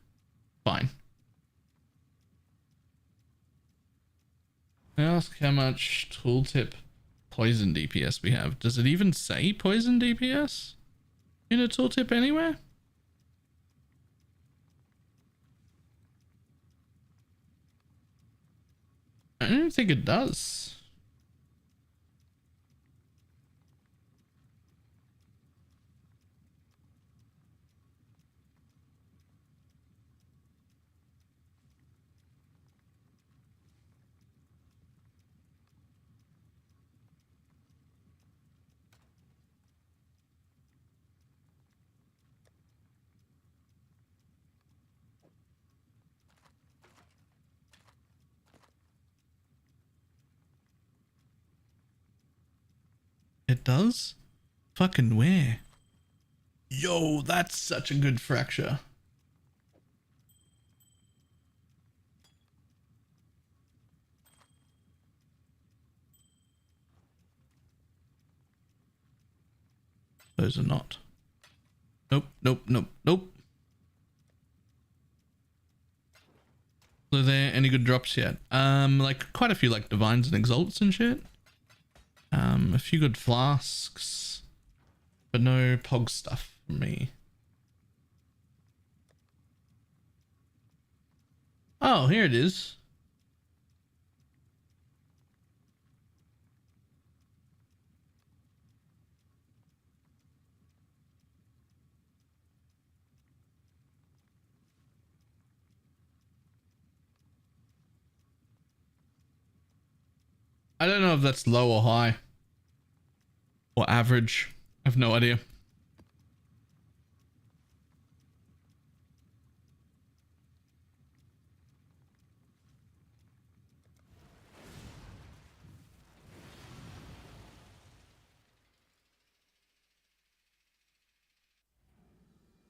fine. I ask how much tooltip poison DPS we have. Does it even say poison DPS in a tooltip anywhere? I don't think it does. It does? Fucking where? Yo, that's such a good fracture. Those are not. Nope, nope, nope, nope. Are there any good drops yet? Like quite a few like divines and exalts and shit. A few good flasks, but no pog stuff for me. Oh, here it is. I don't know if that's low or high. Or average. I have no idea.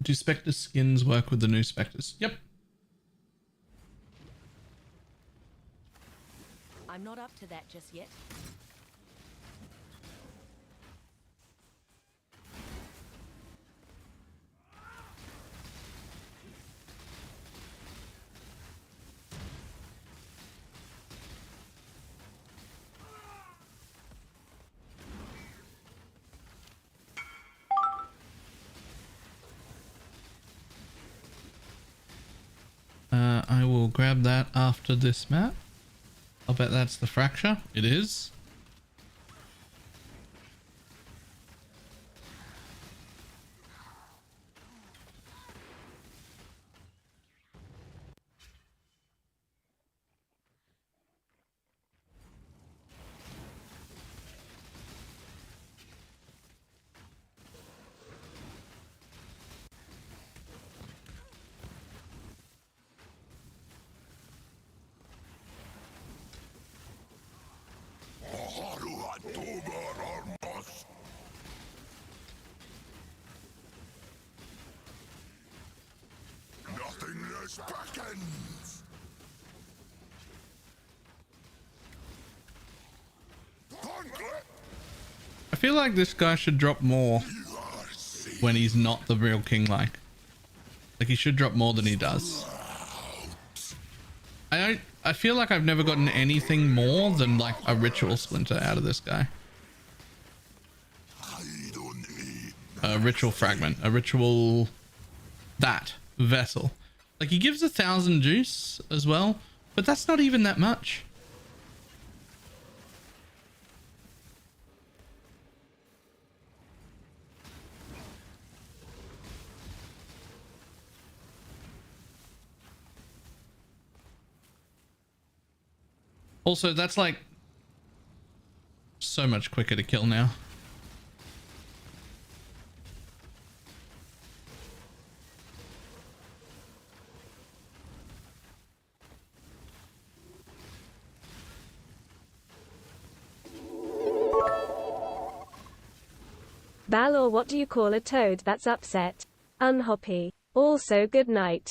Do Spectre skins work with the new Spectres? Yep. I'm not up to that just yet. I will grab that after this map. I'll bet that's the fracture. It is. Nothingness beckons. I feel like this guy should drop more when he's not the real king like he should drop more than he does. I feel like I've never gotten anything more than like a ritual splinter out of this guy. A ritual fragment, a ritual vessel. Like he gives 1,000 juice as well, but that's not even that much. Also, that's like so much quicker to kill now. Balor, what do you call a toad that's upset? Unhappy. Also, good night.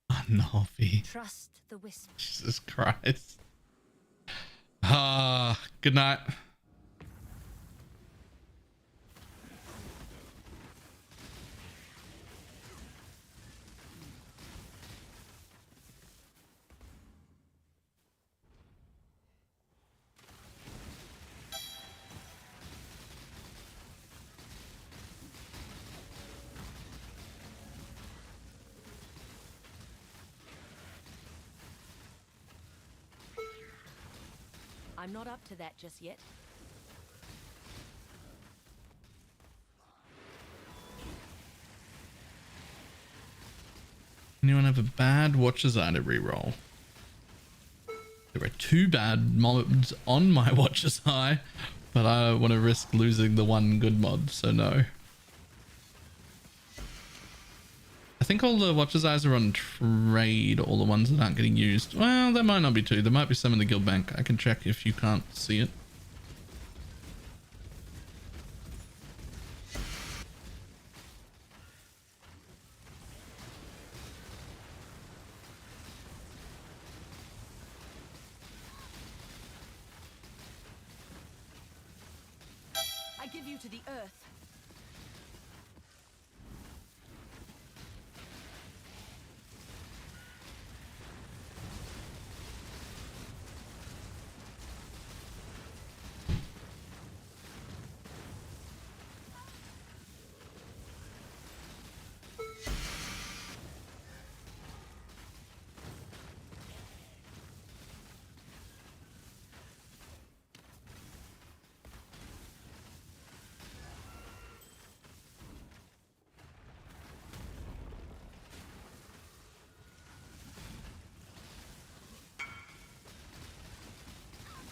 Unhappy. Trust the whisper. Jesus Christ. Ah, good night. I'm not up to that just yet. Anyone have a bad Watcher's Eye to reroll? There are 2 bad mods on my Watcher's Eye, but I don't want to risk losing the one good mod, so no. I think all the Watcher's Eyes are on trade, all the ones that aren't getting used. Well, there might not be 2. There might be some in the guild bank. I can check if you can't see it. I give you to the earth.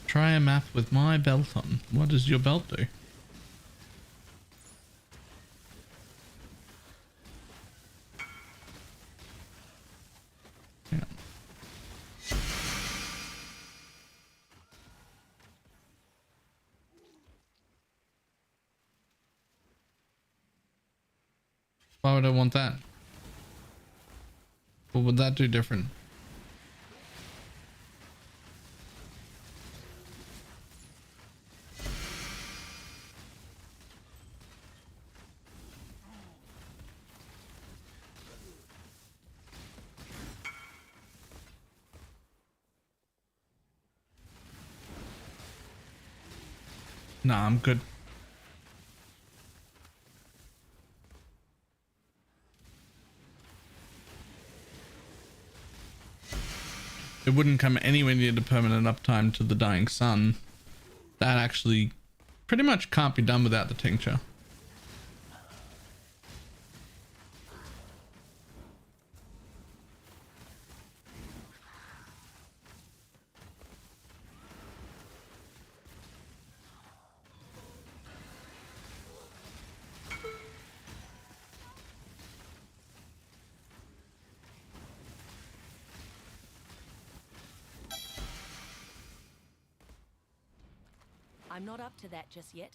Try a map with my belt on. What does your belt do? Yeah. Why would I want that? What would that do different? Nah, I'm good. It wouldn't come anywhere near the permanent uptime to the dying sun. That actually pretty much can't be done without the tincture. I'm not up to that just yet.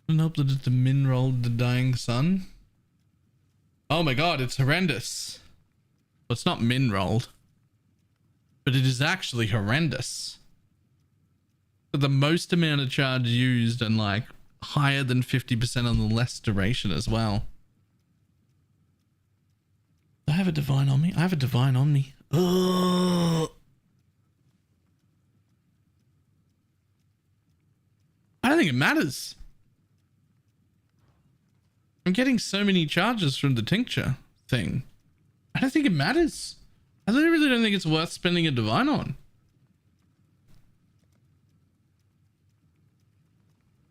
And hope that it's a min rolled the dying sun. Oh my god, it's horrendous. Well, it's not min rolled, but it is actually horrendous. For the most amount of charge used and like higher than 50% on the less duration as well. Do I have a divine on me? I have a divine on me. Ugh. I don't think it matters. I'm getting so many charges from the tincture thing. I don't think it matters. I really don't think it's worth spending a divine on.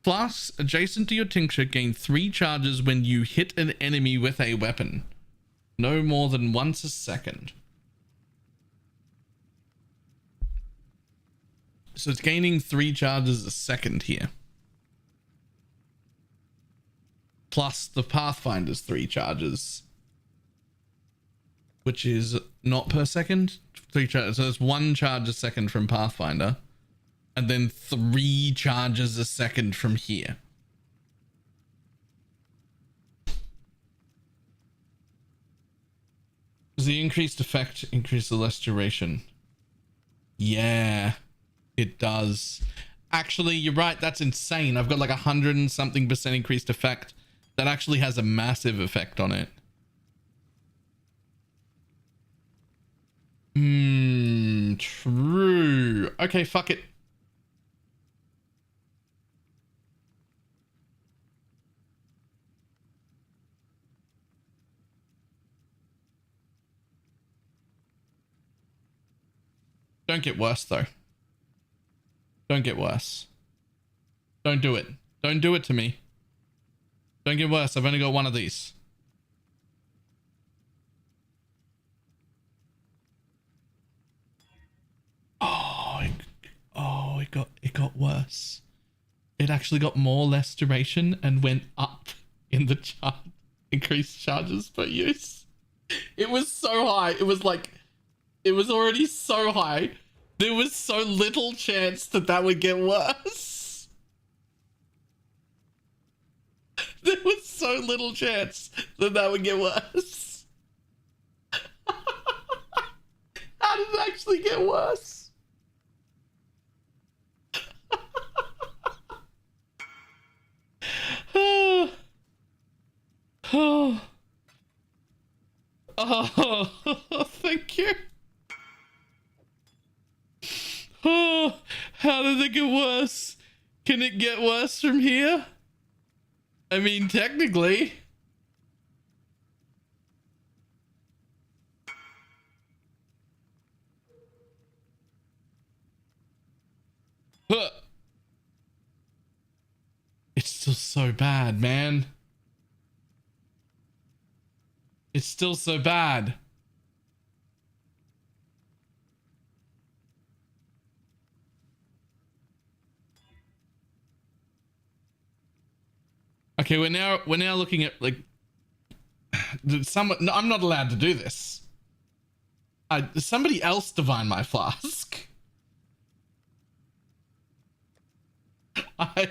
Flasks adjacent to your tincture gain 3 charges when you hit an enemy with a weapon. No more than once a second. So it's gaining 3 charges a second here. Plus the Pathfinder's 3 charges. Which is not per second. 3 charges. So it's 1 charge a second from Pathfinder. And then 3 charges a second from here. Does the increased effect increase the less duration? Yeah, it does. Actually, you're right. That's insane. I've got like 100 and something % increased effect. That actually has a massive effect on it. True. Okay, fuck it. Don't get worse, though. Don't get worse. Don't do it. Don't do it to me. Don't get worse. I've only got 1 of these. Oh, it got worse. It actually got more less duration and went up in the chart. Increased charges per use. It was so high. It was like... It was already so high. There was so little chance that that would get worse. There was so little chance that that would get worse. How did it actually get worse? Oh, thank you. Oh, how did it get worse? Can it get worse from here? I mean, technically. It's still so bad, man. It's still so bad. Okay, we're now looking at like no, I'm not allowed to do this. Somebody else divine my flask. I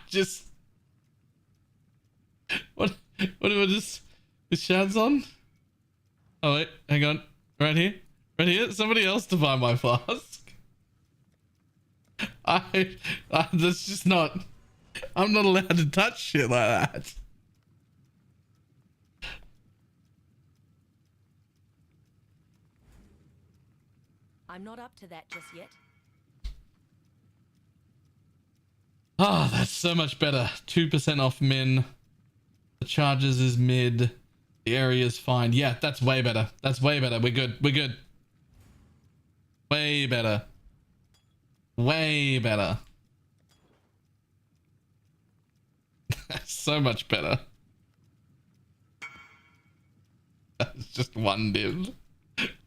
just what do I just is Shad's on? Oh wait, hang on. Right here. Somebody else divine my flask. That's just not. I'm not allowed to touch shit like that. I'm not up to that just yet. Oh, that's so much better. 2% off min. The charges is mid. The area is fine. Yeah, that's way better. That's way better. We're good. We're good. Way better. Way better. So much better. That's just 1 div.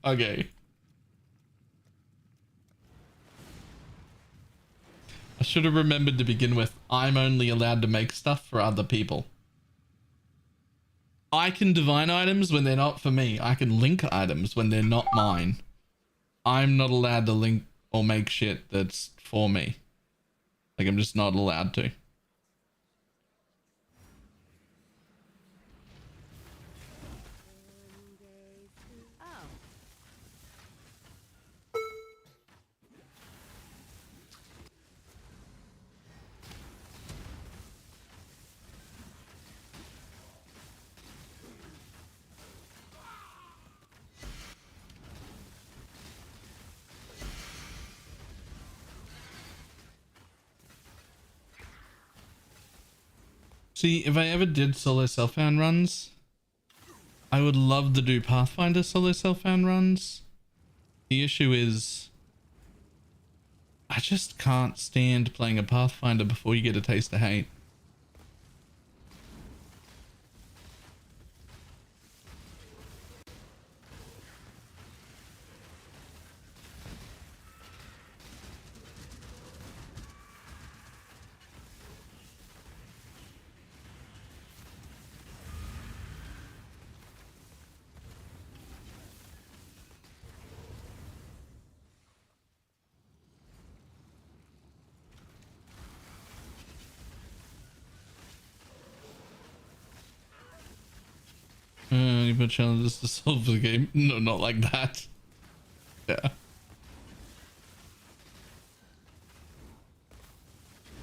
Okay. I should have remembered to begin with. I'm only allowed to make stuff for other people. I can divine items when they're not for me. I can link items when they're not mine. I'm not allowed to link or make shit that's for me. Like, I'm just not allowed to. See, if I ever did solo self-found runs, I would love to do Pathfinder solo self-found runs. The issue is I just can't stand playing a Pathfinder before you get a taste of hate. You put challenges to solve the game. No, not like that. Yeah.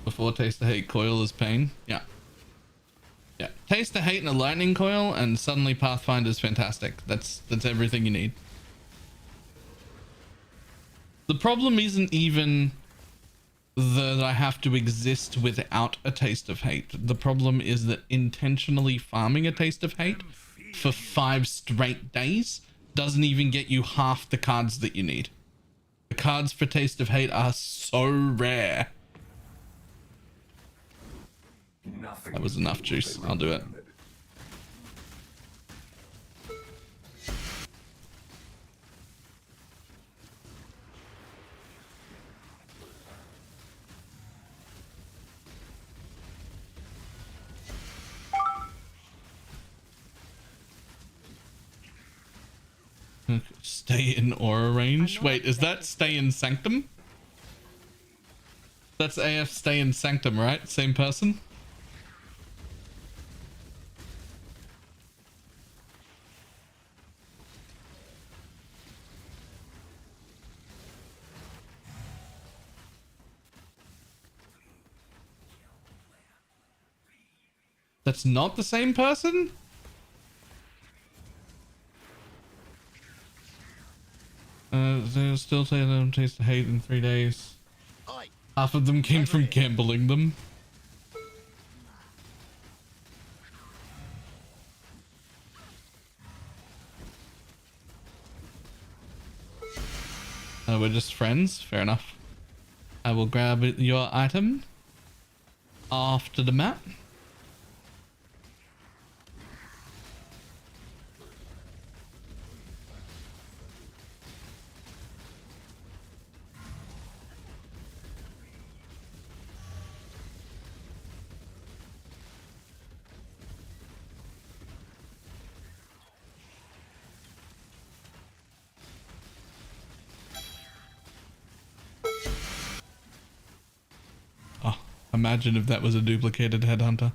Before taste of hate, coil is pain. Yeah. Yeah. Taste of hate and a lightning coil, and suddenly Pathfinder's fantastic. That's everything you need. The problem isn't even that I have to exist without a taste of hate. The problem is that intentionally farming a taste of hate for 5 straight days doesn't even get you half the cards that you need. The cards for taste of hate are so rare. That was enough juice. I'll do it. Stay in aura range. Wait, is that stay in sanctum? That's AF stay in sanctum, right? Same person? That's not the same person? They'll still say they don't taste the hate in 3 days. Half of them came from gambling them. We're just friends. Fair enough. I will grab your item after the map. Imagine if that was a duplicated headhunter.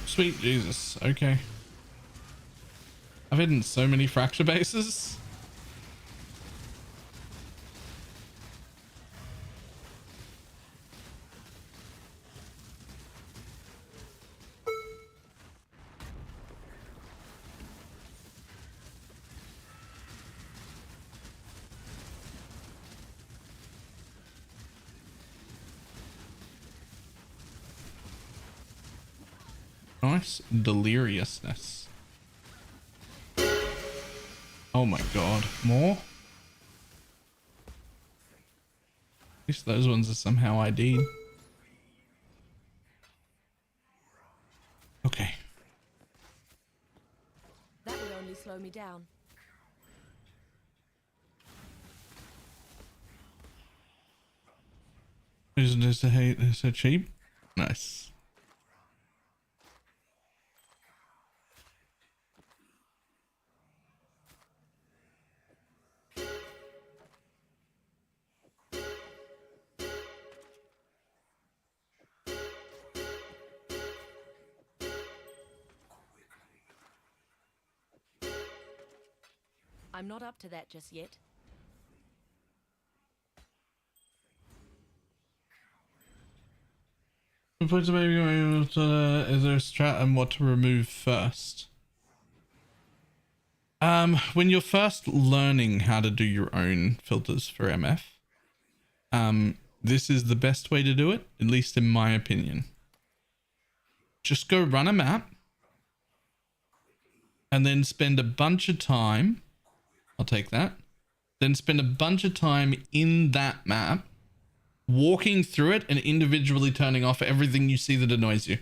Sweet Jesus. Okay. I've hidden so many fracture bases. Nice deliriousness. Oh my god, more? At least those ones are somehow ID'd. Okay. That would only slow me down. Isn't this a hate? They're so cheap. Nice. I'm not up to that just yet. Is there a strat and what to remove first? When you're first learning how to do your own filters for MF, this is the best way to do it, at least in my opinion. Just go run a map and then spend a bunch of time. I'll take that. Then spend a bunch of time in that map, walking through it and individually turning off everything you see that annoys you.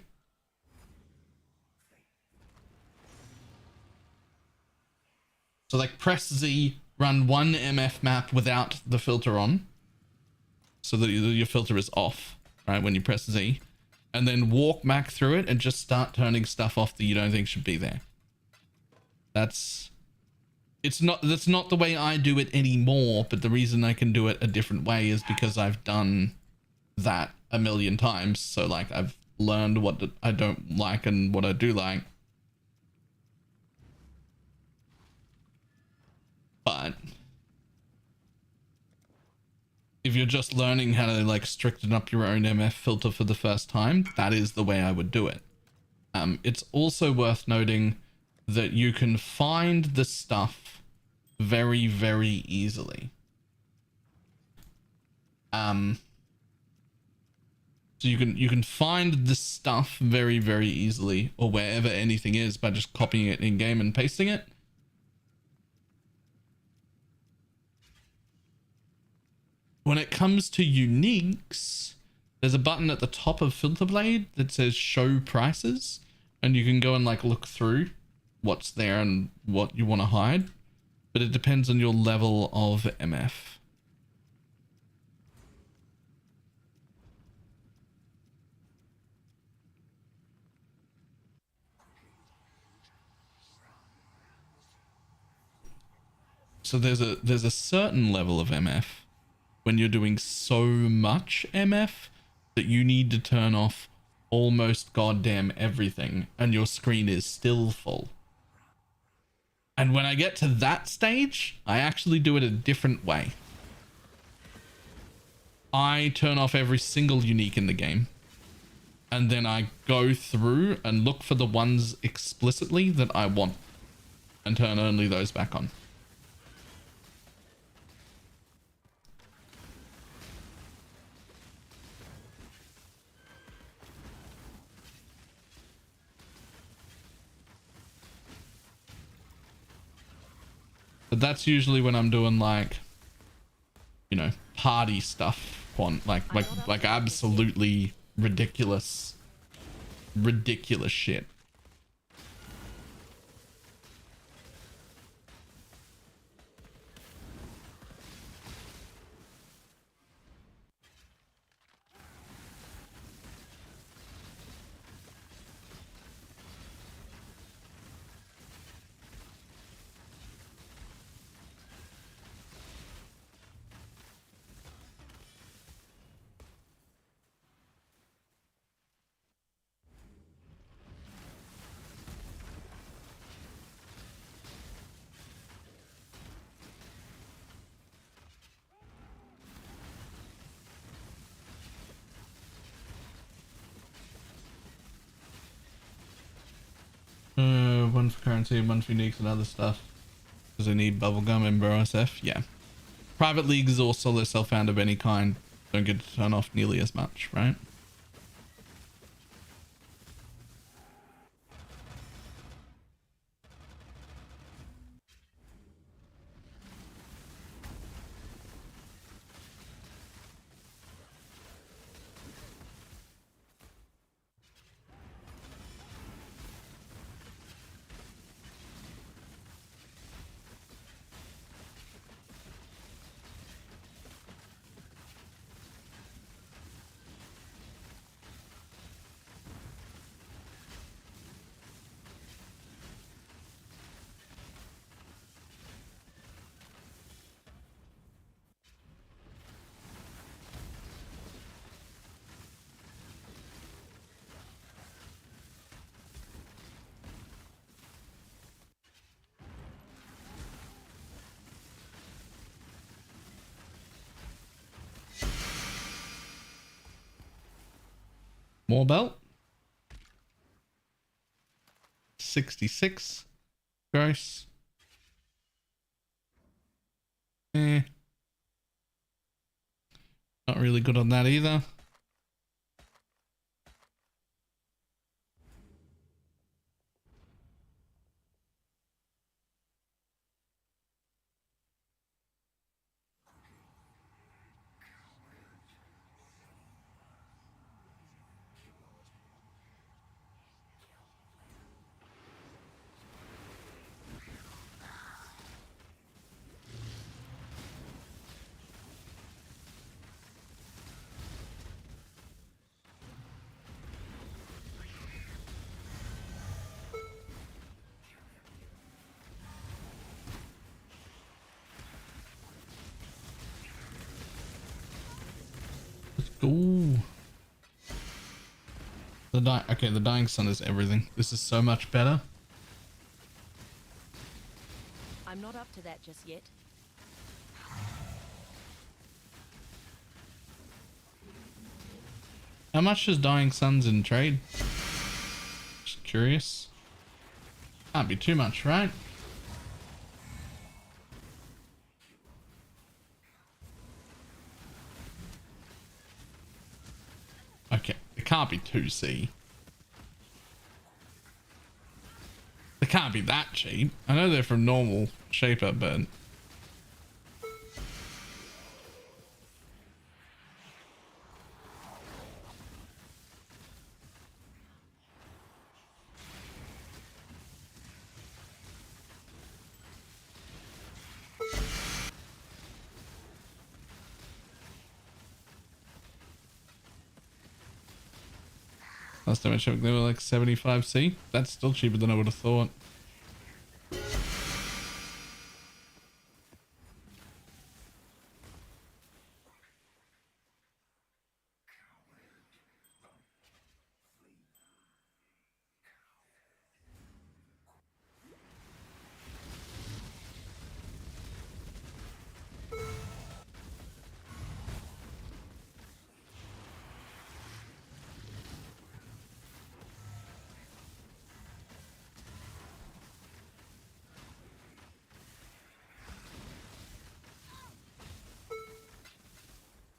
So like press Z, run one MF map without the filter on, so that your filter is off, right, when you press Z, and then walk back through it and just start turning stuff off that you don't think should be there. That's not the way I do it anymore, but the reason I can do it a different way is because I've done that a million times. So like I've learned what I don't like and what I do like. But if you're just learning how to like stricten up your own MF filter for the first time, that is the way I would do it. It's also worth noting that you can find the stuff very, very easily. So you can find the stuff very, very easily, or wherever anything is, by just copying it in game and pasting it. When it comes to uniques, there's a button at the top of Filter Blade that says show prices, and you can go and like look through what's there and what you want to hide, but it depends on your level of MF. So there's a certain level of MF when you're doing so much MF that you need to turn off almost goddamn everything and your screen is still full. And when I get to that stage, I actually do it a different way. I turn off every single unique in the game, and then I go through and look for the ones explicitly that I want and turn only those back on. But that's usually when I'm doing like, you know, party stuff, like absolutely ridiculous shit. One for currency, one for uniques and other stuff. Because I need bubblegum and BroSF. Yeah. Private leagues or solo self-found of any kind don't get to turn off nearly as much, right? More belt. 66 gross. Not really good on that either. Ooh. Okay, the dying sun is everything. This is so much better. I'm not up to that just yet. How much is dying suns in trade? Just curious. Can't be too much, right? Okay, it can't be 2C. They can't be that cheap. I know they're from normal shaper, but last time I checked, they were like 75C. That's still cheaper than I would have thought.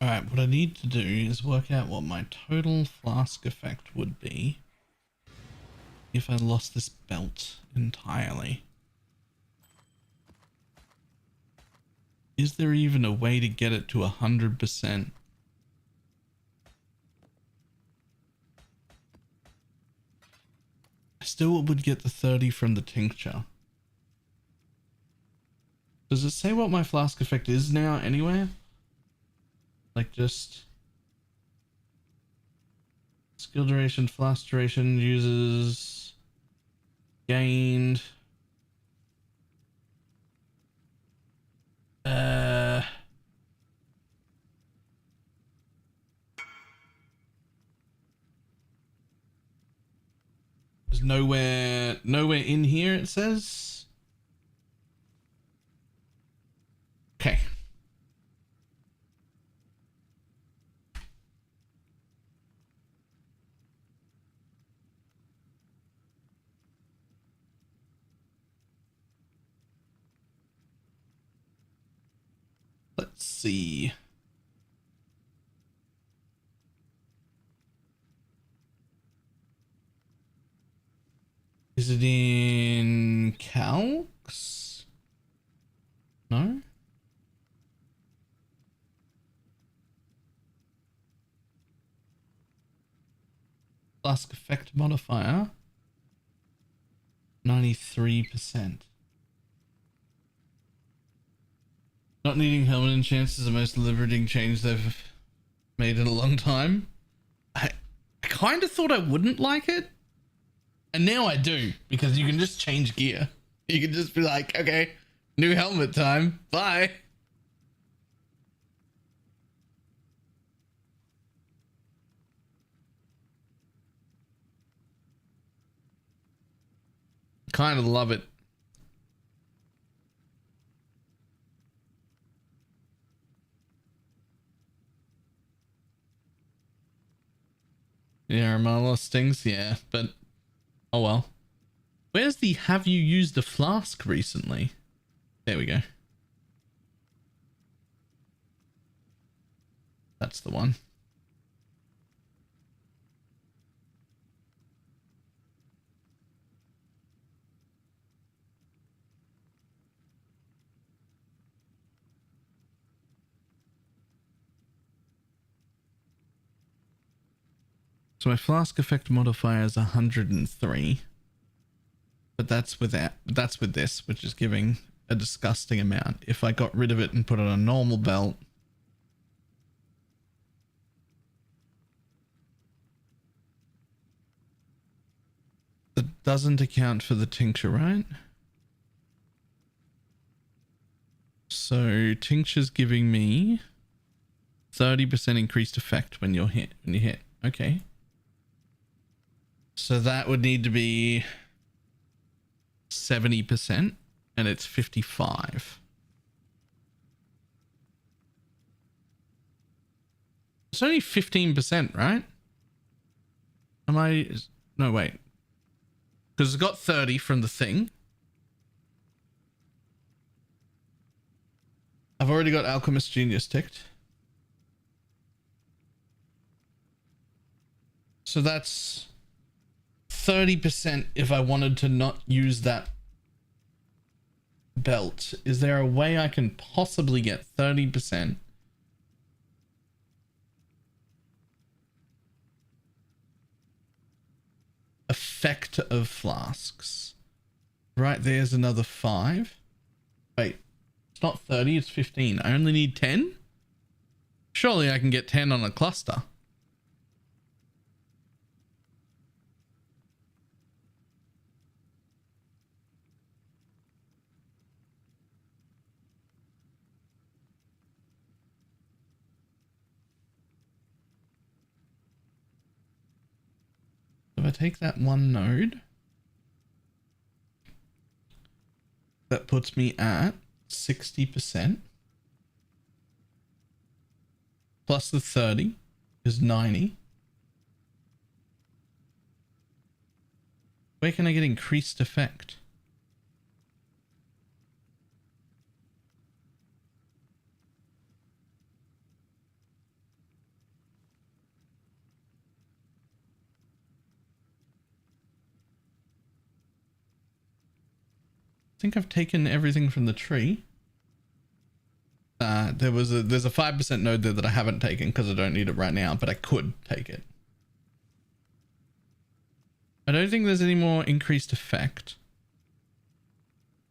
Alright, what I need to do is work out what my total flask effect would be if I lost this belt entirely. Is there even a way to get it to 100%? I still would get the 30 from the tincture. Does it say what my flask effect is now anywhere? Like just skill duration, flask duration, uses gained. There's nowhere in here it says. Okay. Let's see. Is it in calcs? No. Flask effect modifier. 93%. Not needing helmet enchants is the most liberating change they've made in a long time. I kind of thought I wouldn't like it. And now I do, because you can just change gear. You can just be like, okay, new helmet time. Bye. Kind of love it. Yeah, Armala stings, yeah, but oh well. Where's the have you used a flask recently? There we go. That's the one. So my flask effect modifier is 103. But that's with this, which is giving a disgusting amount. If I got rid of it and put on a normal belt, that doesn't account for the tincture, right? So tincture's giving me 30% increased effect when you hit. Okay. So that would need to be 70% and it's 55. It's only 15%, right? No, wait. Because it's got 30 from the thing. I've already got Alchemist Genius ticked. So that's 30% if I wanted to not use that belt. Is there a way I can possibly get 30% effect of flasks? Right, there's another 5. Wait, it's not 30, it's 15. I only need 10? Surely I can get 10 on a cluster. If I take that one node, that puts me at 60%. Plus the 30 is 90. Where can I get increased effect? I think I've taken everything from the tree. There's a 5% node there that I haven't taken because I don't need it right now, but I could take it. I don't think there's any more increased effect.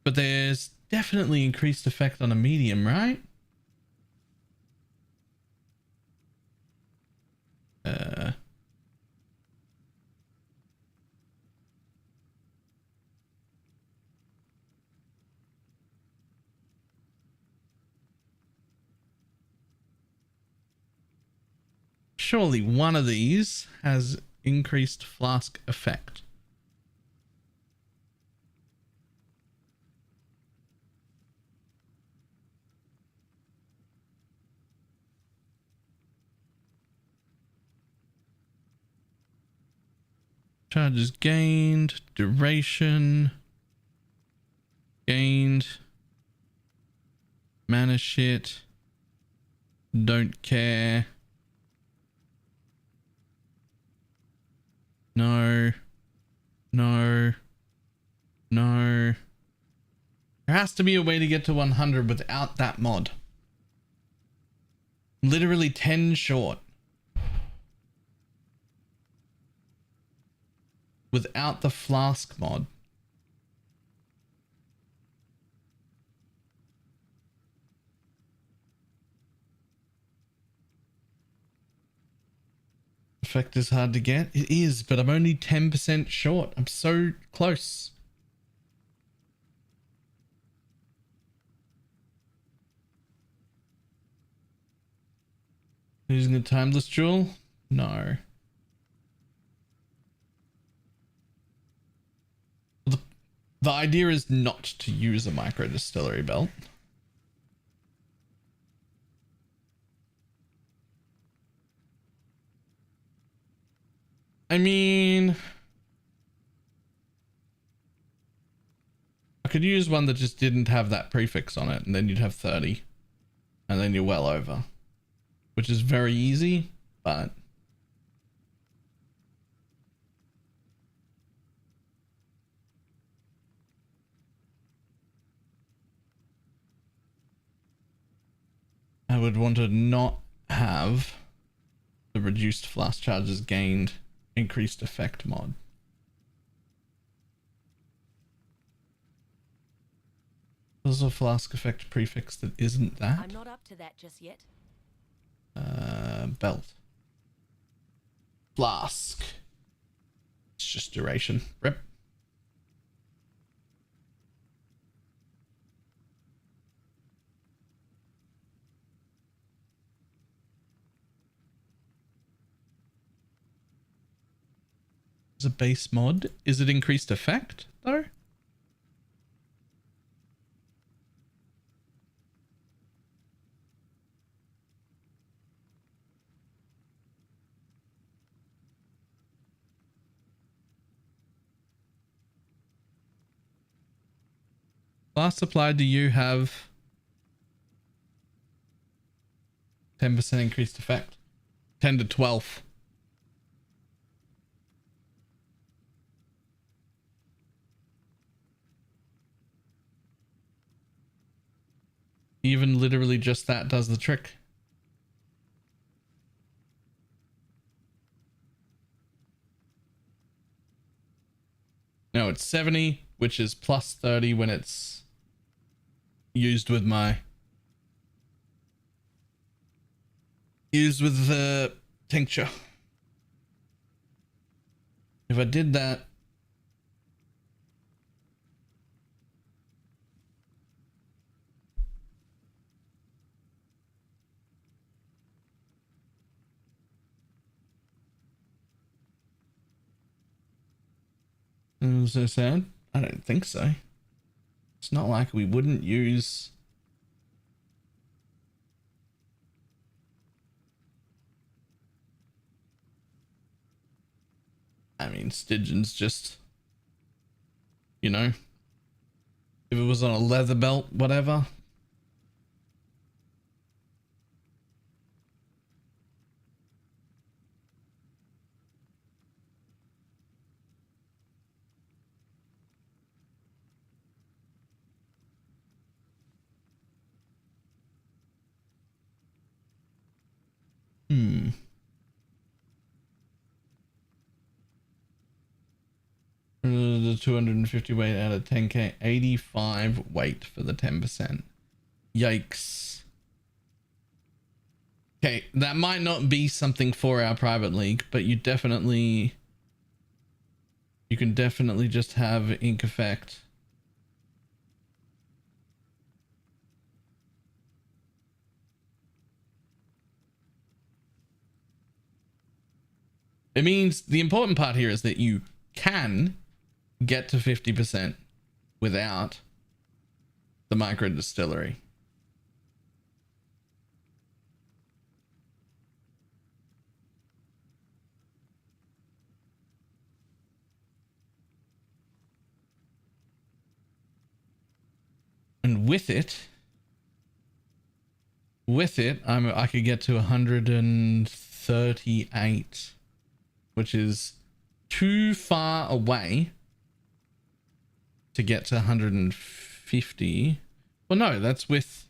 But there's definitely increased effect on a medium, right? Surely one of these has increased flask effect. Charges gained, duration gained, mana shit, don't care. No. No. No. There has to be a way to get to 100 without that mod. Literally 10 short. Without the flask mod. Effect is hard to get. It is, but I'm only 10% short. I'm so close. Using a timeless jewel? No. The idea is not to use a micro distillery belt. I mean, I could use one that just didn't have that prefix on it, and then you'd have 30, and then you're well over, which is very easy, but I would want to not have the reduced flask charges gained increased effect mod. There's a flask effect prefix that isn't that. I'm not up to that just yet. Belt. Flask. It's just duration. Rip. A base mod. Is it increased effect though? Last supply, do you have 10% increased effect? 10 to 12. Even literally just that does the trick. No, it's 70, which is plus 30 when it's used with the tincture. If I did that, so sad. I don't think so. It's not like we wouldn't use I mean, Stygian's just, you know, if it was on a leather belt, whatever. The 250 weight out of 10k, 85 weight for the 10%. Yikes. Okay, that might not be something for our private league, but you can definitely just have ink effect. It means the important part here is that you can get to 50% without the micro distillery. And with it, I could get to 138, which is too far away to get to 150. Well, no, that's with,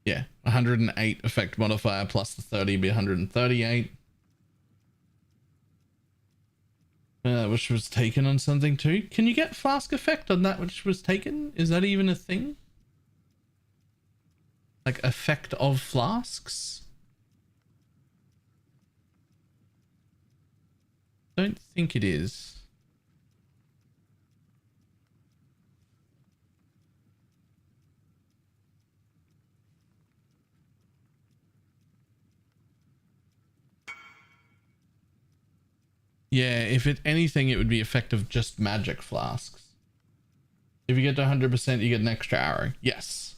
yeah, 108 effect modifier plus the 30 be 138. Which was taken on something too. Can you get flask effect on that which was taken? Is that even a thing? Like effect of flasks? Don't think it is. Yeah, if it anything, it would be effective just magic flasks. If you get to 100%, you get an extra arrow. Yes.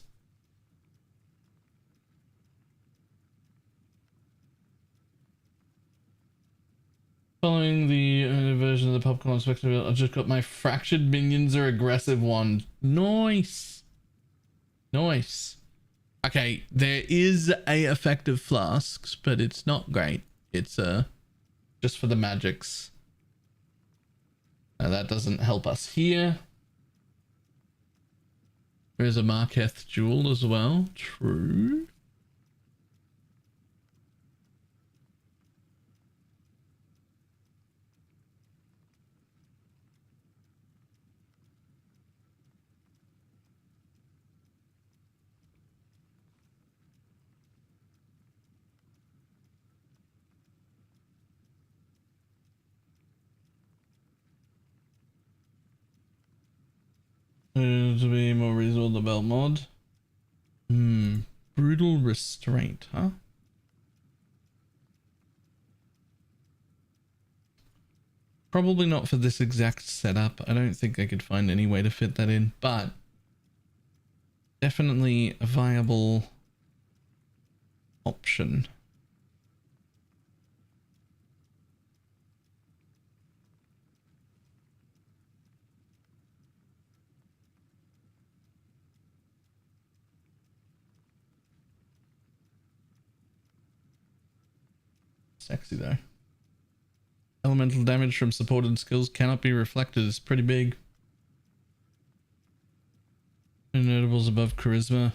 Following the version of the popcorn spectacle, I just got my fractured minions are aggressive one. Nice. Nice. Okay, there is a effective flasks, but it's not great. It's just for the magics. Now that doesn't help us here. There's a Marketh jewel as well. True. To be more reasonable, the belt mod. Brutal restraint, huh? Probably not for this exact setup. I don't think I could find any way to fit that in, but definitely a viable option. Sexy though. Elemental damage from supported skills cannot be reflected. It's pretty big. No notables above charisma.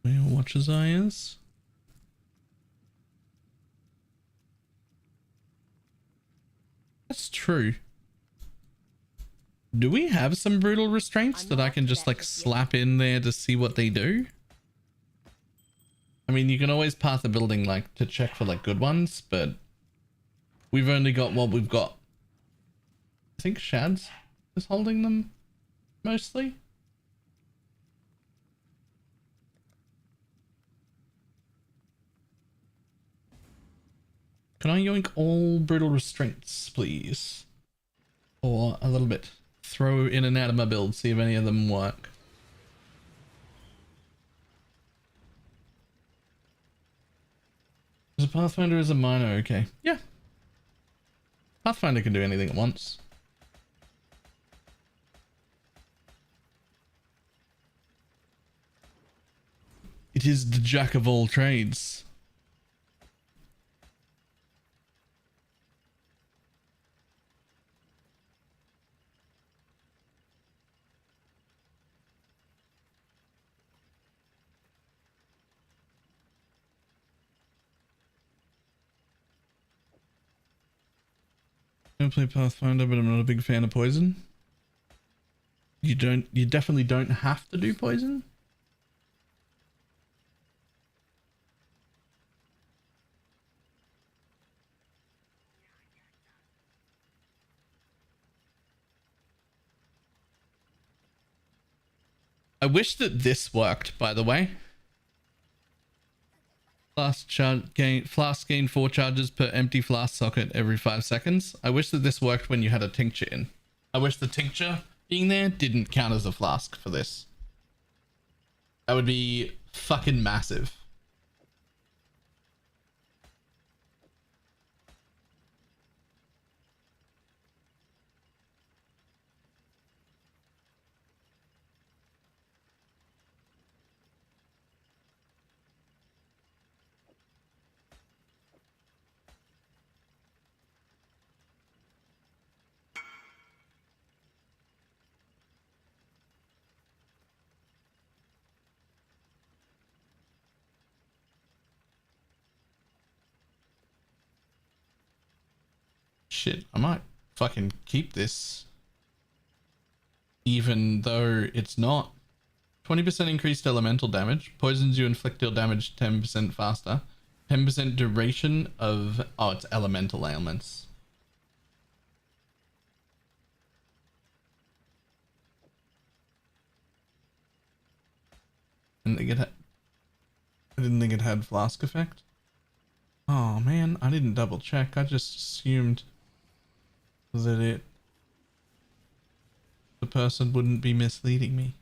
Wheel Watcher's Eye is. That's true. Do we have some brutal restraints that I can just like slap in there to see what they do? I mean, you can always path a building like to check for like good ones, but we've only got what we've got. I think Shads is holding them mostly. Can I yoink all brutal restraints, please? Or a little bit. Throw in and out of my build, see if any of them work. Is a Pathfinder as a minor? Okay. Yeah. Pathfinder can do anything at once. It is the jack of all trades. I play Pathfinder, but I'm not a big fan of poison. You definitely don't have to do poison. I wish that this worked, by the way. Flask gain 4 charges per empty flask socket every 5 seconds. I wish that this worked when you had a tincture in. I wish the tincture being there didn't count as a flask for this. That would be fucking massive. Shit, I might fucking keep this. Even though it's not. 20% increased elemental damage. Poisons you, inflict deal damage 10% faster. 10% duration of... Oh, it's elemental ailments. I didn't think it had flask effect. Oh man, I didn't double check. I just assumed that the person wouldn't be misleading me.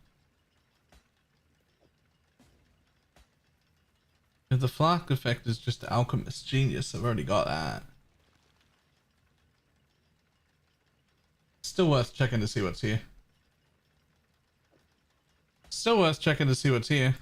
If the flask effect is just Alchemist Genius, I've already got that. Still worth checking to see what's here. Still worth checking to see what's here.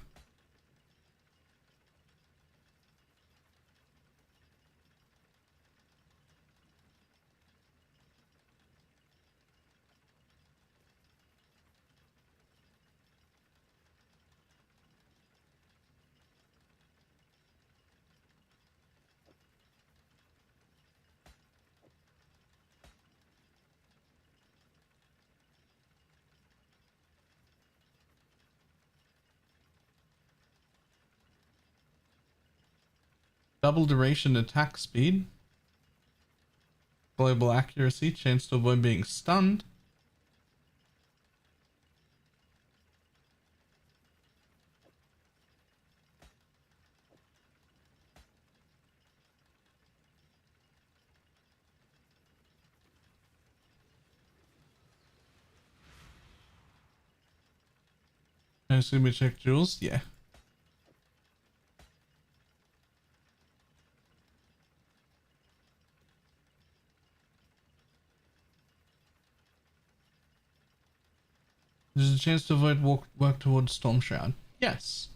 Double duration attack speed. Global accuracy, chance to avoid being stunned. I assume we check jewels? Yeah. There's a chance to avoid work towards Storm Shroud. Yes.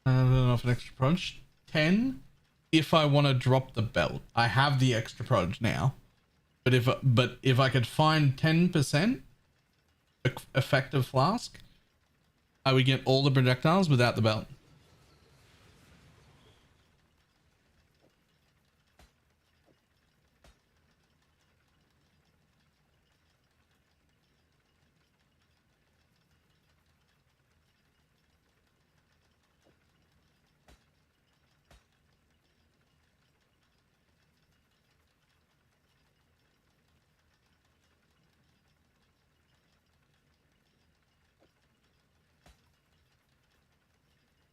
I have enough an extra proj. 10 if I want to drop the belt. I have the extra proj now. But if I could find 10% effective flask, I would get all the projectiles without the belt.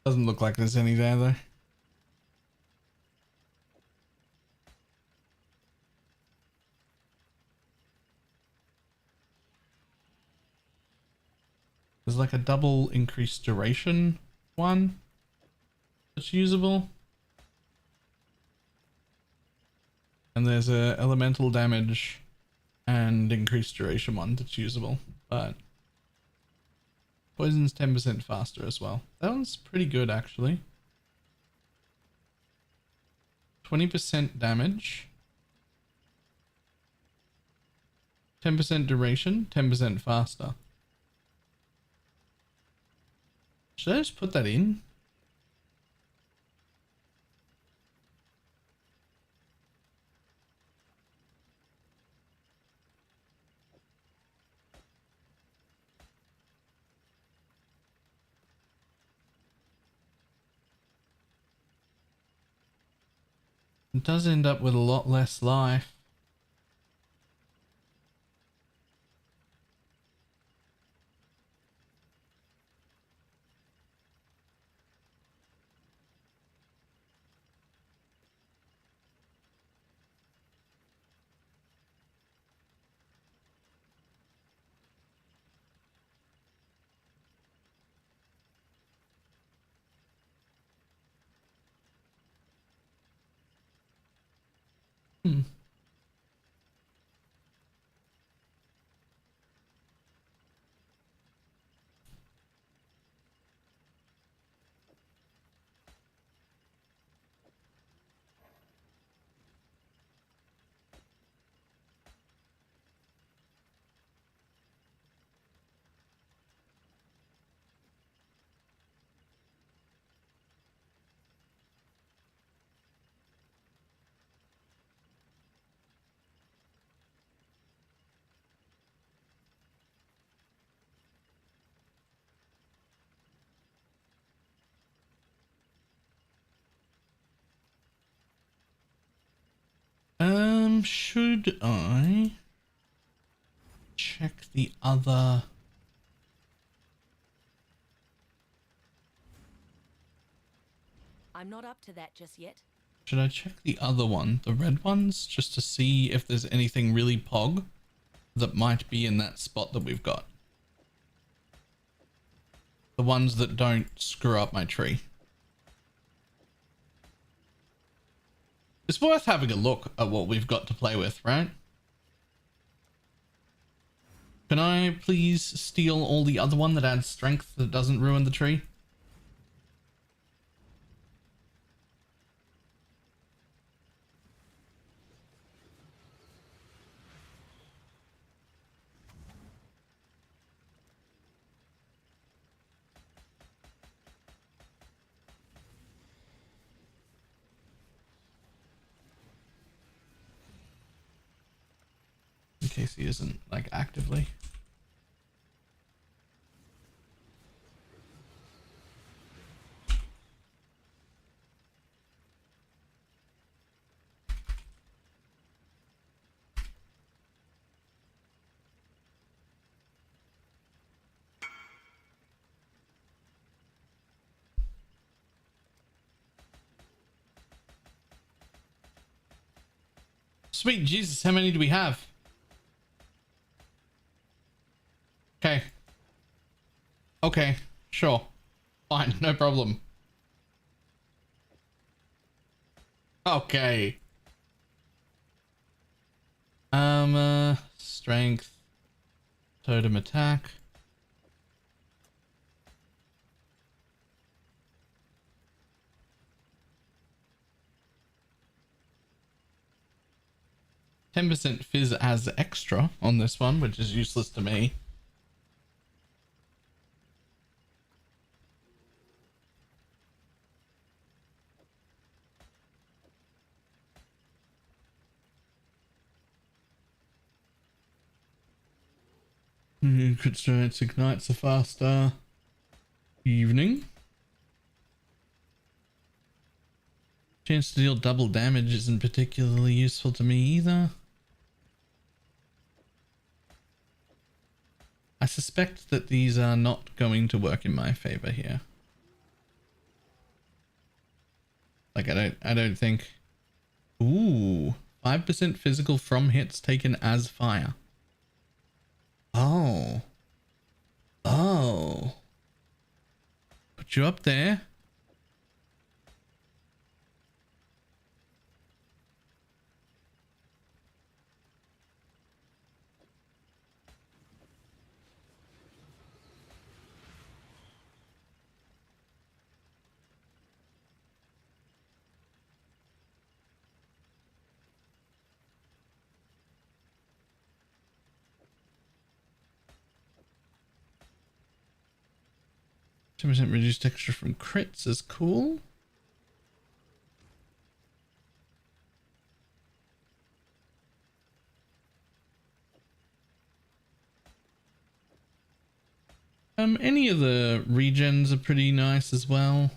Doesn't look like there's any there though. There's like a double increased duration one that's usable. And there's a elemental damage and increased duration one that's usable. But poison's 10% faster as well. That one's pretty good actually. 20% damage. 10% duration, 10% faster. Should I just put that in? It does end up with a lot less life. Should I check the other? I'm not up to that just yet. Should I check the other one, the red ones, just to see if there's anything really pog that might be in that spot that we've got? The ones that don't screw up my tree. It's worth having a look at what we've got to play with, right? Can I please steal all the other one that adds strength that doesn't ruin the tree? In case he isn't like actively. Sweet Jesus, how many do we have? Okay. Okay, sure. Fine, no problem. Okay. Strength, totem attack. %, fizz as extra on this one, which is useless to me. Crit strength ignites a faster evening. Chance to deal double damage isn't particularly useful to me either. I suspect that these are not going to work in my favor here. Like I don't think. Ooh, 5% physical from hits taken as fire. Oh. Oh. Put you up there. %, reduced extra from crits is cool. Any of the regens are pretty nice as well.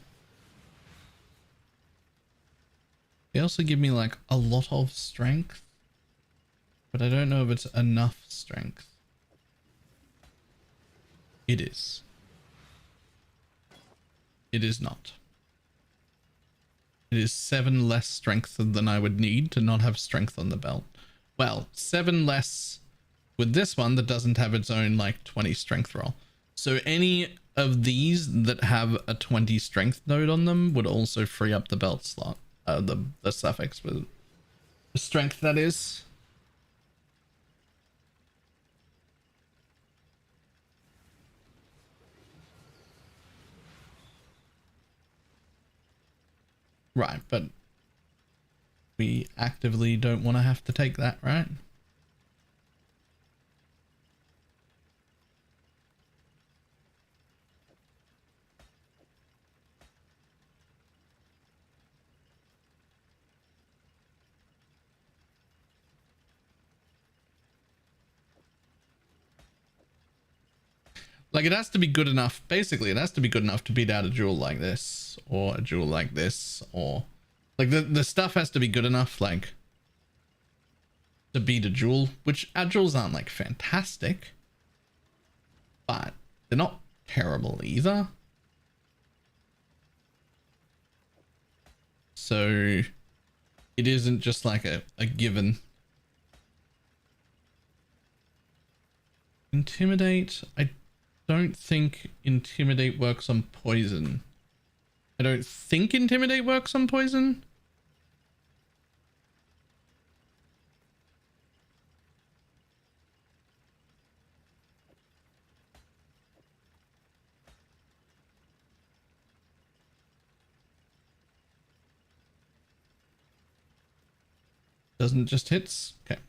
They also give me like a lot of strength, but I don't know if it's enough strength. It is. It is not. It is 7 less strength than I would need to not have strength on the belt. Well, 7 less with this one that doesn't have its own like 20 strength roll. So any of these that have a 20 strength node on them would also free up the belt slot. The suffix with the strength, that is. Right, but we actively don't want to have to take that, right? Like, it has to be good enough. Basically, it has to be good enough to beat out a duel like this, or a duel like this, or like the stuff has to be good enough, like, to beat a duel, which our duels aren't like fantastic, but they're not terrible either. So it isn't just like a given. Intimidate, I don't think intimidate works on poison. I don't think intimidate works on poison. Doesn't just hits. Okay.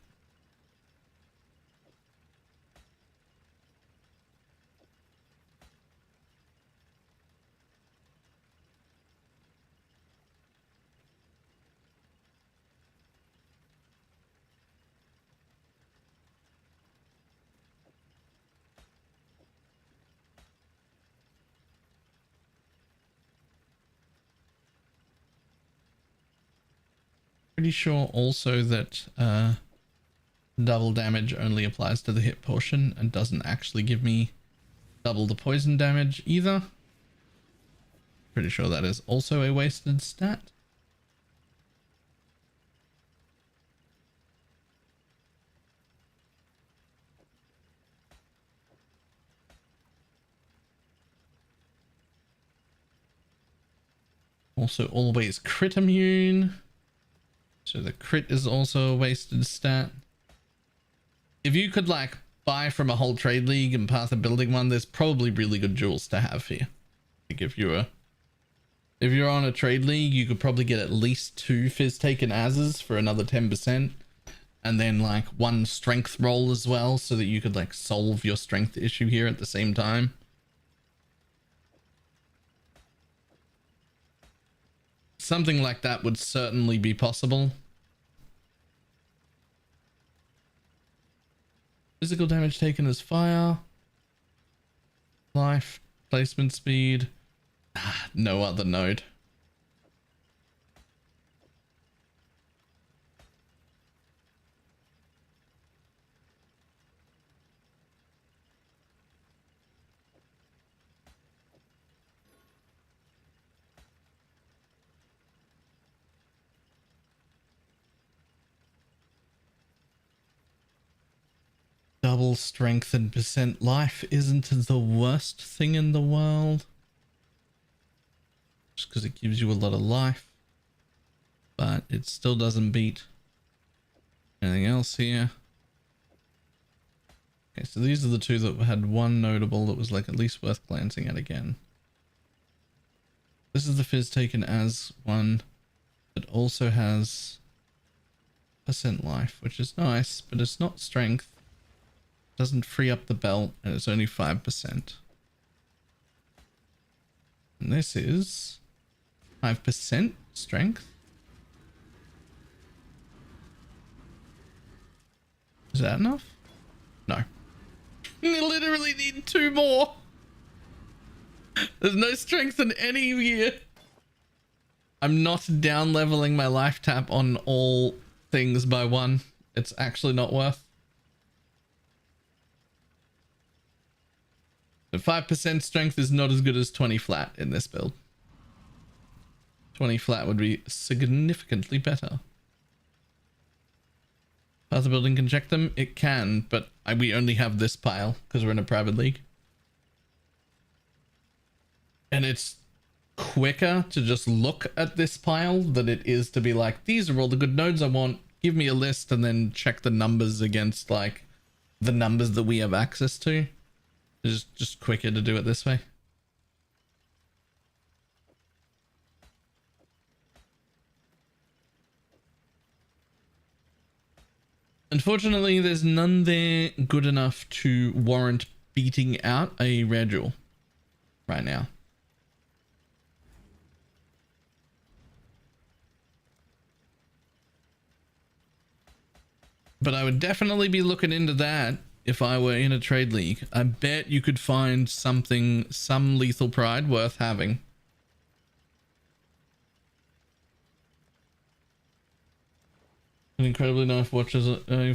Pretty sure also that double damage only applies to the hit portion and doesn't actually give me double the poison damage either. Pretty sure that is also a wasted stat. Also always crit immune. So the crit is also a wasted stat. If you could like buy from a whole trade league and Path of Building one, there's probably really good jewels to have here. Like if you're on a trade league, you could probably get at least 2 Fizz Taken As's for another 10%. And then like 1 strength roll as well, so that you could like solve your strength issue here at the same time. Something like that would certainly be possible. Physical damage taken as fire. Life, placement speed. No other node. Double strength and percent life isn't the worst thing in the world. Just because it gives you a lot of life. But it still doesn't beat anything else here. Okay, so these are the 2 that had 1 notable that was like at least worth glancing at again. This is the Fizz Taken as one that also has percent life, which is nice, but it's not strength. Doesn't free up the belt, and it's only 5%. And this is 5% strength. Is that enough? No. You literally need 2 more. There's no strength in any here. I'm not down leveling my life tap on all things by 1. It's actually not worth. The 5% strength is not as good as 20 flat in this build. 20 flat would be significantly better. Path of Building can check them? It can, but we only have this pile because we're in a private league. And it's quicker to just look at this pile than it is to be like, these are all the good nodes I want. Give me a list and then check the numbers against like the numbers that we have access to. It's just quicker to do it this way. Unfortunately, there's none there good enough to warrant beating out a rare jewel right now. But I would definitely be looking into that if I were in a trade league. I bet you could find something, some lethal pride worth having. An incredibly nice watches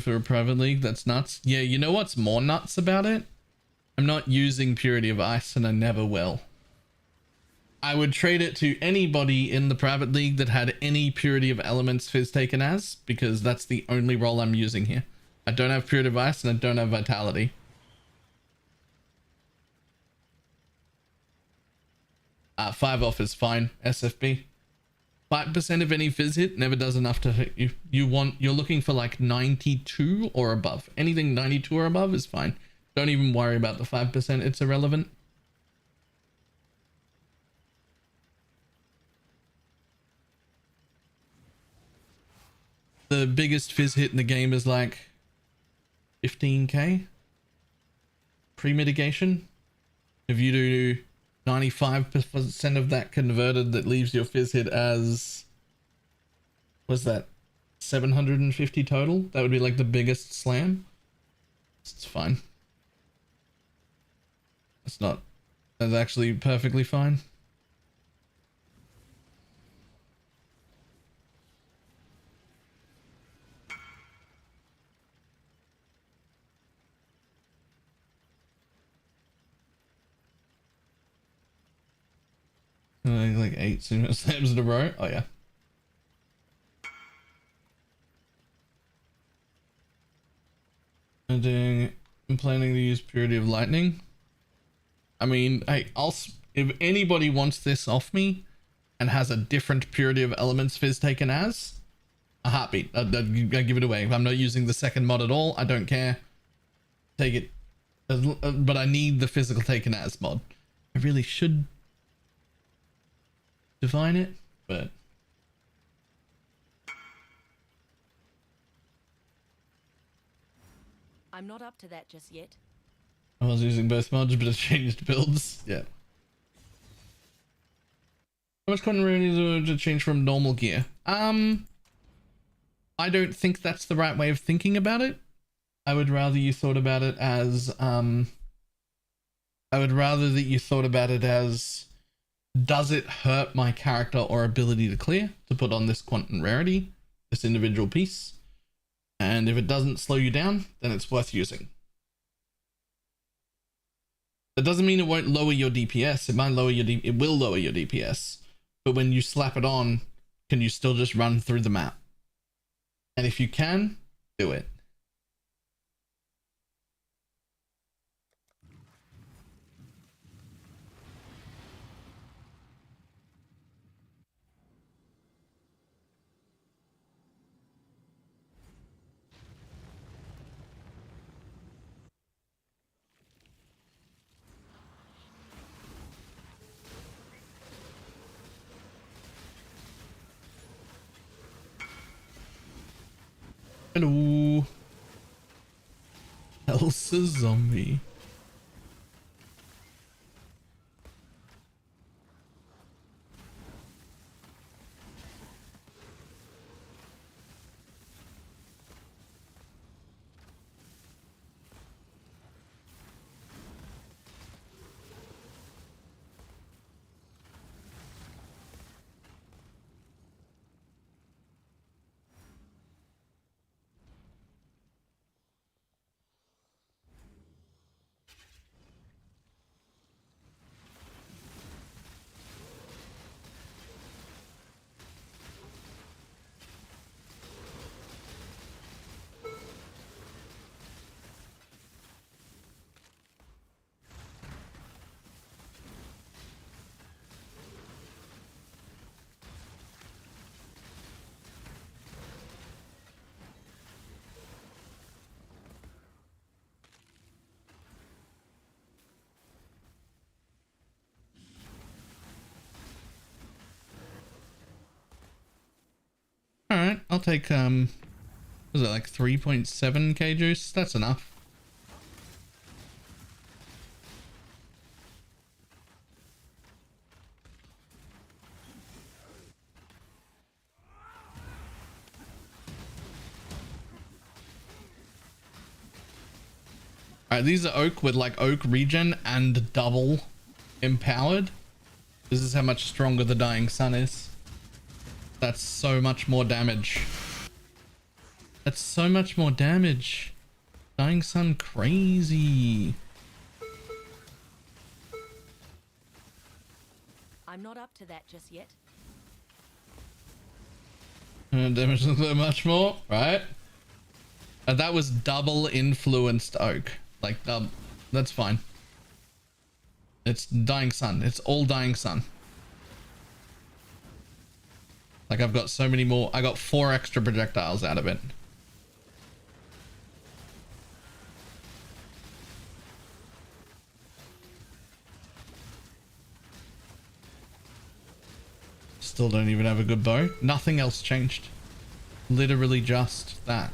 for a private league. That's nuts. Yeah, you know what's more nuts about it? I'm not using Purity of Ice and I never will. I would trade it to anybody in the private league that had any Purity of Elements Fizz Taken as, because that's the only role I'm using here. I don't have Purity of Ice and I don't have Vitality. Five off is fine. SFB. 5% of any Fizz hit never does enough to hit you. You're looking for like 92 or above. Anything 92 or above is fine. Don't even worry about the 5%. It's irrelevant. the biggest fizz hit in the game is like 15k pre-mitigation. If you do 95% of that converted, that leaves your fizz hit as, what's that, 750 total? That would be like the biggest slam. It's fine. It's not, that's actually perfectly fine. Like 8 sumo slams in a row. Oh yeah. I'm planning to use Purity of Lightning. I mean, hey, if anybody wants this off me and has a different Purity of Elements fizz taken as, a heartbeat. I'd give it away. If I'm not using the second mod at all, I don't care. Take it. But I need the physical taken as mod. I really should define it, but I'm not up to that just yet. I was using both mods, but it changed builds. Yeah. How much content really to change from normal gear? I don't think that's the right way of thinking about it. I would rather you thought about it as does it hurt my character or ability to clear to put on this quantum rarity, this individual piece? And if it doesn't slow you down, then it's worth using. That doesn't mean it won't lower your DPS. It might lower it will lower your DPS. But when you slap it on, can you still just run through the map? And if you can, do it. Hello. Elsa zombie. All right, I'll take was it like 3.7k juice? That's enough. All right, these are oak with like oak regen and double empowered. This is how much stronger the Dying Sun is. That's so much more damage. That's so much more damage. Dying Sun crazy. I'm not up to that just yet. Damage so much more, right? And that was double influenced oak. Like, that's fine. It's Dying Sun. It's all Dying Sun. Like, I've got so many more. I got 4 extra projectiles out of it. Still don't even have a good bow. Nothing else changed. Literally just that.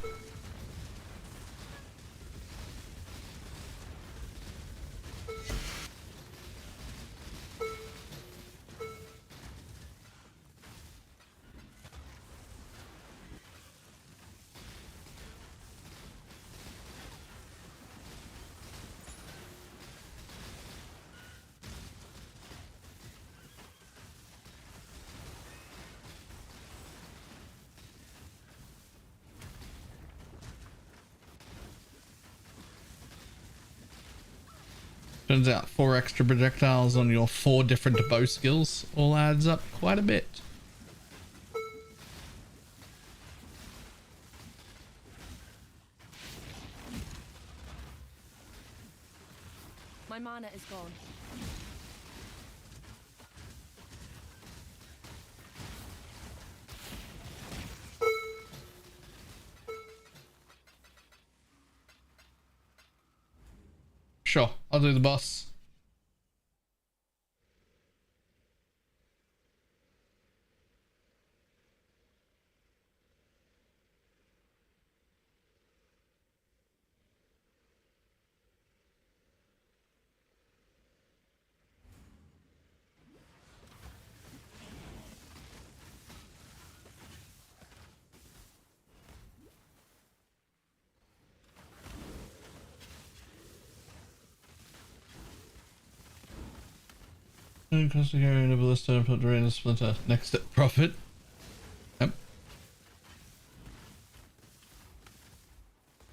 Turns out 4 extra projectiles on your 4 different bow skills all adds up quite a bit. My mana is gone. Sure, I'll do the boss. Costa carrying a ballista and put rain splinter next to profit. Yep.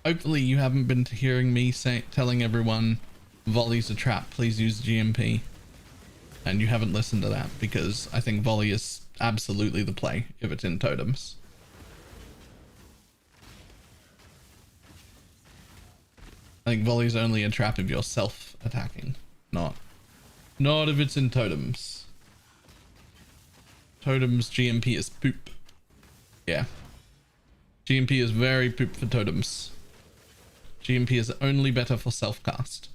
Hopefully you haven't been hearing me telling everyone volley's a trap, please use GMP. And you haven't listened to that because I think volley is absolutely the play if it's in totems. I think volley's only a trap if you're self-attacking, not if it's in totems. Totems GMP is poop. Yeah. GMP is very poop for totems. GMP is only better for self-cast.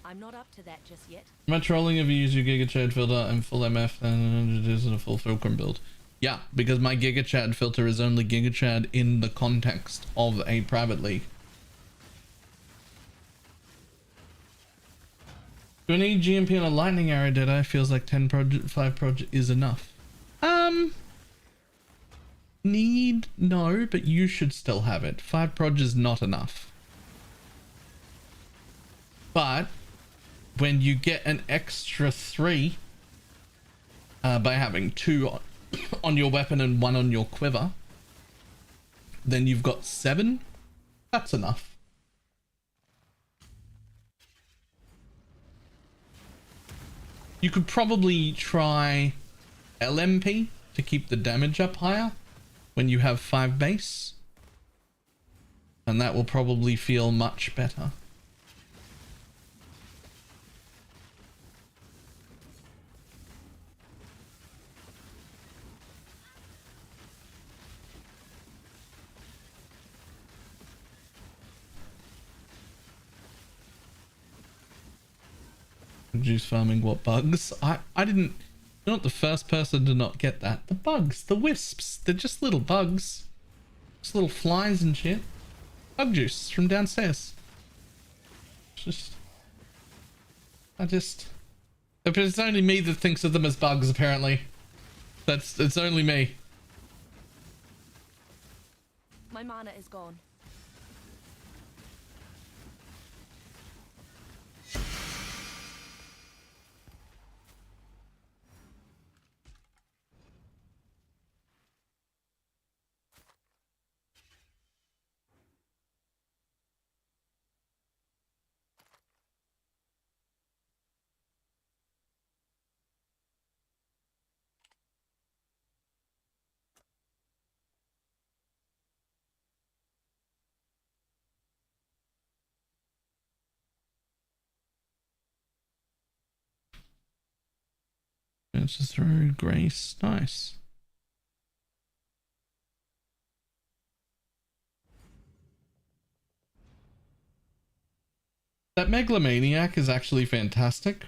I'm not up to that just yet. Am I trolling if you use your Giga Chad filter and full MF and it isn't a full Fulcrum build? Yeah, because my Giga Chad filter is only Giga Chad in the context of a private league. Do I need GMP on a lightning arrow Deadeye? Feels like 5 proj is enough. No, but you should still have it. 5 proj is not enough. But when you get an extra 3 by having 2 on your weapon and 1 on your quiver, then you've got 7. That's enough. You could probably try LMP to keep the damage up higher when you have 5 base, and that will probably feel much better. Juice farming, what bugs? I didn't. You're not the first person to not get that. The bugs, the wisps, they're just little bugs. Just little flies and shit. Bug juice from downstairs. But it's only me that thinks of them as bugs, apparently. It's only me. My mana is gone. It's just through grace. Nice. That Megalomaniac is actually fantastic.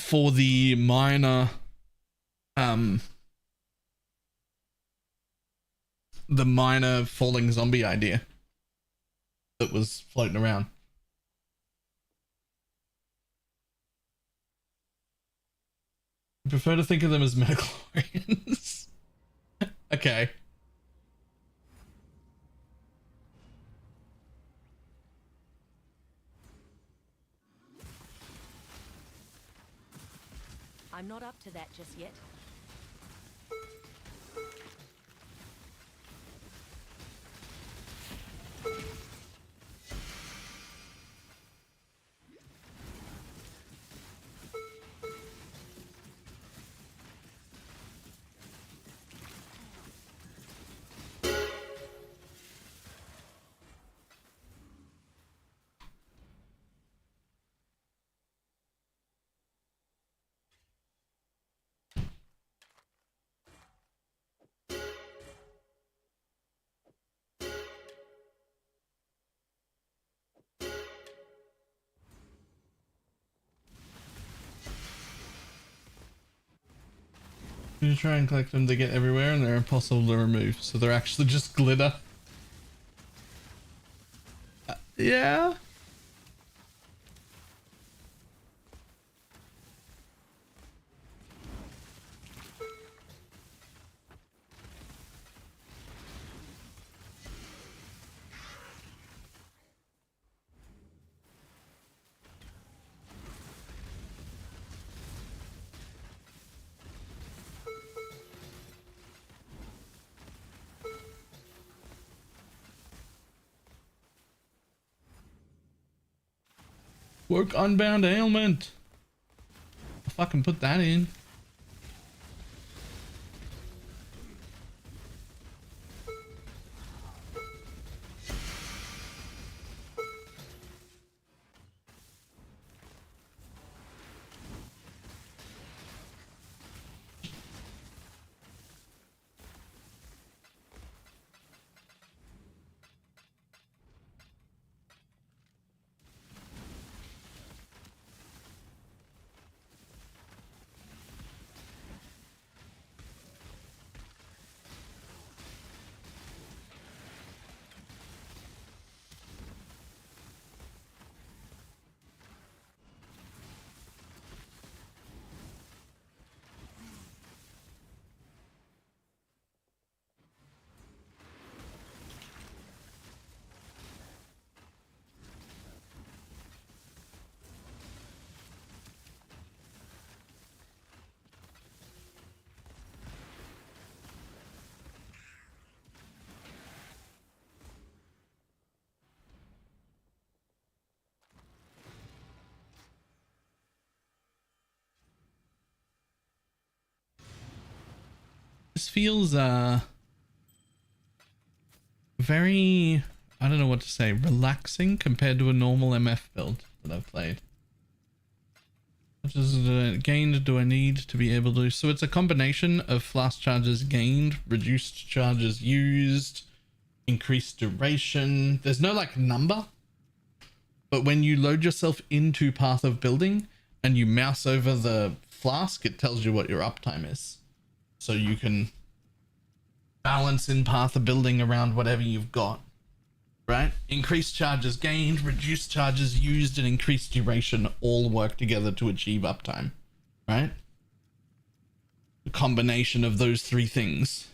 for the minor falling zombie idea that was floating around. I prefer to think of them as metachlorians. Okay. I'm not up to that just yet. You try and collect them, they get everywhere and they're impossible to remove. So they're actually just glitter. Yeah. Work unbound ailment. I'll fucking put that in. This feels very, I don't know what to say, relaxing compared to a normal MF build that I've played. What does it gained do I need to be able to? So it's a combination of flask charges gained, reduced charges used, increased duration. There's no like number, but when you load yourself into Path of Building and you mouse over the flask, it tells you what your uptime is. So you can balance in Path of Building around whatever you've got, right? Increased charges gained, reduced charges used, and increased duration all work together to achieve uptime, right? The combination of those three things.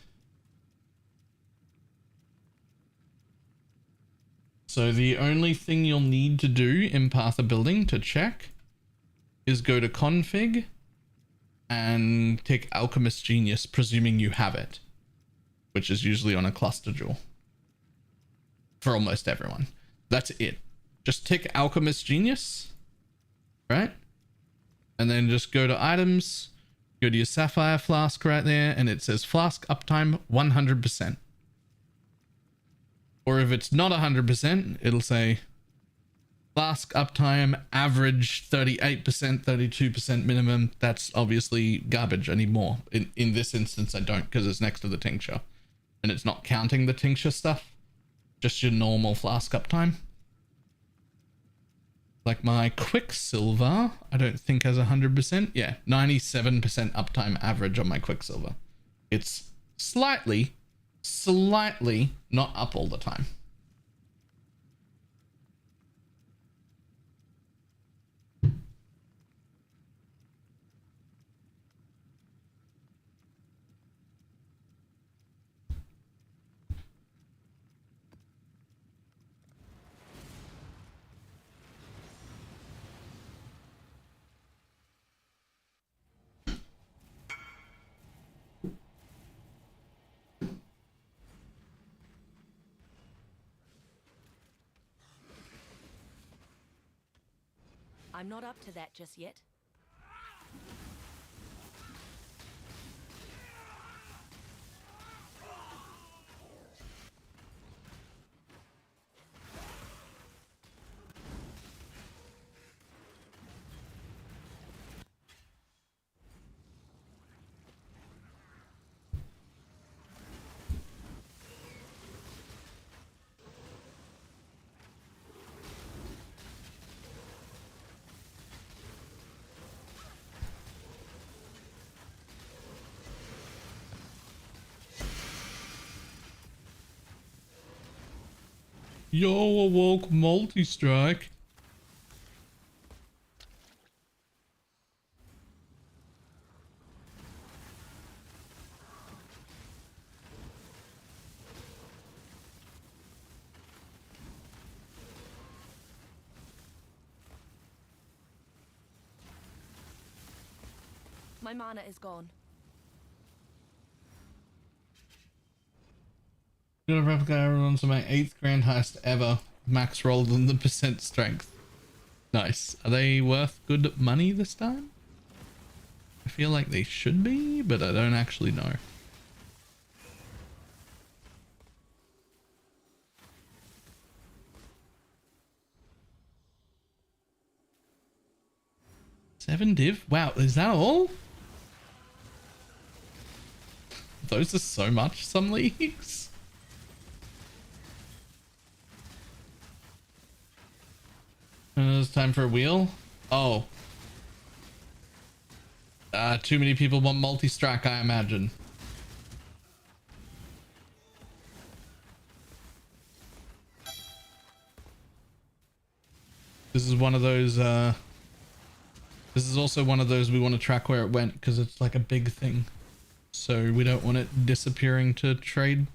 So the only thing you'll need to do in Path of Building to check is go to config and tick Alchemist Genius, presuming you have it, which is usually on a cluster jewel for almost everyone. That's it. Just tick Alchemist Genius, right? And then just go to items, go to your Sapphire Flask right there, and it says Flask uptime 100%. Or if it's not 100%, it'll say Flask uptime average 38%, 32% minimum. That's obviously garbage. I need more. In this instance, I don't, because it's next to the tincture. And it's not counting the tincture stuff. Just your normal flask uptime. Like my Quicksilver, I don't think has 100%. Yeah, 97% uptime average on my Quicksilver. It's slightly not up all the time. I'm not up to that just yet. Yo, awoke multi-strike. My mana is gone. Gonna replicate everyone to my 8th grand heist ever. Max rolled on the percent strength. Nice. Are they worth good money this time? I feel like they should be, but I don't actually know. Seven div? Wow, is that all? Those are so much some leagues. It's time for a wheel. Oh. Too many people want multi-strike, I imagine. This is one of those, this is also one of those we want to track where it went because it's like a big thing. So we don't want it disappearing to trade.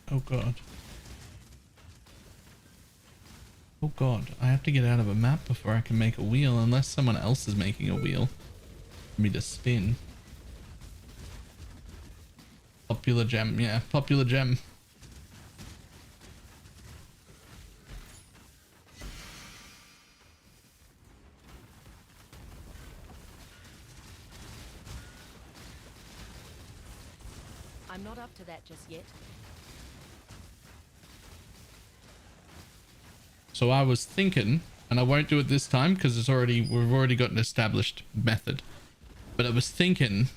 Oh god. Oh god, I have to get out of a map before I can make a wheel unless someone else is making a wheel for me to spin. Popular gem, yeah, popular gem. I'm not up to that just yet. So I was thinking, and I won't do it this time because we've already got an established method. But I was thinking,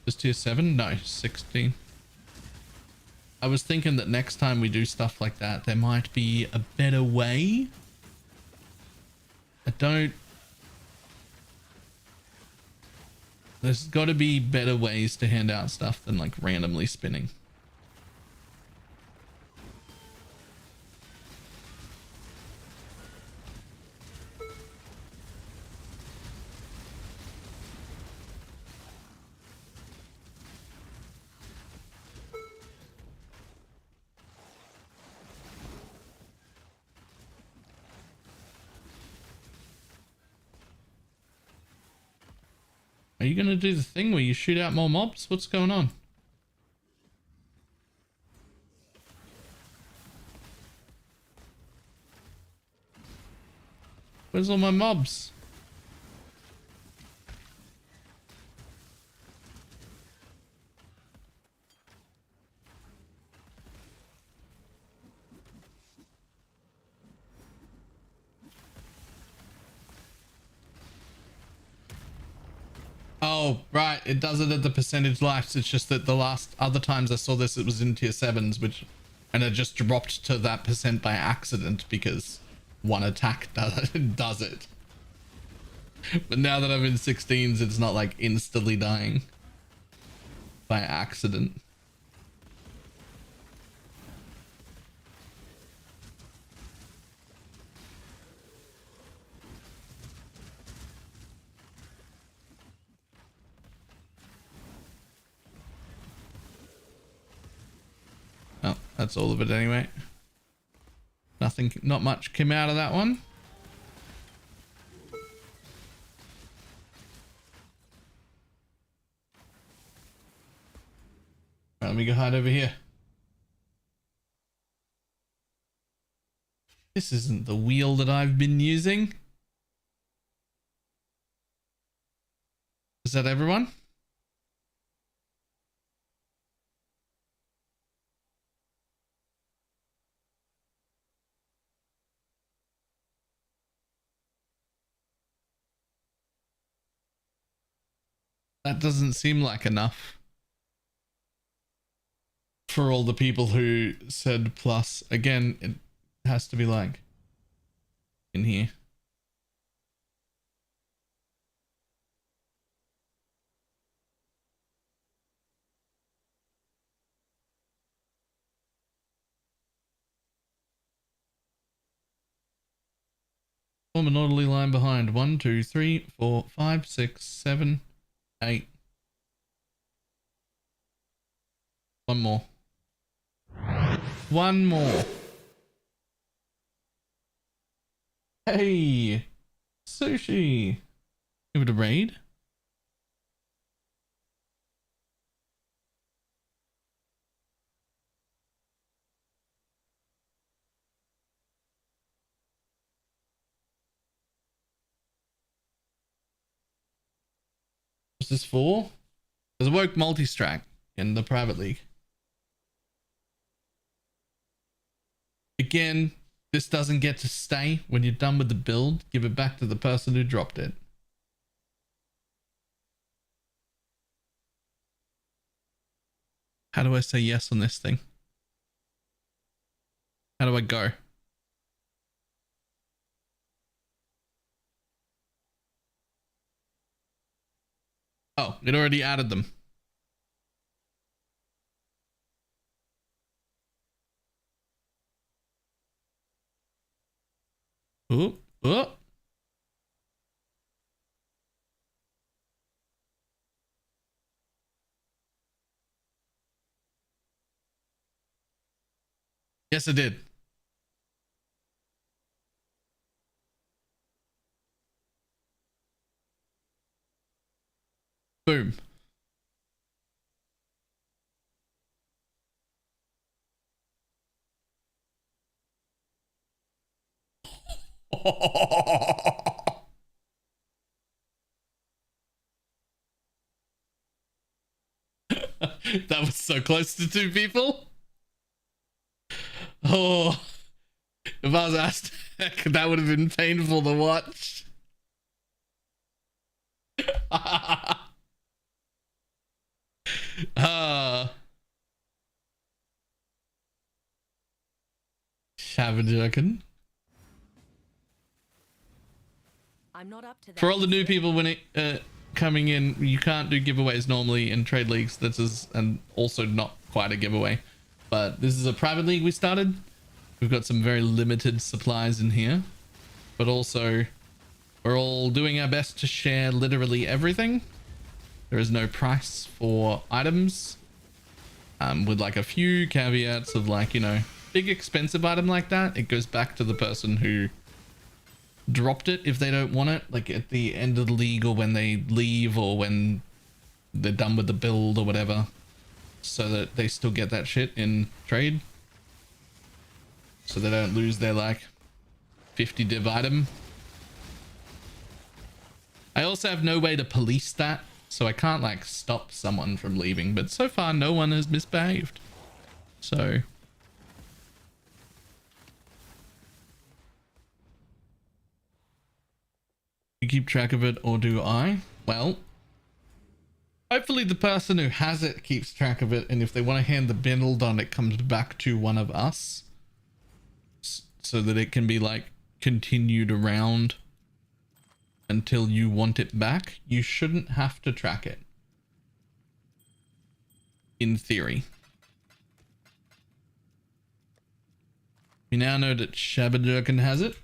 is tier 7? No, 16. I was thinking that next time we do stuff like that, there might be a better way. There's got to be better ways to hand out stuff than like randomly spinning. Are you gonna do the thing where you shoot out more mobs? What's going on? Where's all my mobs? Oh, right. It does it at the percentage lives. It's just that the last other times I saw this, it was in tier 7s, and it just dropped to that percent by accident because one attack does it. But now that I'm in 16s, it's not like instantly dying by accident. Oh, that's all of it anyway. Not much came out of that one. Right, let me go hide over here. This isn't the wheel that I've been using. Is that everyone? That doesn't seem like enough for all the people who said plus. Again, it has to be like in here. Form an orderly line behind. 1, 2, 3, 4, 5, 6, 7, 8. One more. One more. Hey, sushi. Give it a raid. What's this for? There's a woke multi-strack in the private league. Again, this doesn't get to stay. When you're done with the build, give it back to the person who dropped it. How do I say yes on this thing? How do I go? Oh, it already added them. Oh, oh. Yes, it did. Boom. That was so close to 2 people. Oh, if I was asked, that would have been painful to watch. Shabba I'm not up to that. For all the new people when it coming in, you can't do giveaways normally in trade leagues. This is and also not quite a giveaway, but this is a private league we started. We've got some very limited supplies in here, but also we're all doing our best to share literally everything. There is no price for items, with like a few caveats of like, you know, big expensive item like that, it goes back to the person who dropped it if they don't want it, like at the end of the league or when they leave or when they're done with the build or whatever, so that they still get that shit in trade, so they don't lose their like 50 div item. I also have no way to police that, so I can't like stop someone from leaving, but so far no one has misbehaved. So you keep track of it, or do I? Well, hopefully the person who has it keeps track of it, and if they want to hand the build on, it comes back to one of us so that it can be like continued around until you want it back. You shouldn't have to track it, in theory. We now know that Shabberjerkin has it.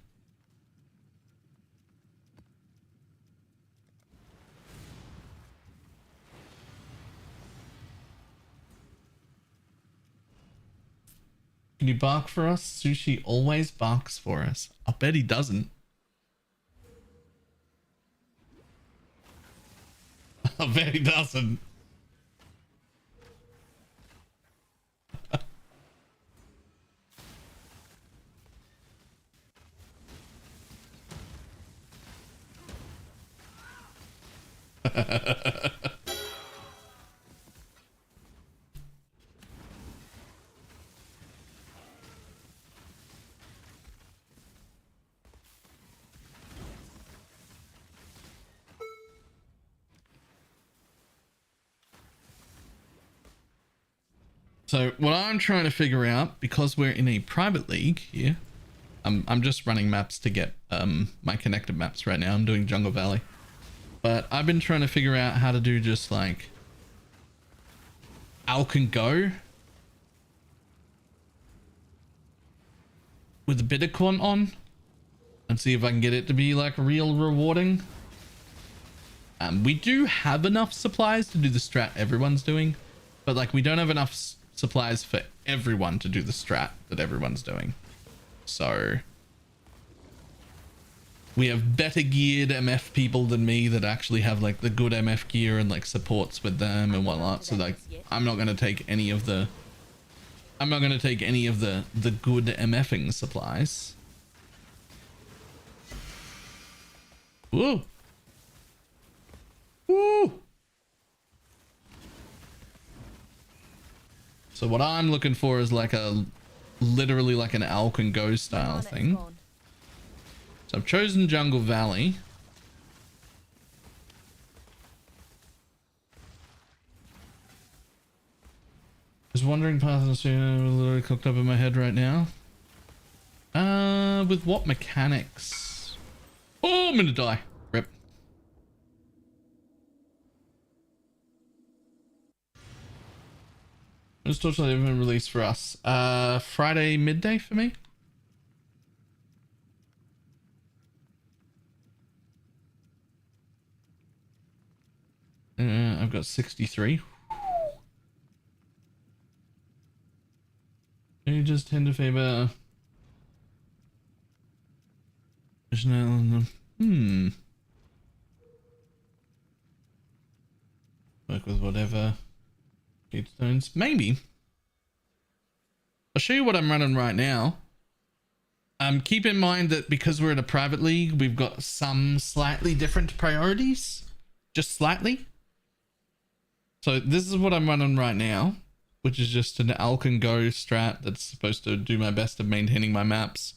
Can you bark for us? Sushi always barks for us. I bet he doesn't. I bet he doesn't. So what I'm trying to figure out, because we're in a private league here, I'm just running maps to get my connected maps right now. I'm doing Jungle Valley, but I've been trying to figure out how to do just like Alk and Go with a bit of quant on and see if I can get it to be like real rewarding. We do have enough supplies to do the strat everyone's doing, but like we don't have enough supplies for everyone to do the strat that everyone's doing. So we have better geared MF people than me that actually have like the good MF gear and like supports with them and whatnot. So like I'm not going to take any of the good MFing supplies. Woo. Woo. So what I'm looking for is like literally like an Alk and Go style thing. So I've chosen Jungle Valley. Just wondering, partners literally cooked up in my head right now. With what mechanics? Oh, I'm gonna die. Rip. When's Torchlight even released for us? Friday midday for me. I've got 63. You just tend to favor. Work with whatever. Stones, maybe. I'll show you what I'm running right now. Keep in mind that because we're in a private league, we've got some slightly different priorities, just slightly. So this is what I'm running right now, which is just an Alk and Go strat that's supposed to do my best of maintaining my maps.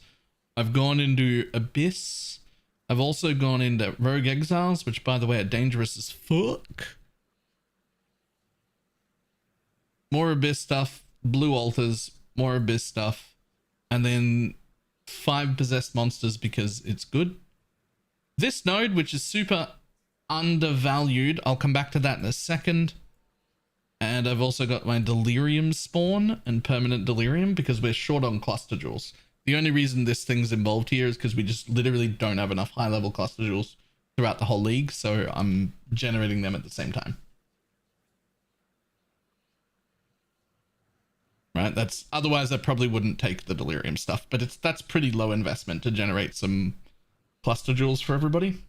I've gone into Abyss. I've also gone into Rogue Exiles, which by the way are dangerous as fuck. More Abyss stuff, Blue Altars, more Abyss stuff, and then 5 possessed monsters because it's good. This node, which is super undervalued, I'll come back to that in a second. And I've also got my Delirium spawn and Permanent Delirium because we're short on cluster jewels. The only reason this thing's involved here is because we just literally don't have enough high-level cluster jewels throughout the whole league, so I'm generating them at the same time. Right, that's otherwise I probably wouldn't take the Delirium stuff, but that's pretty low investment to generate some cluster jewels for everybody.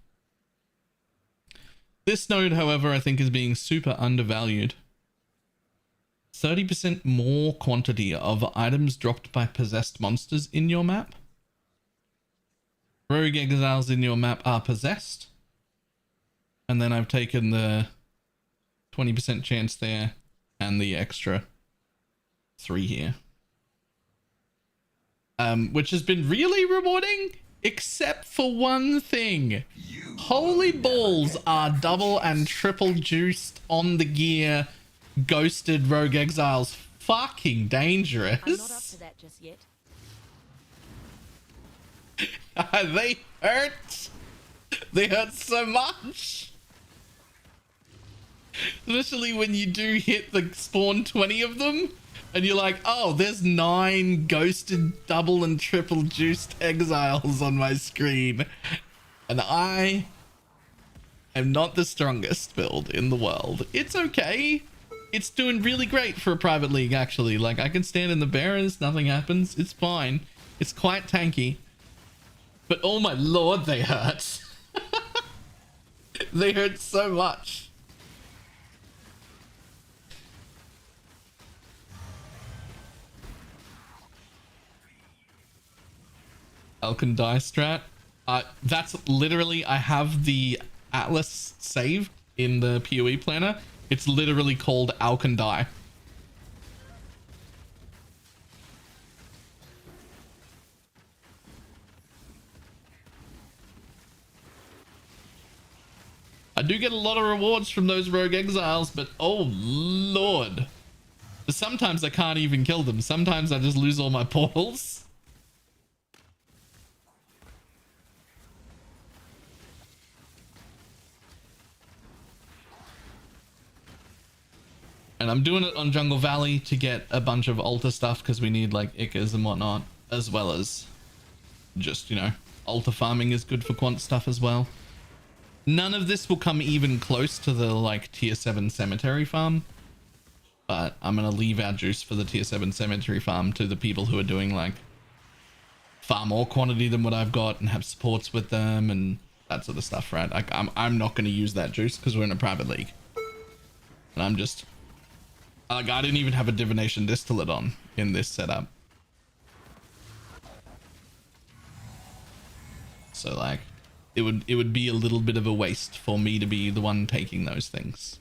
This node, however, I think is being super undervalued. 30% more quantity of items dropped by possessed monsters in your map. Rogue Exiles in your map are possessed. And then I've taken the 20% chance there and the extra 3 here. Which has been really rewarding, except for one thing. Holy balls are double and triple juiced on the gear ghosted rogue exiles. Fucking dangerous. I'm not up to that just yet. They hurt. They hurt so much. Especially when you do hit the spawn 20 of them. And you're like, oh, there's 9 ghosted double and triple juiced exiles on my screen. And I am not the strongest build in the world. It's okay. It's doing really great for a private league, actually. Like, I can stand in the barrens, nothing happens. It's fine. It's quite tanky. But oh my lord, they hurt. They hurt so much. Alkan die strat. That's literally, I have the Atlas saved in the PoE planner. It's literally called Alkan die. I do get a lot of rewards from those rogue exiles, but oh lord. Sometimes I can't even kill them. Sometimes I just lose all my portals. And I'm doing it on Jungle Valley to get a bunch of altar stuff because we need like Ickers and whatnot, as well as just, you know, altar farming is good for quant stuff as well. None of this will come even close to the like tier 7 cemetery farm, but I'm going to leave our juice for the tier 7 cemetery farm to the people who are doing like far more quantity than what I've got and have supports with them and that sort of stuff, right? Like I'm not going to use that juice because we're in a private league. And I'm just... Like, I didn't even have a divination distillate on in this setup. So like, it would be a little bit of a waste for me to be the one taking those things.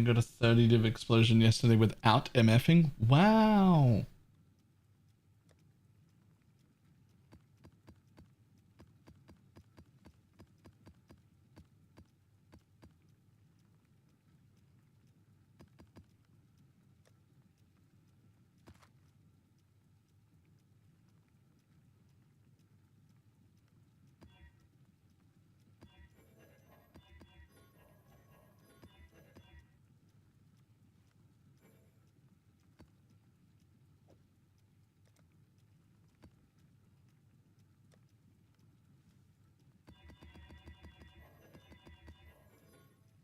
Got a 30 div explosion yesterday without MFing. Wow.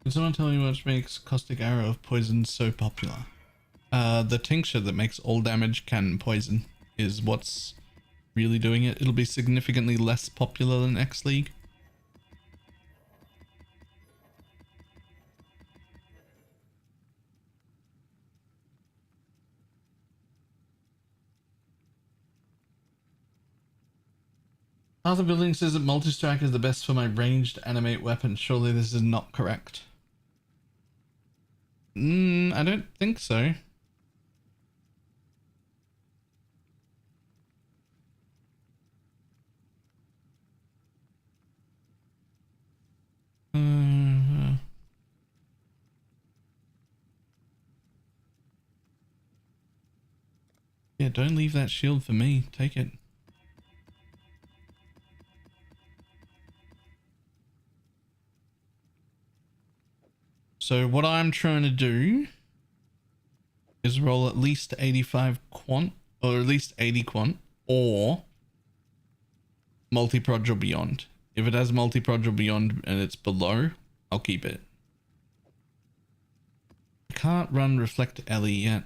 Can someone tell me what makes caustic arrow of poison so popular? The tincture that makes all damage can poison is what's really doing it. It'll be significantly less popular than X League. Arthur Building says that multi-strike is the best for my ranged animate weapon. Surely this is not correct. I don't think so. Yeah, don't leave that shield for me. Take it. So what I'm trying to do is roll at least 85 quant, or at least 80 quant, or multi-proj or beyond. If it has multi-proj or beyond and it's below, I'll keep it. I can't run Reflect Ellie yet.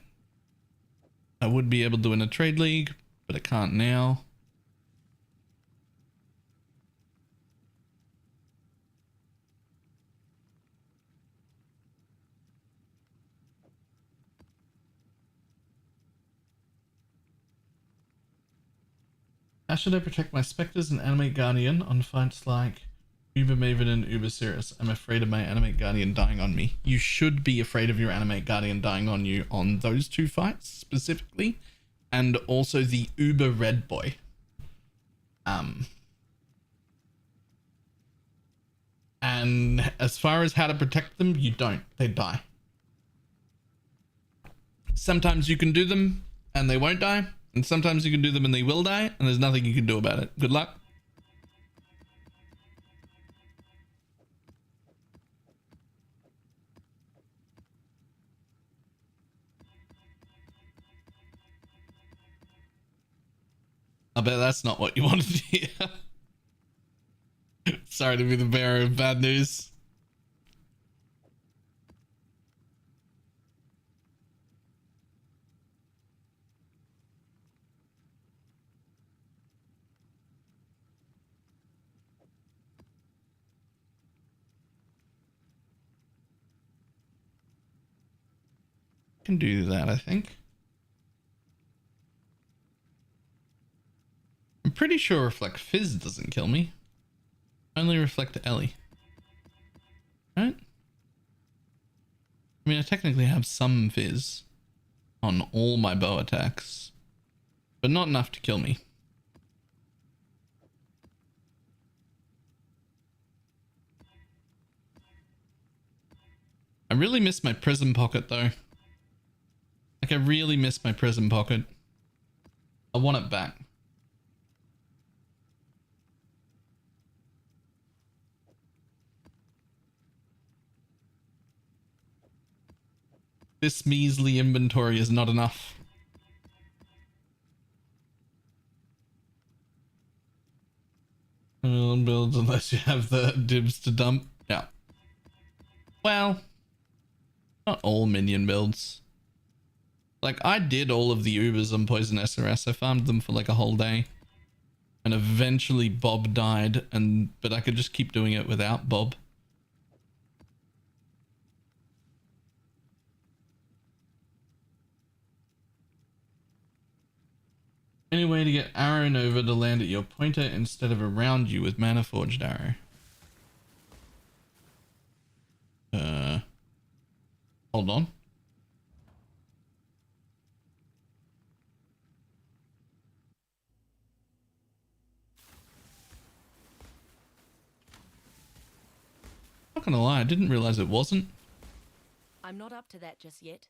I would be able to in a trade league, but I can't now. How should I protect my specters and animate guardian on fights like Uber Maven and Uber Cirrus? I'm afraid of my animate guardian dying on me. You should be afraid of your animate guardian dying on you on those two fights specifically, and also the Uber Red Boy. And as far as how to protect them, you don't. They die. Sometimes you can do them and they won't die, and sometimes you can do them and they will die, and there's nothing you can do about it. Good luck. I bet that's not what you wanted to hear. Sorry to be the bearer of bad news. Can do that, I think. I'm pretty sure Reflect Fizz doesn't kill me. Only Reflect Ellie. Right? I mean, I technically have some Fizz on all my bow attacks, but not enough to kill me. I really miss my prism pocket though. Like, I really miss my prism pocket. I want it back. This measly inventory is not enough. Builds unless you have the dibs to dump. Yeah. Well, not all minion builds. Like, I did all of the Ubers on Poison SRS. I farmed them for like a whole day. And eventually Bob died, but I could just keep doing it without Bob. Any way to get Arrow Nova to land at your pointer instead of around you with Mana Forged Arrow? Hold on. Not gonna lie, I didn't realize it wasn't. I'm not up to that just yet.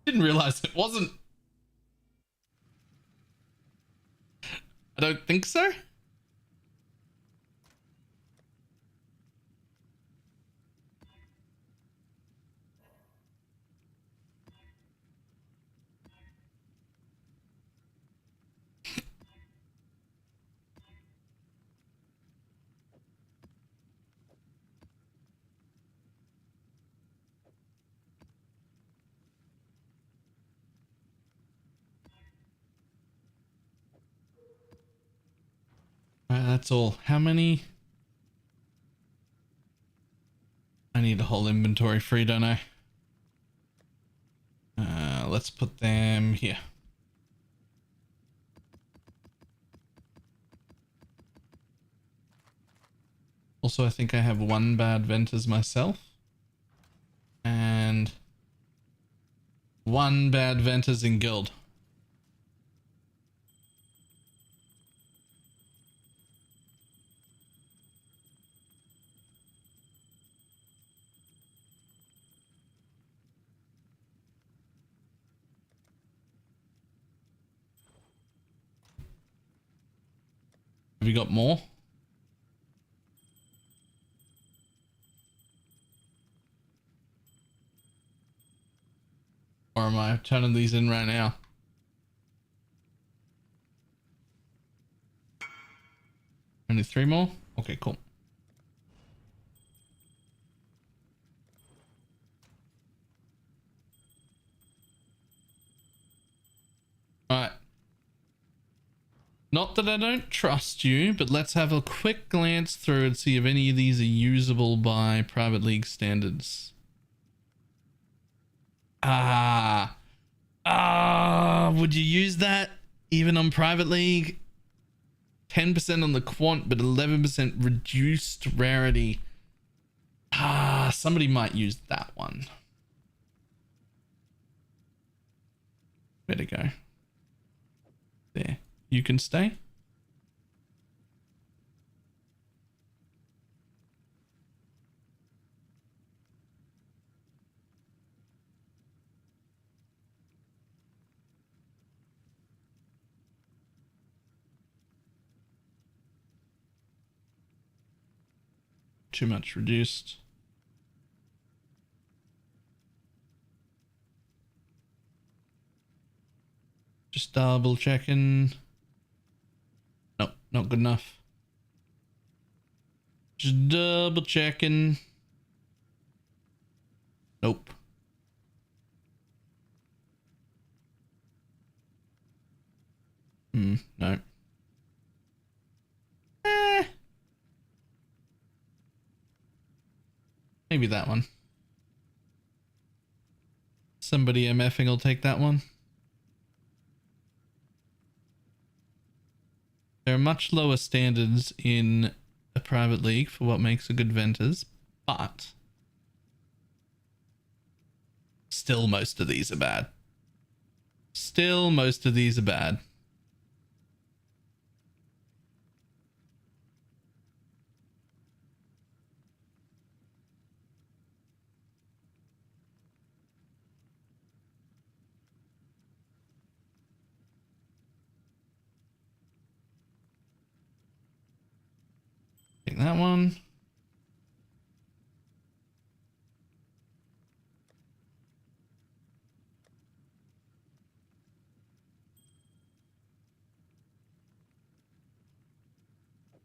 Didn't realize it wasn't. I don't think so. Alright, that's all. How many? I need a whole inventory free, don't I? Let's put them here. Also, I think I have one bad Ventus myself. And one bad Ventus in guild. Have you got more? Or am I turning these in right now? Only 3 more? Okay, cool. Alright. Not that I don't trust you, but let's have a quick glance through and see if any of these are usable by private league standards. Would you use that even on private league? 10% on the quant, but 11% reduced rarity. Somebody might use that one. Where'd it go? There. You can stay. Too much reduced. Just double checking. Nope, not good enough. Just double checking. Nope. No. Maybe that one. Somebody MFing will take that one. There are much lower standards in a private league for what makes a good Ventus, but still most of these are bad. Still most of these are bad. Take that one.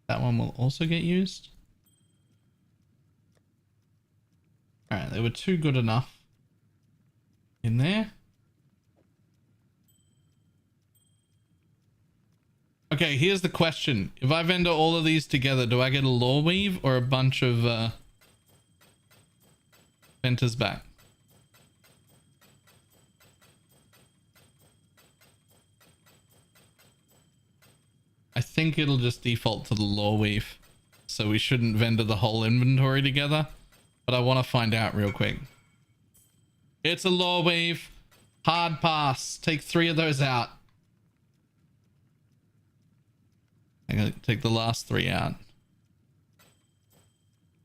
That one will also get used. Alright, they were too good enough in there. Okay, here's the question. If I vendor all of these together, do I get a lore weave or a bunch of Ventus back? I think it'll just default to the lore weave. So we shouldn't vendor the whole inventory together. But I want to find out real quick. It's a lore weave. Hard pass. Take 3 of those out. I'm gonna take the last 3 out.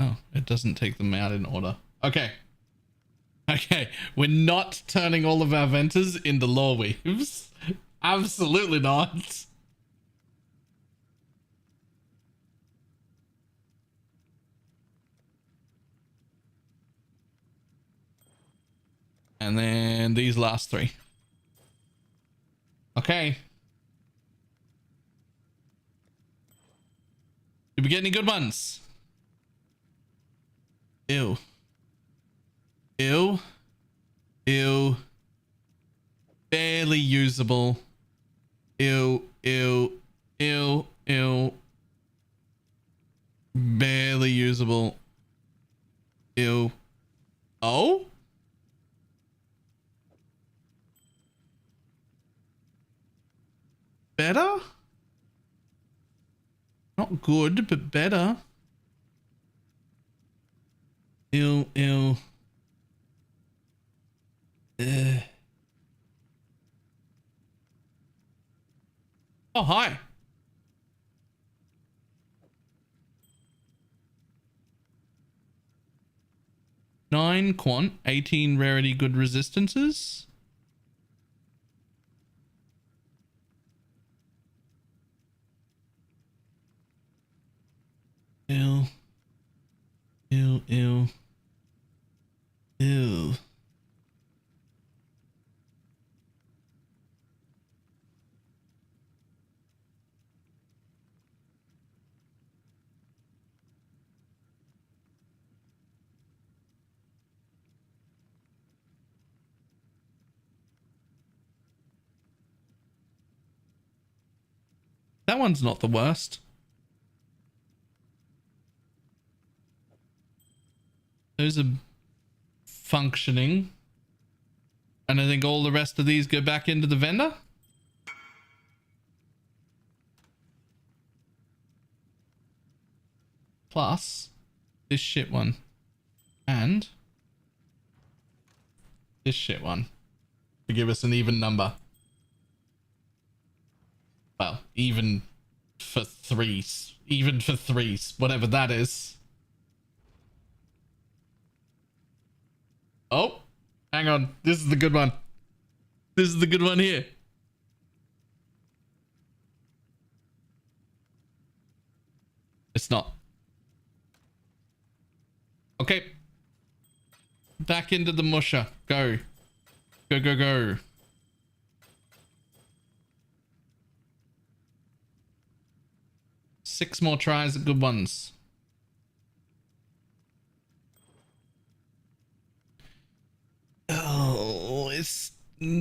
Oh, it doesn't take them out in order. Okay. Okay, we're not turning all of our Ventus into lore weaves. Absolutely not. And then these last 3. Okay. Did we get any good ones? Ew. Ew. Ew. Barely usable. Ew. Ew. Ew. Ew. Barely usable. Ew. Oh? Better? Not good, but better. Ew, ew. Oh, hi. Nine quant, 18 rarity good resistances. Ew. Ew, ew. Ew. That one's not the worst. Those are functioning. And I think all the rest of these go back into the vendor. Plus this shit one. And this shit one. To give us an even number. Well, even for threes. Even for threes. Whatever that is. Oh, hang on. This is the good one. This is the good one here. It's not. Okay. Back into the musher. Go. Go, go, go. Six more tries at good ones. Oh, it's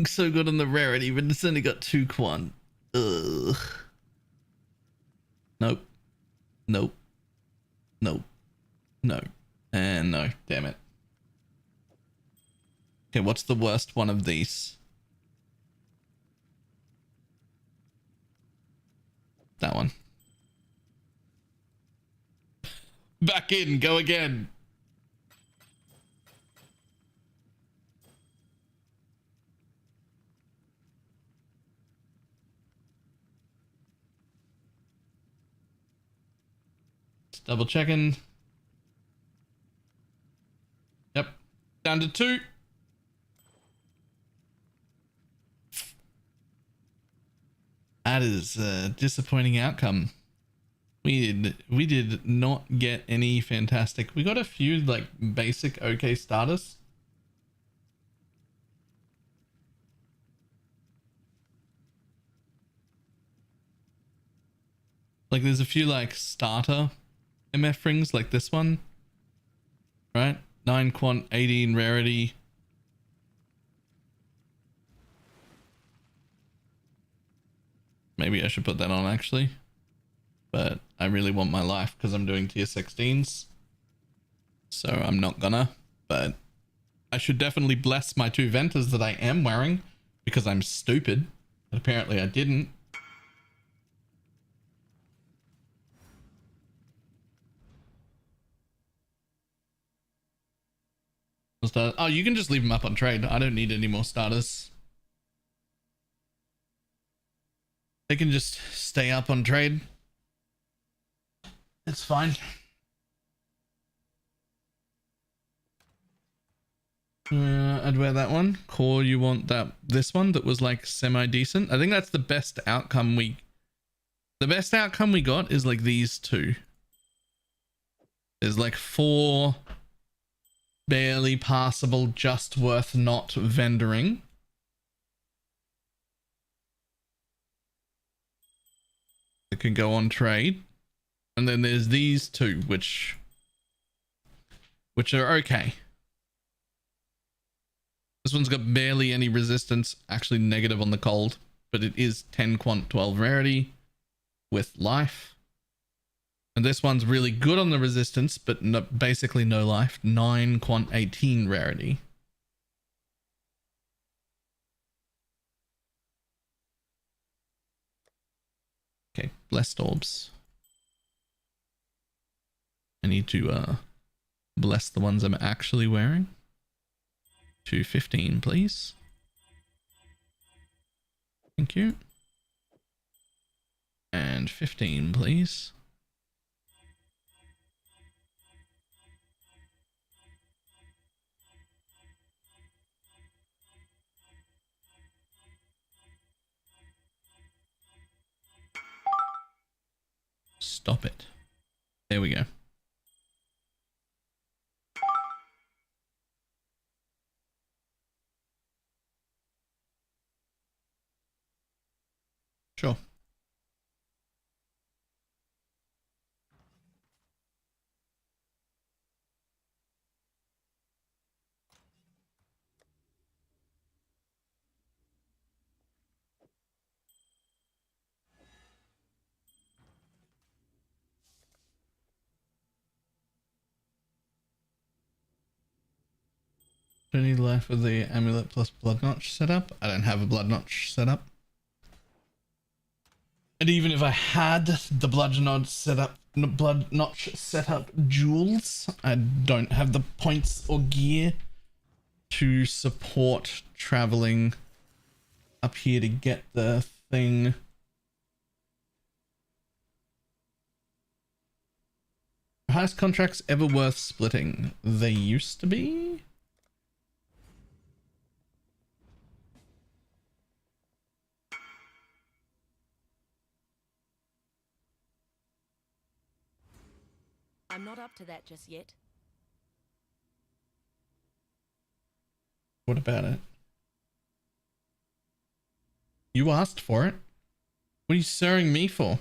so good on the rarity, but it's only got 2 quant. Ugh. Nope. Nope. Nope. No. And no. Damn it. Okay, what's the worst one of these? That one. Back in. Go again. Just double checking. Yep. Down to 2. That is a disappointing outcome. We did not get any fantastic. We got a few like basic okay starters. Like there's a few like starter MF rings like this one. Right? 9 quant, 18 rarity. Maybe I should put that on actually. But I really want my life because I'm doing tier 16s. So I'm not gonna. But I should definitely bless my 2 Ventas that I am wearing because I'm stupid. And apparently I didn't. Oh, you can just leave them up on trade. I don't need any more starters. They can just stay up on trade. It's fine. I'd wear that one. Core, you want this one that was like semi-decent? I think that's the best outcome the best outcome we got is like these 2. There's like 4 barely passable, just worth not vendoring. That can go on trade. And then there's these 2, which are okay. This one's got barely any resistance, actually negative on the cold, but it is 10 quant 12 rarity with life. And this one's really good on the resistance, but basically no life. 9 quant 18 rarity. Okay, blessed orbs. I need to bless the ones I'm actually wearing. To 15, please. Thank you. And 15, please. Stop it. There we go. Sure. Do I need life with the amulet plus blood notch setup? I don't have a blood notch setup. And even if I had the blood notch setup, jewels, I don't have the points or gear to support traveling up here to get the thing. Highest contracts ever worth splitting? They used to be. I'm not up to that just yet. What about it? You asked for it. What are you sirring me for?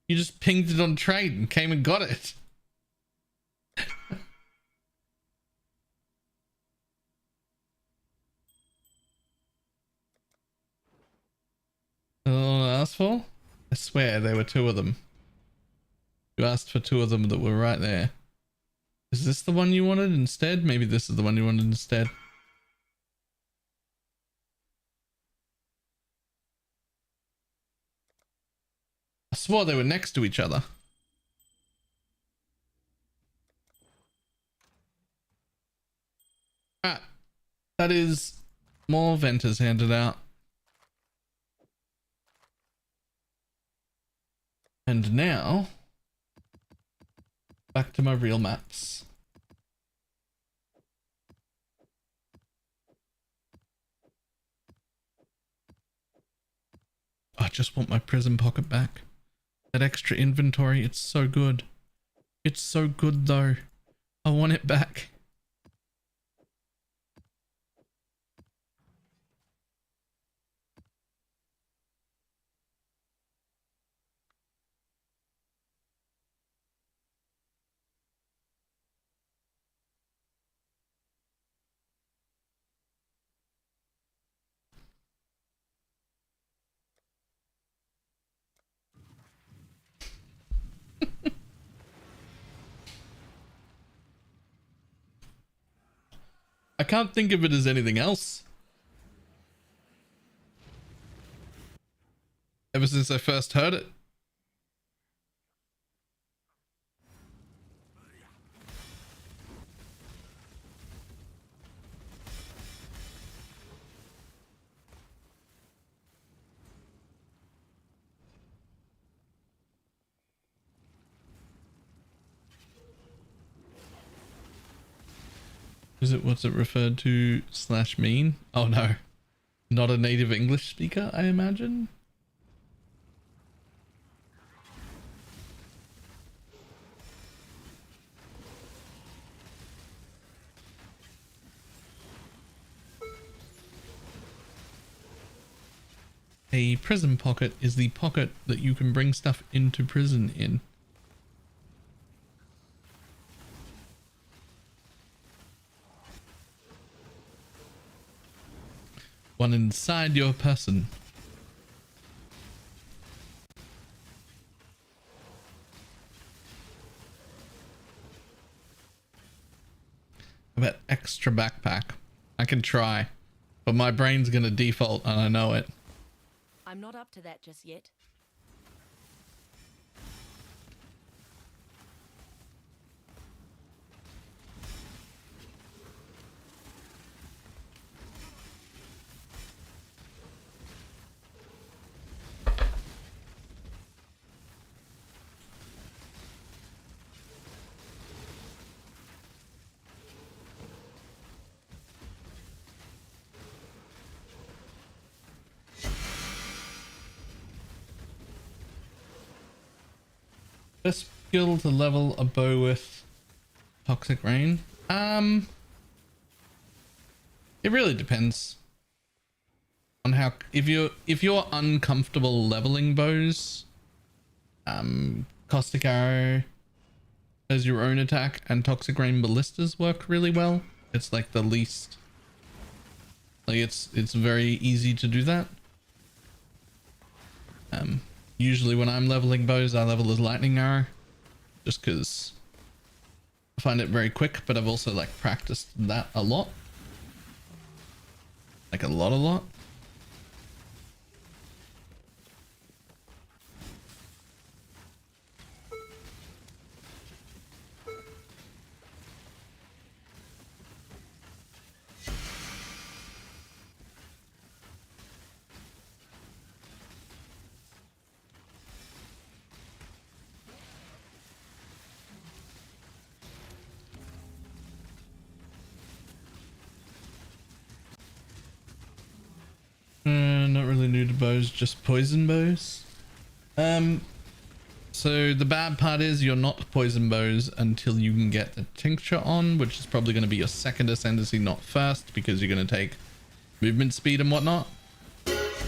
You just pinged it on trade and came and got it. All I asked for? I swear there were two of them. You asked for two of them that were right there. Is this the one you wanted instead? Maybe this is the one you wanted instead. I swore they were next to each other. Ah, that is more Ventus handed out. And now, back to my real maps. I just want my prison pocket back. That extra inventory, it's so good. It's so good though. I want it back. I can't think of it as anything else. Ever since I first heard it. Is it, what's it referred to / mean? Oh no, not a native English speaker, I imagine. A prison pocket is the pocket that you can bring stuff into prison in. One inside your person. How about extra backpack? I can try, but my brain's gonna default and I know it. I'm not up to that just yet. Best skill to level a bow with toxic rain. It really depends on how, if you're uncomfortable leveling bows, caustic arrow as your own attack and toxic rain ballistas work really well. It's like the least, like it's very easy to do that. Usually when I'm leveling bows, I level as lightning arrow just because I find it very quick, but I've also like practiced that a lot. Like a lot. Not really new to bows, just poison bows. So the bad part is you're not poison bows until you can get the tincture on, which is probably going to be your second ascendancy, not first, because you're going to take movement speed and whatnot.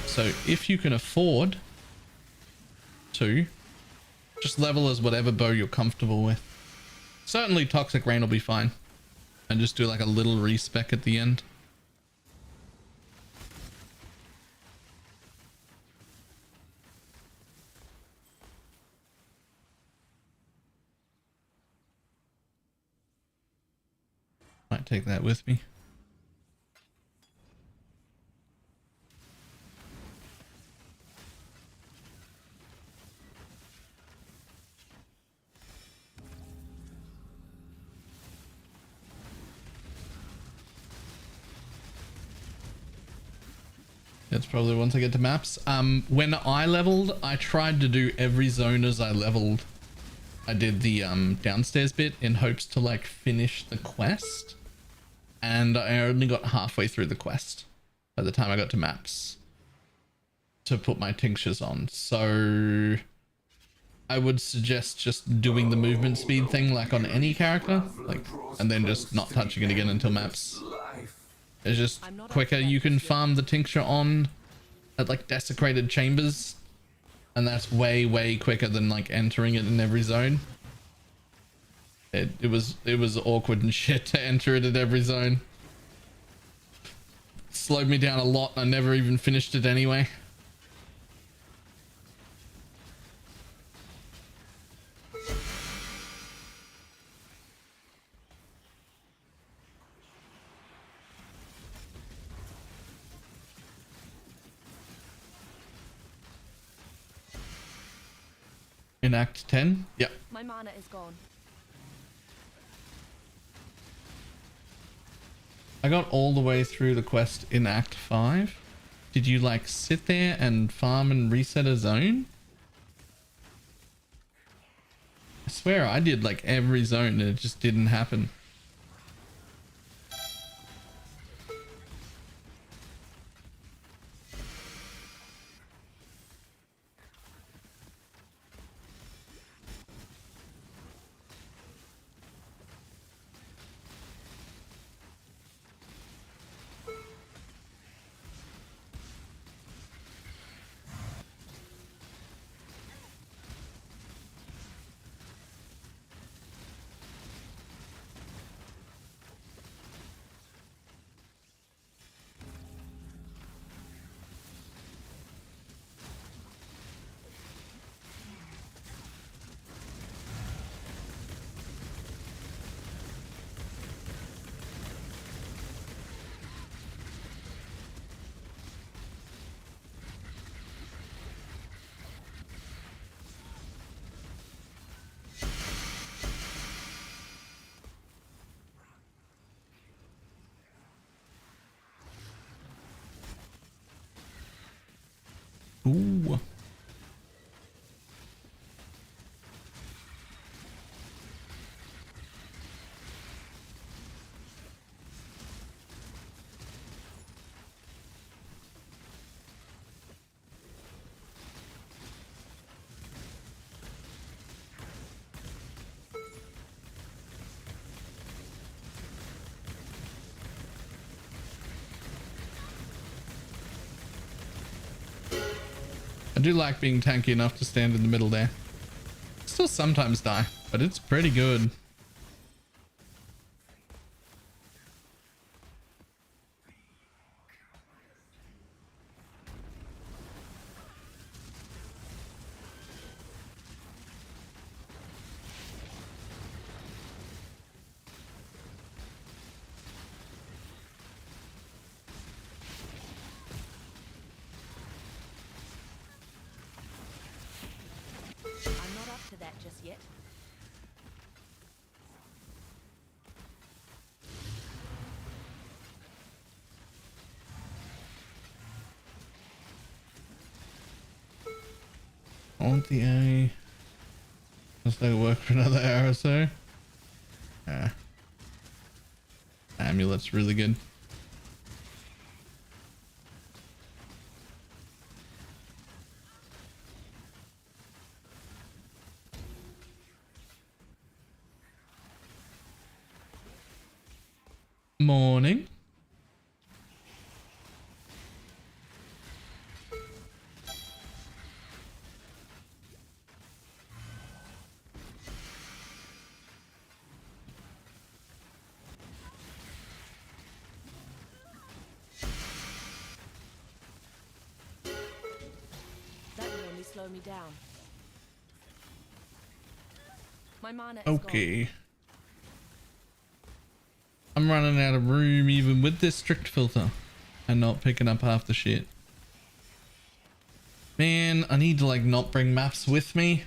So if you can afford to, just level as whatever bow you're comfortable with. Certainly Toxic Rain will be fine. And just do like a little respec at the end. Might take that with me. That's probably once I get to maps. When I leveled, I tried to do every zone as I leveled. I did the downstairs bit in hopes to like finish the quest. And I only got halfway through the quest by the time I got to maps to put my tinctures on. So I would suggest just doing the movement speed thing like on any character, like, and then just not touching it again until maps. It's just quicker. You can farm the tincture on at like desecrated chambers, and that's way quicker than like entering it in every zone. It was awkward and shit to enter it at every zone. Slowed me down a lot. I never even finished it anyway. In Act 10? Yep. My mana is gone. I got all the way through the quest in Act 5. Did you like sit there and farm and reset a zone? I swear I did like every zone and it just didn't happen. Ooh. I do like being tanky enough to stand in the middle there. Still sometimes die, but it's pretty good. that just yet. I want the A. Does that work for another hour or so? Yeah. Amulet's really good. Morning. That will only slow me down. My mana is gone. Okay. I'm running out of room even with this strict filter and not picking up half the shit. Man, I need to like not bring maps with me.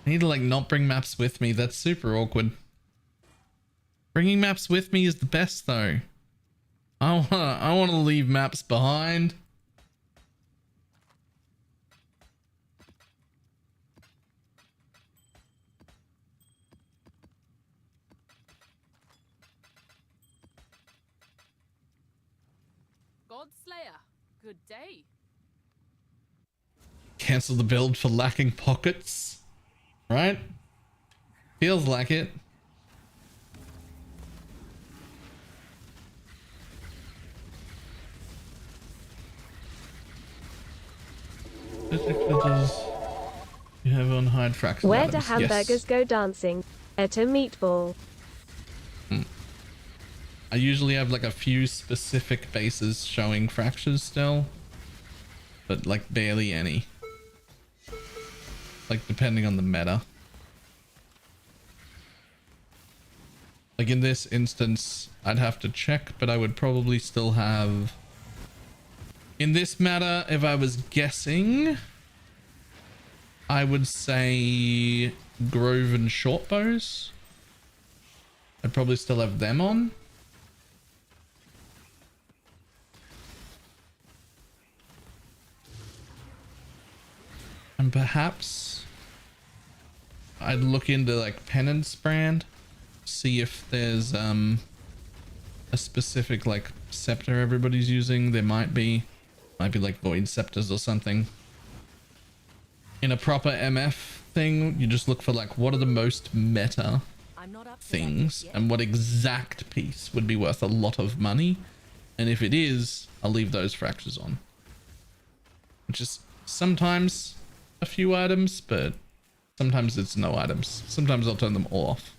I need to like not bring maps with me. That's super awkward. Bringing maps with me is the best though. I wanna leave maps behind. Godslayer, good day. Cancel the build for lacking pockets. Right? Feels like it. You have on hide fractions. Where do hamburgers go dancing? At a meatball. I usually have like a few specific bases showing fractures still, but like barely any. Like depending on the meta. Like in this instance, I'd have to check, but I would probably still have... In this meta, if I was guessing, I would say Grove and Shortbows. I'd probably still have them on. And perhaps I'd look into like Penance brand, see if there's a specific like scepter everybody's using. There might be like Void Scepters or something. In a proper MF thing, you just look for like what are the most meta things and what exact piece would be worth a lot of money. And if it is, I'll leave those fractures on. Which is sometimes a few items, but sometimes it's no items. Sometimes I'll turn them all off.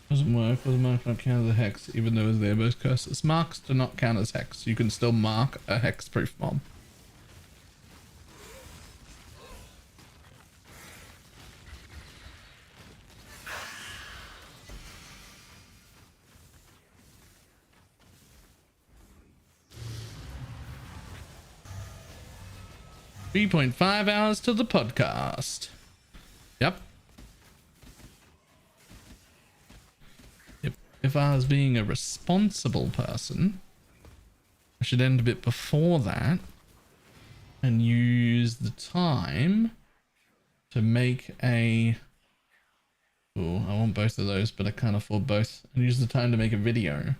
Doesn't work. Was mark not count as a hex, even though they're both curses. Marks do not count as hex. You can still mark a hex-proof mob. .5 hours to the podcast. Yep. If I was being a responsible person, I should end a bit before that and use the time to make a... Oh, I want both of those, but I can't afford both. And use the time to make a video.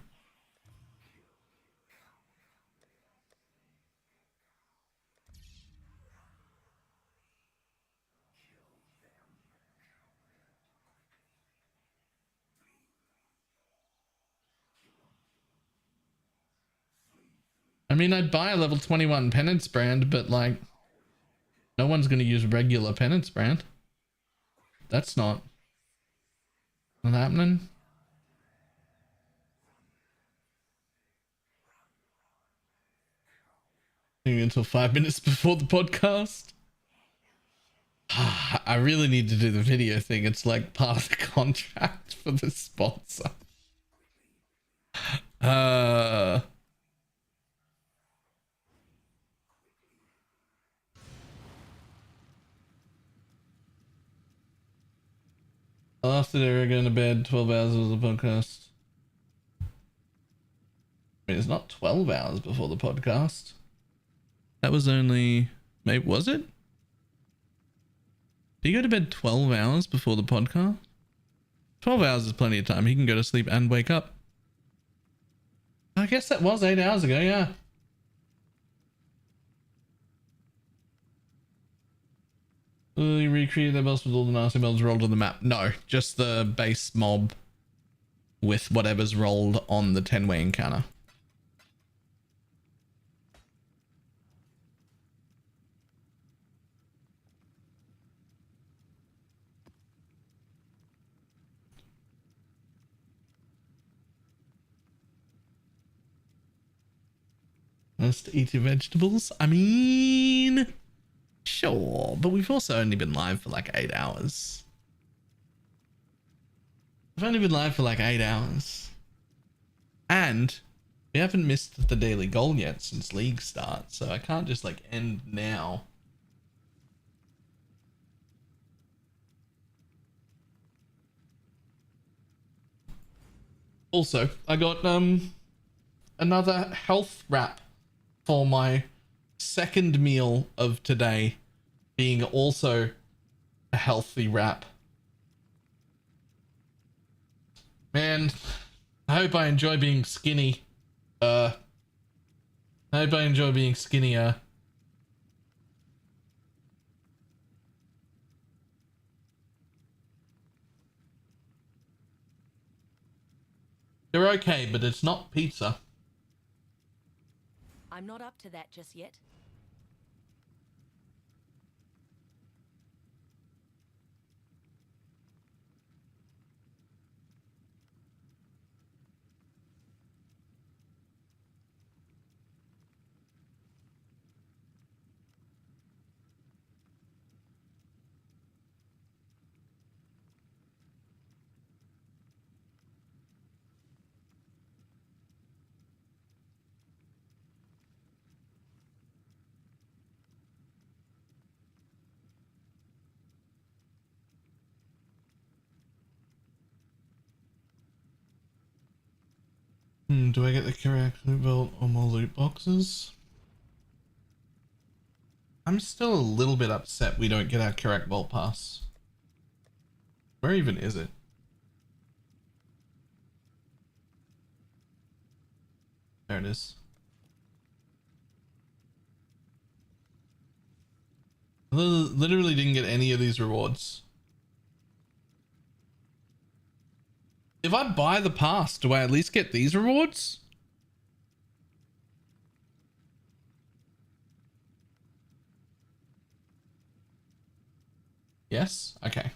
I mean, I'd buy a level 21 penance brand, but like, no one's going to use regular penance brand. That's not happening. until 5 minutes before the podcast. I really need to do the video thing. It's like part of the contract for the sponsor. After they were going to bed, 12 hours was the podcast. I mean, it's not 12 hours before the podcast. That was only... Maybe, was it? Did you go to bed 12 hours before the podcast? 12 hours is plenty of time. He can go to sleep and wake up. I guess that was 8 hours ago, yeah. You recreated that boss with all the nasty mobs rolled on the map. No, just the base mob with whatever's rolled on the 10-way encounter. Must eat your vegetables. I mean, sure, but we've also only been live for like 8 hours. We've only been live for like 8 hours. And we haven't missed the daily goal yet since league start, so I can't just like end now. Also, I got another health wrap for my second meal of today, being also a healthy wrap. Man, I hope I enjoy being skinny. I hope I enjoy being skinnier. They're okay, but it's not pizza. I'm not up to that just yet. Do I get the correct loot belt or more loot boxes? I'm still a little bit upset we don't get our correct vault pass. Where even is it? There it is. Literally didn't get any of these rewards. If I buy the pass, do I at least get these rewards? Yes? Okay.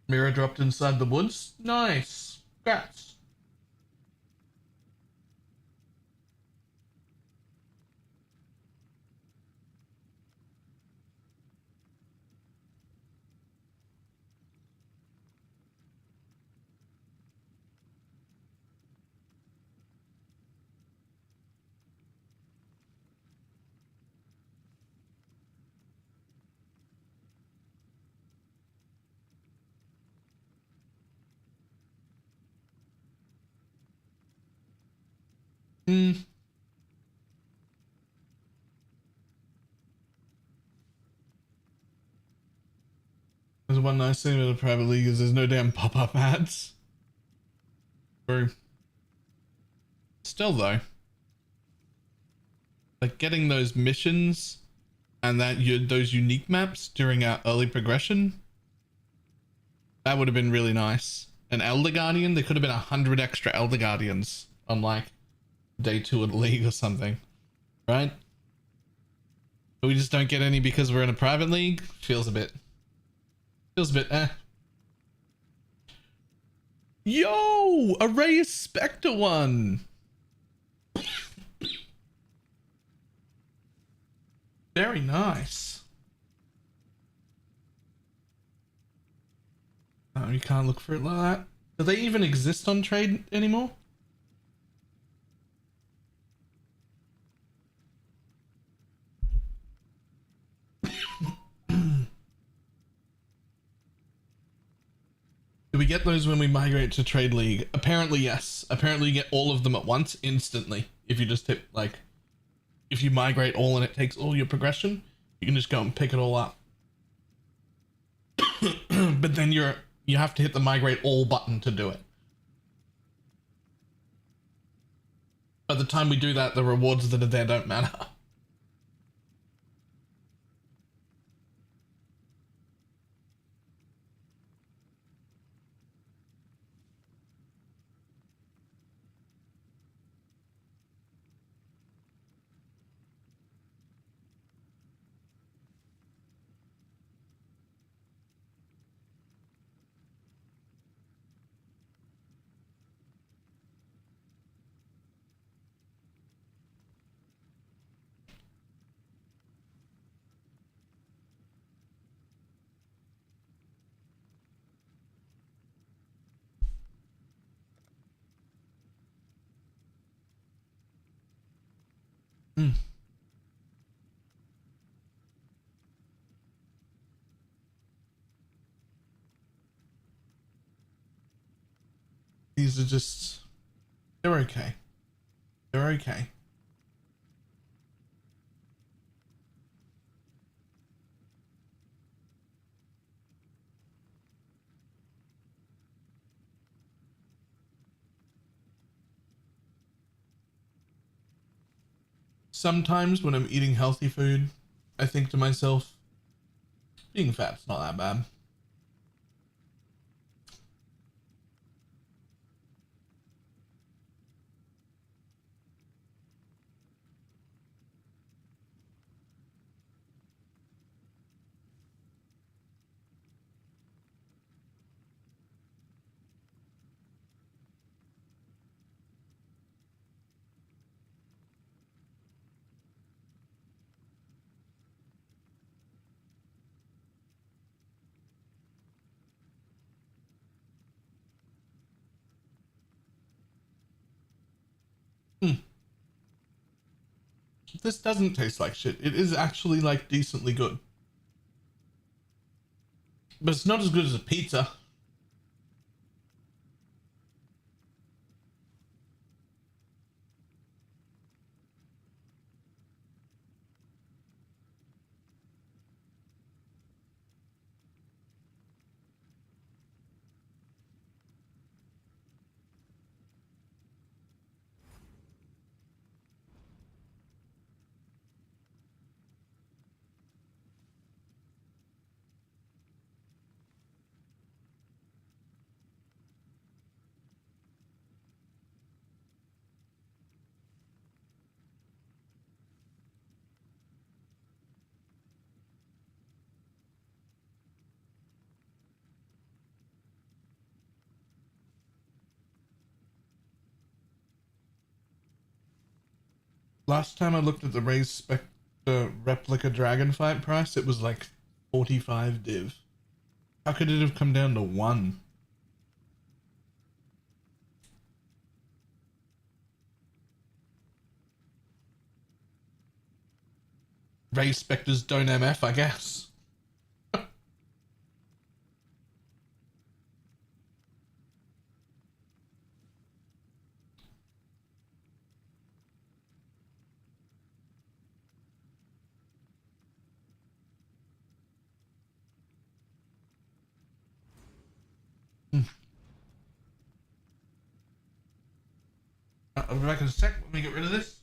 Mirror dropped inside the woods? Nice. Congrats. There's one nice thing with a private league is there's no damn pop-up ads. True. Still though, like getting those missions and those unique maps during our early progression, that would have been really nice. An Elder Guardian, there could have been 100 extra Elder Guardians on like day 2 of the league or something, right? But we just don't get any because we're in a private league. Feels a bit eh. Yo, a Reyes Spectre one. Very nice. Oh, you can't look for it like that. Do they even exist on trade anymore? Do we get those when we migrate to Trade League? Apparently, yes. Apparently, you get all of them at once, instantly. If you just hit, like, if you migrate all and it takes all your progression, you can just go and pick it all up. But then you have to hit the migrate all button to do it. By the time we do that, the rewards that are there don't matter. Mm. These are just, they're okay. They're okay. Sometimes when I'm eating healthy food, I think to myself, being fat's not that bad. This doesn't taste like shit. It is actually like decently good. But it's not as good as a pizza. Last time I looked at the Raised Spectre replica dragon fight price, it was like 45 div. How could it have come down to 1? Raised Spectres don't MF, I guess. I'll be back in a sec. Let me get rid of this.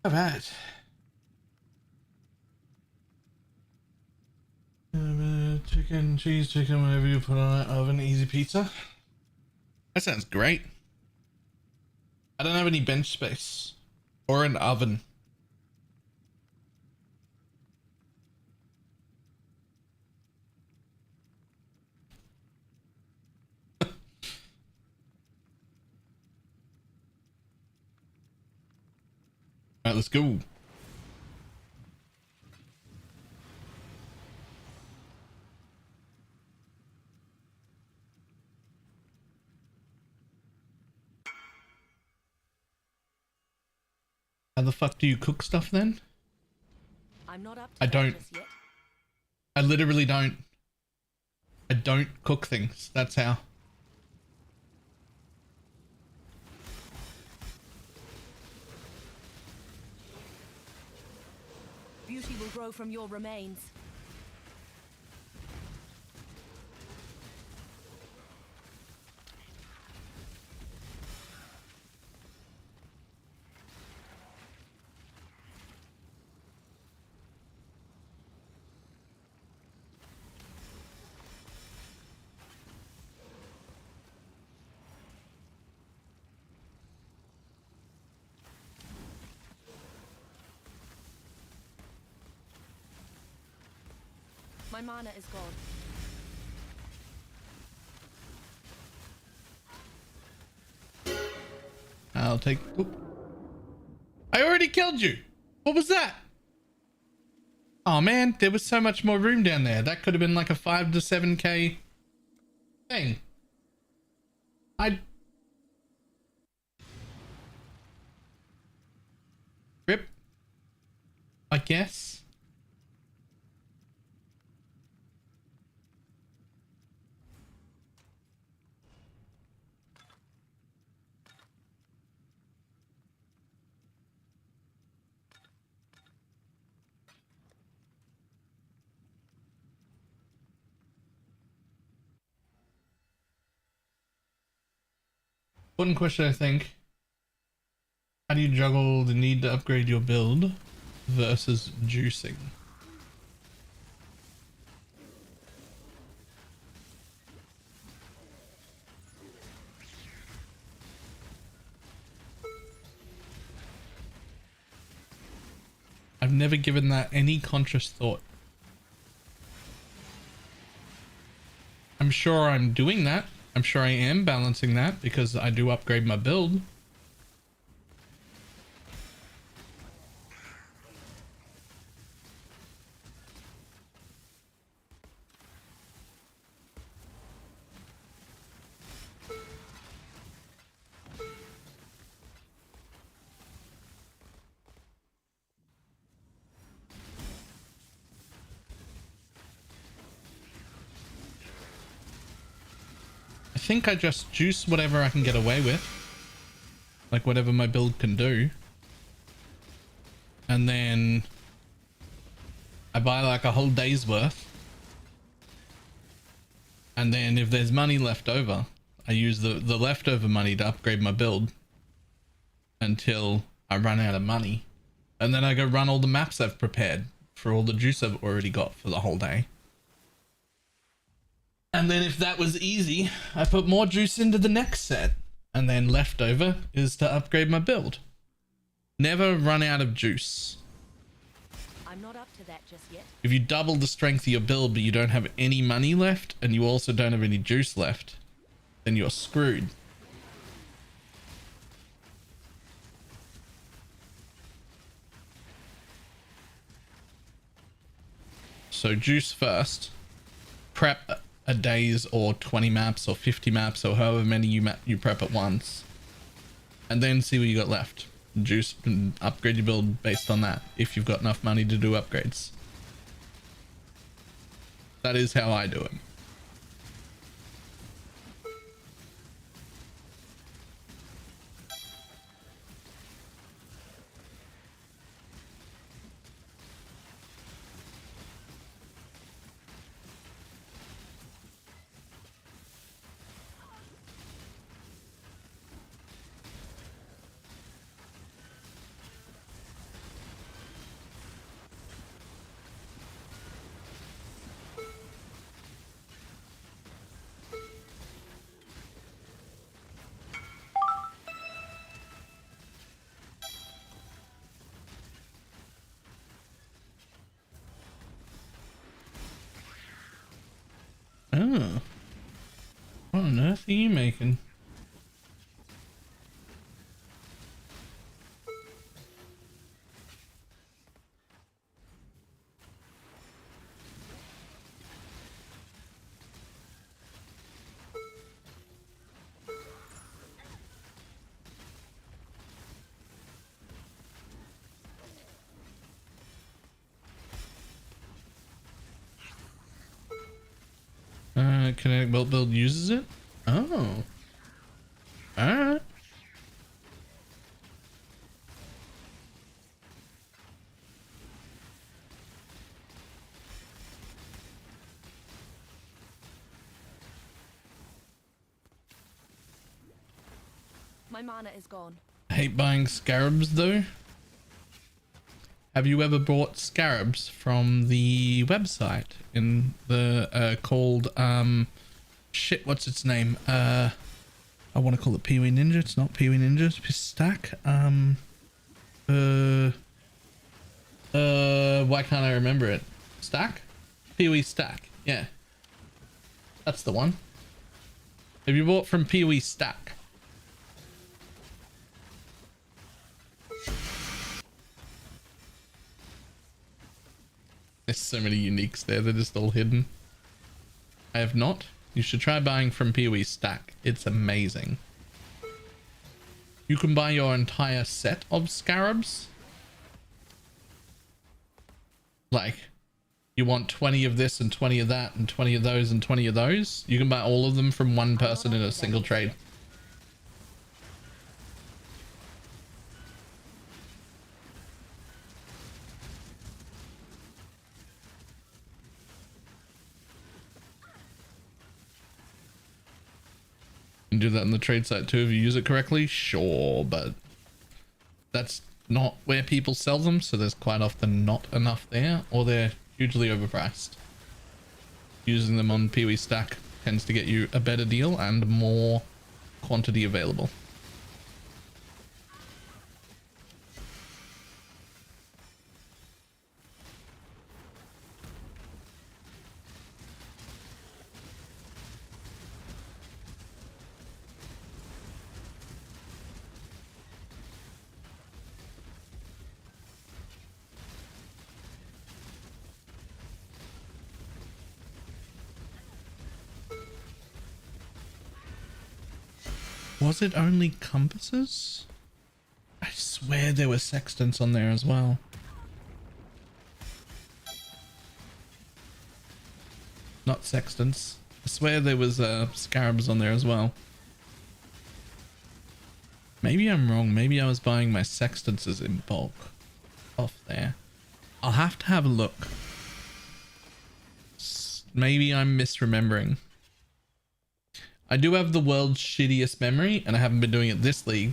Not bad. Chicken, cheese, chicken, whatever you put on it. Oven, easy pizza. That sounds great. I don't have any bench space or an oven. Alright, let's go. How the fuck do you cook stuff then? I'm not up to I that don't. just yet. I literally don't. I don't cook things. That's how. Beauty will grow from your remains. My mana is gone. I'll take. Oop. I already killed you. What was that? Oh man, there was so much more room down there. That could have been like a 5 to 7k thing. Rip. I guess. Important question, I think. How do you juggle the need to upgrade your build versus juicing? I've never given that any conscious thought. I'm sure I'm doing that. I'm sure I am balancing that because I do upgrade my build. I think I just juice whatever I can get away with. Like whatever my build can do. And then I buy like a whole day's worth. And then if there's money left over, I use the leftover money to upgrade my build until I run out of money. And then I go run all the maps I've prepared for all the juice I've already got for the whole day. And then if that was easy, I put more juice into the next set. And then leftover is to upgrade my build. Never run out of juice. I'm not up to that just yet. If you double the strength of your build but you don't have any money left and you also don't have any juice left, then you're screwed. So juice first. Prep a day's or 20 maps or 50 maps or however many you prep at once. And then see what you got left. Juice and upgrade your build based on that if you've got enough money to do upgrades. That is how I do it. Oh. What on earth are you making? Kinetic Bolt build uses it? Oh. Alright. My mana is gone. I hate buying scarabs though. Have you ever bought scarabs from the website in the called shit, what's its name? I want to call it Pee-wee Ninja. It's not Pee-wee Ninja, it's Stack. Why can't I remember it? Stack? Pee-wee Stack. Yeah. That's the one. Have you bought from Pee-wee Stack? There's so many uniques there, they're just all hidden. I have not. You should try buying from Pee-wee Stack. It's amazing. You can buy your entire set of scarabs. Like, you want 20 of this and 20 of that and 20 of those and 20 of those. You can buy all of them from one person in a single trade. You can do that on the trade site too if you use it correctly, sure, but that's not where people sell them, so there's quite often not enough there, or they're hugely overpriced. Using them on Pee-wee Stack tends to get you a better deal and more quantity available. Was it only compasses? I swear there were sextants on there as well. Not sextants. I swear there was scarabs on there as well. Maybe I'm wrong. Maybe I was buying my sextants in bulk off there. I'll have to have a look. Maybe I'm misremembering. I do have the world's shittiest memory, and I haven't been doing it this league.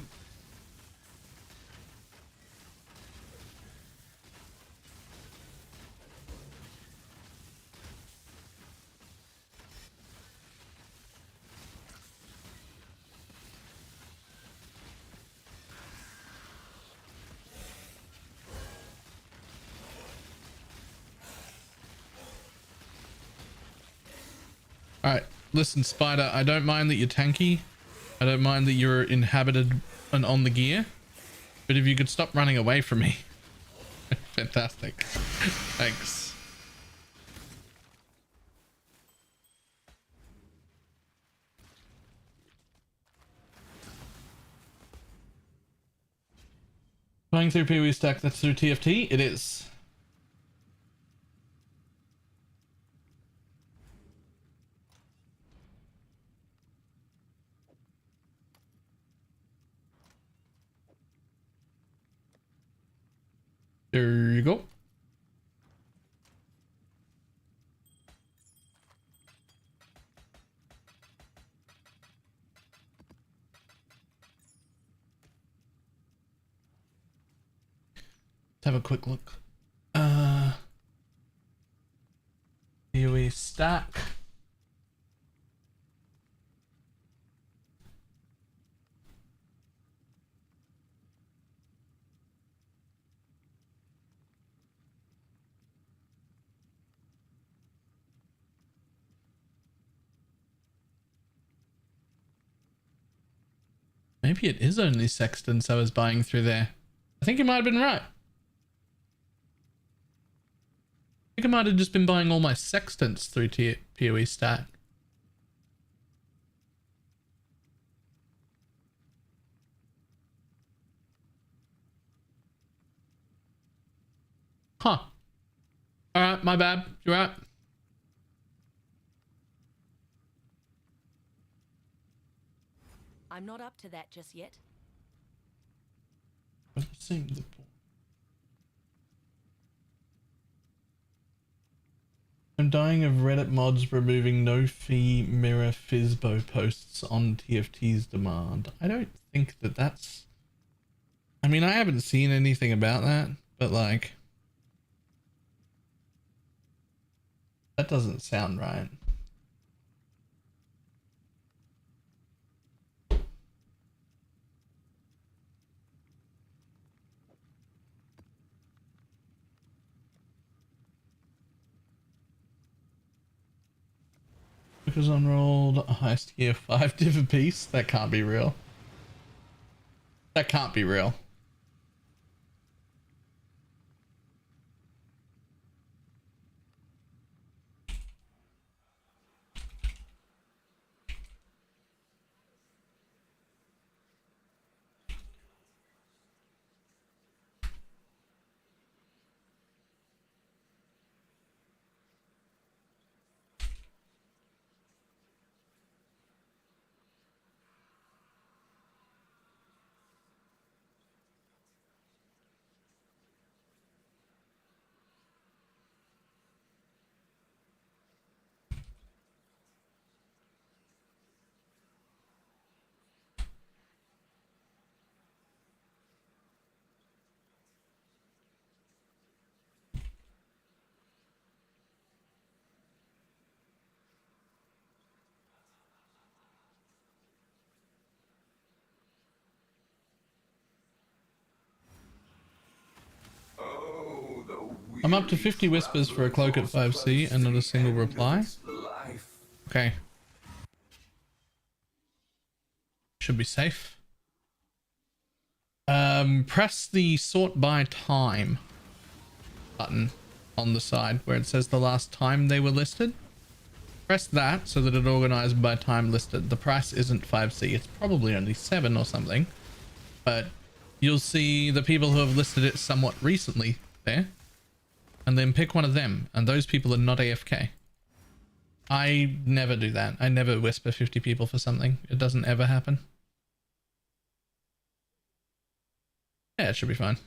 Alright, listen, Spider, I don't mind that you're tanky. I don't mind that you're inhabited and on the gear. But if you could stop running away from me. Fantastic. Thanks. Going through Pee-wee Stack, that's through TFT? It is. There you go. Let's have a quick look. Here we stack. Maybe it is only sextants I was buying through there. I think you might have been right. I think I might have just been buying all my sextants through PoE Stat. Huh. Alright, my bad. You're right. I'm not up to that just yet. I'm dying of Reddit mods removing no fee mirror Fizbo posts on TFT's demand. I don't think that that's... I mean, I haven't seen anything about that, but like... that doesn't sound right. Because unrolled a heist gear 5 div a piece. That can't be real. That can't be real. I'm up to 50 whispers for a cloak at 5C and not a single reply. Okay. Should be safe. Press the sort by time button on the side where it says the last time they were listed. Press that so that it organized by time listed. The price isn't 5C. It's probably only 7 or something. But you'll see the people who have listed it somewhat recently there. And then pick one of them. And those people are not AFK. I never do that. I never whisper 50 people for something. It doesn't ever happen. Yeah, it should be fine.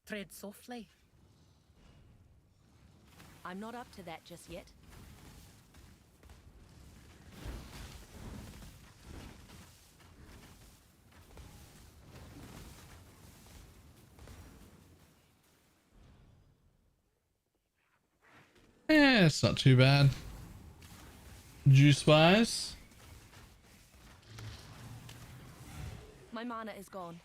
Tread softly. I'm not up to that just yet. Yeah, it's not too bad. Juice wise. My mana is gone.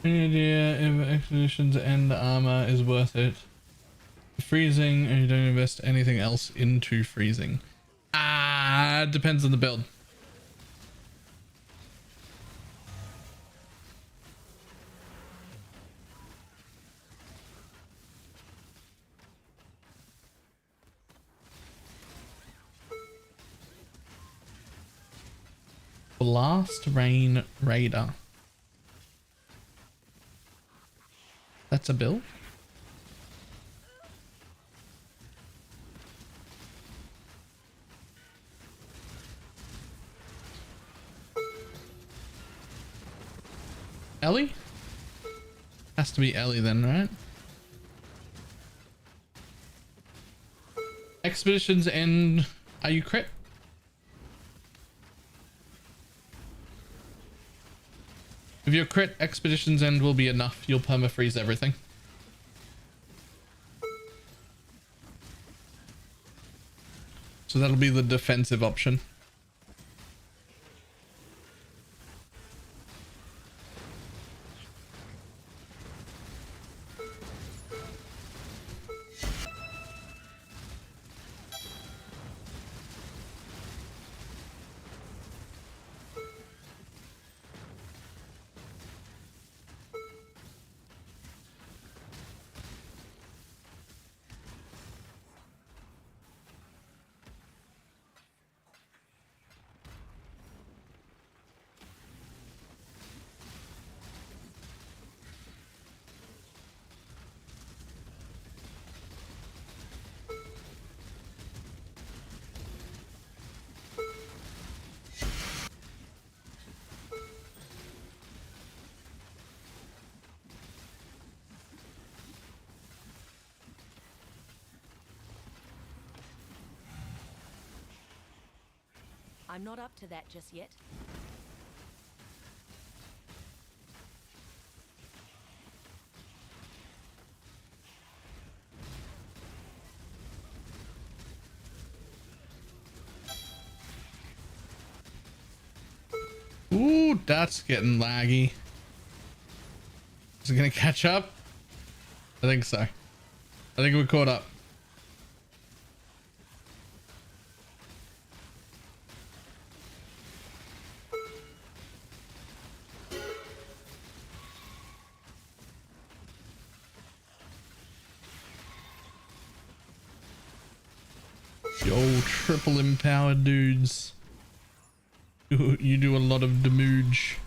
Any idea if expeditions and armor is worth it? Freezing, and you don't invest anything else into freezing. Depends on the build. Blast Rain Raider. That's a build? Ellie? Has to be Ellie then, right? Expeditions end. Are you crit? If your crit, expeditions end will be enough. You'll permafreeze everything. So that'll be the defensive option. I'm not up to that just yet. Ooh, that's getting laggy. Is it gonna catch up? I think so. I think we're caught up. Yo, triple empowered dudes. You do a lot of damage.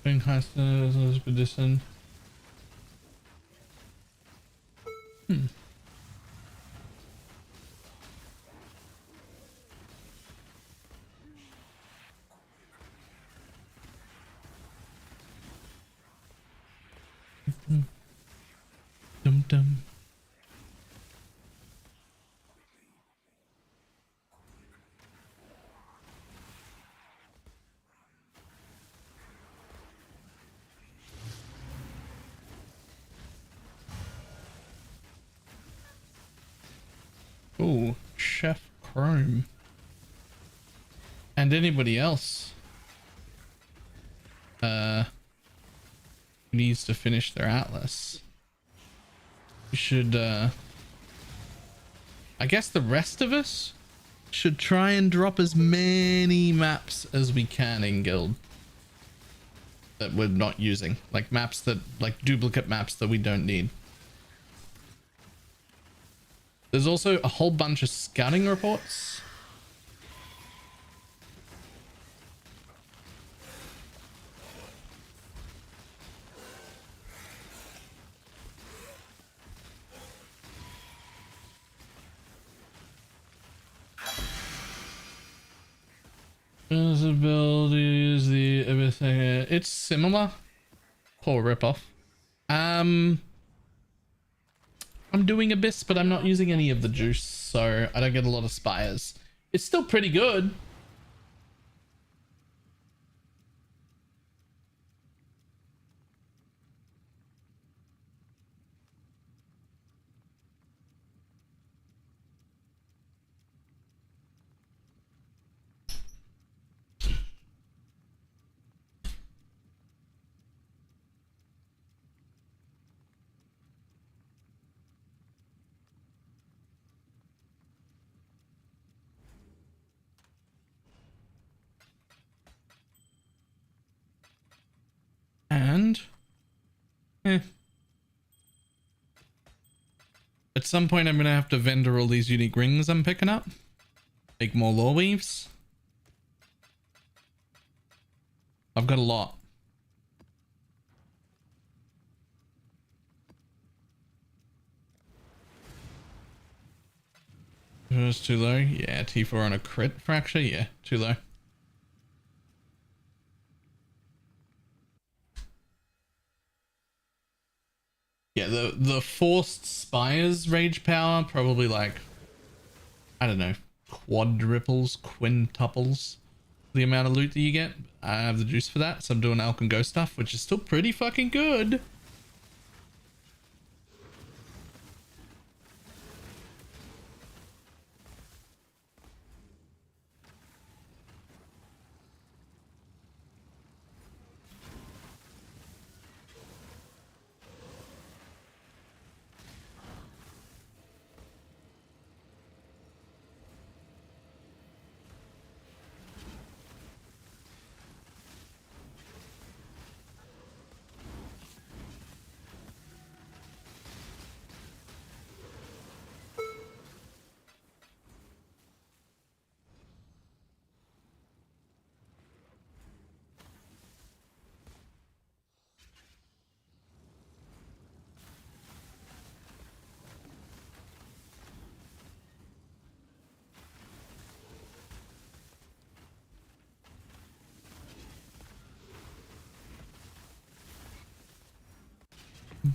Being high expedition. Dum dum. Oh, Chef Chrome. And anybody else needs to finish their atlas. We should I guess the rest of us should try and drop as many maps as we can in guild that we're not using, like maps that, like duplicate maps that we don't need. There's also a whole bunch of scouting reports. Visibility is the everything. It's similar. Poor ripoff. I'm doing Abyss, but I'm not using any of the juice, so I don't get a lot of spires. It's still pretty good. Eh. At some point, I'm going to have to vendor all these unique rings I'm picking up. Make more lore weaves. I've got a lot. It was too low. Yeah, T4 on a crit fracture. Yeah, too low. Yeah, the forced spires rage power probably like, I don't know, quadruples, quintuples the amount of loot that you get. I have the juice for that, so I'm doing Alk and Ghost stuff, which is still pretty fucking good.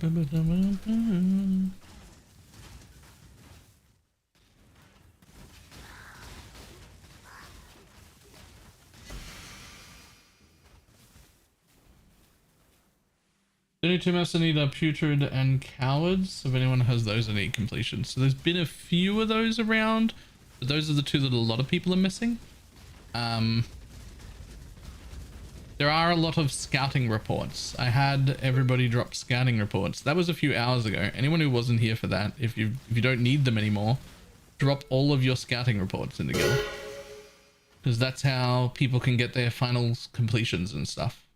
The only two maps I need are Putrid and Cowards. If anyone has those, I need completion. So there's been a few of those around, but those are the two that a lot of people are missing. There are a lot of scouting reports. I had everybody drop scouting reports. That was a few hours ago. Anyone who wasn't here for that, if you don't need them anymore, drop all of your scouting reports in the guild. Because that's how people can get their final completions and stuff.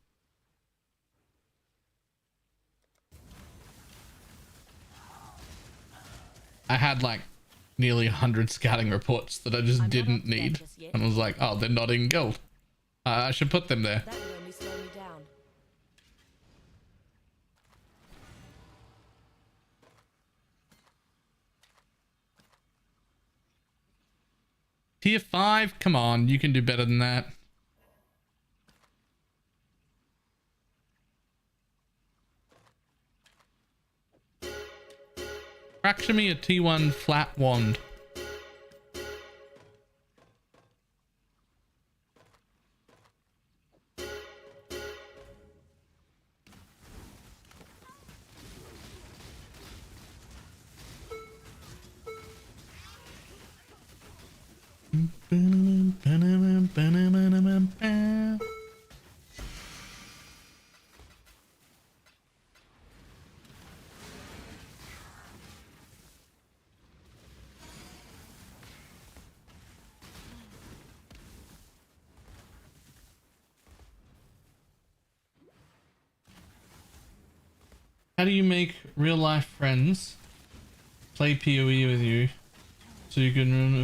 I had like nearly 100 scouting reports that I just didn't need. And I was like, oh, they're not in guild. I should put them there. That would only slow me down. Tier 5? Come on, you can do better than that. Fracture me a T1 flat wand. How do you make real life friends play PoE with you so you can run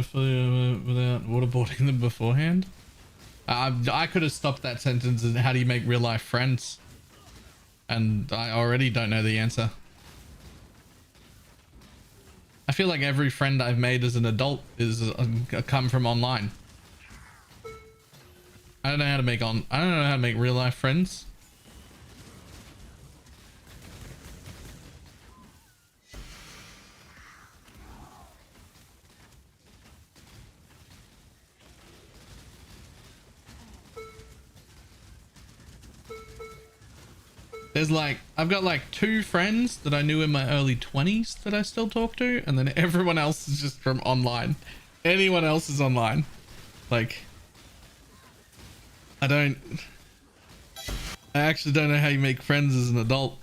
without waterboarding them beforehand? I could have stopped that sentence and how do you make real life friends? And I already don't know the answer. I feel like every friend I've made as an adult is come from online. I don't know how to make real life friends. There's like, I've got like 2 friends that I knew in my early 20s that I still talk to, and then everyone else is just from online. Anyone else is online. Like, I actually don't know how you make friends as an adult.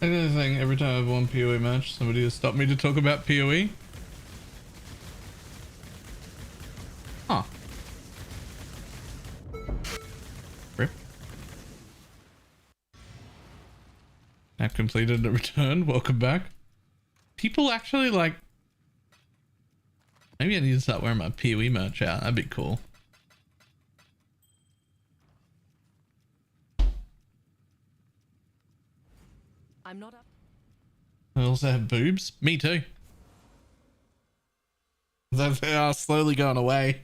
I did the thing every time I've won PoE match, somebody has stopped me to talk about PoE. Huh. Rip. I've completed a return. Welcome back. People actually like... Maybe I need to start wearing my PoE merch out. That'd be cool. I'm not up. I also have boobs. Me too. They are slowly going away.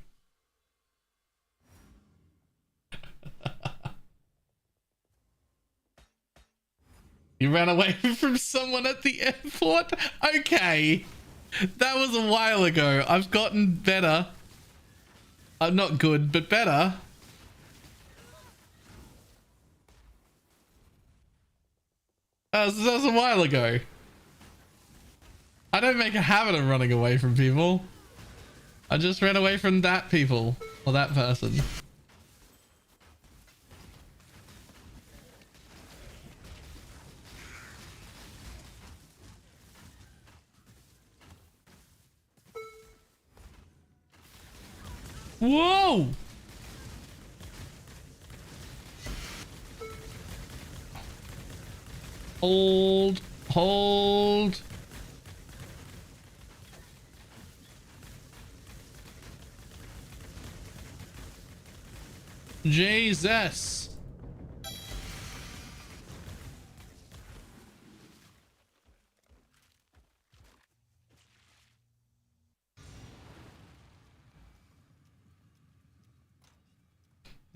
You ran away from someone at the airport? Okay. That was a while ago. I've gotten better. I'm not good, but better. That was a while ago. I don't make a habit of running away from people. I just ran away from that people. Or that person. Whoa! Hold. Jesus.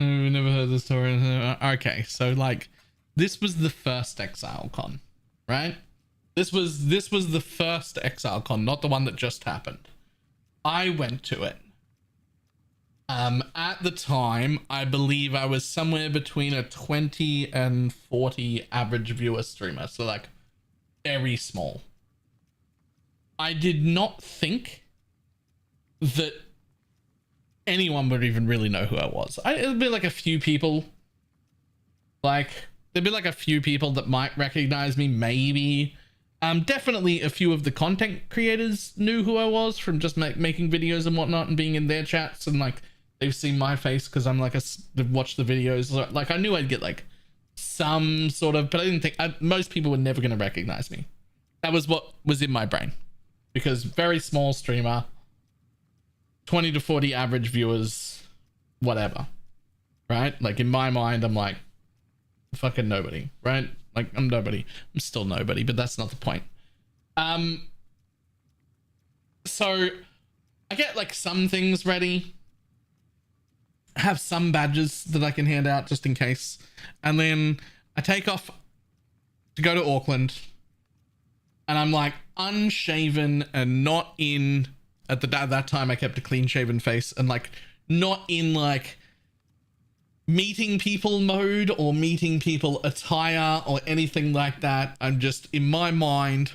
We never heard the story. Okay, so like this was the first ExileCon, right? This was the first ExileCon, not the one that just happened. I went to it. At the time, I believe I was somewhere between a 20 and 40 average viewer streamer, so like very small. I did not think that anyone would even really know who I was. It'd be like a few people. Like, there'd be like a few people that might recognize me, maybe. Definitely a few of the content creators knew who I was from just making videos and whatnot and being in their chats, and like they've seen my face because I'm like they've watched the videos. Like I knew I'd get like some sort of, but I didn't think most people were never going to recognize me. That was what was in my brain, because very small streamer, 20 to 40 average viewers, whatever, right? Like in my mind, I'm like fucking nobody, right? Like I'm nobody. I'm still nobody, but that's not the point. So I get like some things ready, have some badges that I can hand out just in case, and then I take off to go to Auckland, and I'm like unshaven and not in at that time I kept a clean shaven face, and like not in like meeting people mode or meeting people attire or anything like that. I'm just in my mind,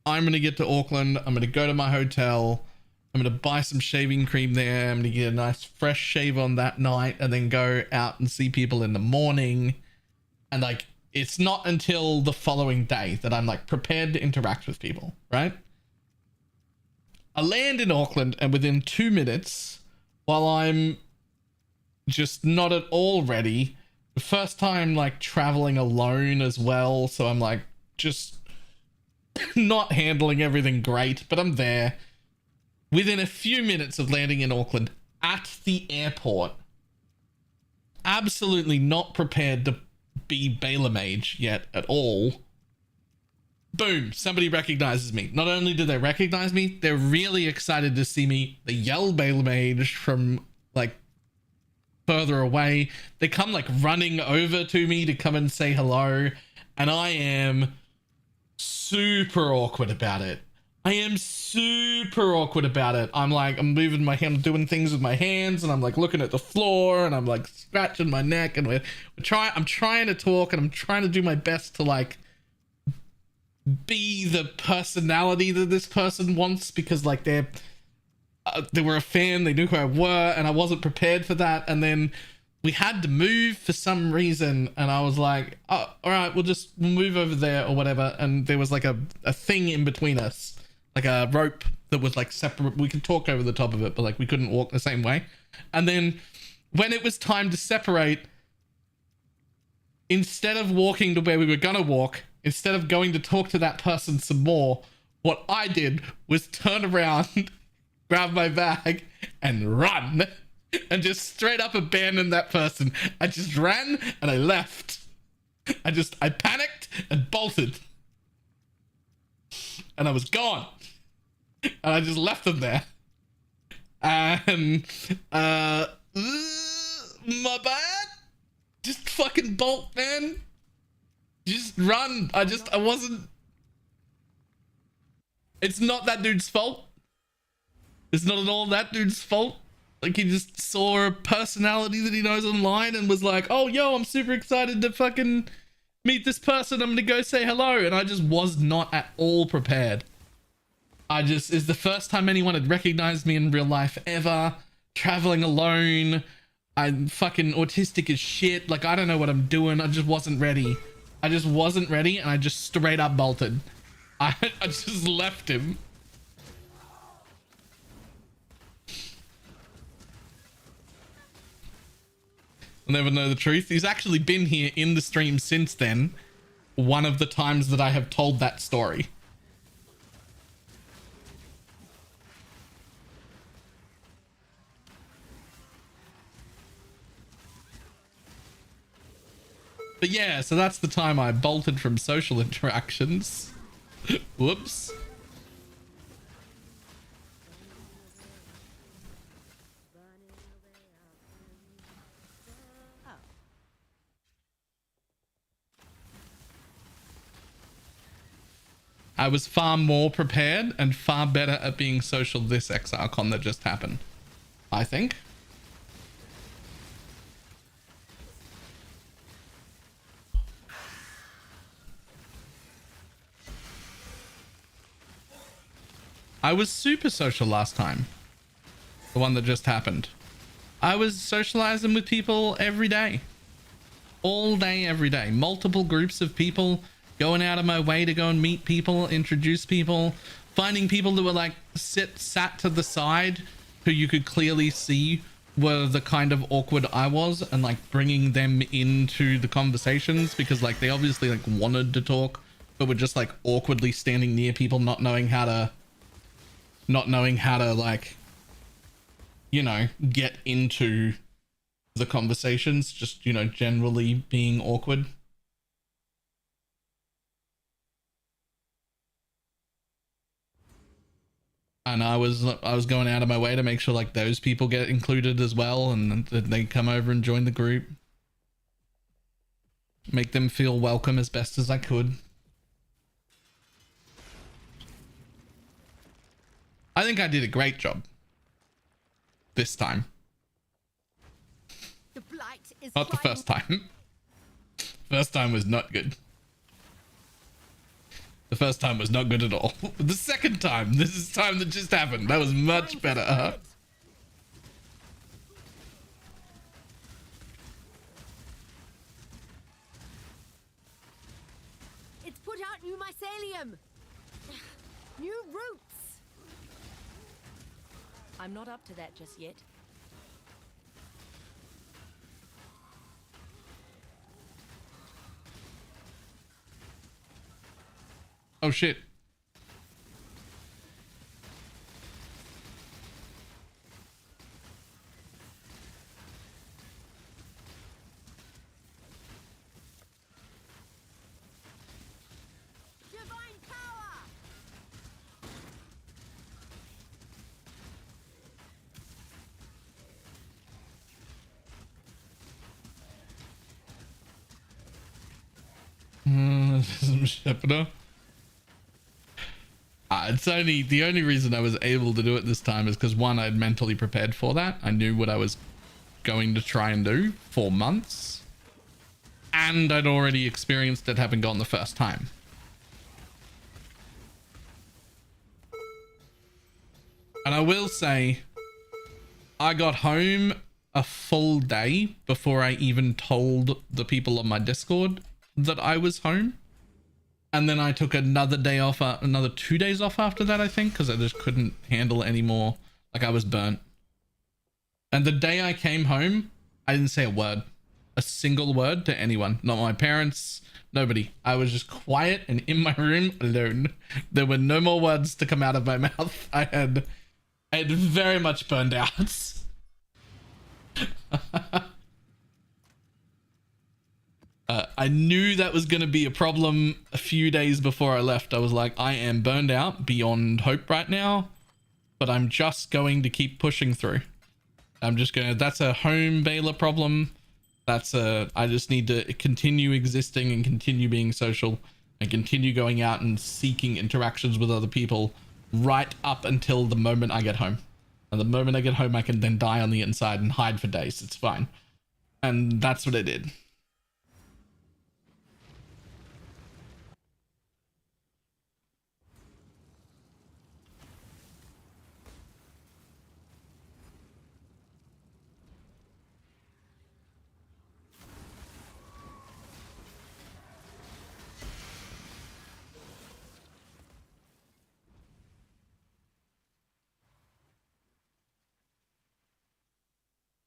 I'm gonna get to Auckland, I'm gonna go to my hotel, I'm gonna buy some shaving cream there, I'm gonna get a nice fresh shave on that night, and then go out and see people in the morning. And like it's not until the following day that I'm like prepared to interact with people, right? I land in Auckland, and within 2 minutes, while I'm just not at all ready, the first time like traveling alone as well, so I'm like just not handling everything great, but I'm there. Within a few minutes of landing in Auckland at the airport, absolutely not prepared to be BalorMage yet at all. Boom, somebody recognizes me. Not only do they recognize me, they're really excited to see me. They yell BalorMage from like further away. They come like running over to me to come and say hello, and I am super awkward about it. I'm like, I'm moving my hand, doing things with my hands, and I'm like looking at the floor, and I'm like scratching my neck, and I'm trying to talk, and I'm trying to do my best to like be the personality that this person wants, because like they were a fan, they knew who I were, and I wasn't prepared for that. And then we had to move for some reason, and I was like, oh, all right, we'll move over there or whatever. And there was like a thing in between us, like a rope that was like separate. We could talk over the top of it, but like we couldn't walk the same way. And then when it was time to separate, instead of walking to where we were gonna walk, instead of going to talk to that person some more, what I did was turn around, grab my bag, and run. And just straight up abandon that person. I just ran and I left. I panicked and bolted. And I was gone. And I just left them there. And my bad. Just fucking bolt, man. Just run. I wasn't. It's not that dude's fault. It's not at all that dude's fault. Like, he just saw a personality that he knows online and was like, oh, yo, I'm super excited to fucking meet this person. I'm gonna go say hello. And I just was not at all prepared. It's the first time anyone had recognized me in real life ever. Traveling alone. I'm fucking autistic as shit. Like, I don't know what I'm doing. I just wasn't ready. And I just straight up bolted. I just left him. I'll never know the truth. He's actually been here in the stream since then. One of the times that I have told that story. But yeah, so that's the time I bolted from social interactions. Whoops. I was far more prepared and far better at being social this XRCon that just happened, I think. I was super social last time. The one that just happened. I was socializing with people every day. All day, every day. Multiple groups of people. Going out of my way to go and meet people, introduce people, finding people that were like sat to the side who you could clearly see were the kind of awkward I was, and like bringing them into the conversations because like they obviously like wanted to talk, but were just like awkwardly standing near people, not knowing how to like, you know, get into the conversations, just, you know, generally being awkward. And I was going out of my way to make sure like those people get included as well, and that they come over and join the group. Make them feel welcome as best as I could. I think I did a great job this time. The blight is Not the first time. First time was not good. The first time was not good at all. The second time, this is time that just happened. That was much better. It's put out new mycelium. New roots. I'm not up to that just yet. Oh shit. Divine power. Some shepherd. It's only the only reason I was able to do it this time is because one, I'd mentally prepared for that. I knew what I was going to try and do for months, and I'd already experienced it having gone the first time. And I will say, I got home a full day before I even told the people on my Discord that I was home. And then I took another day off, another 2 days off after that, I think, because I just couldn't handle it anymore. Like, I was burnt. And the day I came home, I didn't say a single word to anyone. Not my parents, nobody. I was just quiet and in my room alone. There were no more words to come out of my mouth. I had very much burned out. I knew that was going to be a problem a few days before I left. I was like, I am burned out beyond hope right now, but I'm just going to keep pushing through. That's a home Baylor problem. I just need to continue existing and continue being social and continue going out and seeking interactions with other people right up until the moment I get home. And the moment I get home, I can then die on the inside and hide for days. It's fine. And that's what I did.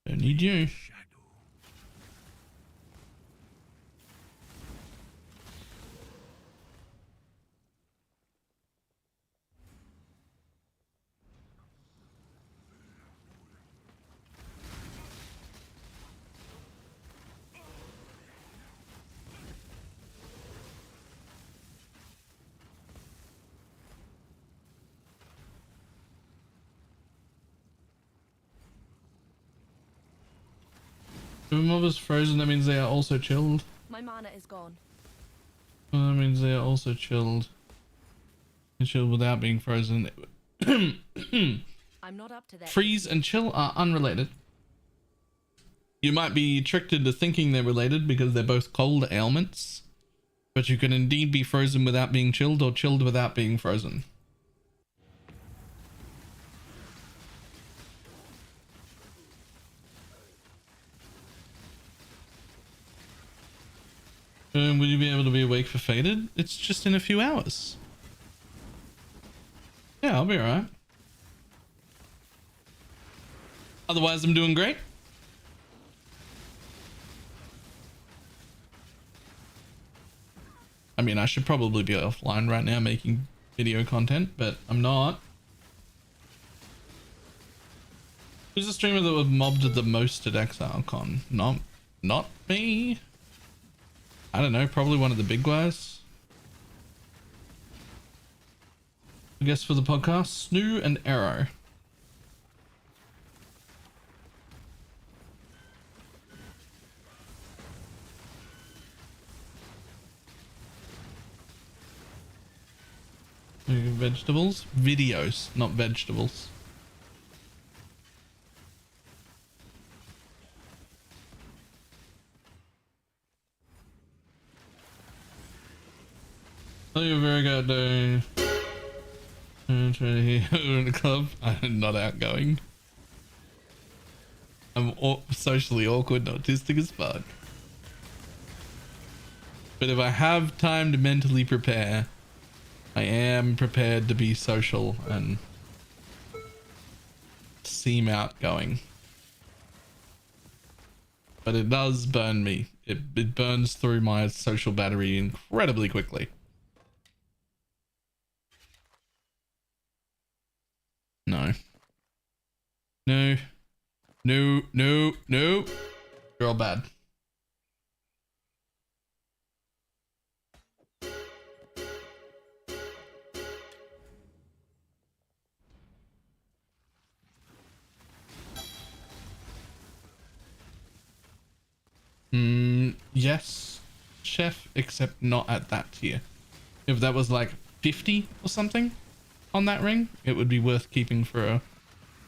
Don't need you. If a mob is frozen, that means they are also chilled. My mana is gone. Well, that means they are also chilled. And chilled without being frozen. I'm not up to that. Freeze and chill are unrelated. You might be tricked into thinking they're related because they're both cold ailments, but you can indeed be frozen without being chilled or chilled without being frozen. Will you be able to be awake for Faded? It's just in a few hours. Yeah, I'll be alright. Otherwise, I'm doing great. I mean, I should probably be offline right now making video content, but I'm not. Who's the streamer that was mobbed the most at ExileCon? Not me. I don't know, probably one of the big guys. I guess for the podcast, Snoo and Arrow. Vegetables? Videos, not vegetables. Oh, you're very good day. I'm trying to hear in the club. I'm not outgoing. I'm socially awkward and autistic as fuck. But if I have time to mentally prepare, I am prepared to be social and seem outgoing. But it does burn me. It burns through my social battery incredibly quickly. No. No. No, no, no. You're all bad. Yes, chef, except not at that tier. If that was like 50 or something on that ring, it would be worth keeping for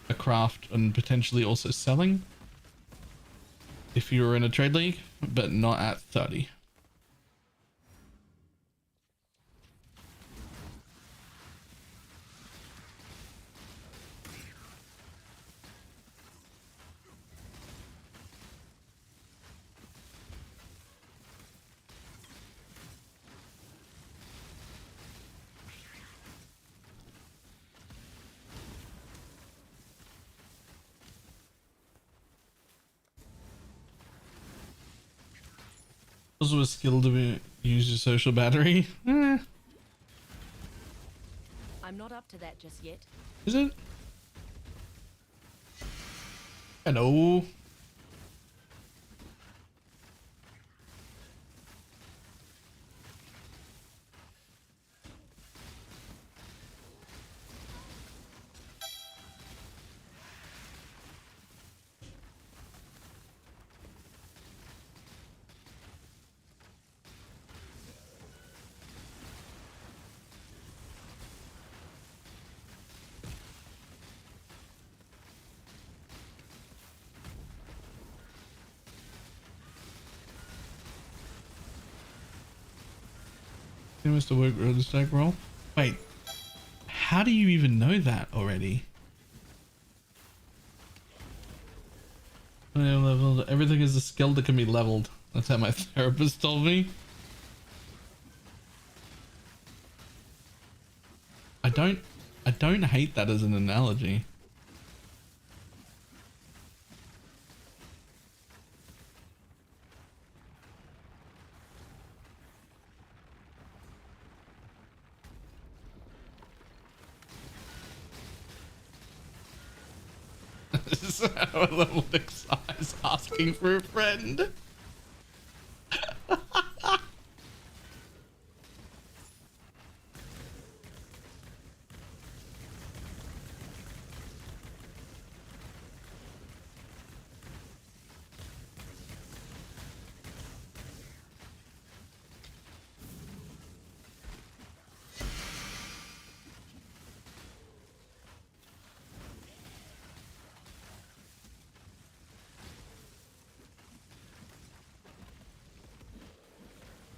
a craft and potentially also selling if you were in a trade league, but not at 30. Also a skill to use your social battery. I'm not up to that just yet. Is it? Hello. He must have worked road stack roll. Wait, how do you even know that already? Leveled. Everything is a skill that can be leveled. That's how my therapist told me. I don't hate that as an analogy. This is how a level size asking for a friend.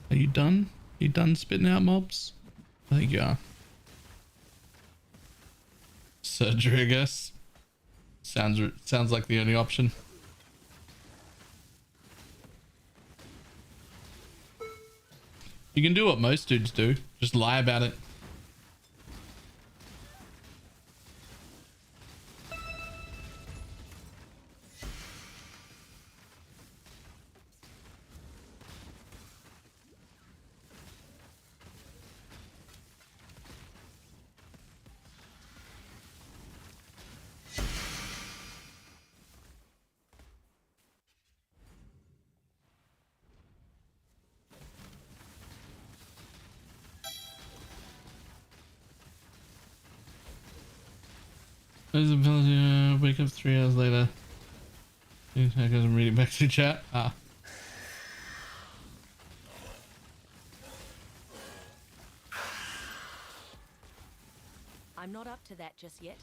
Are you done? You done spitting out mobs? I think you are. Surgery, I guess. Sounds like the only option. You can do what most dudes do. Just lie about it. There's a villager, wake up 3 hours later. Because I'm reading back to chat. Ah. I'm not up to that just yet.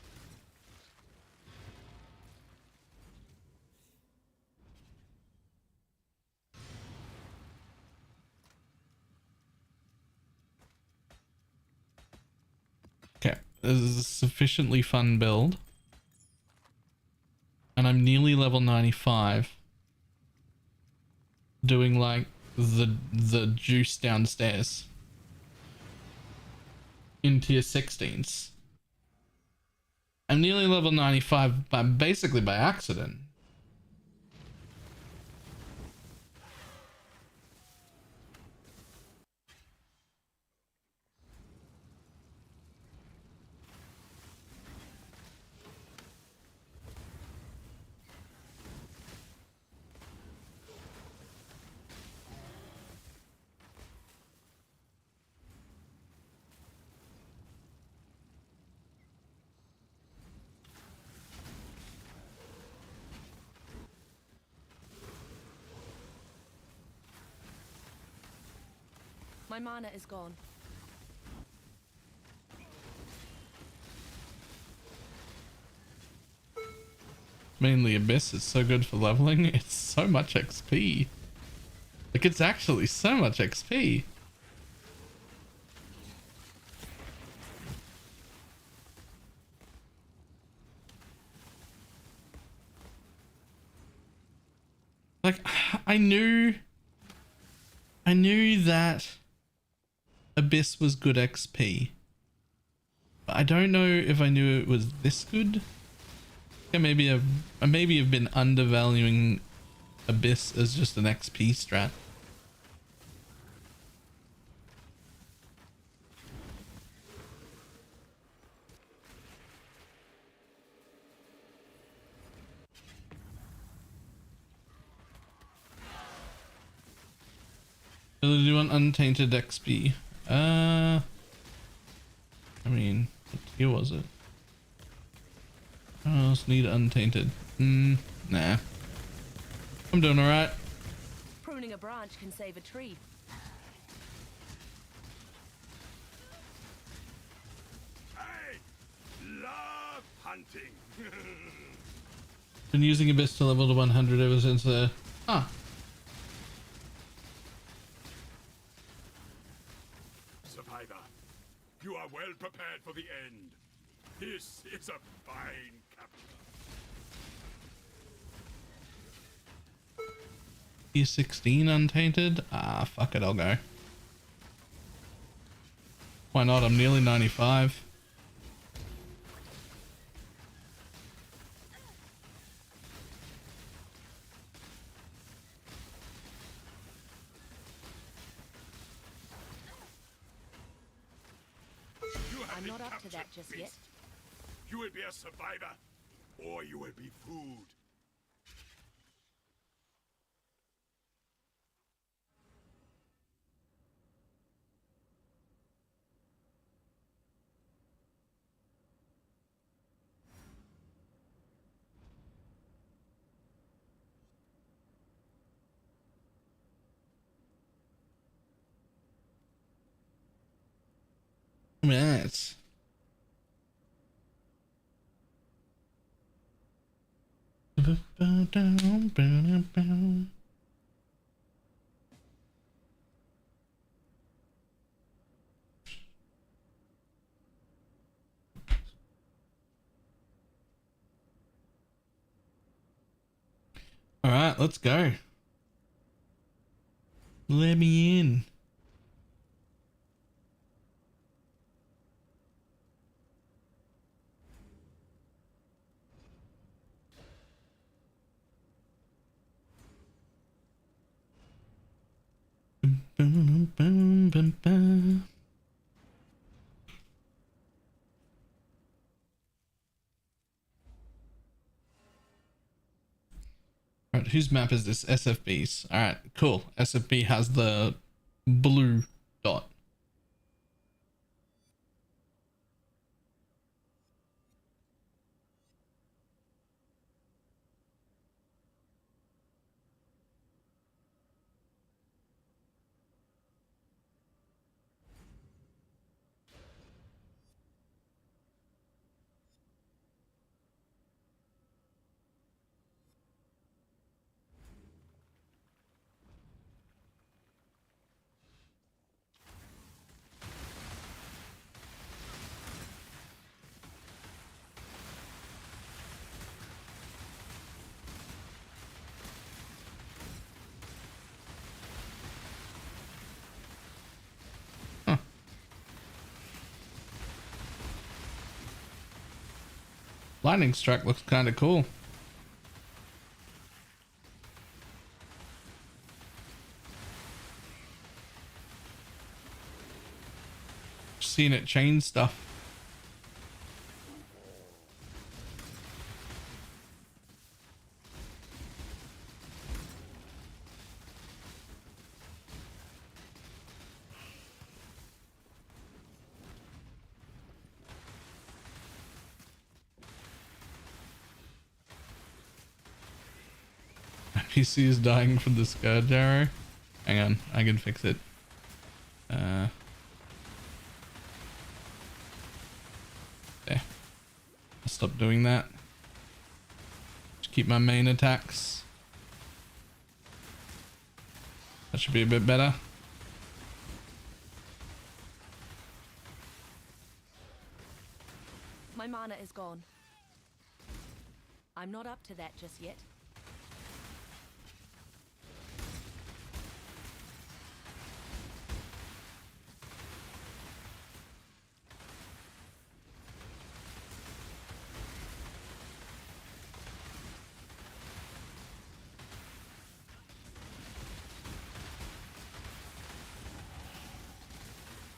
Okay, this is a sufficiently fun build. And I'm nearly level 95. Doing like the juice downstairs. In tier 16s. I'm nearly level 95 basically by accident. My mana is gone. Mainly Abyss is so good for leveling. It's so much XP. Like, it's actually so much XP. Like, I knew that Abyss was good XP. But I don't know if I knew it was this good. I maybe have been undervaluing Abyss as just an XP strat. Do you want untainted XP? I mean, what tier was it? I else need untainted. Nah. I'm doing alright. Pruning a branch can save a tree. Hey! Love hunting! Been using Abyss to level to 100 ever since the... Ah. Survivor, you are well prepared for the end. This is a fine capture. Tier 16 untainted? Ah, fuck it, I'll go. Why not? I'm nearly 95. I'm not up to that just yet. You will be a survivor, or you will be food. Minutes. All right, let's go. Let me in. Alright, whose map is this? SFB's. Alright, cool. SFB has the blue dot. Lightning strike looks kind of cool. Seen it change stuff. PC is dying from the scourge arrow. Hang on, I can fix it. There. I'll stop doing that. Just keep my main attacks. That should be a bit better. My mana is gone. I'm not up to that just yet.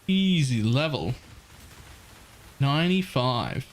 Easy level. 95.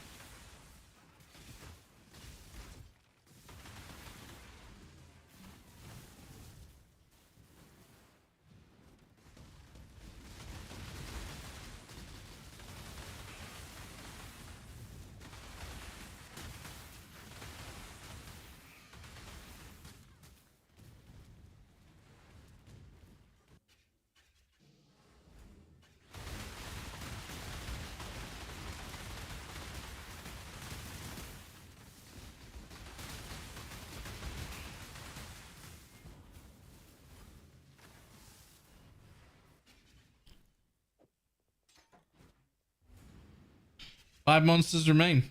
5 monsters remain.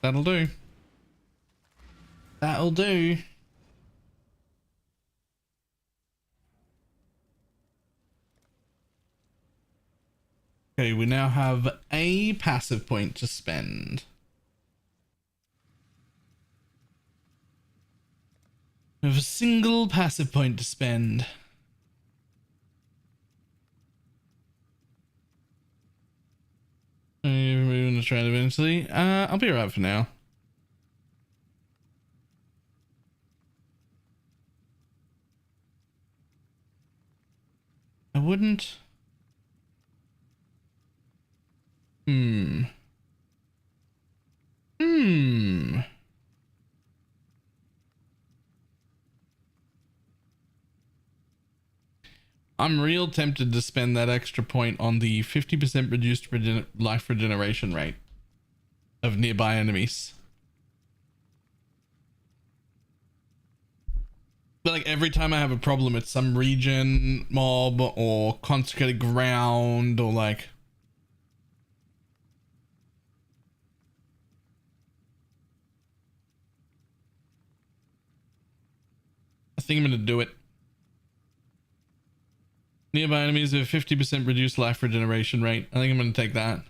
That'll do. That'll do. Okay, we now have a passive point to spend. We have a single passive point to spend. We're going to try it eventually. I'll be alright for now. I wouldn't. I'm real tempted to spend that extra point on the 50% reduced life regeneration rate of nearby enemies. But like every time I have a problem, it's some regen mob or consecrated ground or like. I think I'm gonna do it. Nearby enemies have 50% reduced life regeneration rate. I think I'm gonna take that.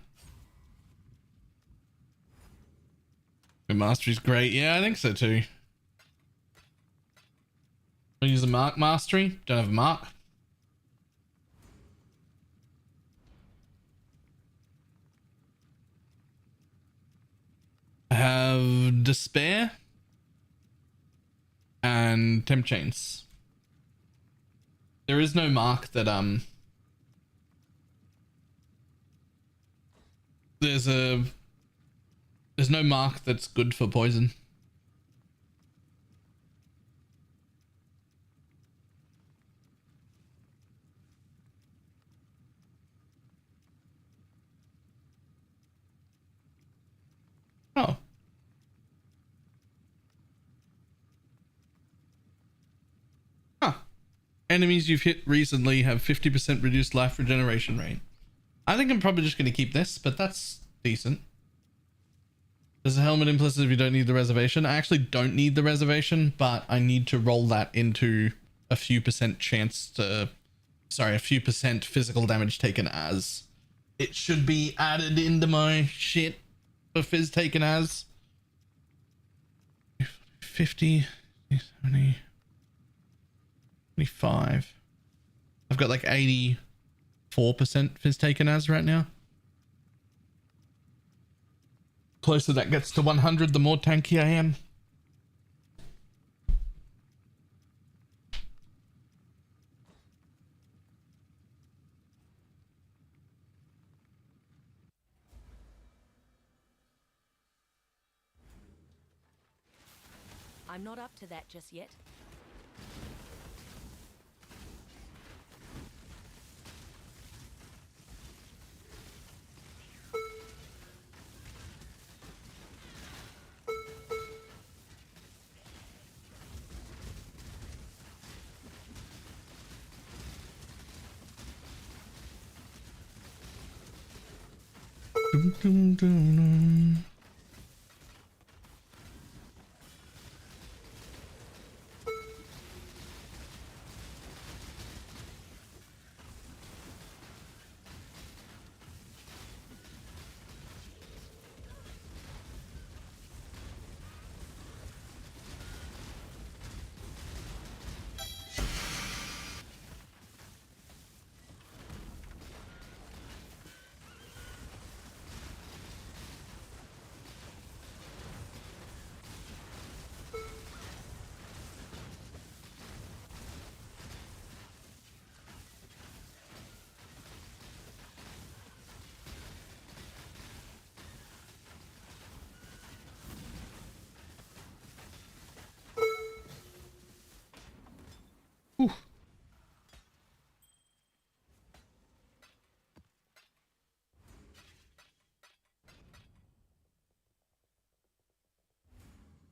The mastery's great. Yeah, I think so too. I'll use a mark mastery. Don't have a mark. I have despair and temp chains. There is no mark that there's no mark that's good for poison. Oh. Huh. Enemies you've hit recently have 50% reduced life regeneration rate. I think I'm probably just going to keep this, but that's decent. There's a helmet implicit if you don't need the reservation. I actually don't need the reservation, but I need to roll that into a few percent chance to... Sorry, a few percent physical damage taken as. It should be added into my shit for phys taken as. 50, 70, 25. I've got like 84% phys taken as right now. Closer that gets to 100, the more tanky I am. I'm not up to that just yet. Dum, dum, dum, dum.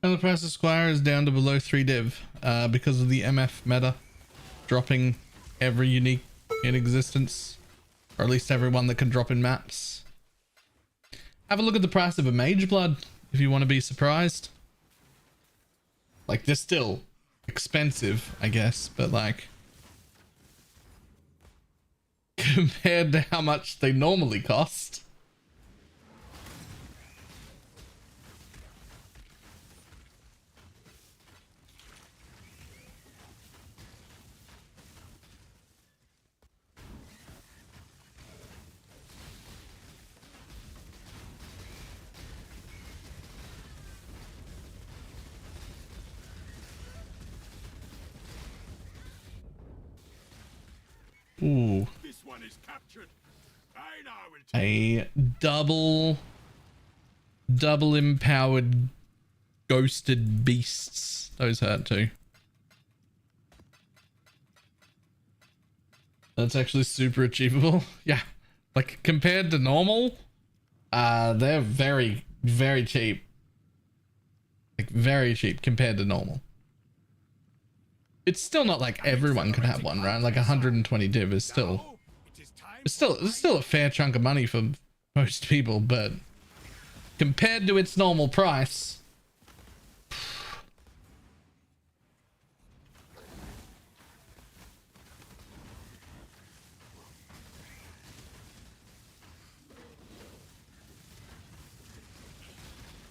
And the price of Squire is down to below 3 div because of the MF meta dropping every unique in existence, or at least every one that can drop in maps. Have a look at the price of a mage blood if you want to be surprised. Like, they're still expensive, I guess, but like compared to how much they normally cost. Ooh. This one is captured. I now will A double empowered ghosted beasts. Those hurt too. That's actually super achievable. Yeah. Like compared to normal, they're very, very cheap. Like very cheap compared to normal. It's still not like everyone could have one, right? Like 120 div is still, it's still a fair chunk of money for most people, but compared to its normal price,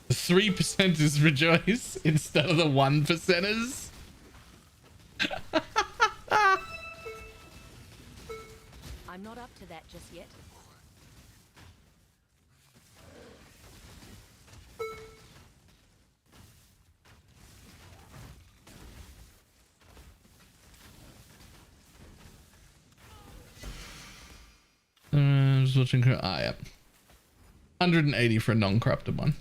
the 3% is rejoice instead of the 1%ers. I'm not up to that just yet. I was watching her. Ah, yep. 180 for a non-corrupted one.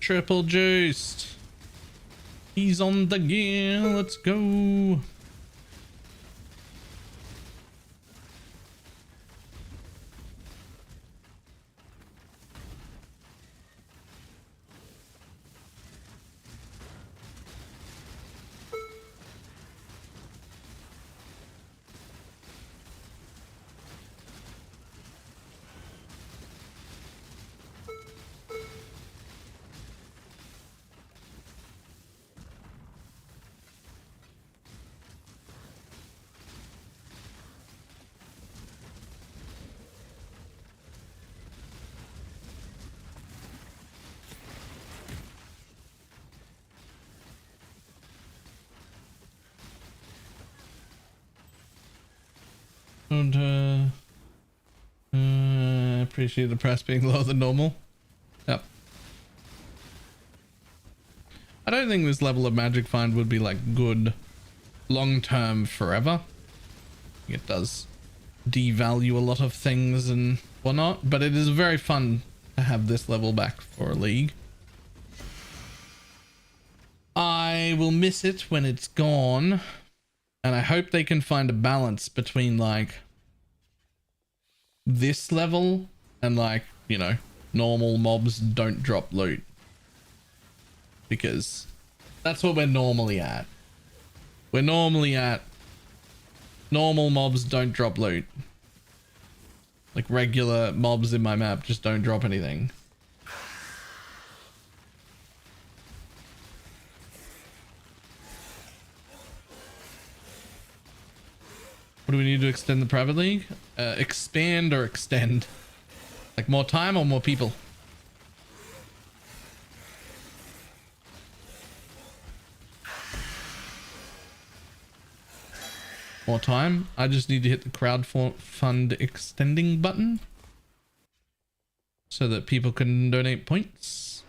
Triple juiced. He's on the gear. Let's go. And appreciate the press being lower than normal. Yep. I don't think this level of magic find would be like good long term forever. It does devalue a lot of things and whatnot, but it is very fun to have this level back for a league. I will miss it when it's gone, and I hope they can find a balance between like this level and like, you know, normal mobs don't drop loot, because that's what we're normally at. We're normally at normal mobs don't drop loot. Like regular mobs in my map just don't drop anything. What do we need to extend the private league? Expand or extend? Like more time or more people? More time. I just need to hit the crowdfund extending button so that people can donate points.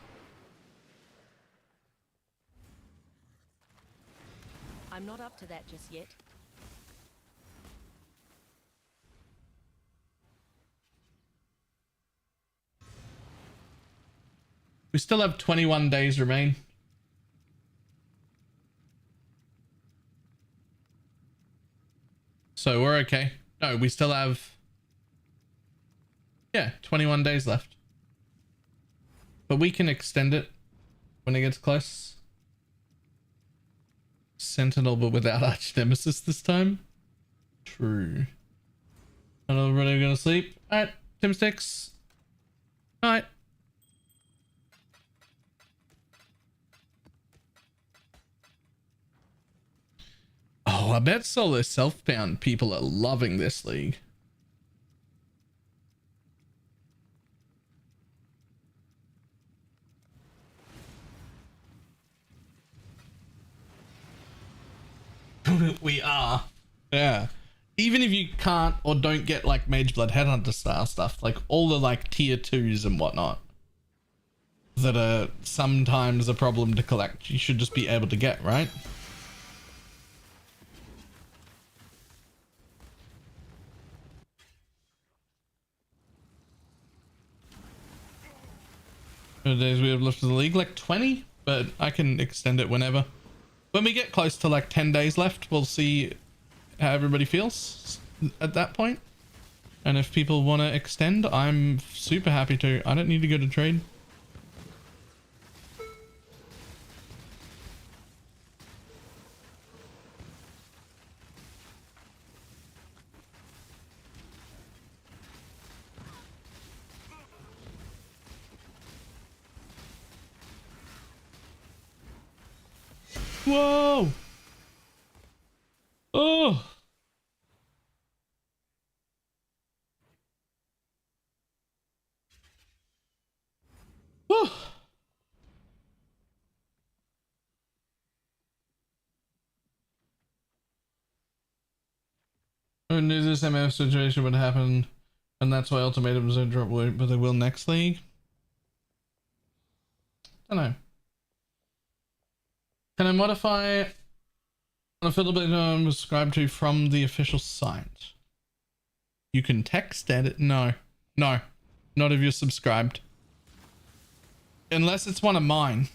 I'm not up to that just yet. We still have 21 days remain. So we're okay. No, we still have, yeah, 21 days left. But we can extend it when it gets close. Sentinel, but without Arch Nemesis this time. True. And everybody gonna sleep. Alright, Tim Sticks. Night. Oh, I bet solo self-bound people are loving this league. We are. Yeah. Even if you can't or don't get like Mage Blood Headhunter style stuff, like all the like tier 2s and whatnot that are sometimes a problem to collect, you should just be able to get, right? How many days we have left of the league? Like 20, but I can extend it whenever. When we get close to like 10 days left, we'll see how everybody feels at that point. And if people want to extend, I'm super happy to. I don't need to go to trade. Whoa! Oh! Whew. I knew this MF situation would happen, and that's why ultimatums don't drop loot, but they will next league. I don't know. Can I modify on a filter blade I'm subscribed to from the official site? You can text edit? No. No. Not if you're subscribed. Unless it's one of mine.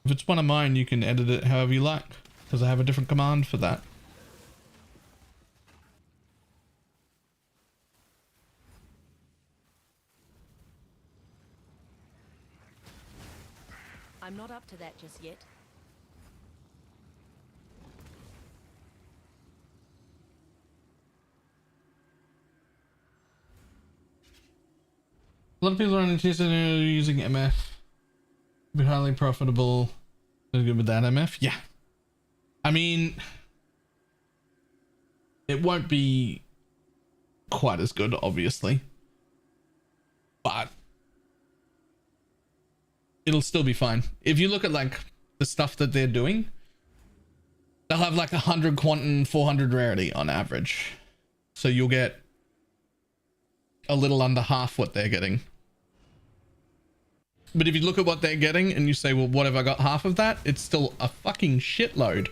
If it's one of mine, you can edit it however you like, because I have a different command for that. I'm not up to that just yet. A lot of people are interested in using MF. Be highly profitable. They're good with that MF? Yeah. I mean, it won't be quite as good, obviously. But it'll still be fine. If you look at like the stuff that they're doing, they'll have like 100 quantum, 400 rarity on average. So you'll get a little under half what they're getting. But if you look at what they're getting and you say, well, what have I got half of that? It's still a fucking shitload.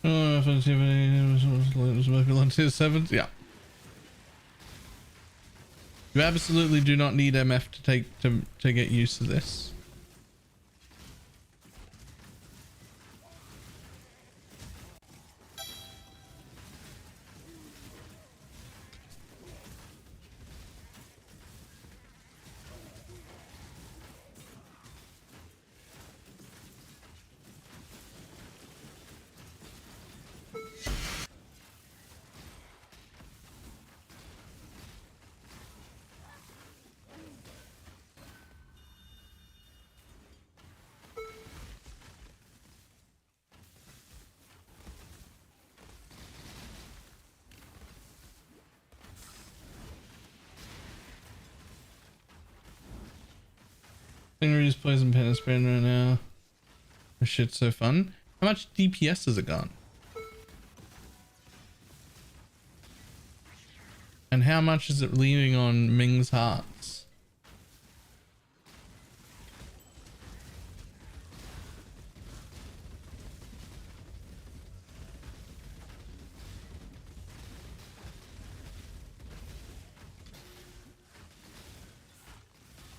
Oh, tier 7. Yeah. You absolutely do not need MF to take to get used to this. Stingrays, poison pen and spin right now. This shit's so fun. How much DPS has it got? And how much is it leaving on Ming's hearts?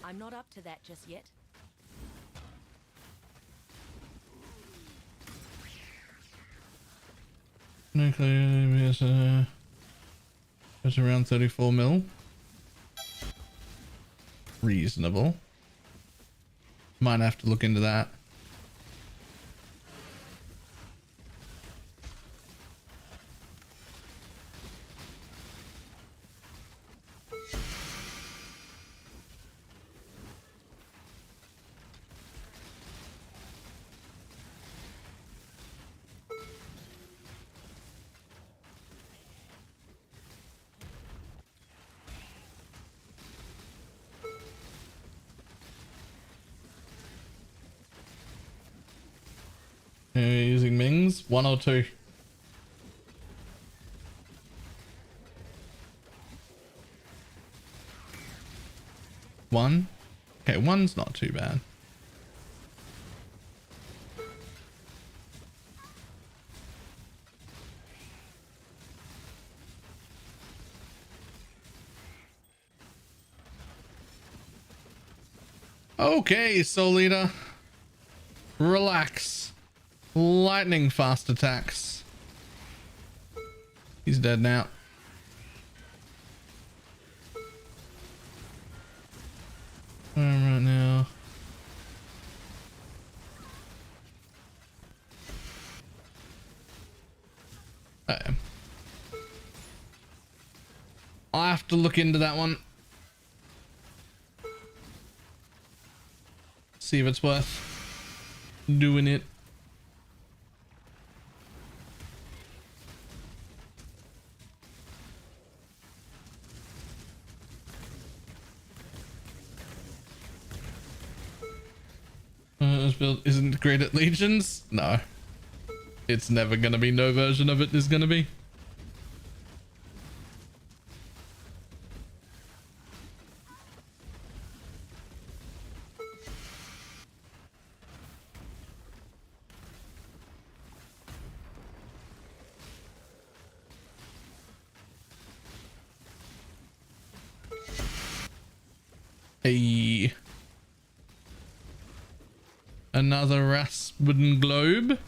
I'm not up to that just yet. Nuclear, it's around 34 mil. Reasonable. Might have to look into that. Using Mings, 1 or 2? One? Okay, 1's not too bad. Okay, Soul Eater. Relax. Lightning fast attacks. He's dead now. Right now. I am. I'll have to look into that one. See if it's worth doing it. This build isn't great at legions. No, it's never gonna be. No version of it is gonna be. Hey. Another Rasputin globe.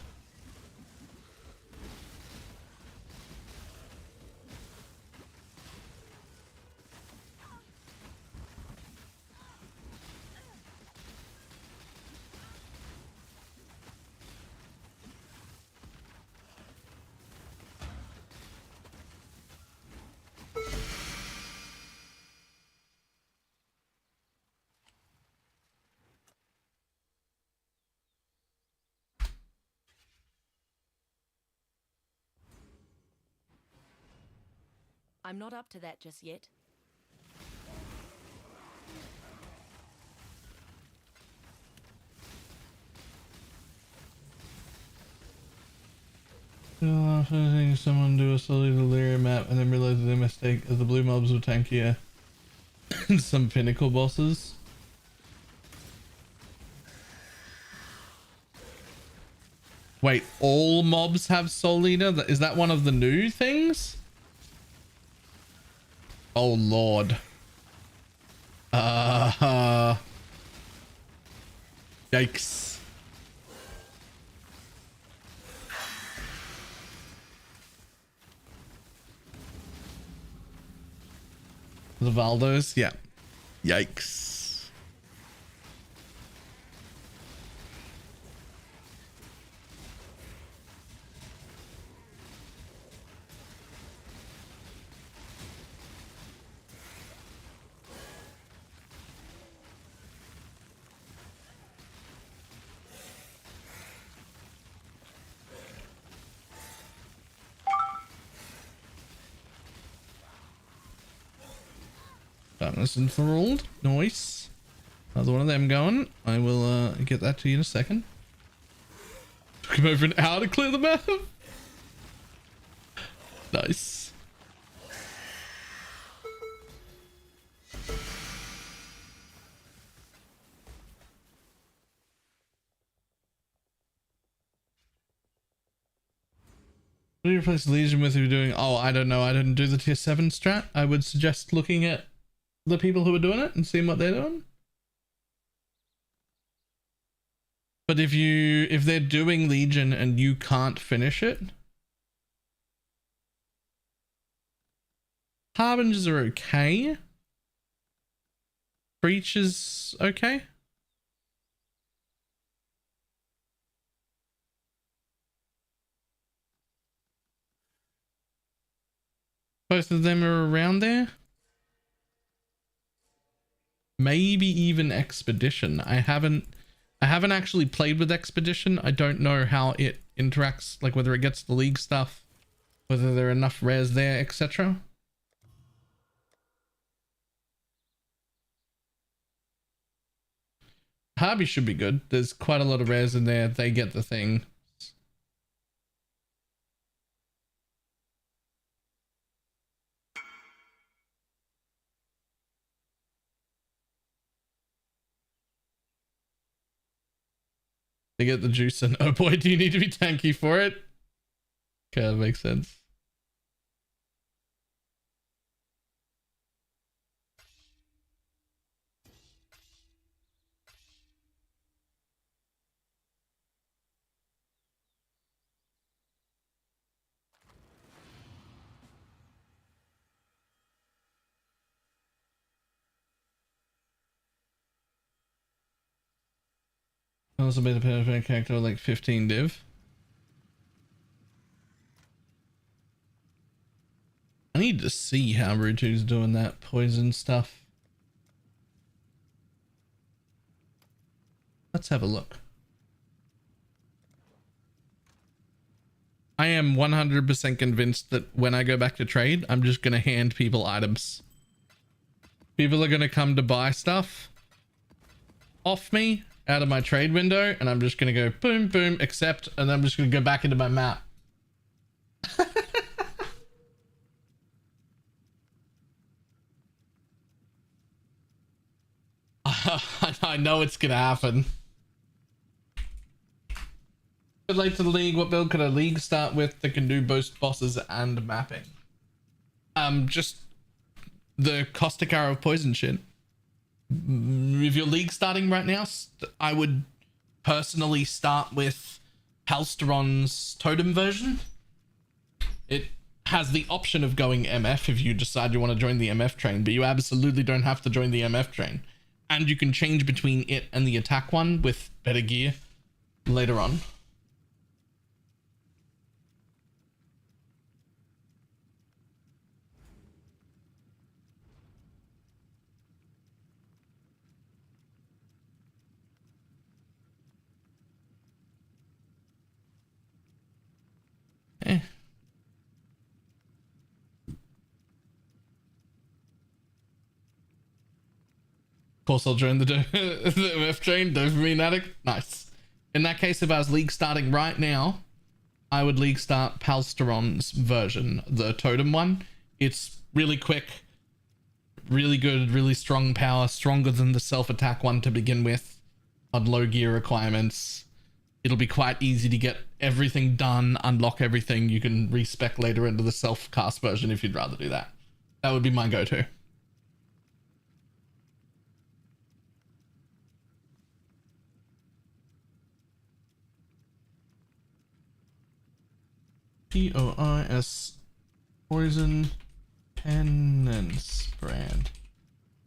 I'm not up to that just yet. Someone do a slowly delirium map and then realize their mistake as the blue mobs were tankier than some pinnacle bosses. Wait, all mobs have Soul Eater? Is that one of the new things? Oh lord. Yikes. The Valdos? Yeah. Yikes. Darkness enthralled. Nice. How's one of them going? I will get that to you in a second. Took him over an hour to clear the map. Nice. What do you replace Legion with if you're doing? Oh, I don't know. I didn't do the tier 7 strat. I would suggest looking at the people who are doing it and seeing what they're doing. But if they're doing Legion and you can't finish it, Harbingers are okay. Breach is okay. Both of them are around there. Maybe even Expedition. I haven't actually played with Expedition. I don't know how it interacts, like whether it gets the league stuff, whether there are enough rares there, etc. Harvey should be good. There's quite a lot of rares in there. They get the thing. They get the juice and oh boy, do you need to be tanky for it? Okay, that makes sense. I also made a perfect character with like 15 div. I need to see how Rutu's doing that poison stuff. Let's have a look. I am 100% convinced that when I go back to trade, I'm just going to hand people items. People are going to come to buy stuff off me out of my trade window, and I'm just going to go boom, boom, accept, and then I'm just going to go back into my map. I know it's going to happen. Late to the league, what build could a league start with that can do both bosses and mapping? Just the caustic arrow of poison shit. If you're league starting right now, I would personally start with Halsteron's totem version. It has the option of going MF if you decide you want to join the MF train, but you absolutely don't have to join the MF train. And you can change between it and the attack one with better gear later on. Of course, I'll join the MF train, dopamine addict. Nice. In that case, if I was league starting right now, I would league start Palsteron's version, the totem one. It's really quick, really good, really strong power, stronger than the self-attack one to begin with, on low gear requirements. It'll be quite easy to get everything done, unlock everything. You can respec later into the self-cast version if you'd rather do that. That would be my go-to. POIS Poison Penance brand.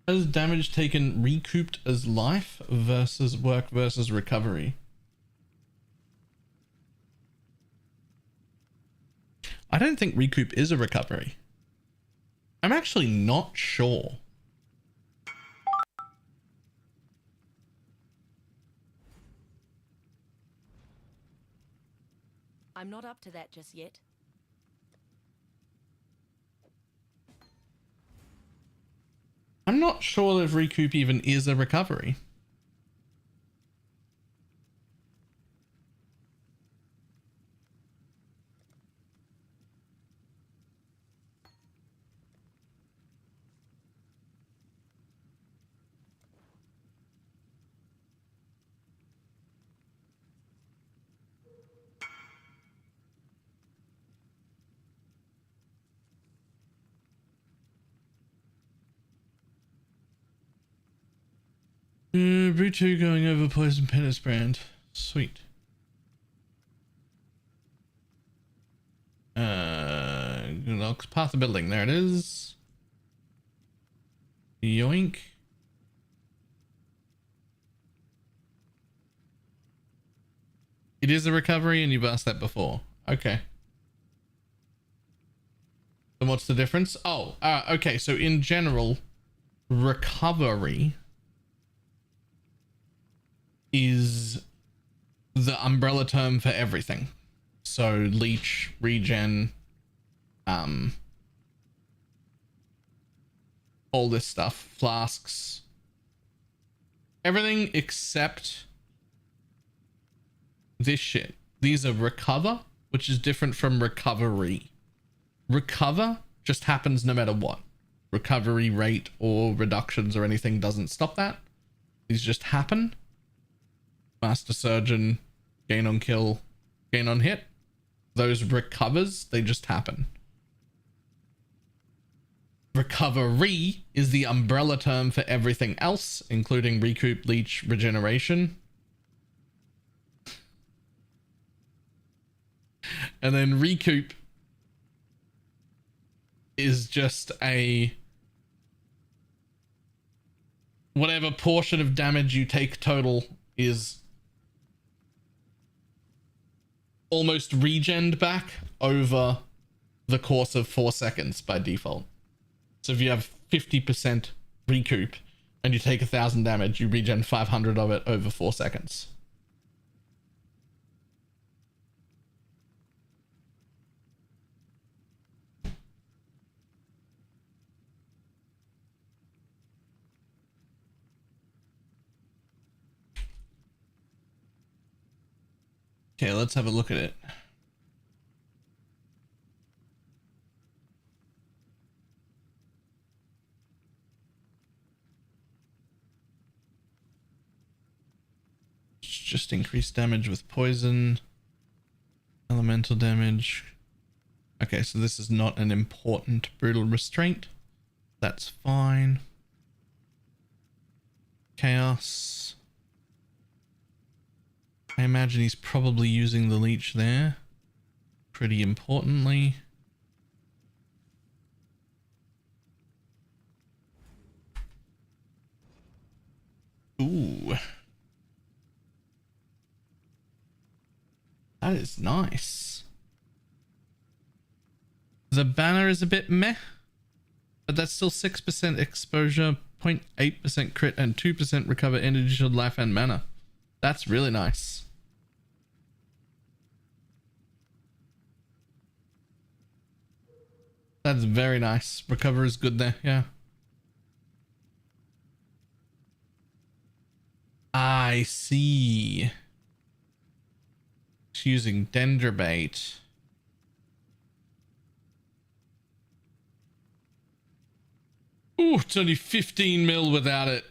Has damage taken recouped as life versus work versus recovery? I don't think recoup is a recovery. I'm actually not sure. I'm not up to that just yet. I'm not sure if recoup even is a recovery. Brew 2 going over Poison Penance brand. Sweet. Path of building. There it is. Yoink. It is a recovery and you've asked that before. Okay. Then what's the difference? Oh, okay. So in general, recovery is the umbrella term for everything. So leech, regen, all this stuff, flasks, everything except this shit. These are recover, which is different from recovery. Recover just happens no matter what. Recovery rate or reductions or anything doesn't stop that. These just happen. Master Surgeon, gain on kill, gain on hit. Those recovers, they just happen. Recovery is the umbrella term for everything else, including recoup, leech, regeneration. And then recoup is just a whatever portion of damage you take total is almost regened back over the course of 4 seconds by default. So if you have 50% recoup and you take 1,000 damage, you regen 500 of it over 4 seconds. Okay, let's have a look at it. Just increased damage with poison, elemental damage. Okay, so this is not an important brutal restraint. That's fine. Chaos. I imagine he's probably using the leech there. Pretty importantly. Ooh. That is nice. The banner is a bit meh, but that's still 6% exposure, 0.8% crit, and 2% recover energy, shield, life, and mana. That's really nice. That's very nice. Recover is good there, yeah. I see. She's using Dendrobate. Ooh, it's only 15 mil without it.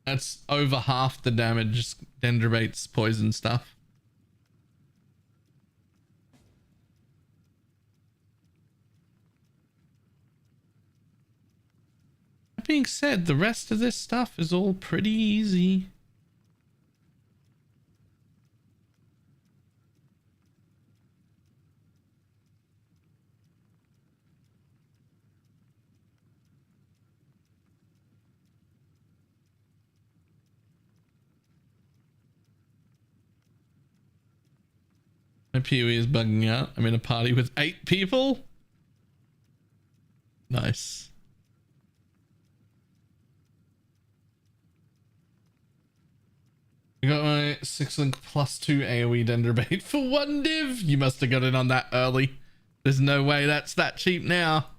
That's over half the damage Dendrobate's poison stuff. That being said, the rest of this stuff is all pretty easy. My PoE is bugging out. I'm in a party with 8 people. Nice. I got my 6-link +2 AoE Dendrobate for 1 div. You must have got in on that early. There's no way that's that cheap now.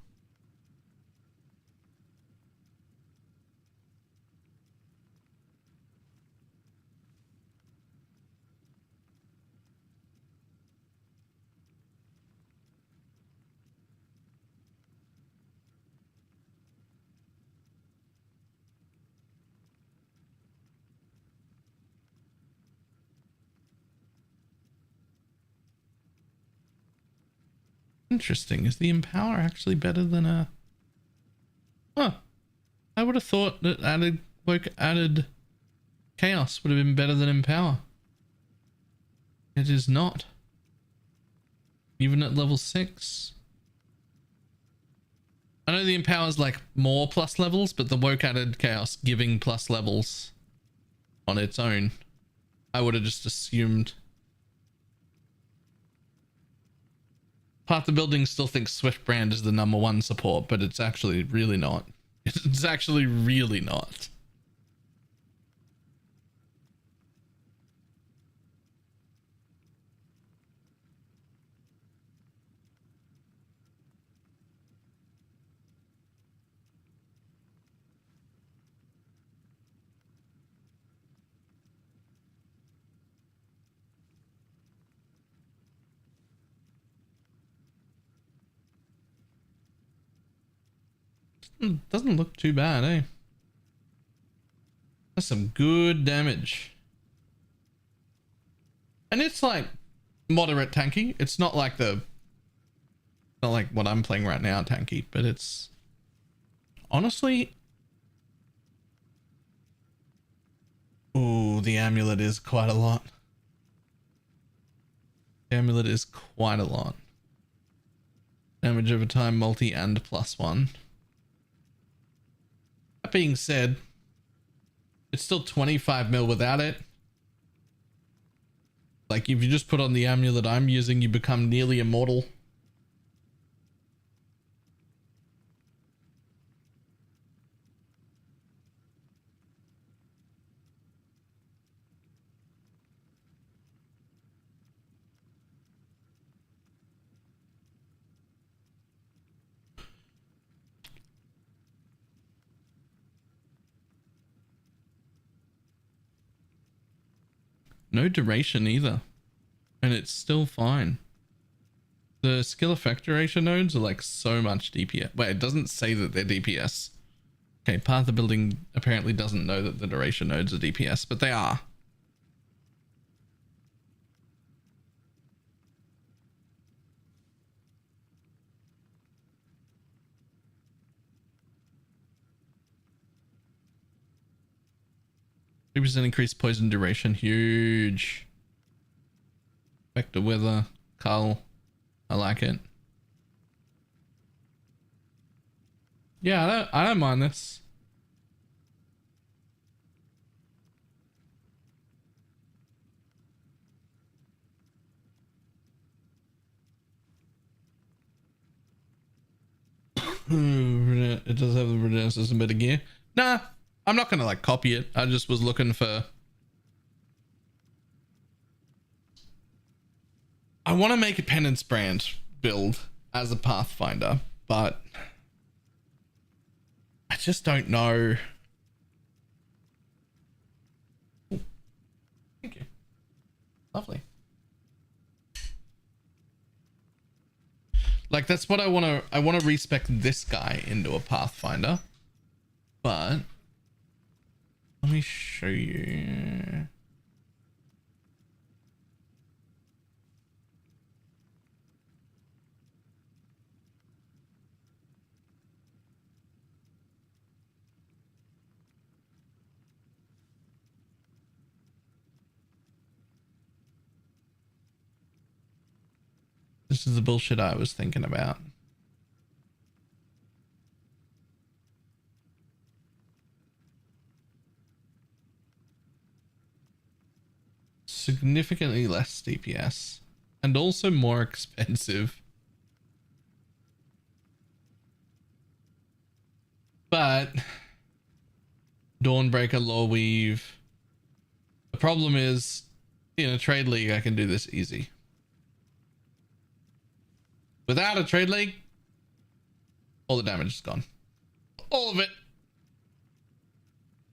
Interesting. Is the Empower actually better than a... Huh. I would have thought that added Woke added chaos would have been better than Empower. It is not. Even at level 6. I know the Empower's like more plus levels, but the Woke added chaos giving plus levels on its own. I would have just assumed. Part the building still thinks Swift Brand is the #1 support, but it's actually really not. It's actually really not. Doesn't look too bad, eh? That's some good damage. And it's like moderate tanky. It's not like not like what I'm playing right now tanky, but it's honestly. Ooh, the amulet is quite a lot. The amulet is quite a lot. Damage over time, multi and +1. That being said, it's still 25 mil without it. Like if you just put on the amulet I'm using, you become nearly immortal. No duration either. And it's still fine. The skill effect duration nodes are like so much DPS. Wait, it doesn't say that they're DPS. Okay, part of the building apparently doesn't know that the duration nodes are DPS, but they are. %, increased poison duration, huge. Vector weather, cull, I like it. Yeah, I don't mind this. It does have the Renaissance and better gear. Nah, I'm not gonna like copy it. I just was looking for. I want to make a penance brand build as a Pathfinder, but I just don't know. Ooh, thank you. Lovely. Like that's what I want to respec this guy into a Pathfinder. But let me show you. This is the bullshit I was thinking about. Significantly less DPS and also more expensive. But Dawnbreaker, Law Weave. The problem is in a trade league I can do this easy. Without a trade league, all the damage is gone. All of it.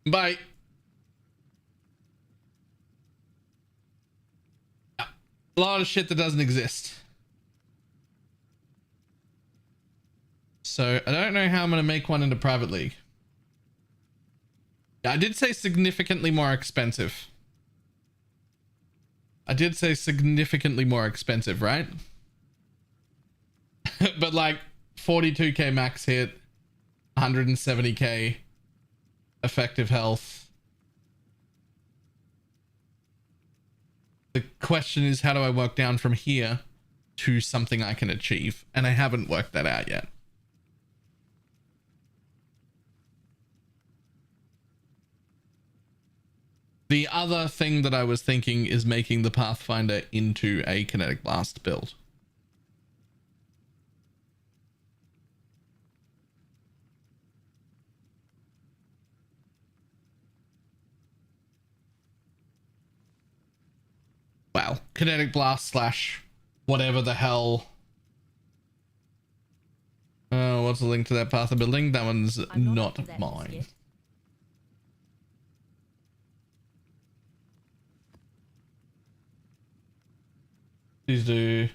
Bye. A lot of shit that doesn't exist. So I don't know how I'm going to make one into private league. I did say significantly more expensive. I did say significantly more expensive, right? But like 42k max hit, 170k effective health. The question is, how do I work down from here to something I can achieve? And I haven't worked that out yet. The other thing that I was thinking is making the Pathfinder into a Kinetic Blast build. Well, Kinetic Blast slash whatever the hell. What's the link to that path of building? That one's not mine. Please do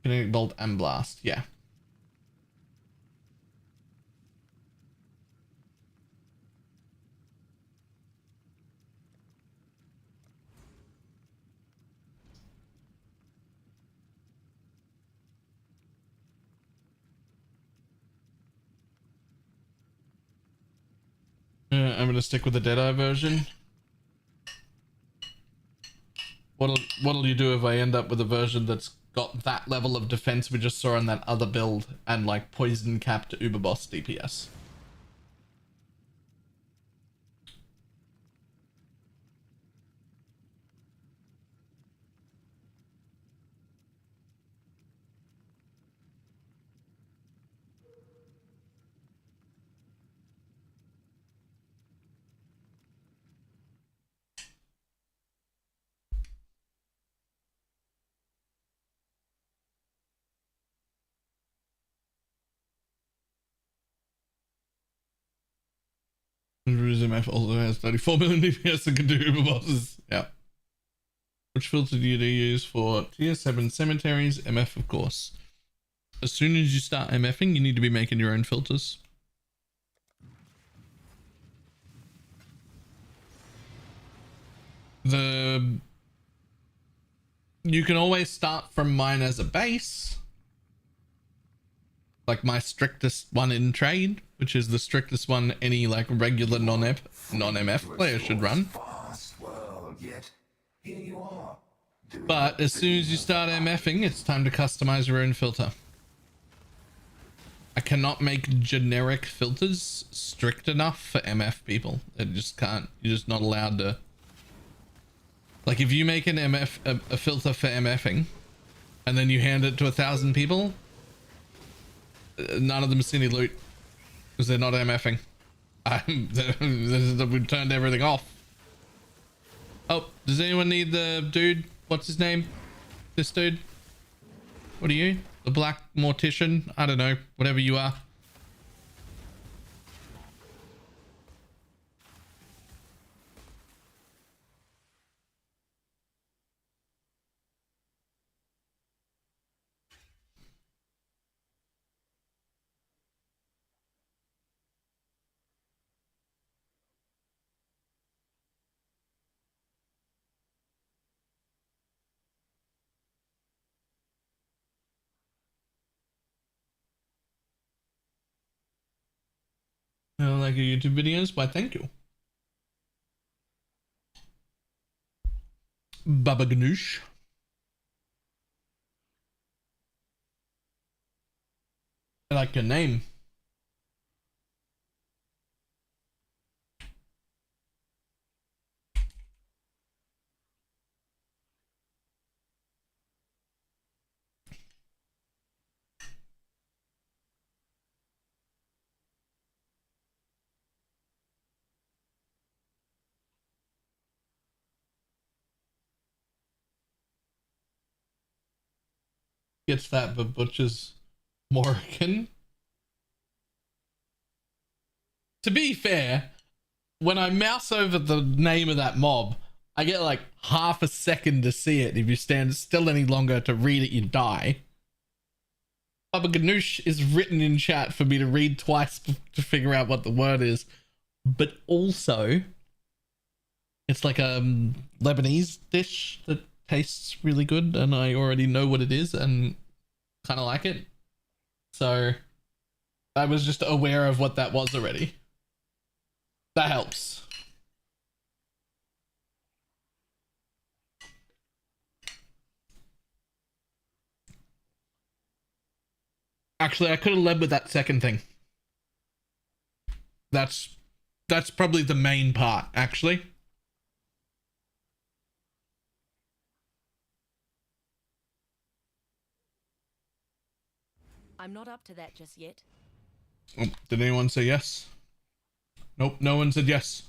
Kinetic Bolt and Blast. Yeah. I'm gonna stick with the Deadeye version. What'll you do if I end up with a version that's got that level of defense we just saw in that other build and like poison capped Uber Boss DPS? MF also has 34 million DPS and can do Uber Bosses. Yeah. Which filter do you use for tier 7 cemeteries? MF, of course. As soon as you start MFing, you need to be making your own filters. You can always start from mine as a base. Like my strictest one in trade, which is the strictest one any like regular non-MF player should run. But as soon as you start MFing, it's time to customize your own filter. I cannot make generic filters strict enough for MF people. It just can't. You're just not allowed to. Like if you make an a filter for MFing and then you hand it to 1,000 people, none of them see any loot because they're not MFing. We've turned everything off. Oh, does anyone need the dude? What's his name? This dude? What are you? The black mortician? I don't know. Whatever you are. I don't like your YouTube videos. Why, thank you. Baba Ganoush. I like your name. Gets that, but Butcher's Morrigan. To be fair, when I mouse over the name of that mob, I get like half a second to see it. If you stand still any longer to read it, you die. Baba Ganoush is written in chat for me to read twice to figure out what the word is. But also, it's like a Lebanese dish that tastes really good, and I already know what it is and kind of like it. So I was just aware of what that was already. That helps. Actually, I could have led with that second thing. That's probably the main part, actually. I'm not up to that just yet. Oh, did anyone say yes? Nope, no one said yes.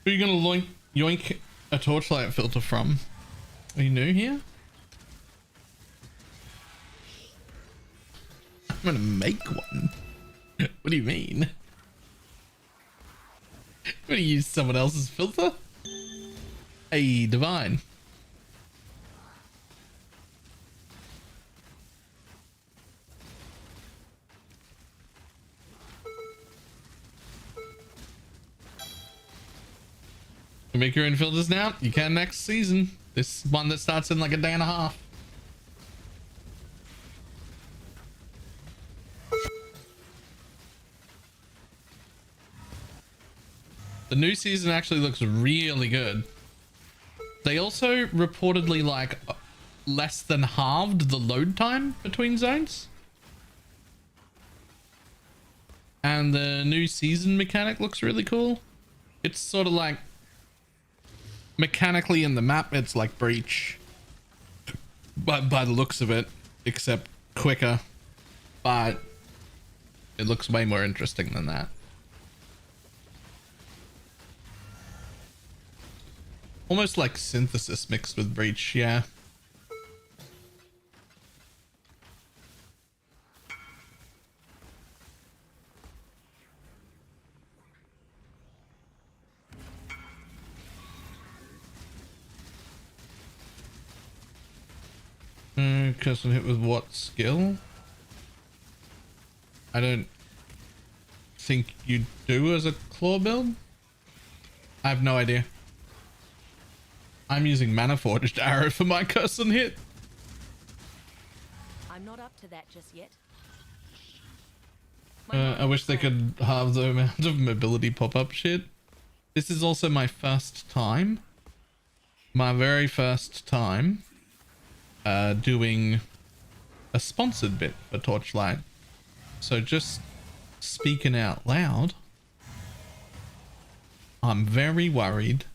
Who are you gonna yoink a torchlight filter from? Are you new here? I'm gonna make one. What do you mean? I'm gonna use someone else's filter? Hey, divine. You make your own filters now? You can next season. This one that starts in like a day and a half. The new season actually looks really good. They also reportedly like less than halved the load time between zones. And the new season mechanic looks really cool. It's sort of like mechanically in the map, it's like Breach, but by the looks of it, except quicker, but it looks way more interesting than that. Almost like Synthesis mixed with Breach, yeah. Custom hit with what skill? I don't think you do as a claw build. I have no idea. I'm using Mana Forged Arrow for my custom hit. I'm not up to that just yet. I wish they could halve the amount of mobility pop-up shit. This is also my first time. My very first time doing a sponsored bit for Torchlight. So just speaking out loud, I'm very worried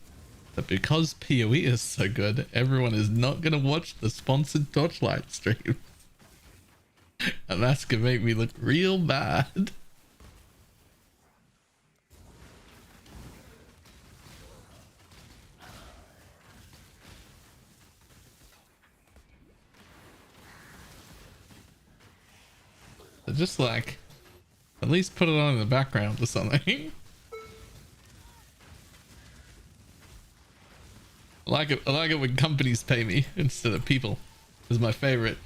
that because PoE is so good, everyone is not going to watch the sponsored Torchlight stream. And that's going to make me look real bad. So just like, at least put it on in the background or something. I like it when companies pay me instead of people. Is my favorite.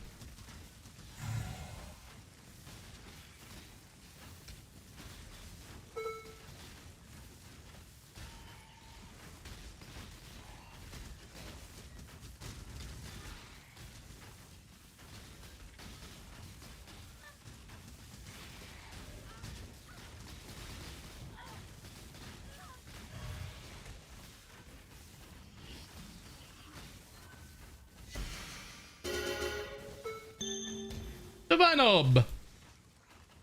Divine Orb.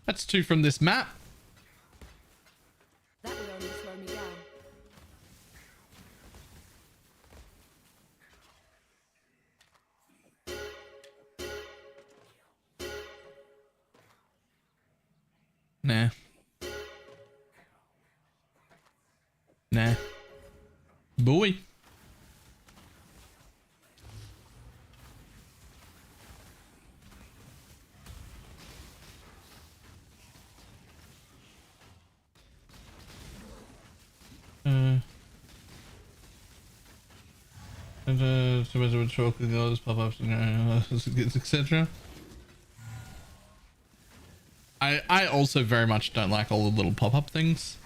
That's two from this map. me down. Nah. Nah. Boy. Pop-ups, etc. I also very much don't like all the little pop-up things,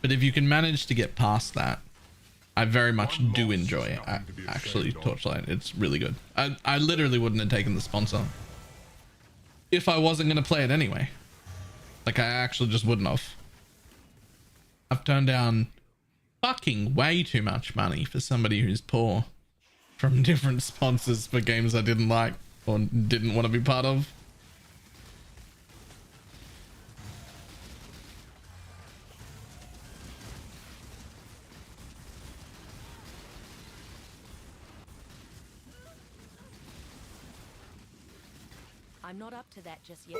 but if you can manage to get past that, I very much do enjoy actually Torchlight. It's really good. I literally wouldn't have taken the sponsor if I wasn't going to play it anyway. Like, I actually just wouldn't have. I've turned down fucking way too much money for somebody who's poor from different sponsors for games I didn't like or didn't want to be part of. I'm not up to that just yet.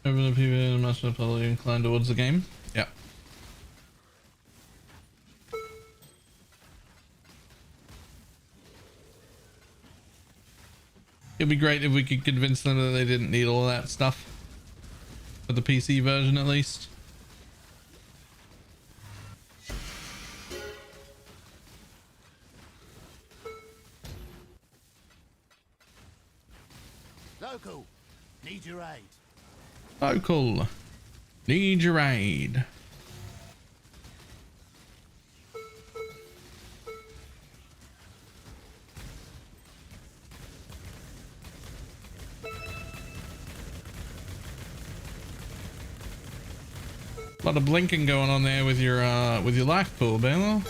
Over the people must have probably inclined towards the game. Yeah. It'd be great if we could convince them that they didn't need all of that stuff for the PC version, at least. Local, need your aid. Local, need your aid. A lot of blinking going on there with your life pool, Balor.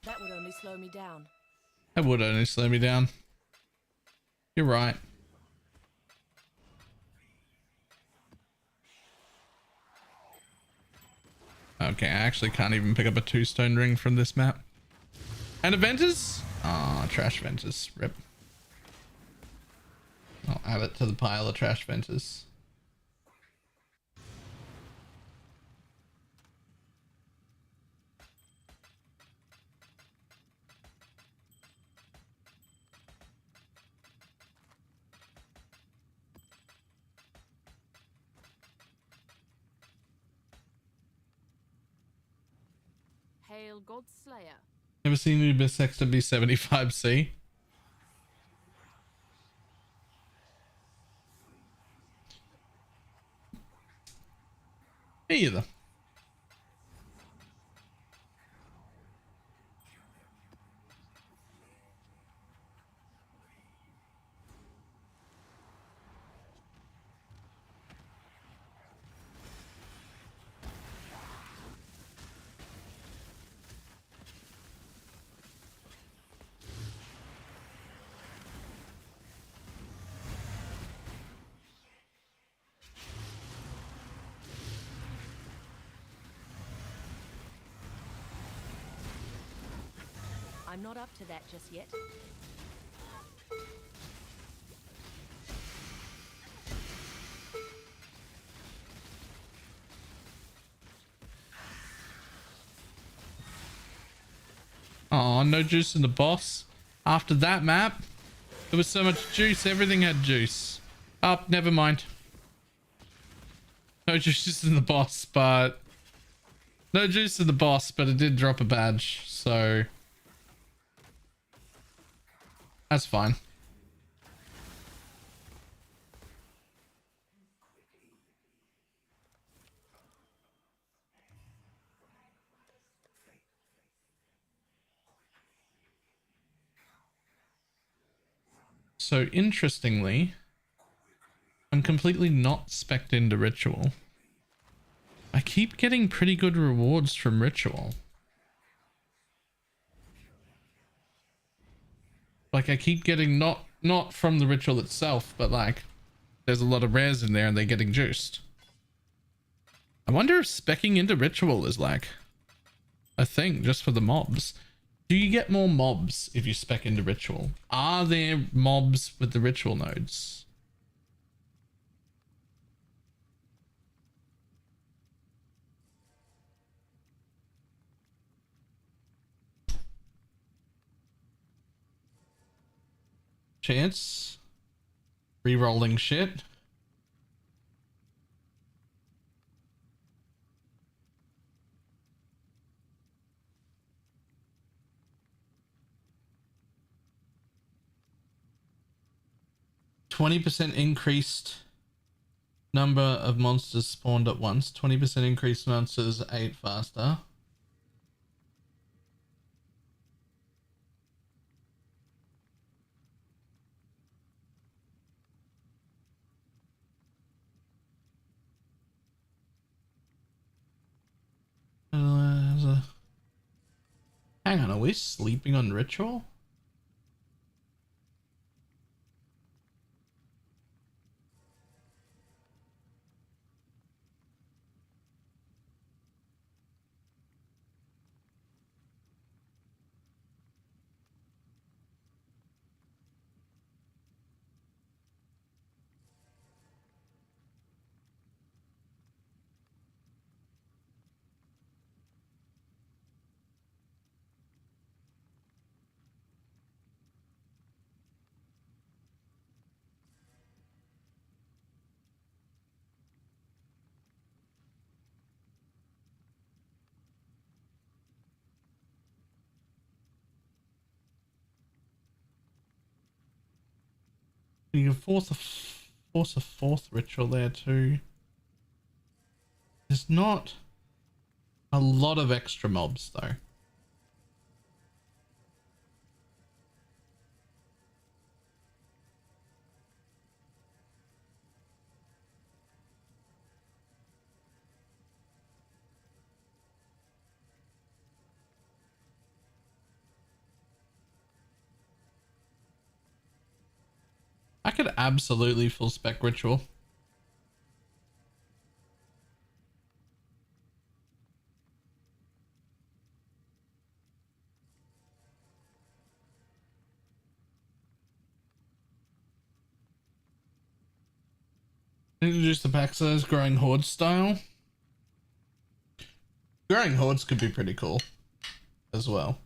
That would only slow me down. That would only slow me down. You're right. Okay, I actually can't even pick up a 2-stone ring from this map. And a Ventus? Ah, trash Ventus. Rip. I'll add it to the pile of trash Ventus. Hail God Slayer. Never seen you bisexed be 75C. Me either. I'm not up to that just yet. Oh, no juice in the boss. After that map, there was so much juice. Everything had juice. Oh, never mind. No juice in the boss, but no juice in the boss, but it did drop a badge, so that's fine. So interestingly, I'm completely not spec'd into Ritual. I keep getting pretty good rewards from Ritual. Like I keep getting not from the Ritual itself, but like there's a lot of rares in there and they're getting juiced. I wonder if speccing into Ritual is like a thing just for the mobs. Do you get more mobs if you spec into Ritual? Are there mobs with the Ritual nodes? Chance. Re-rolling shit. %20 increased number of monsters spawned at once. 20% increased monsters ate faster. Hang on, are we sleeping on Ritual? You can force a fourth ritual there too. There's not a lot of extra mobs though. I could absolutely full spec Ritual. Introduce the pack size growing horde style. Growing hordes could be pretty cool as well.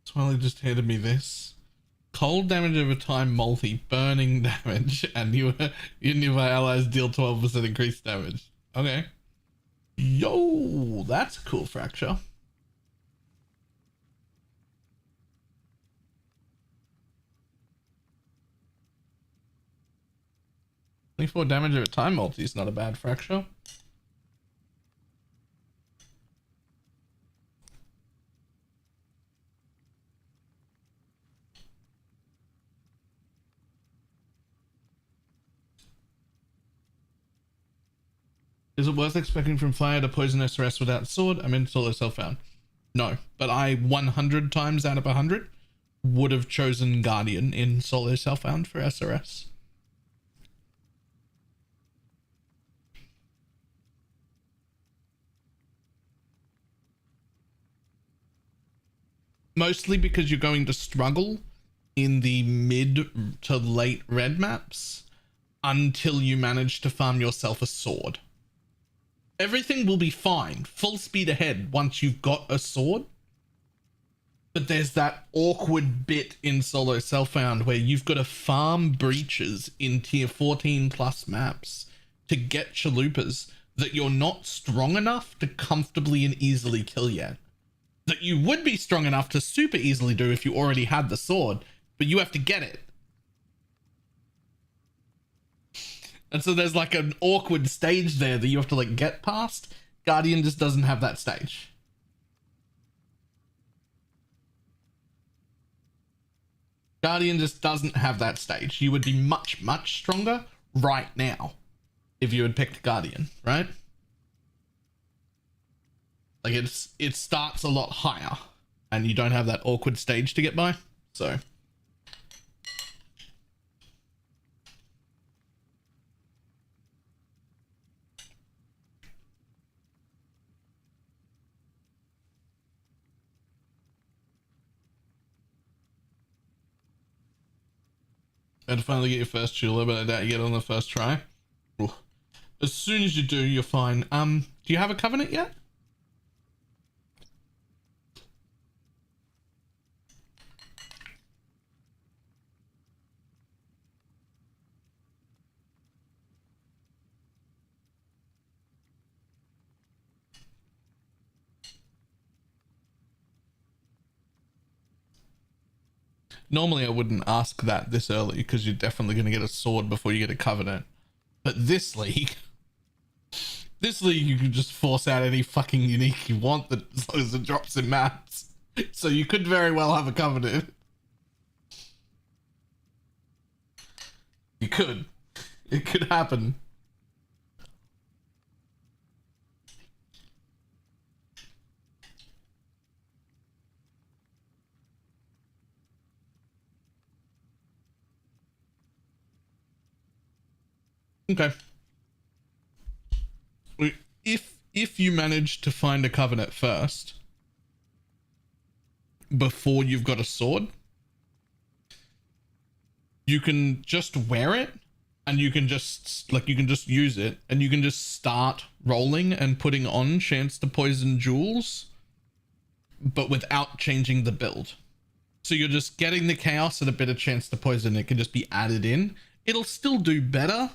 Smiley just handed me this. Cold damage over time multi, burning damage, and you nearby allies deal 12% increased damage. Okay. Yo, that's a cool fracture. Twenty-four damage over time multi is not a bad fracture. Is it worth expecting from fire to poison SRS without sword? I'm in solo self-found. No, but I 100 times out of 100 would have chosen Guardian in solo self-found for SRS. Mostly because you're going to struggle in the mid to late red maps until you manage to farm yourself a sword. Everything will be fine, full speed ahead once you've got a sword. But there's that awkward bit in solo self-found where you've got to farm breaches in tier 14 plus maps to get chalupas that you're not strong enough to comfortably and easily kill yet. That you would be strong enough to super easily do if you already had the sword, but you have to get it. And so there's like an awkward stage there that you have to like get past. Guardian just doesn't have that stage. Guardian just doesn't have that stage. You would be much, much stronger right now if you had picked Guardian, right? Like it starts a lot higher and you don't have that awkward stage to get by. So and finally get your first Chula, but I doubt you get it on the first try. Ooh. As soon as you do, you're fine. Do you have a covenant yet? Normally I wouldn't ask that this early because you're definitely going to get a sword before you get a covenant. But this league you can just force out any fucking unique you want that as long as it drops in maps. So you could very well have a covenant. You could. It could happen. Okay. If you manage to find a covenant first before you've got a sword, you can just wear it and you can just use it and you can just start rolling and putting on chance to poison jewels, but without changing the build. So you're just getting the chaos and a bit of chance to poison. It can just be added in. It'll still do better,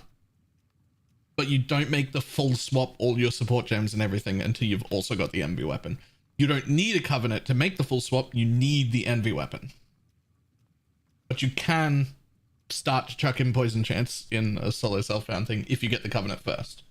but you don't make the full swap all your support gems and everything until you've also got the envy weapon. You don't need a covenant to make the full swap. You need the envy weapon, but you can start to chuck in poison chance in a solo self-found thing if you get the covenant first.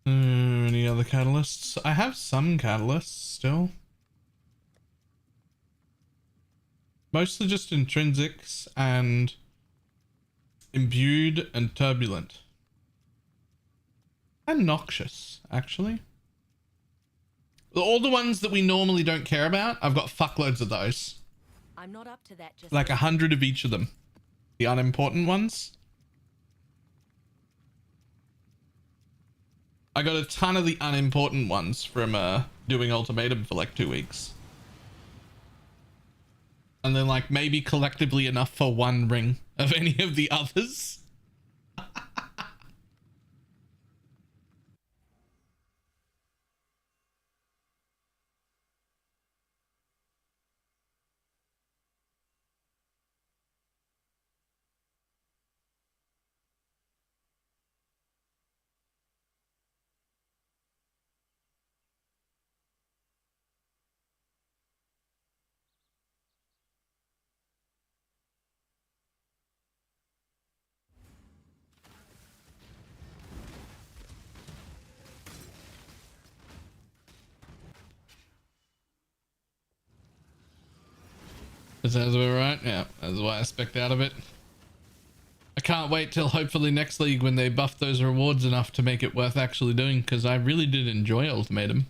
Any other catalysts? I have some catalysts still. Mostly just intrinsics and imbued and turbulent. And noxious, actually. All the ones that we normally don't care about, I've got fuckloads of those. I'm not up to that just Like 100 of each of them. The unimportant ones. I got a ton of the unimportant ones from doing Ultimatum for like 2 weeks. And then like maybe collectively enough for one ring of any of the others. That sounds about right. Yeah, that's why I spec'd out of it. I can't wait till hopefully next league when they buff those rewards enough to make it worth actually doing, because I really did enjoy Ultimatum.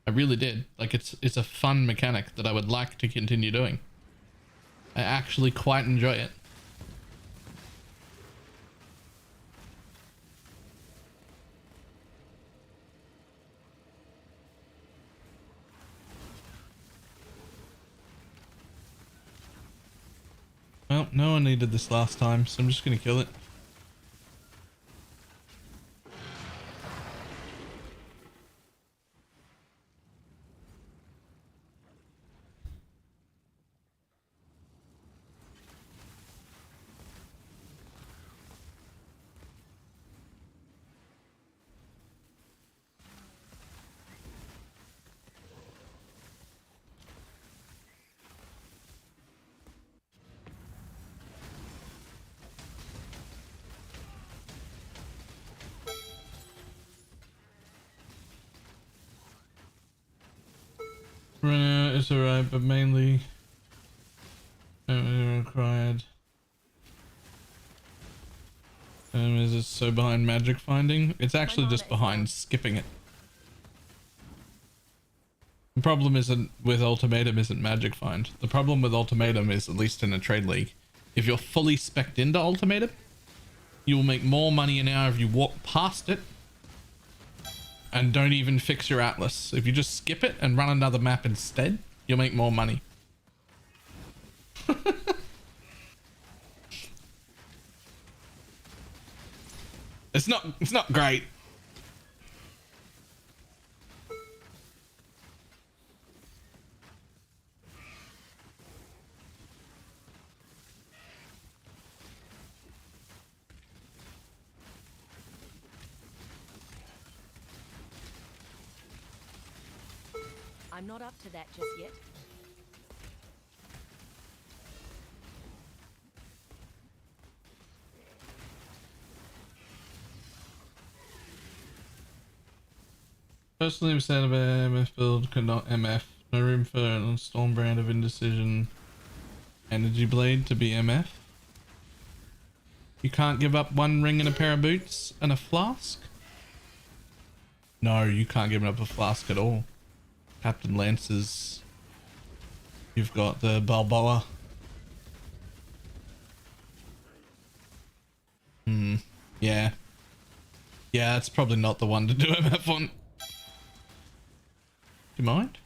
I really did. Like, it's a fun mechanic that I would like to continue doing. I actually quite enjoy it. Well, no one needed this last time, so I'm just gonna kill it. It's alright, but mainly required. Is it so behind magic finding? It's actually just behind skipping it. The problem isn't with Ultimatum isn't magic find. The problem with Ultimatum is, at least in a trade league, if you're fully specced into Ultimatum, you will make more money an hour if you walk past it and don't even fix your Atlas. If you just skip it and run another map instead, you'll make more money. It's not great. I'm not up to that just yet. Personally, I'm sad about MF build, could not MF. No room for a Storm brand of Indecision Energy Blade to be MF. You can't give up one ring and a pair of boots and a flask? No, you can't give up a flask at all. Captain Lance's. You've got the Balboa. Yeah. Yeah, it's probably not the one to do MF on. Do you mind?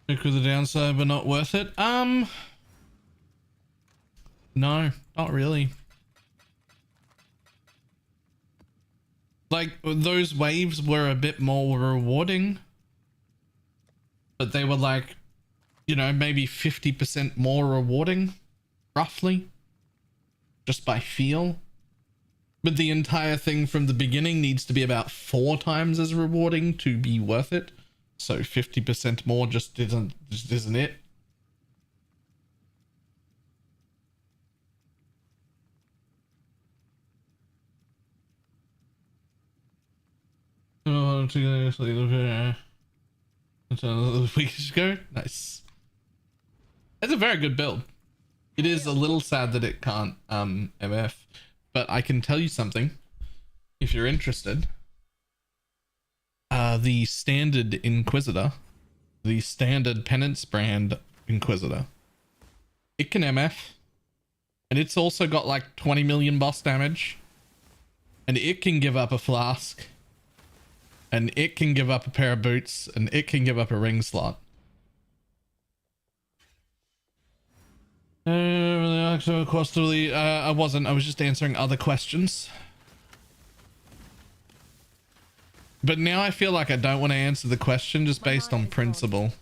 Because the downside, but not worth it. No, not really. Like, those waves were a bit more rewarding, but they were like, you know, maybe 50% more rewarding, roughly, just by feel. But the entire thing from the beginning needs to be about 4 times as rewarding to be worth it. So 50% more just isn't it. Oh, 2 days later. Until weeks ago. Nice. It's a very good build. It is a little sad that it can't MF, but I can tell you something if you're interested. The standard Inquisitor, the standard Penance brand Inquisitor, it can MF, and it's also got like 20 million boss damage, and it can give up a flask, and it can give up a pair of boots, and it can give up a ring slot. I wasn't. I was just answering other questions. But now I feel like I don't want to answer the question just based on principle.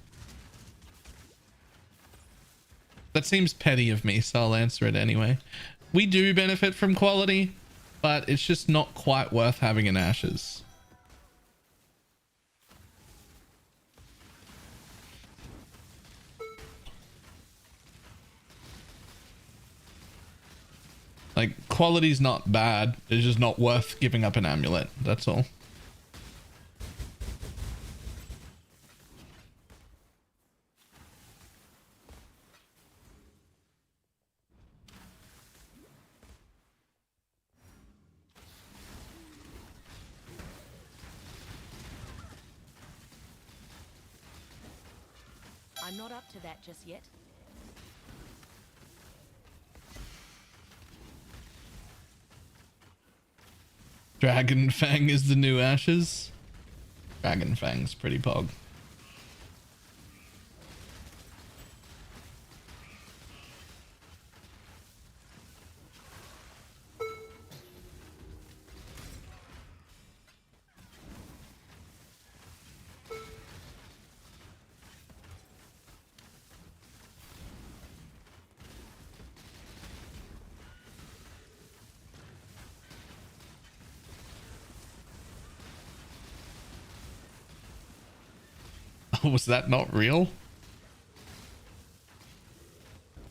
That seems petty of me, so I'll answer it anyway. We do benefit from quality, but it's just not quite worth having in Ashes. Like, quality's not bad, it's just not worth giving up an amulet, that's all. I'm not up to that just yet. Dragon Fang is the new Ashes. Dragon Fang's pretty pog. Was that not real?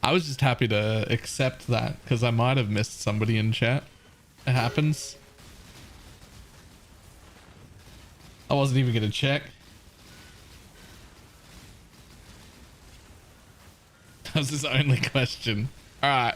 I was just happy to accept that because I might have missed somebody in chat. It happens. I wasn't even going to check. That was his only question. All right.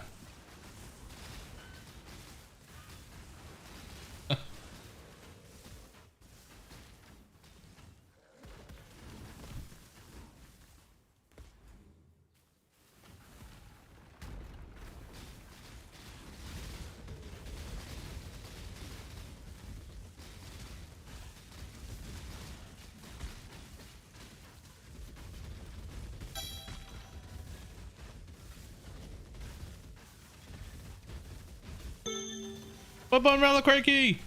Up on Reliquary!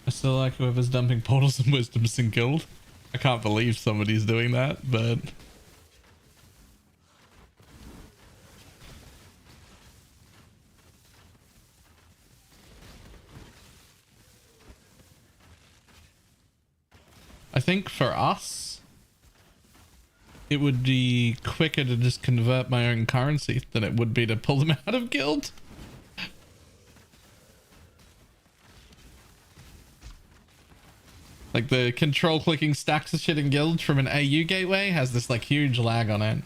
I still like whoever's dumping portals and wisdoms in guild. I can't believe somebody's doing that, but... I think for us, it would be quicker to just convert my own currency than it would be to pull them out of guild. Like the control clicking stacks of shit in guild from an AU gateway has this like huge lag on it.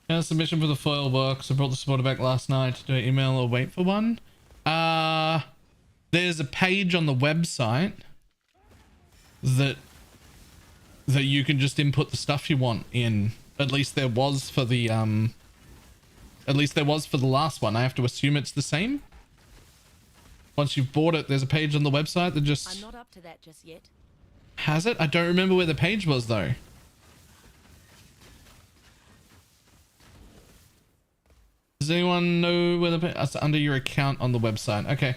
A submission for the foil box. I brought the supporter back last night. Do I email or wait for one? There's a page on the website that you can just input the stuff you want in. At least there was for the last one. I have to assume it's the same. Once you've bought it, there's a page on the website that just I'm not up to that just yet. has it. I don't remember where the page was though. Does anyone know where the it's under your account on the website? Okay.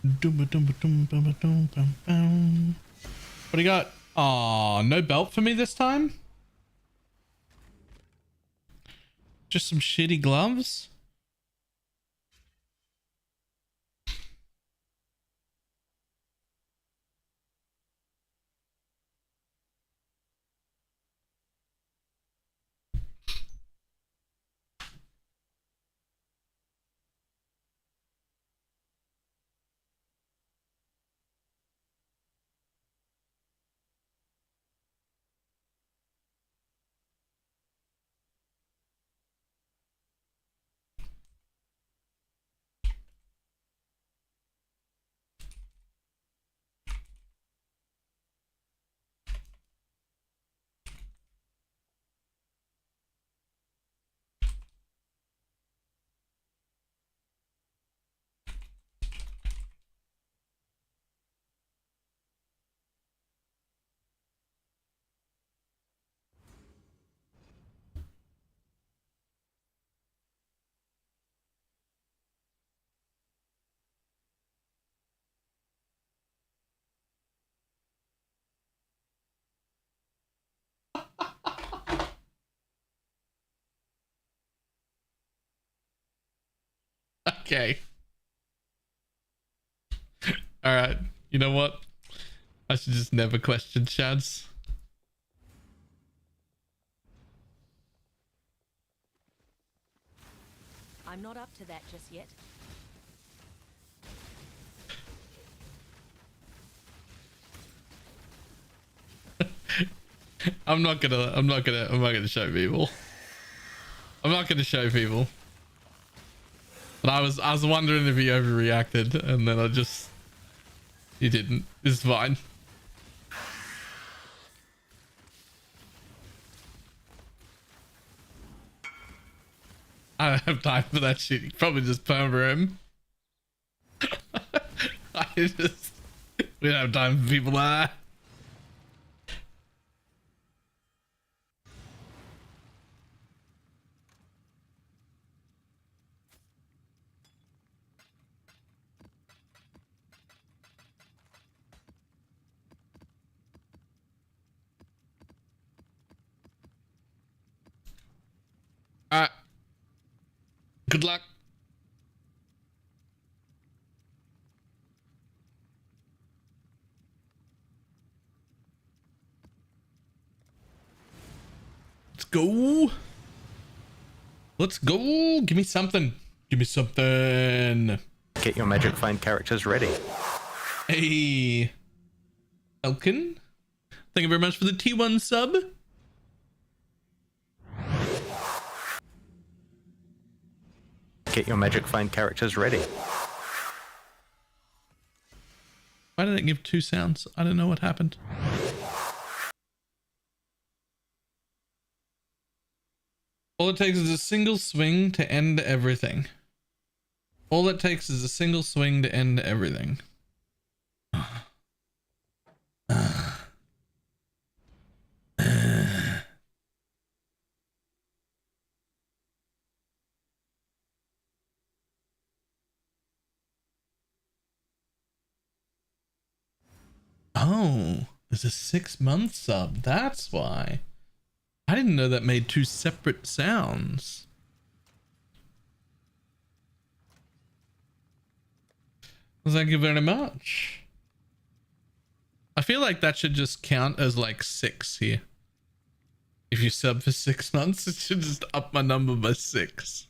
What do you got? Oh, no belt for me this time? Just some shitty gloves? Okay. All right. You know what? I should just never question Shads. I'm not up to that just yet. I'm not gonna show people. I'm not gonna show people. But I was wondering if he overreacted, and then he didn't. It's fine. I don't have time for that shit. You probably just perma him. We don't have time for people like that. Alright. Good luck. Let's go. Let's go. Give me something. Give me something. Get your Magic Find characters ready. Hey. Elkin. Thank you very much for the T1 sub. Get your Magic Find characters ready. Why did it give 2 sounds? I don't know what happened. All it takes is a single swing to end everything. All it takes is a single swing to end everything. Oh, there's a 6-month sub. That's why. I didn't know that made 2 separate sounds. Thank you very much. I feel like that should just count as like 6 here. If you sub for 6 months, it should just up my number by 6.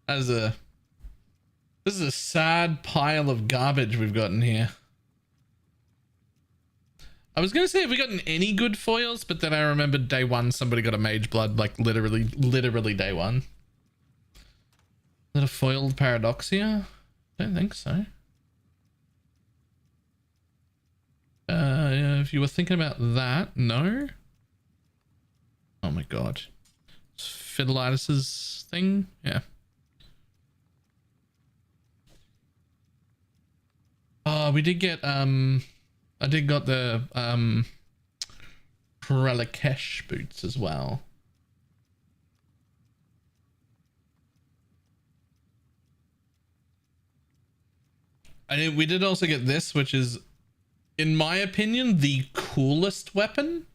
This is a sad pile of garbage we've gotten here. I was gonna say, have we gotten any good foils? But then I remembered day 1 somebody got a mage blood, like literally day 1. Is that a foiled Paradoxia? Don't think so. If you were thinking about that, no. Oh my god. Fiddleitis's thing? Yeah. We did get I did got the Prelakesh boots as well. And we did also get this, which is, in my opinion, the coolest weapon.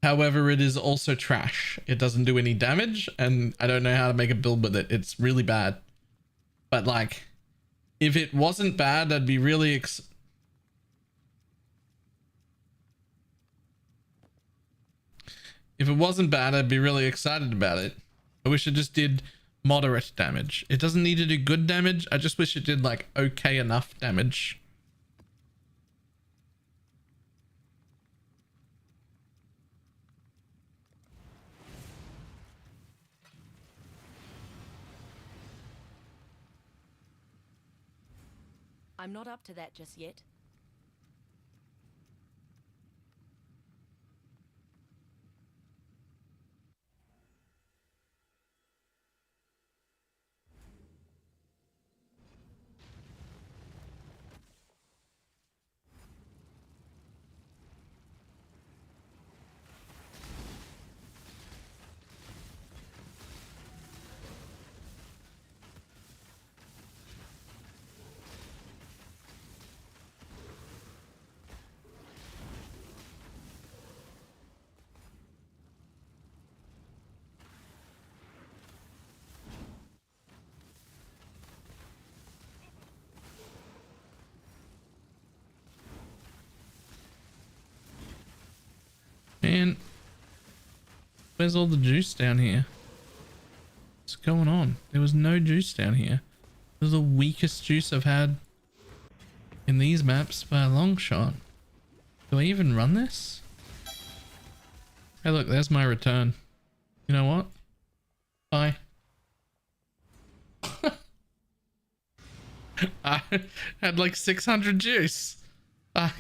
However, it is also trash. It doesn't do any damage, and I don't know how to make a build with it. It's really bad. But like, if it wasn't bad, I'd be really if it wasn't bad, I'd be really excited about it. I wish it just did moderate damage. It doesn't need to do good damage. I just wish it did like okay enough damage. I'm not up to that just yet. Man, where's all the juice down here? What's going on? There was no juice down here. This is the weakest juice I've had in these maps by a long shot. Do I even run this? Hey look, there's my return. You know what? Bye. I had like 600 juice.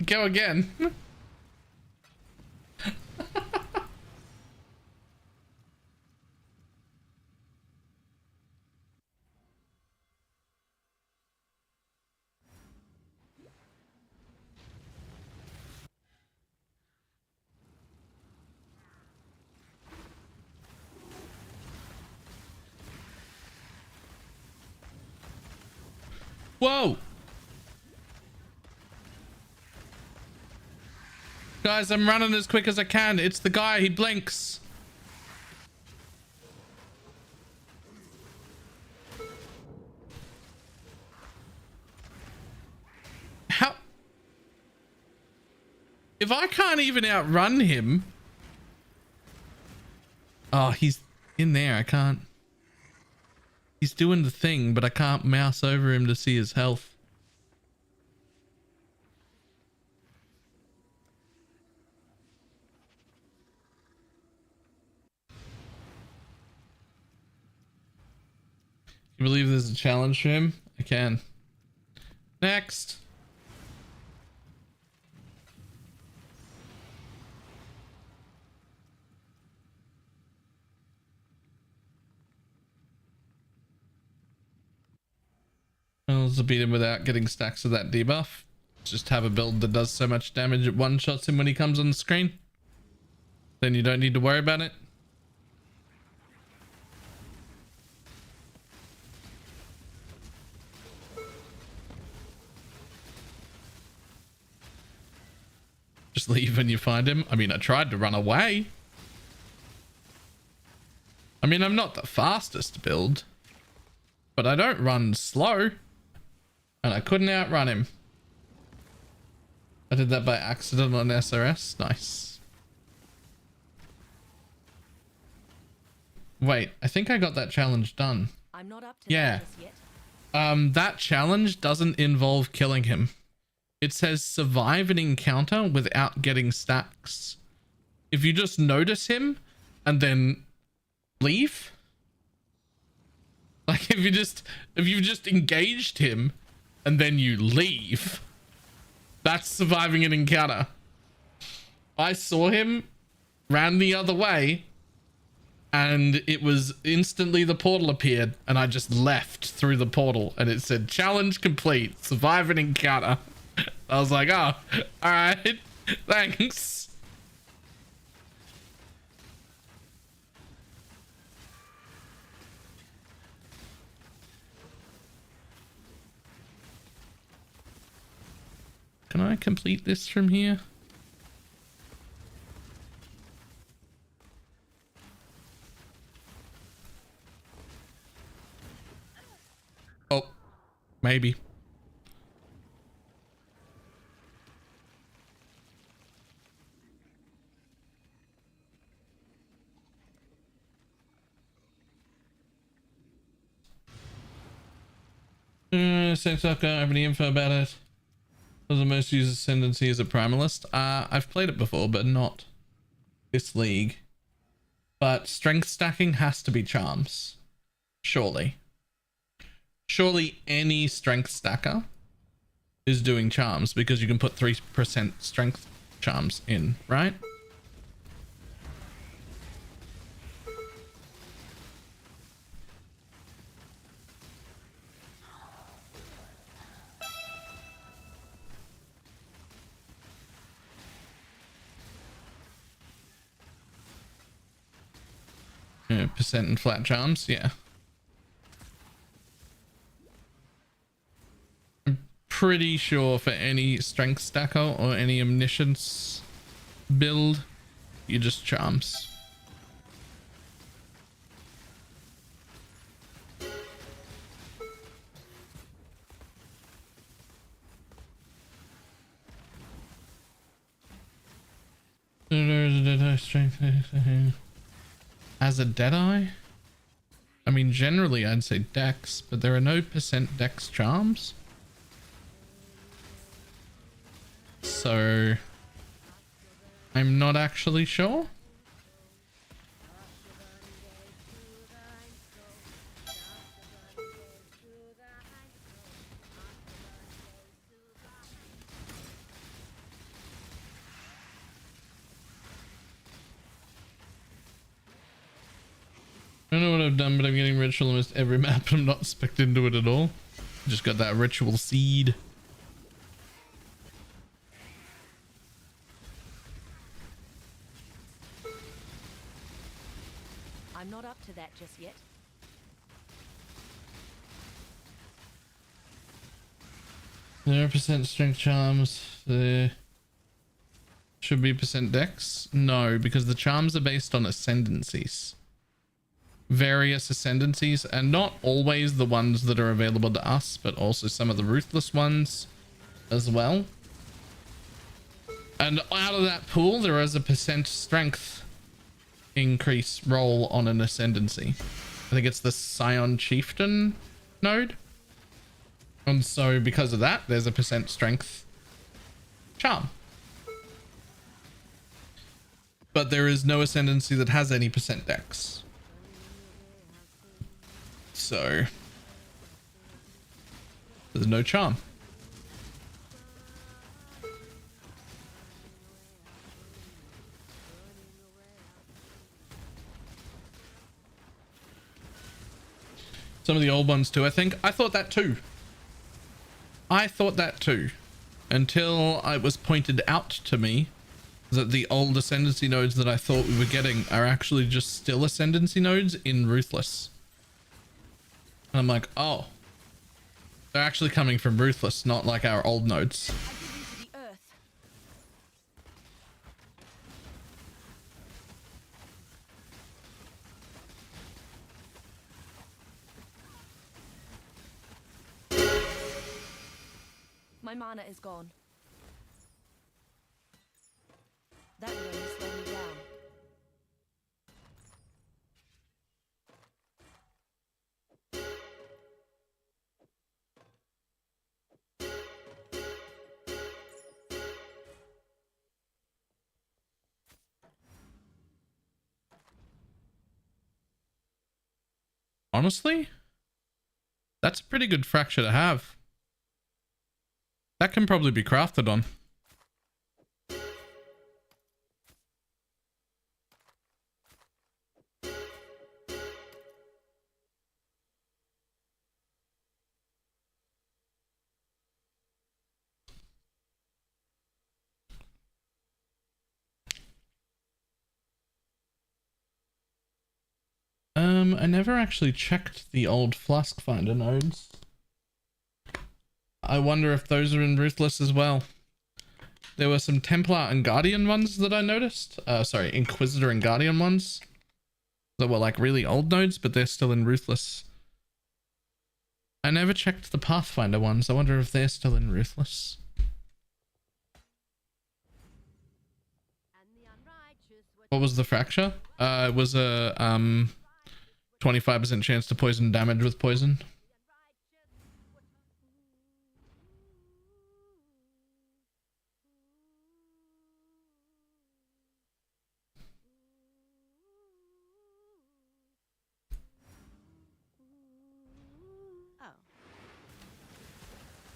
Go again. Whoa! Guys, I'm running as quick as I can. It's the guy, he blinks. How? If I can't even outrun him. Oh, he's in there. I can't. He's doing the thing, but I can't mouse over him to see his health. You believe there's a challenge for him? I can. Next. I'll just beat him without getting stacks of that debuff. Just have a build that does so much damage it one-shots him when he comes on the screen. Then you don't need to worry about it. Just leave when you find him. I mean, I tried to run away. I mean, I'm not the fastest build, but I don't run slow. And I couldn't outrun him. I did that by accident on SRS. Nice. Wait, I think I got that challenge done. I'm not up to Yeah. that just yet. That challenge doesn't involve killing him. It says survive an encounter without getting stacks. If you just notice him and then leave, like if you've just engaged him and then you leave, that's surviving an encounter. I saw him, ran the other way, and it was instantly the portal appeared and I just left through the portal and it said challenge complete, survive an encounter. I was like, oh, all right, thanks. Can I complete this from here? Oh, maybe. Seems like I don't have any info about it. Does the most used ascendancy as a primalist? I've played it before, but not this league. But strength stacking has to be charms. Surely. Surely any strength stacker is doing charms because you can put 3% strength charms in, right? Yeah, percent and flat charms, yeah. I'm pretty sure for any strength stacker or any omniscience build, you just charms. strength as a Deadeye. I mean, generally I'd say Dex, but there are no percent Dex charms. So I'm not actually sure. I don't know what I've done, but I'm getting ritual almost every map. I'm not spec'd into it at all. Just got that ritual seed. I'm not up to that just yet. There are percent strength charms. There should be percent dex. No, because the charms are based on ascendancies. Various ascendancies, and not always the ones that are available to us, but also some of the ruthless ones as well. And out of that pool, there is a percent strength increase roll on an ascendancy. I think it's the Scion Chieftain node. And so because of that, there's a percent strength charm. But there is no ascendancy that has any percent dex. So there's no charm. Some of the old ones too, I think. I thought that too. Until it was pointed out to me that the old ascendancy nodes that I thought we were getting are actually just still ascendancy nodes in Ruthless. And I'm like, oh, they're actually coming from Ruthless, not like our old nodes. My mana is gone. That will only slow me down. Honestly, that's a pretty good fracture to have. That can probably be crafted on. I never actually checked the old Flask Finder nodes. I wonder if those are in Ruthless as well. There were some Templar and Guardian ones that I noticed. Sorry, Inquisitor and Guardian ones that were like really old nodes, but they're still in Ruthless. I never checked the Pathfinder ones. I wonder if they're still in Ruthless. What was the fracture? It was a 25% chance to poison damage with poison.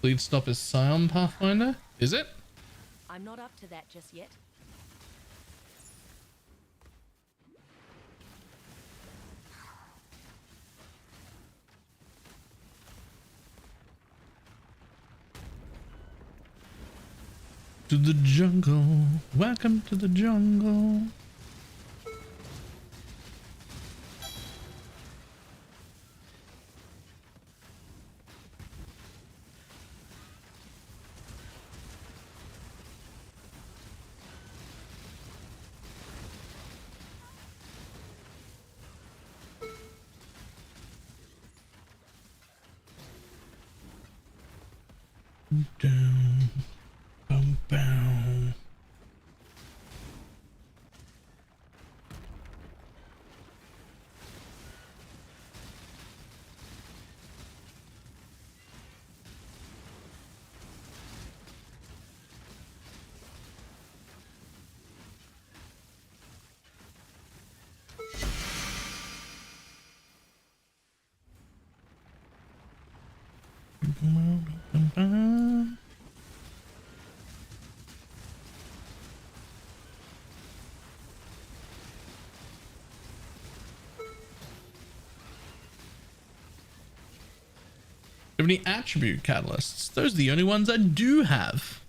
Lead stop is Scion Pathfinder? Is it? I'm not up to that just yet. To the jungle. Welcome to the jungle. Down. Boom, boom. Have any attribute catalysts? Those are the only ones I do have.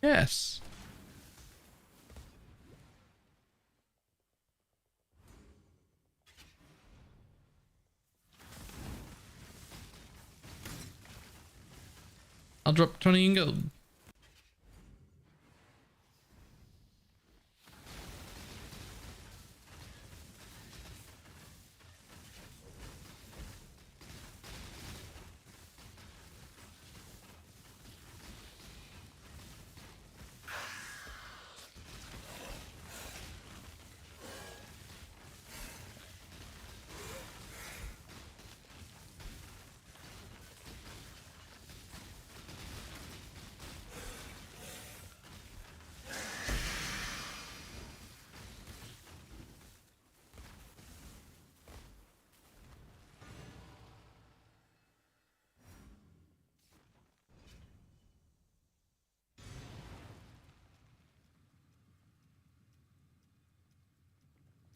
Yes. I'll drop 20 in gold.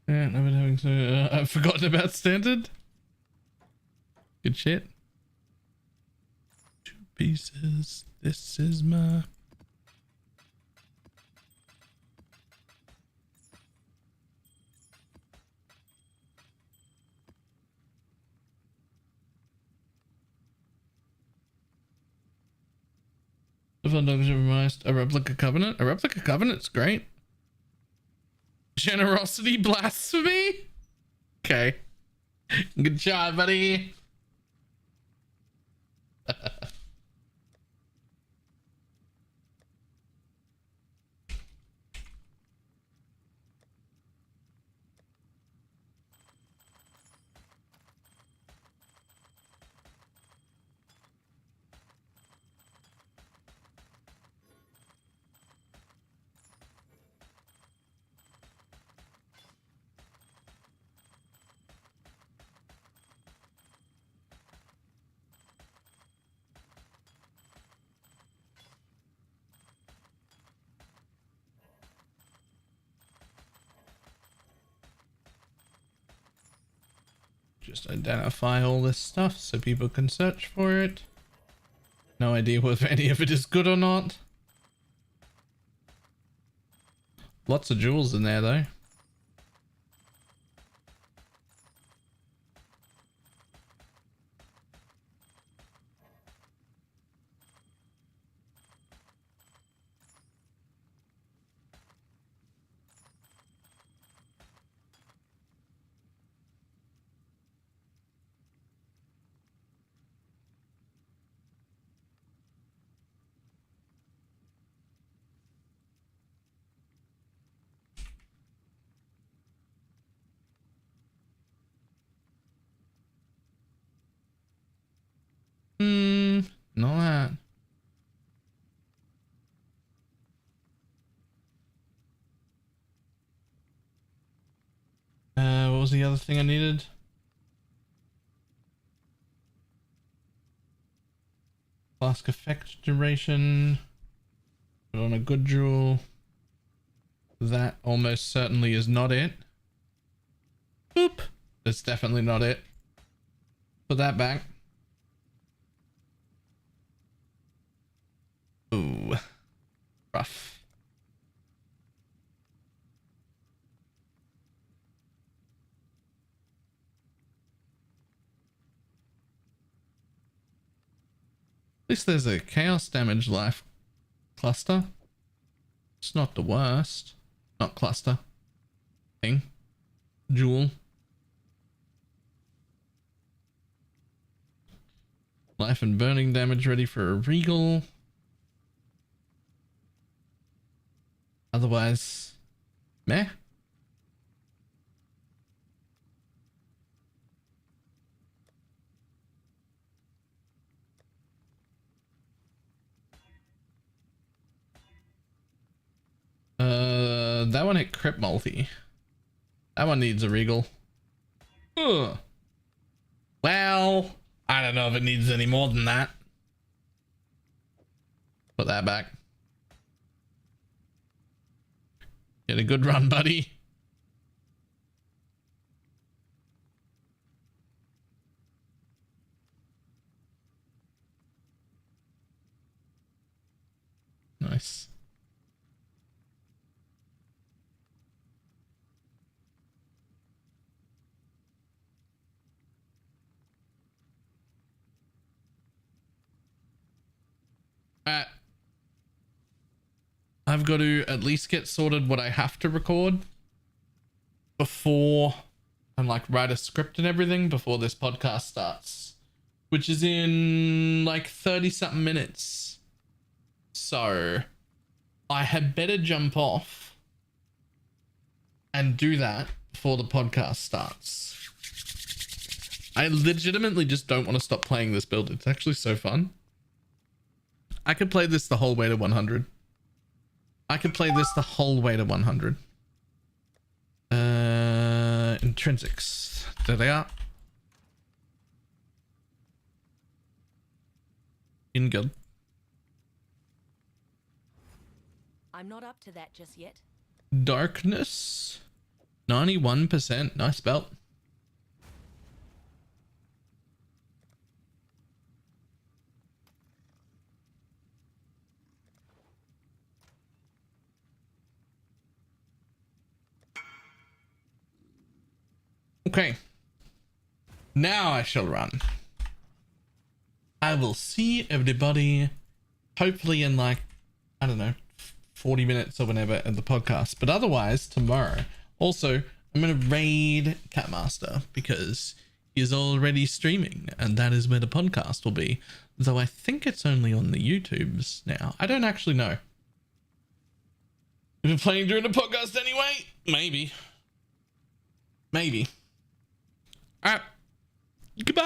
Yeah, I've been having to. I've forgotten about standard. Good shit. 2 pieces. This is my. The fun dogs memorized a replica covenant. A replica covenant's great. Generosity blasphemy. Okay. Good job, buddy. Just identify all this stuff so people can search for it. No idea whether any of it is good or not. Lots of jewels in there though. Not that. What was the other thing I needed? Flask effect duration. Put on a good jewel. That almost certainly is not it. Boop. That's definitely not it. Put that back. Ooh. Rough. At least there's a chaos damage life cluster. It's not the worst. Not cluster. Thing. Jewel. Life and burning damage ready for a regal. Otherwise, meh. That one hit crit multi. That one needs a regal. Ugh. Well, I don't know if it needs any more than that. Put that back. Get a good run, buddy. Nice. I've got to at least get sorted what I have to record before and like write a script and everything before this podcast starts, which is in like 30 something minutes. So I had better jump off and do that before the podcast starts. I legitimately just don't want to stop playing this build. It's actually so fun. I could play this the whole way to 100. I could play this the whole way to 100. Intrinsics. There they are. In good. I'm not up to that just yet. Darkness. 91%. Nice belt. Okay. Now I shall run. I will see everybody hopefully in like, I don't know, 40 minutes or whenever at the podcast. But otherwise, tomorrow. Also, I'm going to raid Catmaster because he is already streaming and that is where the podcast will be. Though I think it's only on the YouTubes now. I don't actually know. If you're playing during the podcast anyway, maybe. Maybe. All right. Goodbye.